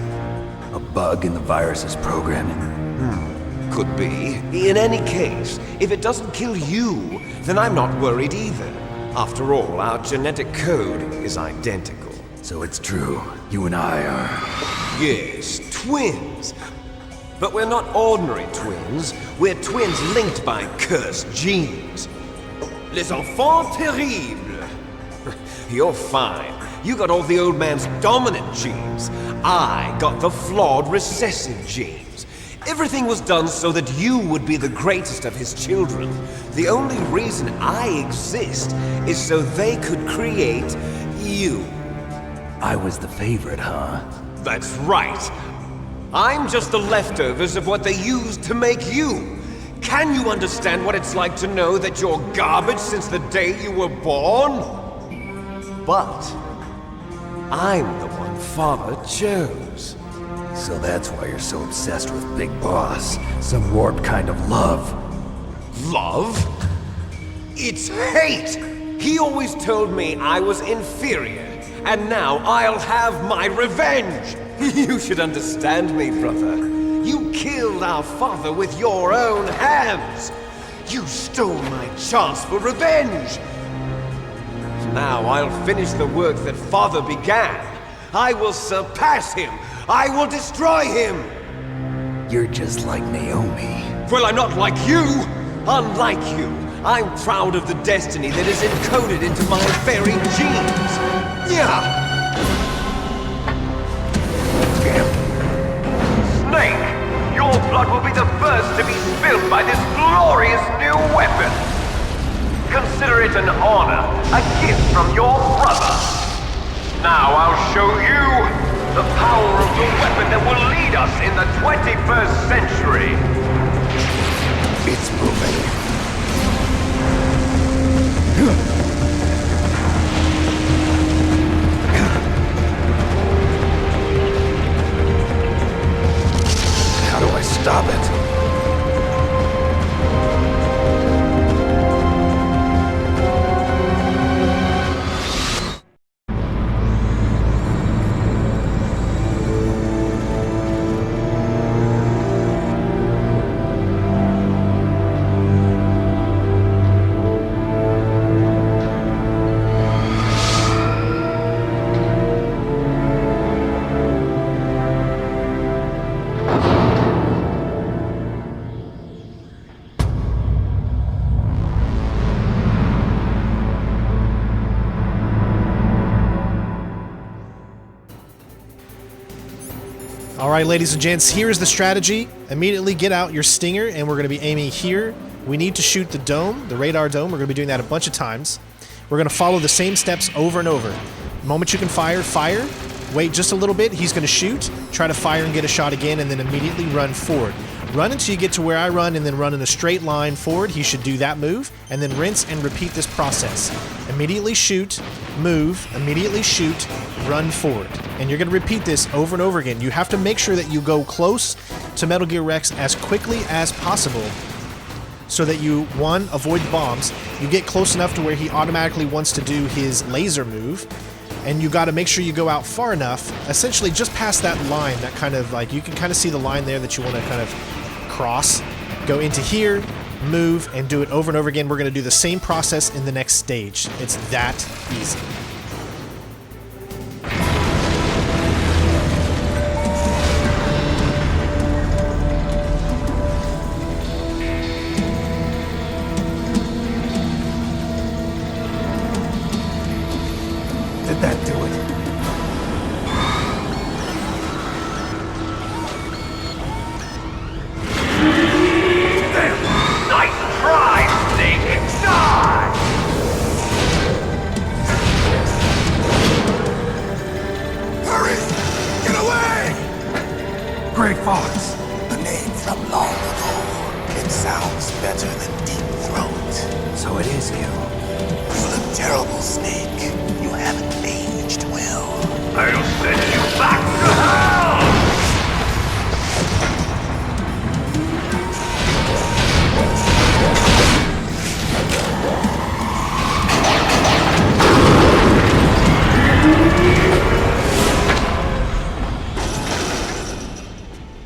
A bug in the virus's programming? Could be. In any case, if it doesn't kill you, then I'm not worried either. After all, our genetic code is identical. So it's true, you and I are... Yes, twins. But we're not ordinary twins. We're twins linked by cursed genes. Les enfants terribles. You're fine. You got all the old man's dominant genes. I got the flawed recessive genes. Everything was done so that you would be the greatest of his children. The only reason I exist is so they could create you. I was the favorite, huh? That's right. I'm just the leftovers of what they used to make you. Can you understand what it's like to know that you're garbage since the day you were born? But I'm the one Father chose. So that's why you're so obsessed with Big Boss. Some warped kind of love. Love? It's hate! He always told me I was inferior, and now I'll have my revenge! You should understand me, brother. You killed our father with your own hands! You stole my chance for revenge! Now I'll finish the work that Father began. I will surpass him! I will destroy him! You're just like Naomi. Well, I'm not like you! Unlike you, I'm proud of the destiny that is encoded into my very genes! Yeah! Snake, your blood will be the first to be spilled by this glorious new weapon! Consider it an honor, a gift from your brother! Now I'll show you the power of the weapon that will lead us in the 21st century! It's moving. How do I stop it? Alright, ladies and gents, here is the strategy. Immediately get out your stinger, and we're going to be aiming here. We need to shoot the dome, the radar dome. We're going to be doing that a bunch of times. We're going to follow the same steps over and over. The moment you can fire, fire. Wait just a little bit, he's going to shoot. Try to fire and get a shot again, and then immediately run forward. Run until you get to where I run, and then run in a straight line forward. He should do that move, and then rinse and repeat this process. Immediately shoot, move, immediately shoot, run forward. And you're going to repeat this over and over again. You have to make sure that you go close to Metal Gear Rex as quickly as possible so that you, one, avoid the bombs. You get close enough to where he automatically wants to do his laser move. And you got to make sure you go out far enough, essentially just past that line, that kind of like, you can kind of see the line there that you want to kind of cross. Go into here, move, and do it over and over again. We're going to do the same process in the next stage. It's that easy. Did that do it? Nice try, Snake! Die! Hurry! Get away! Grey Fox! A name from long ago. It sounds better than Deep Throat. So it is you. You look terrible, Snake. You haven't aged well. I'll send you back to hell!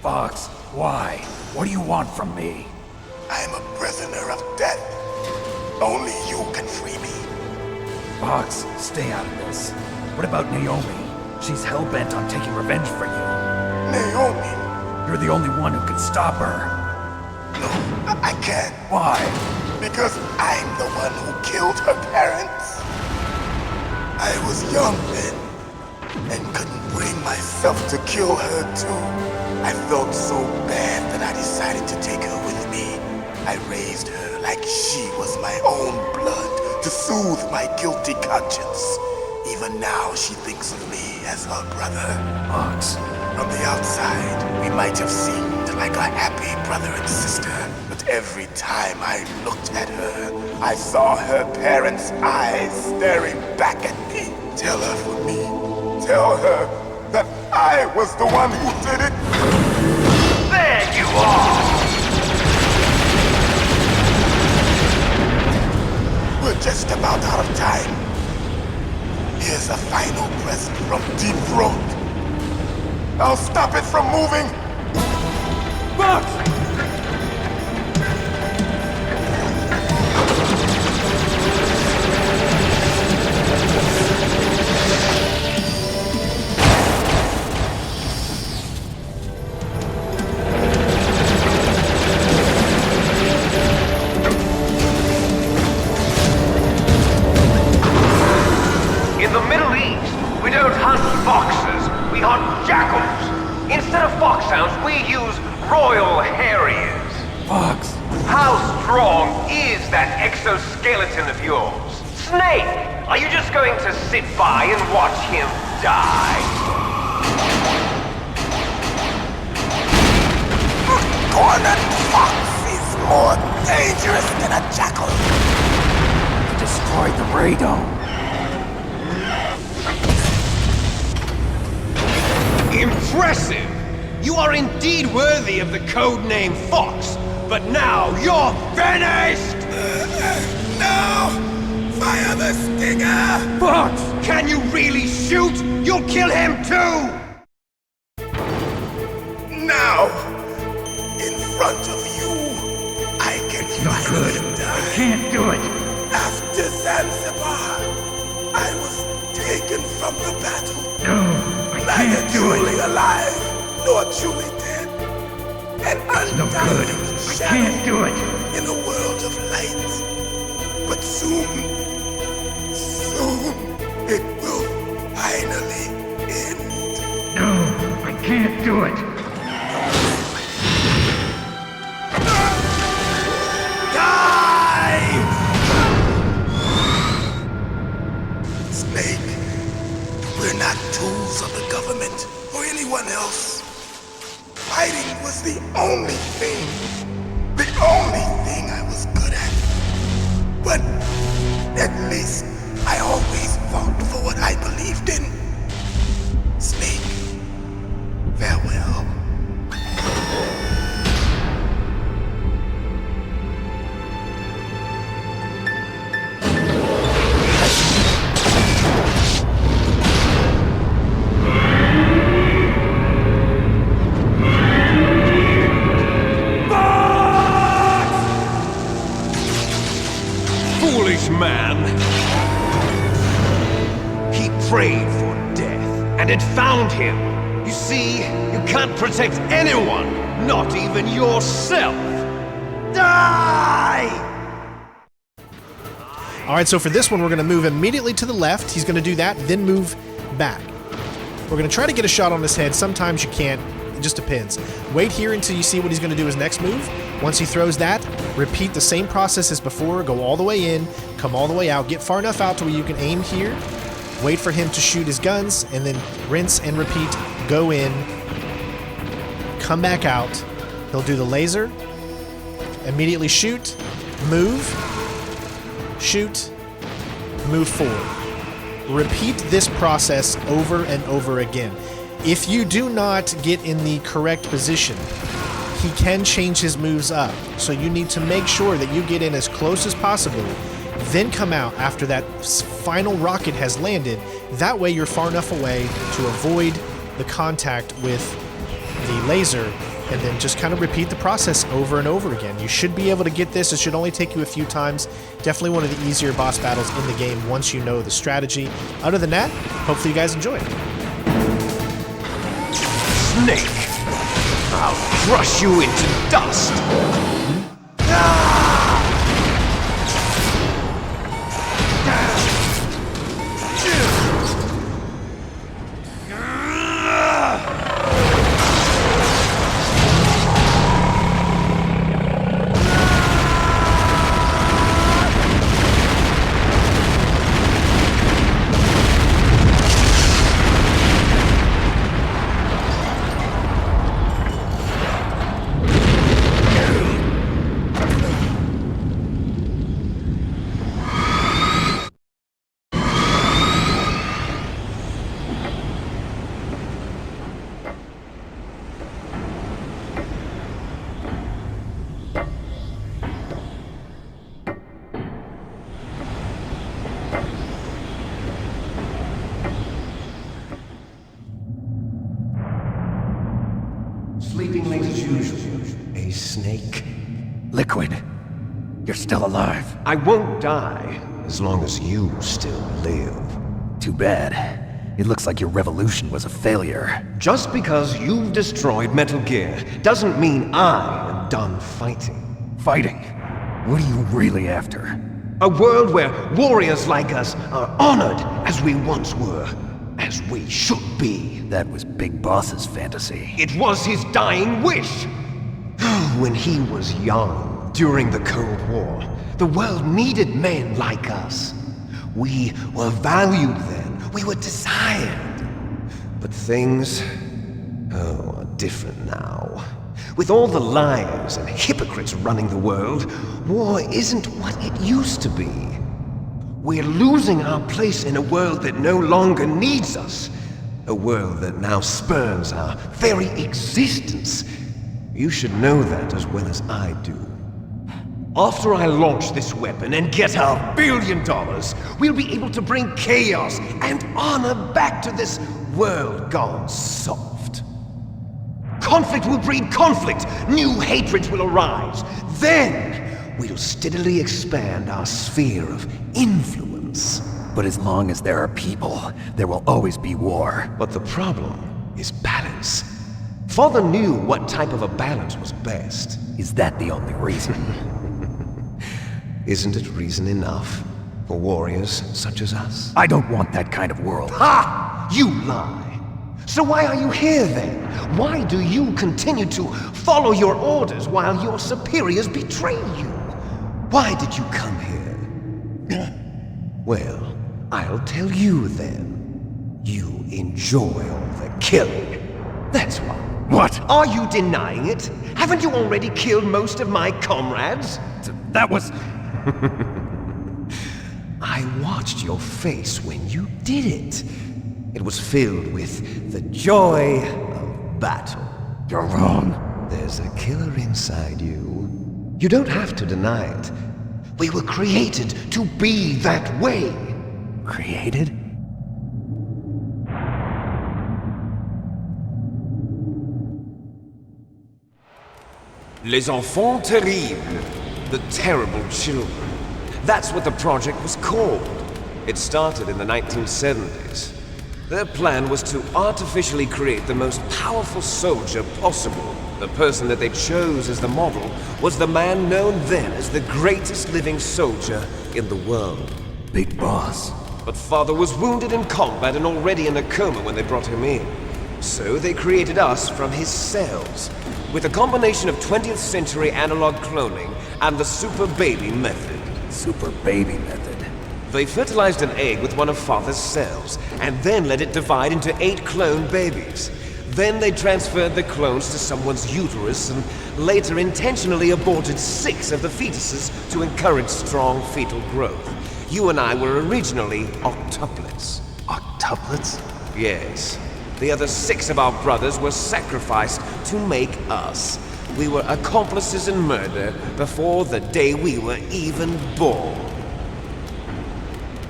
Fox, why? What do you want from me? I am a prisoner of death. Only you can free me. Fox, stay out of this. What about Naomi? She's hell-bent on taking revenge for you. Naomi? You're the only one who can stop her. No, I can't. Why? Because I'm the one who killed her parents. I was young then, and couldn't bring myself to kill her too. I felt so bad that I decided to take her with me. I raised her like she was my own blood to soothe my guilty conscience. Even now she thinks of me as her brother. Fox. From the outside, we might have seemed like a happy brother and sister, but every time I looked at her, I saw her parents' eyes staring back at me. Tell her for me. Tell her that I was the one who did it. There you are! We're just about out of time. Here's a final present from Deep Throat. I'll stop it from moving! Fox! In the Middle East, we don't hunt foxes, we hunt jackals. Instead of foxhounds, we use royal harriers. Fox! How strong is that exoskeleton of yours? Snake, are you just going to sit by and watch him die? Cornered fox is more dangerous than a jackal. You destroyed the radome. Impressive! You are indeed worthy of the codename Fox, but now you're finished! No! Fire the stinger! Fox! Can you really shoot? You'll kill him too! Now! In front of you, I can finally die. I can't do it! After Zanzibar, I was taken from the battle. No! Neither truly alive, nor truly dead. An undying shadow I can't do it. In a world of light. But soon, it will finally end. No, I can't do it. Die! Snake. We're not tools of the government or anyone else. Fighting was the only thing I was good at. But at least I always fought for what I believed in. Snake, farewell. Man. He prayed for death, and it found him. You see, you can't protect anyone, not even yourself. Die! Alright, so for this one, we're going to move immediately to the left. He's going to do that, then move back. We're going to try to get a shot on his head. Sometimes you can't. It just depends. Wait here until you see what he's going to do his next move. Once he throws that, repeat the same process as before. Go all the way in, come all the way out, get far enough out to where you can aim here. Wait for him to shoot his guns, and then rinse and repeat. Go in, come back out. He'll do the laser. Immediately shoot, move, shoot, move forward. Repeat this process over and over again. If you do not get in the correct position, he can change his moves up. So you need to make sure that you get in as close as possible, then come out after that final rocket has landed. That way you're far enough away to avoid the contact with the laser and then just kind of repeat the process over and over again. You should be able to get this. It should only take you a few times. Definitely one of the easier boss battles in the game once you know the strategy. Other than that, hopefully you guys enjoy it. Snake! I'll crush you into dust! Sleeping late as usual. A snake. Liquid, you're still alive. I won't die as long as you still live. Too bad. It looks like your revolution was a failure. Just because you've destroyed Metal Gear doesn't mean I am done fighting. Fighting? What are you really after? A world where warriors like us are honored as we once were. As we should be. That was Big Boss's fantasy. It was his dying wish. When he was young, during the Cold War, the world needed men like us. We were valued then. We were desired. But things, are different now. With all the liars and hypocrites running the world, war isn't what it used to be. We're losing our place in a world that no longer needs us. A world that now spurns our very existence. You should know that as well as I do. After I launch this weapon and get our $1 billion, we'll be able to bring chaos and honor back to this world gone soft. Conflict will breed conflict. New hatreds will arise. Then we'll steadily expand our sphere of influence. But as long as there are people, there will always be war. But the problem is balance. Father knew what type of a balance was best. Is that the only reason? Isn't it reason enough for warriors such as us? I don't want that kind of world. Ha! You lie! So why are you here then? Why do you continue to follow your orders while your superiors betray you? Why did you come here? Well, I'll tell you then. You enjoy all the killing. That's why. What? Are you denying it? Haven't you already killed most of my comrades? That was... I watched your face when you did it. It was filled with the joy of battle. You're wrong. There's a killer inside you. You don't have to deny it. We were created to be that way. Created? Les enfants terribles. The terrible children. That's what the project was called. It started in the 1970s. Their plan was to artificially create the most powerful soldier possible. The person that they chose as the model was the man known then as the greatest living soldier in the world. Big Boss. But Father was wounded in combat and already in a coma when they brought him in. So they created us from his cells, with a combination of 20th century analog cloning and the super baby method. Super baby method. They fertilized an egg with one of Father's cells, and then let it divide into 8 clone babies. Then they transferred the clones to someone's uterus, and later intentionally aborted 6 of the fetuses to encourage strong fetal growth. You and I were originally octuplets. Octuplets? Yes. The other 6 of our brothers were sacrificed to make us. We were accomplices in murder before the day we were even born.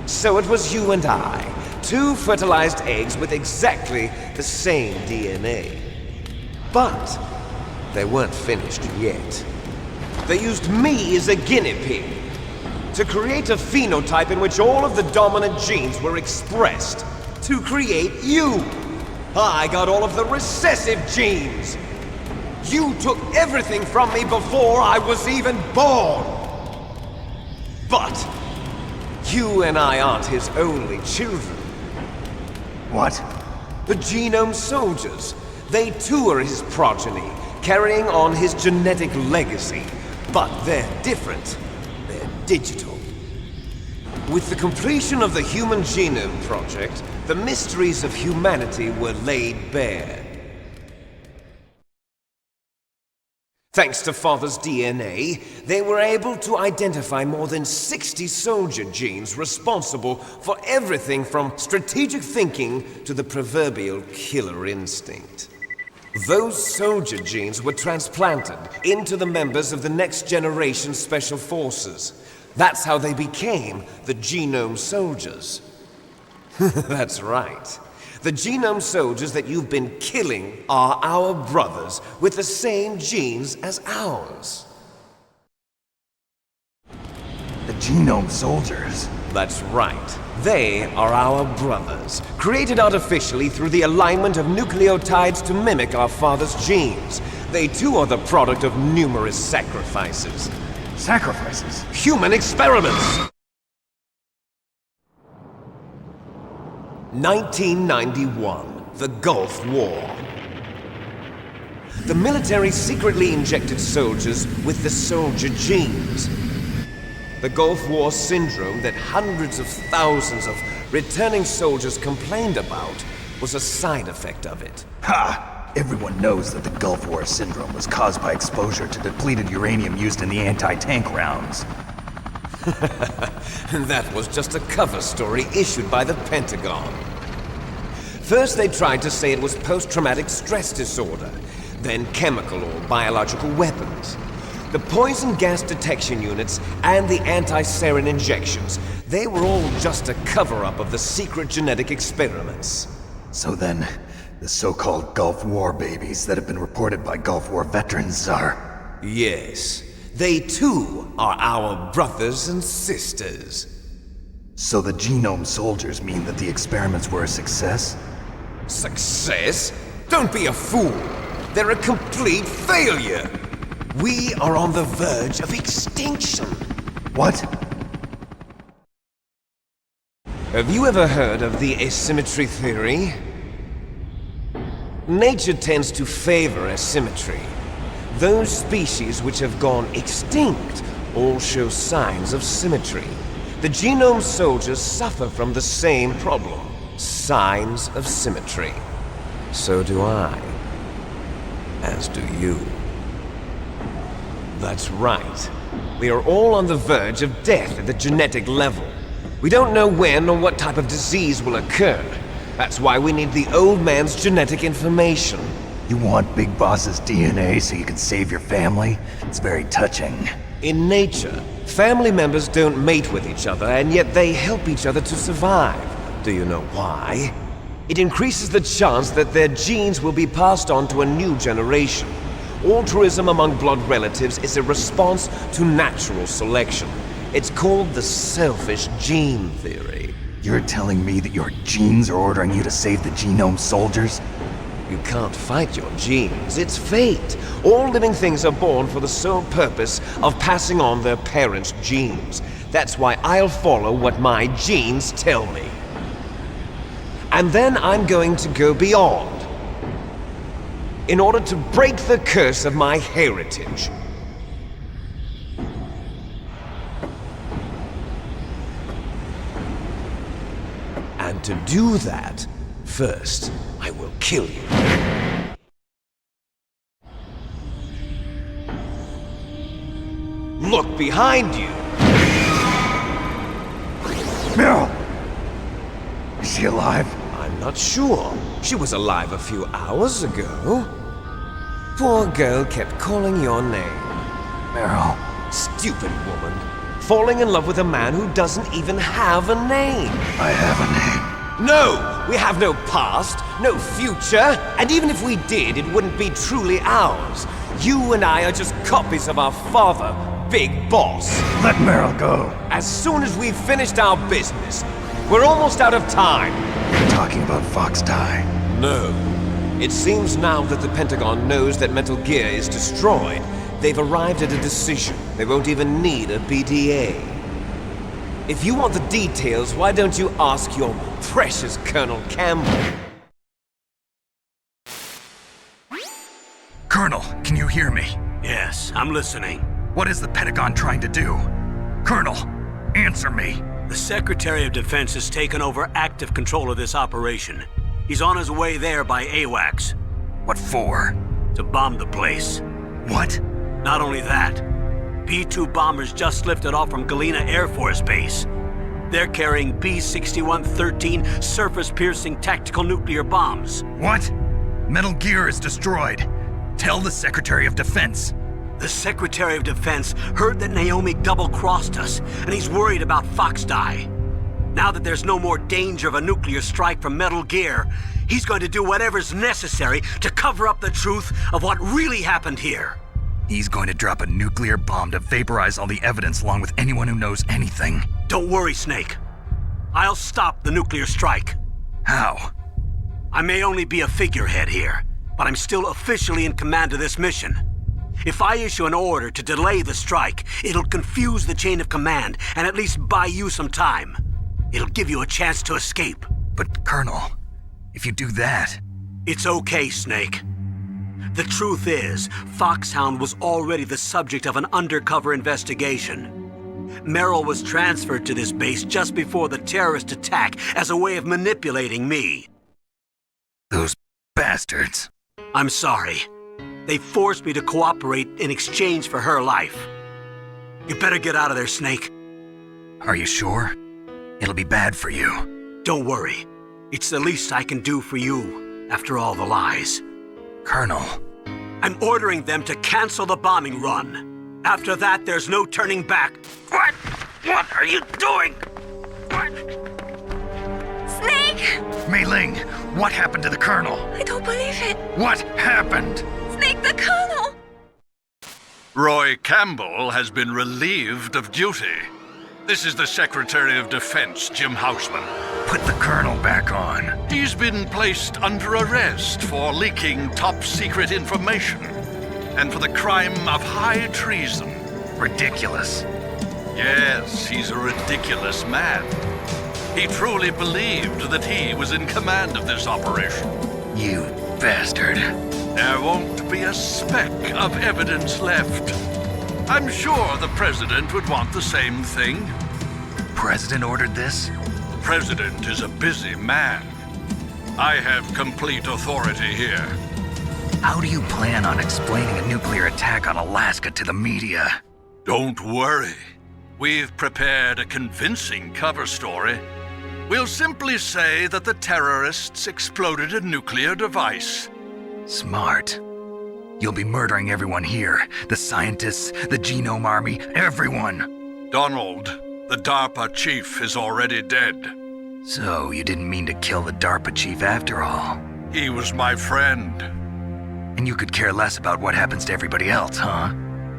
So it was you and I, 2 fertilized eggs with exactly the same DNA. But they weren't finished yet. They used me as a guinea pig to create a phenotype in which all of the dominant genes were expressed. To create you! I got all of the recessive genes! You took everything from me before I was even born! But you and I aren't his only children. What? The Genome Soldiers. They too are his progeny, carrying on his genetic legacy. But they're different. They're digital. With the completion of the Human Genome Project, the mysteries of humanity were laid bare. Thanks to Father's DNA, they were able to identify more than 60 soldier genes responsible for everything from strategic thinking to the proverbial killer instinct. Those soldier genes were transplanted into the members of the next generation Special Forces. That's how they became the Genome Soldiers. That's right. The Genome Soldiers that you've been killing are our brothers with the same genes as ours. The Genome Soldiers? That's right. They are our brothers, created artificially through the alignment of nucleotides to mimic our father's genes. They too are the product of numerous sacrifices. Sacrifices? Human experiments! 1991, the Gulf War. The military secretly injected soldiers with the soldier genes. The Gulf War syndrome that hundreds of thousands of returning soldiers complained about was a side effect of it. Ha! Everyone knows that the Gulf War syndrome was caused by exposure to depleted uranium used in the anti-tank rounds. That was just a cover story issued by the Pentagon. First they tried to say it was post-traumatic stress disorder, then chemical or biological weapons. The poison gas detection units and the anti-sarin injections, they were all just a cover-up of the secret genetic experiments. So then, the so-called Gulf War babies that have been reported by Gulf War veterans are... Yes. They too are our brothers and sisters. So the Genome Soldiers mean that the experiments were a success? Success? Don't be a fool! They're a complete failure! We are on the verge of extinction. What? Have you ever heard of the asymmetry theory? Nature tends to favor asymmetry. Those species which have gone extinct all show signs of symmetry. The Genome Soldiers suffer from the same problem. Signs of symmetry. So do I. As do you. That's right. We are all on the verge of death at the genetic level. We don't know when or what type of disease will occur. That's why we need the old man's genetic information. You want Big Boss's DNA so you can save your family? It's very touching. In nature, family members don't mate with each other, and yet they help each other to survive. Do you know why? It increases the chance that their genes will be passed on to a new generation. Altruism among blood relatives is a response to natural selection. It's called the selfish gene theory. You're telling me that your genes are ordering you to save the Genome Soldiers? You can't fight your genes. It's fate. All living things are born for the sole purpose of passing on their parents' genes. That's why I'll follow what my genes tell me. And then I'm going to go beyond. In order to break the curse of my heritage. And to do that, first, I will kill you. Look behind you! Merill! Is she alive? I'm not sure. She was alive a few hours ago. Poor girl kept calling your name. Merill. Stupid woman. Falling in love with a man who doesn't even have a name. I have a name. No! We have no past, no future, and even if we did, it wouldn't be truly ours. You and I are just copies of our father, Big Boss. Let Merill go. As soon as we've finished our business, we're almost out of time. You're talking about Fox Die. No. It seems now that the Pentagon knows that Metal Gear is destroyed, they've arrived at a decision. They won't even need a BDA. If you want the details, why don't you ask your precious Colonel Campbell? Colonel, can you hear me? Yes, I'm listening. What is the Pentagon trying to do? Colonel, answer me. The Secretary of Defense has taken over active control of this operation. He's on his way there by AWACS. What for? To bomb the place. What? Not only that, B-2 bombers just lifted off from Galena Air Force Base. They're carrying B-6113 surface-piercing tactical nuclear bombs. What? Metal Gear is destroyed. Tell the Secretary of Defense. The Secretary of Defense heard that Naomi double-crossed us, and he's worried about Fox Die. Now that there's no more danger of a nuclear strike from Metal Gear, he's going to do whatever's necessary to cover up the truth of what really happened here. He's going to drop a nuclear bomb to vaporize all the evidence along with anyone who knows anything. Don't worry, Snake. I'll stop the nuclear strike. How? I may only be a figurehead here, but I'm still officially in command of this mission. If I issue an order to delay the strike, it'll confuse the chain of command and at least buy you some time. It'll give you a chance to escape. But, Colonel, if you do that... It's okay, Snake. The truth is, Foxhound was already the subject of an undercover investigation. Merill was transferred to this base just before the terrorist attack as a way of manipulating me. Those bastards. I'm sorry. They forced me to cooperate in exchange for her life. You better get out of there, Snake. Are you sure? It'll be bad for you. Don't worry. It's the least I can do for you, after all the lies. Colonel. I'm ordering them to cancel the bombing run. After that, there's no turning back. What? What are you doing? What? Snake! Mei Ling, what happened to the Colonel? I don't believe it. What happened? Snake, the Colonel! Roy Campbell has been relieved of duty. This is the Secretary of Defense, Jim Houseman. Put the Colonel back on. He's been placed under arrest for leaking top-secret information and for the crime of high treason. Ridiculous. Yes, he's a ridiculous man. He truly believed that he was in command of this operation. You bastard. There won't be a speck of evidence left. I'm sure the President would want the same thing. President ordered this? President is a busy man. I have complete authority here. How do you plan on explaining a nuclear attack on Alaska to the media? Don't worry. We've prepared a convincing cover story. We'll simply say that the terrorists exploded a nuclear device. Smart. You'll be murdering everyone here. The scientists, the Genome Army, everyone. Donald, the DARPA chief, is already dead. So you didn't mean to kill the DARPA chief after all? He was my friend. And you could care less about what happens to everybody else, huh?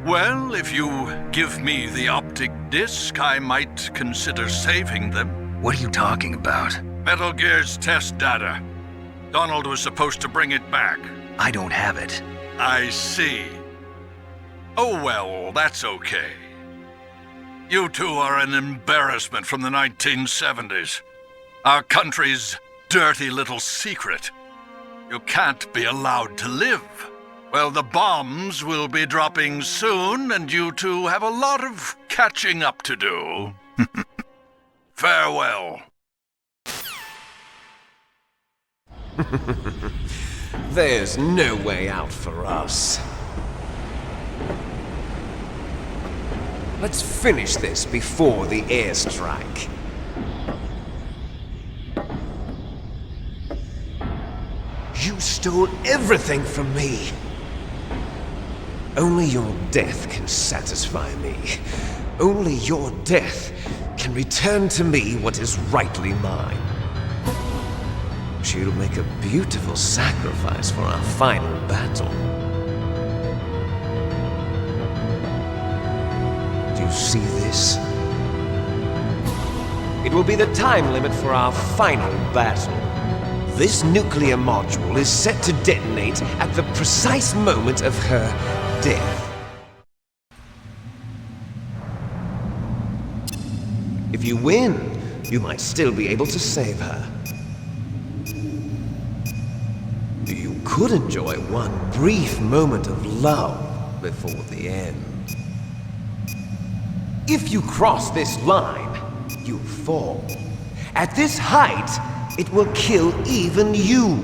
Well, if you give me the optic disc, I might consider saving them. What are you talking about? Metal Gear's test data. Donald was supposed to bring it back. I don't have it. I see. Oh well, that's okay. You two are an embarrassment from the 1970s. Our country's dirty little secret. You can't be allowed to live. Well, the bombs will be dropping soon, and you two have a lot of catching up to do. Farewell. There's no way out for us. Let's finish this before the airstrike. You stole everything from me. Only your death can satisfy me. Only your death can return to me what is rightly mine. She'll make a beautiful sacrifice for our final battle. see this? It will be the time limit for our final battle. This nuclear module is set to detonate at the precise moment of her death. If you win, you might still be able to save her. You could enjoy one brief moment of love before the end. If you cross this line, you fall. At this height, it will kill even you.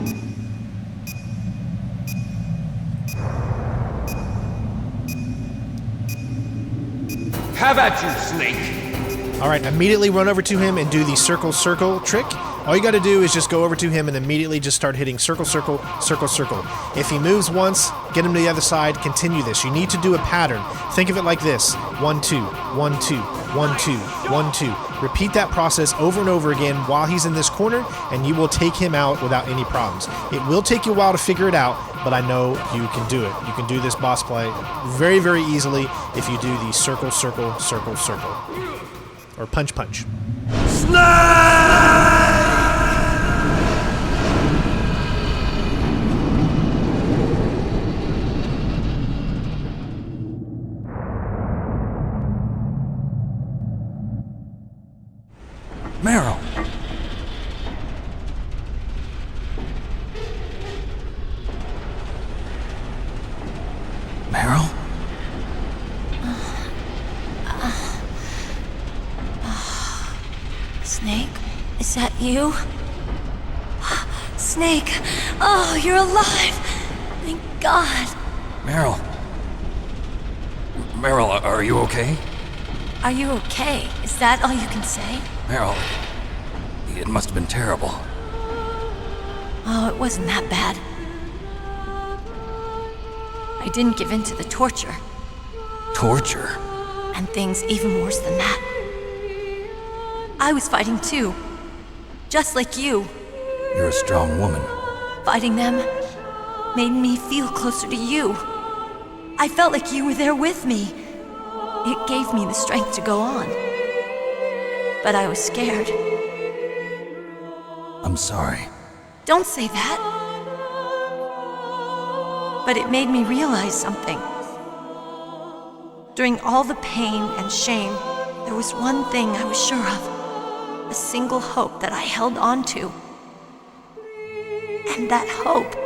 Have at you, Snake! Alright, immediately run over to him and do the circle, circle trick. All you gotta do is just go over to him and immediately just start hitting circle, circle, circle, circle. If he moves once, get him to the other side, continue this. You need to do a pattern. Think of it like this. 1, 2, 1, 2, 1, 2, 1, 2. Repeat that process over and over again while he's in this corner, and you will take him out without any problems. It will take you a while to figure it out, but I know you can do it. You can do this boss play very, very easily if you do the circle, circle, circle, circle. Or punch, punch. Merill! Merill? Snake, is that you? Snake! Oh, you're alive! Thank God! Merill. Merill, are you okay? Are you okay? Is that all you can say? Merill, it must have been terrible. Oh, it wasn't that bad. I didn't give in to the torture. Torture? And things even worse than that. I was fighting too. Just like you. You're a strong woman. Fighting them made me feel closer to you. I felt like you were there with me. It gave me the strength to go on. But I was scared. I'm sorry. Don't say that. But it made me realize something. During all the pain and shame, there was one thing I was sure of. A single hope that I held on to. And that hope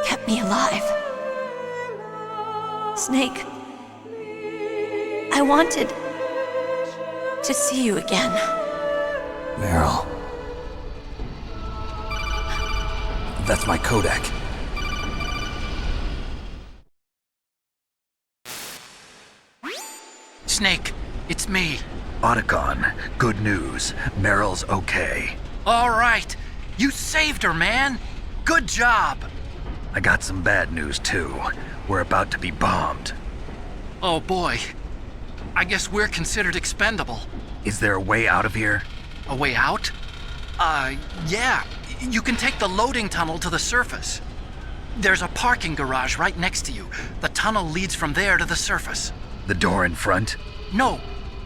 kept me alive. Snake, I wanted to see you again. Merill. That's my Kodak. Snake, it's me. Otacon, good news. Meryl's okay. All right. You saved her, man. Good job. I got some bad news, too. We're about to be bombed. Oh, boy. I guess we're considered expendable. Is there a way out of here? A way out? Yeah. You can take the loading tunnel to the surface. There's a parking garage right next to you. The tunnel leads from there to the surface. The door in front? No.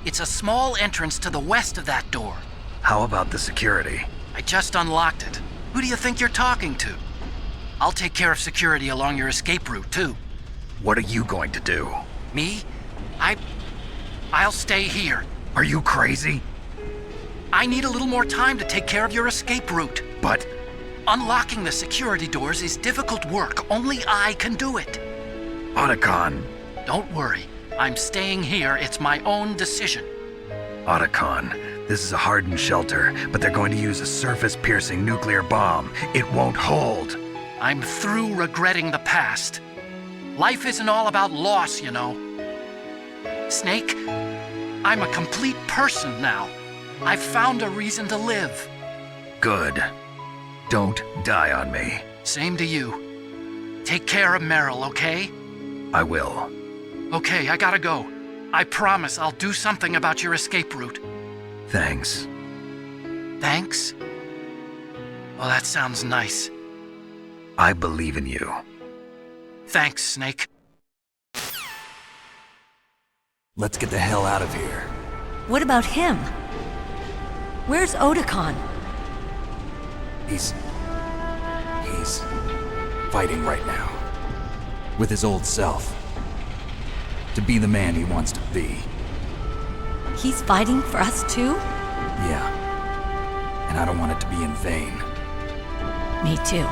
It's a small entrance to the west of that door. How about the security? I just unlocked it. Who do you think you're talking to? I'll take care of security along your escape route, too. What are you going to do? Me? I'll stay here. Are you crazy? I need a little more time to take care of your escape route. But unlocking the security doors is difficult work. Only I can do it. Otacon. Don't worry. I'm staying here. It's my own decision. Otacon, this is a hardened shelter, but they're going to use a surface-piercing nuclear bomb. It won't hold. I'm through regretting the past. Life isn't all about loss, you know. Snake, I'm a complete person now. I've found a reason to live. Good. Don't die on me. Same to you. Take care of Merill, okay? I will. Okay, I gotta go. I promise I'll do something about your escape route. Thanks. Thanks? Well, that sounds nice. I believe in you. Thanks, Snake. Let's get the hell out of here. What about him? Where's Otakon? He's fighting right now. With his old self. To be the man he wants to be. He's fighting for us too? Yeah. And I don't want it to be in vain. Me too.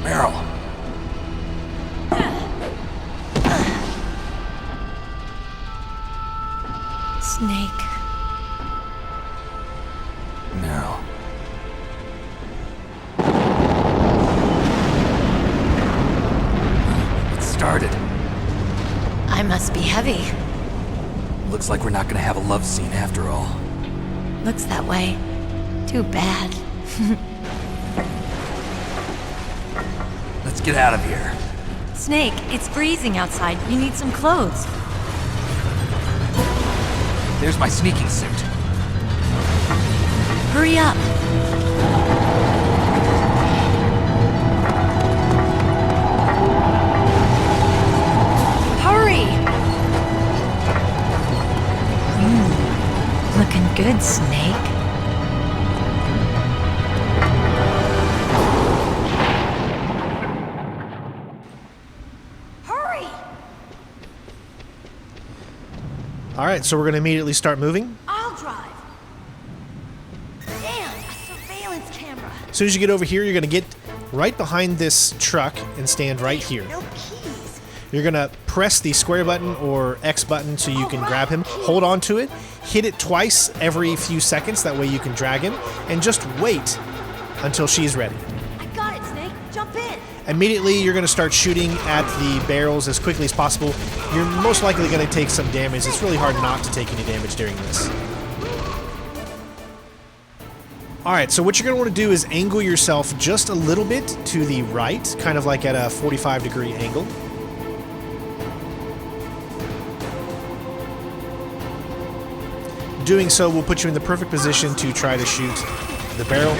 Merill. Snake. Merill. It started. I must be heavy. Looks like we're not gonna have a love scene after all. Looks that way. Too bad. Let's get out of here. Snake, it's freezing outside. You need some clothes. There's my sneaking suit. Hurry up. Hurry! Looking good, Snake. Hurry! Alright, so we're going to immediately start moving. I'll drive. Damn, a surveillance camera. As soon as you get over here, you're going to get right behind this truck and stand right here. No keys. You're going to press the square button or X button so you can grab him. Hold on to it. Hit it twice every few seconds. That way you can drag him. And just wait until she's ready. I got it, Snake. Jump in. Immediately, you're going to start shooting at the barrels as quickly as possible. You're most likely going to take some damage. It's really hard not to take any damage during this. Alright, so what you're going to want to do is angle yourself just a little bit to the right, kind of like at a 45-degree angle. Doing so will put you in the perfect position to try to shoot the barrel.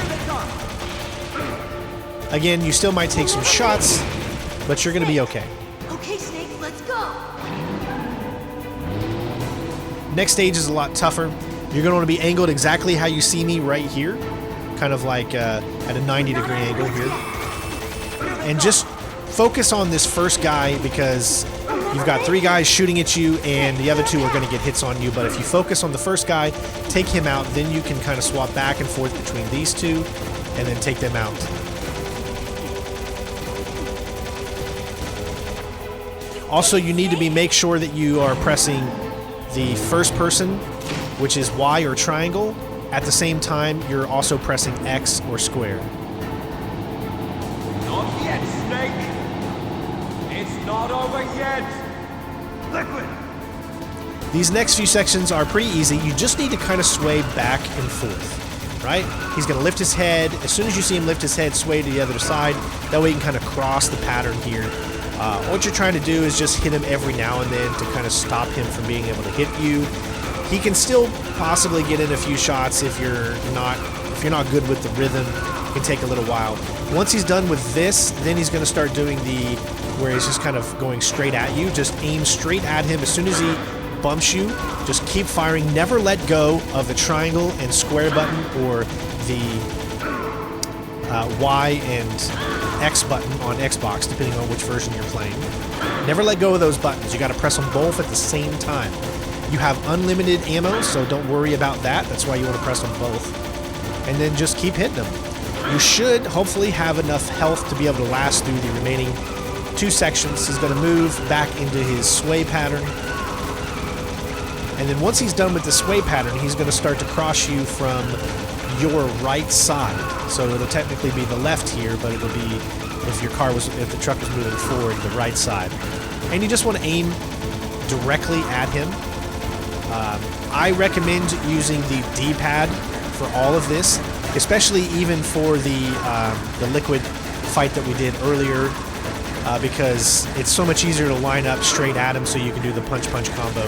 Again, you still might take some shots, but you're going to be okay. Okay, Snake, let's go. Next stage is a lot tougher. You're going to want to be angled exactly how you see me right here, kind of like at a 90-degree angle here. And just focus on this first guy because you've got 3 guys shooting at you and the other 2 are going to get hits on you. But if you focus on the first guy, take him out, then you can kind of swap back and forth between these 2 and then take them out. Also, you need to make sure that you are pressing the first person, which is Y or triangle. At the same time, you're also pressing X or square. Not yet, Snake. It's not over yet. Liquid. These next few sections are pretty easy. You just need to kind of sway back and forth, right? He's going to lift his head. As soon as you see him lift his head, sway to the other side. That way you can kind of cross the pattern here. What you're trying to do is just hit him every now and then to kind of stop him from being able to hit you. He can still possibly get in a few shots if you're not good with the rhythm. It can take a little while. Once he's done with this, then he's going to start doing where he's just kind of going straight at you. Just aim straight at him. As soon as he bumps you, just keep firing. Never let go of the triangle and square button or the Y and X button on Xbox, depending on which version you're playing. Never let go of those buttons. You got to press them both at the same time. You have unlimited ammo, so don't worry about that. That's why you want to press them both. And then just keep hitting them. You should hopefully have enough health to be able to last through the remaining 2 sections. He's going to move back into his sway pattern. And then once he's done with the sway pattern, he's going to start to cross you from your right side. So it'll technically be the left here, but it'll be if the truck was moving forward, the right side. And you just want to aim directly at him. I recommend using the D-pad for all of this, especially even for the liquid fight that we did earlier, because it's so much easier to line up straight at him so you can do the punch-punch combo.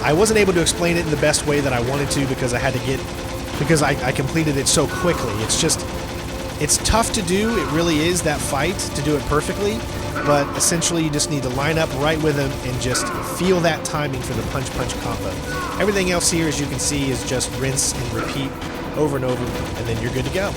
I wasn't able to explain it in the best way that I wanted to because I completed it so quickly. It's tough to do. It really is, that fight, to do it perfectly. But essentially, you just need to line up right with him and just feel that timing for the punch-punch combo. Everything else here, as you can see, is just rinse and repeat over and over, and then you're good to go.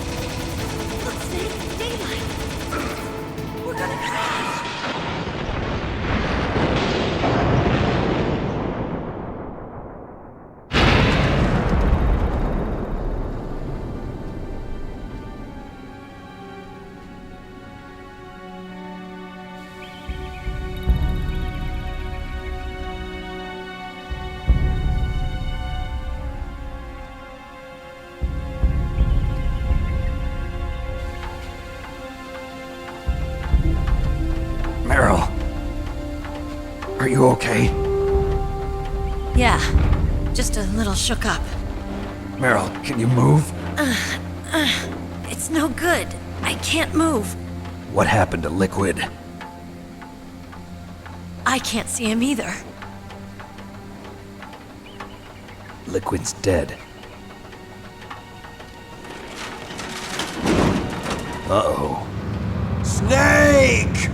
Merill, are you okay? Yeah, just a little shook up. Merill, can you move? It's no good. I can't move. What happened to Liquid? I can't see him either. Liquid's dead. Uh-oh. Snake!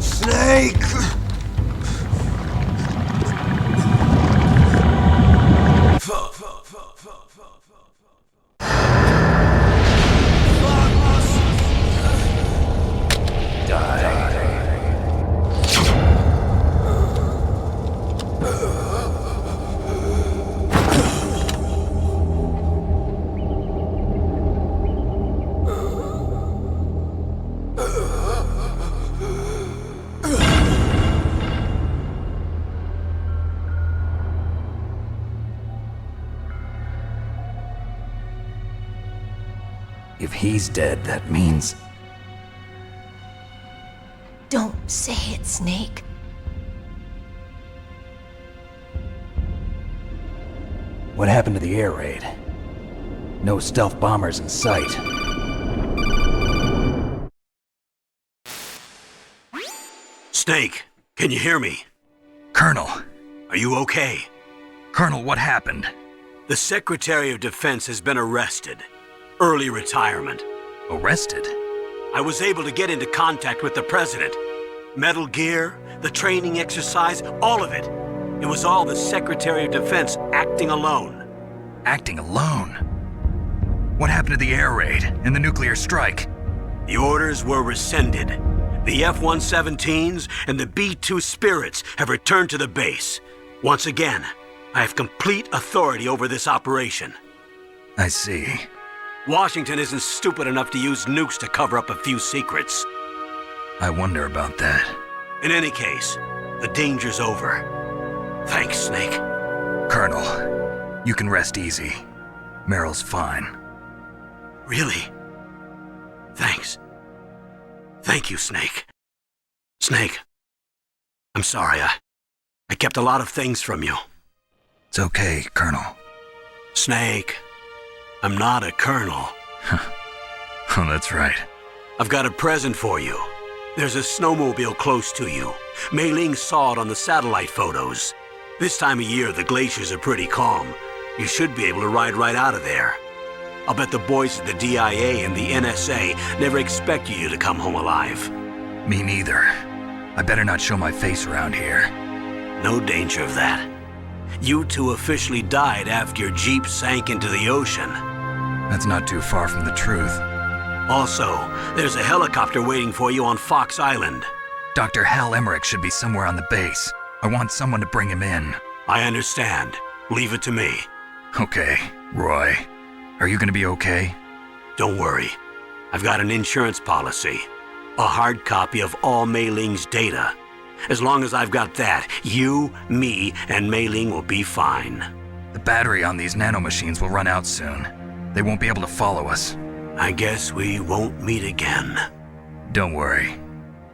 Snake! If he's dead, that means... Don't say it, Snake. What happened to the air raid? No stealth bombers in sight. Snake, can you hear me? Colonel. Are you okay? Colonel, what happened? The Secretary of Defense has been arrested. Early retirement. Arrested? I was able to get into contact with the President. Metal Gear, the training exercise, all of it. It was all the Secretary of Defense acting alone. Acting alone? What happened to the air raid and the nuclear strike? The orders were rescinded. The F-117s and the B-2 Spirits have returned to the base. Once again, I have complete authority over this operation. I see. Washington isn't stupid enough to use nukes to cover up a few secrets. I wonder about that. In any case, the danger's over. Thanks, Snake. Colonel, you can rest easy. Meryl's fine. Really? Thanks. Thank you, Snake. Snake, I'm sorry. I kept a lot of things from you. It's okay, Colonel. Snake, I'm not a colonel. Oh, that's right. I've got a present for you. There's a snowmobile close to you. Mei Ling saw it on the satellite photos. This time of year, the glaciers are pretty calm. You should be able to ride right out of there. I'll bet the boys at the DIA and the NSA never expected you to come home alive. Me neither. I better not show my face around here. No danger of that. You two officially died after your Jeep sank into the ocean. That's not too far from the truth. Also, there's a helicopter waiting for you on Fox Island. Dr. Hal Emmerich should be somewhere on the base. I want someone to bring him in. I understand. Leave it to me. Okay, Roy. Are you gonna be okay? Don't worry. I've got an insurance policy. A hard copy of all Mei Ling's data. As long as I've got that, you, me, and Mei Ling will be fine. The battery on these nanomachines will run out soon. They won't be able to follow us. I guess we won't meet again. Don't worry.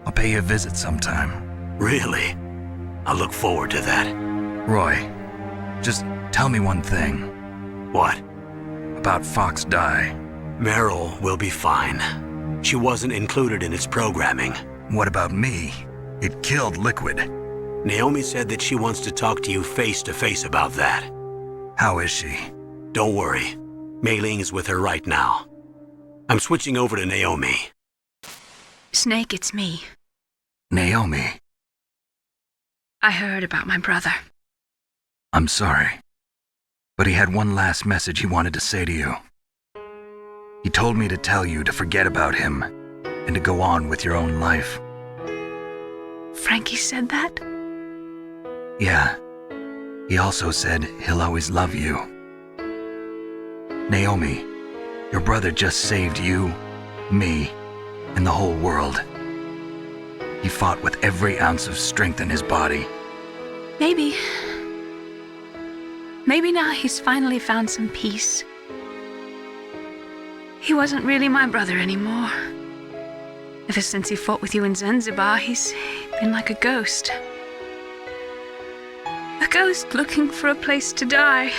I'll pay you a visit sometime. Really? I look forward to that. Roy, just tell me one thing. What? About Fox Die. Merill will be fine. She wasn't included in its programming. What about me? It killed Liquid. Naomi said that she wants to talk to you face to face about that. How is she? Don't worry. Mei Ling is with her right now. I'm switching over to Naomi. Snake, it's me. Naomi. I heard about my brother. I'm sorry. But he had one last message he wanted to say to you. He told me to tell you to forget about him and to go on with your own life. Frankie said that? Yeah. He also said he'll always love you. Naomi, your brother just saved you, me, and the whole world. He fought with every ounce of strength in his body. Maybe now he's finally found some peace. He wasn't really my brother anymore. Ever since he fought with you in Zanzibar, he's been like a ghost. A ghost looking for a place to die.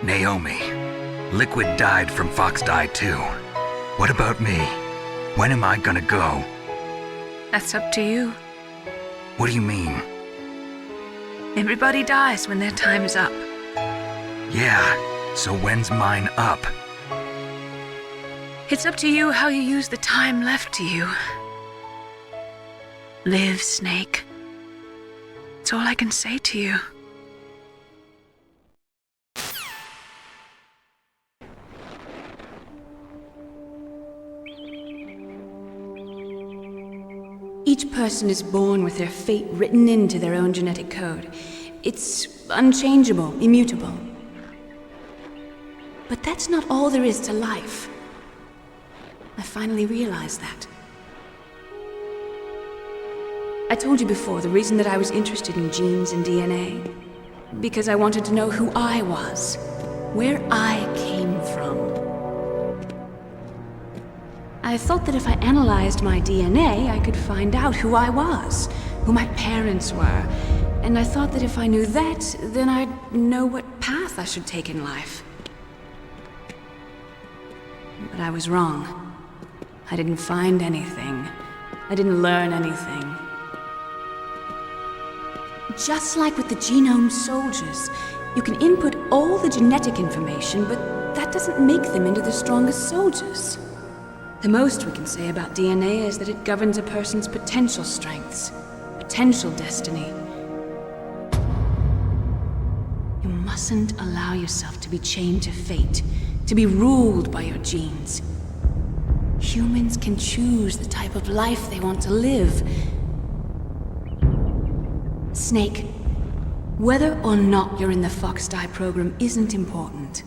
Naomi, Liquid died from Fox Die too. What about me? When am I gonna go? That's up to you. What do you mean? Everybody dies when their time is up. Yeah, so when's mine up? It's up to you how you use the time left to you. Live, Snake. That's all I can say to you. Each person is born with their fate written into their own genetic code. It's unchangeable, immutable. But that's not all there is to life. I finally realized that. I told you before the reason that I was interested in genes and DNA. Because I wanted to know who I was, where I came from. I thought that if I analyzed my DNA, I could find out who I was, who my parents were. And I thought that if I knew that, then I'd know what path I should take in life. But I was wrong. I didn't find anything. I didn't learn anything. Just like with the genome soldiers, you can input all the genetic information, but that doesn't make them into the strongest soldiers. The most we can say about DNA is that it governs a person's potential strengths, potential destiny. You mustn't allow yourself to be chained to fate, to be ruled by your genes. Humans can choose the type of life they want to live. Snake, whether or not you're in the Fox Die program isn't important.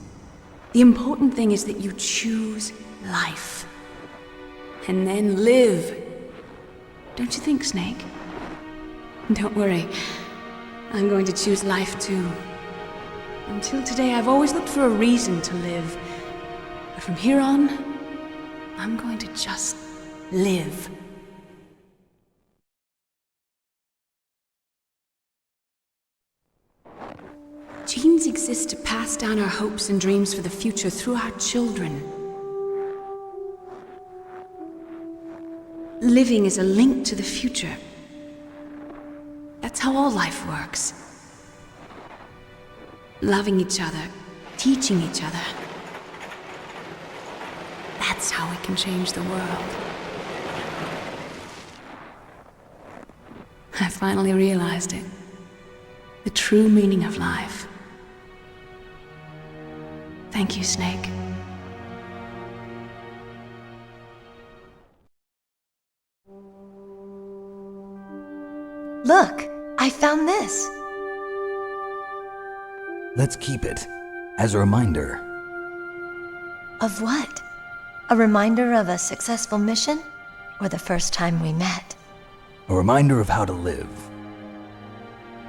The important thing is that you choose life. And then live. Don't you think, Snake? Don't worry. I'm going to choose life too. Until today, I've always looked for a reason to live. But from here on, I'm going to just live. Genes exist to pass down our hopes and dreams for the future through our children. Living is a link to the future. That's how all life works. Loving each other, teaching each other. That's how we can change the world. I finally realized it. The true meaning of life. Thank you, Snake. Look, I found this. Let's keep it as a reminder. Of what? A reminder of a successful mission? Or the first time we met? A reminder of how to live.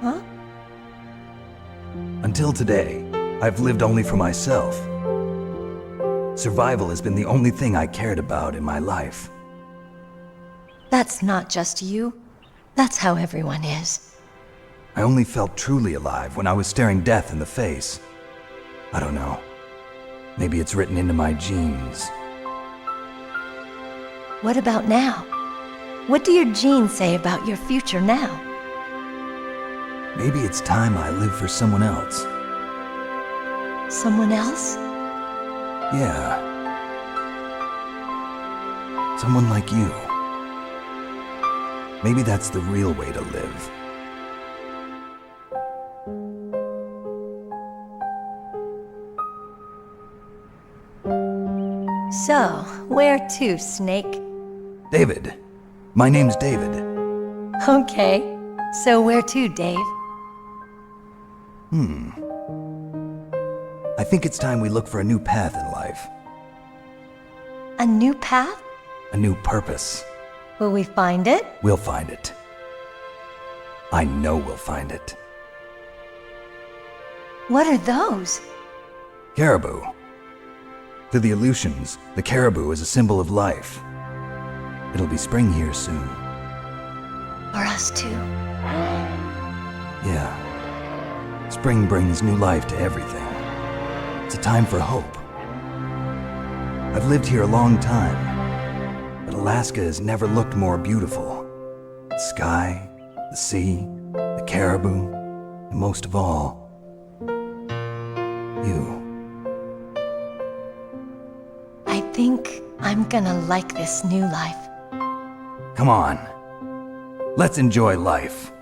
Huh? Until today, I've lived only for myself. Survival has been the only thing I cared about in my life. That's not just you. That's how everyone is. I only felt truly alive when I was staring death in the face. I don't know. Maybe it's written into my genes. What about now? What do your genes say about your future now? Maybe it's time I live for someone else. Someone else? Yeah. Someone like you. Maybe that's the real way to live. So, where to, Snake? David. My name's David. Okay. So where to, Dave? I think it's time we look for a new path in life. A new path? A new purpose. Will we find it? We'll find it. I know we'll find it. What are those? Caribou. To the Aleutians, the caribou is a symbol of life. It'll be spring here soon. For us too. Yeah. Spring brings new life to everything. It's a time for hope. I've lived here a long time, but Alaska has never looked more beautiful. The sky, the sea, the caribou, and most of all, you. I think I'm gonna like this new life. Come on. Let's enjoy life.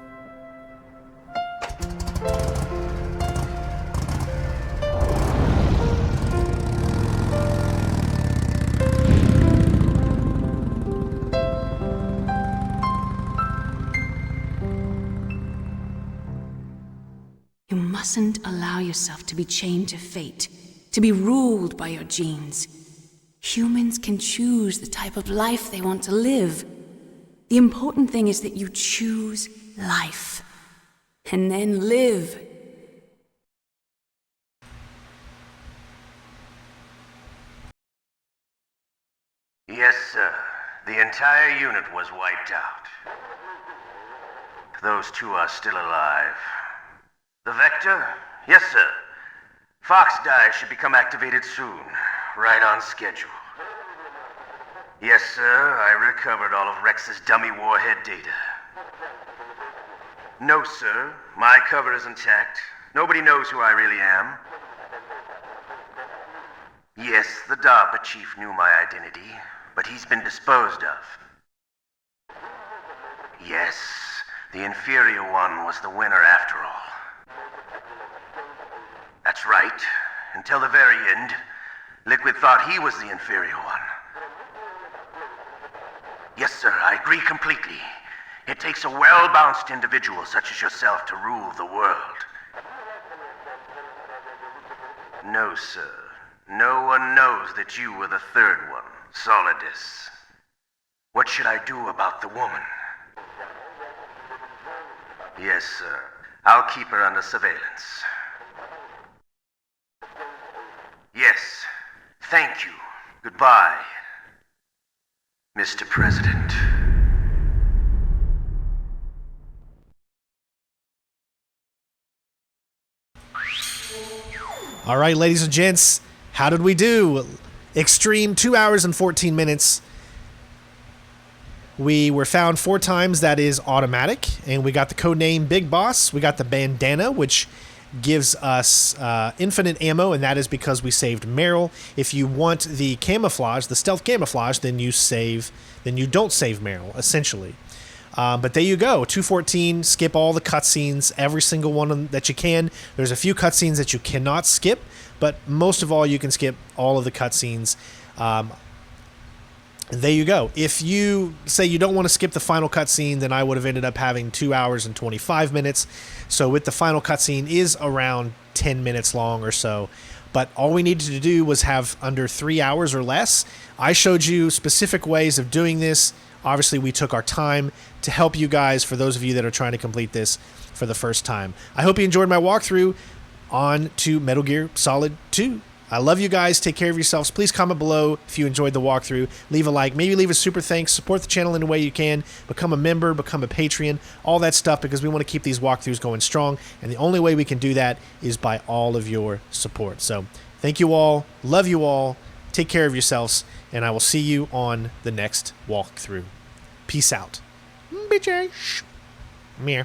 You mustn't allow yourself to be chained to fate, to be ruled by your genes. Humans can choose the type of life they want to live. The important thing is that you choose life, and then live. Yes, sir. The entire unit was wiped out. Those two are still alive. The Vector? Yes, sir. Fox Die should become activated soon, right on schedule. Yes, sir, I recovered all of Rex's dummy warhead data. No, sir, my cover is intact. Nobody knows who I really am. Yes, the DARPA chief knew my identity, but he's been disposed of. Yes, the inferior one was the winner after all. That's right. Until the very end, Liquid thought he was the inferior one. Yes, sir, I agree completely. It takes a well-balanced individual such as yourself to rule the world. No, sir. No one knows that you were the third one, Solidus. What should I do about the woman? Yes, sir. I'll keep her under surveillance. Yes. Thank you. Goodbye, Mr. President. All right, ladies and gents, how did we do? Extreme 2 hours and 14 minutes. We were found 4 times, that is automatic, and we got the code name Big Boss. We got the bandana, which gives us infinite ammo, and that is because we saved Merill. If you want the camouflage, the stealth camouflage, then you don't save Merill, essentially. But there you go, 214, skip all the cutscenes, every single one that you can. There's a few cutscenes that you cannot skip, but most of all, you can skip all of the cutscenes. There you go. If you say you don't want to skip the final cutscene, then I would have ended up having 2 hours and 25 minutes. So with the final cutscene is around 10 minutes long or so. But all we needed to do was have under 3 hours or less. I showed you specific ways of doing this. Obviously, we took our time to help you guys, for those of you that are trying to complete this for the first time. I hope you enjoyed my walkthrough on to Metal Gear Solid 2. I love you guys. Take care of yourselves. Please comment below if you enjoyed the walkthrough. Leave a like. Maybe leave a super thanks. Support the channel in any way you can. Become a member. Become a Patreon. All that stuff, because we want to keep these walkthroughs going strong. And the only way we can do that is by all of your support. So thank you all. Love you all. Take care of yourselves. And I will see you on the next walkthrough. Peace out. BJ. Meh.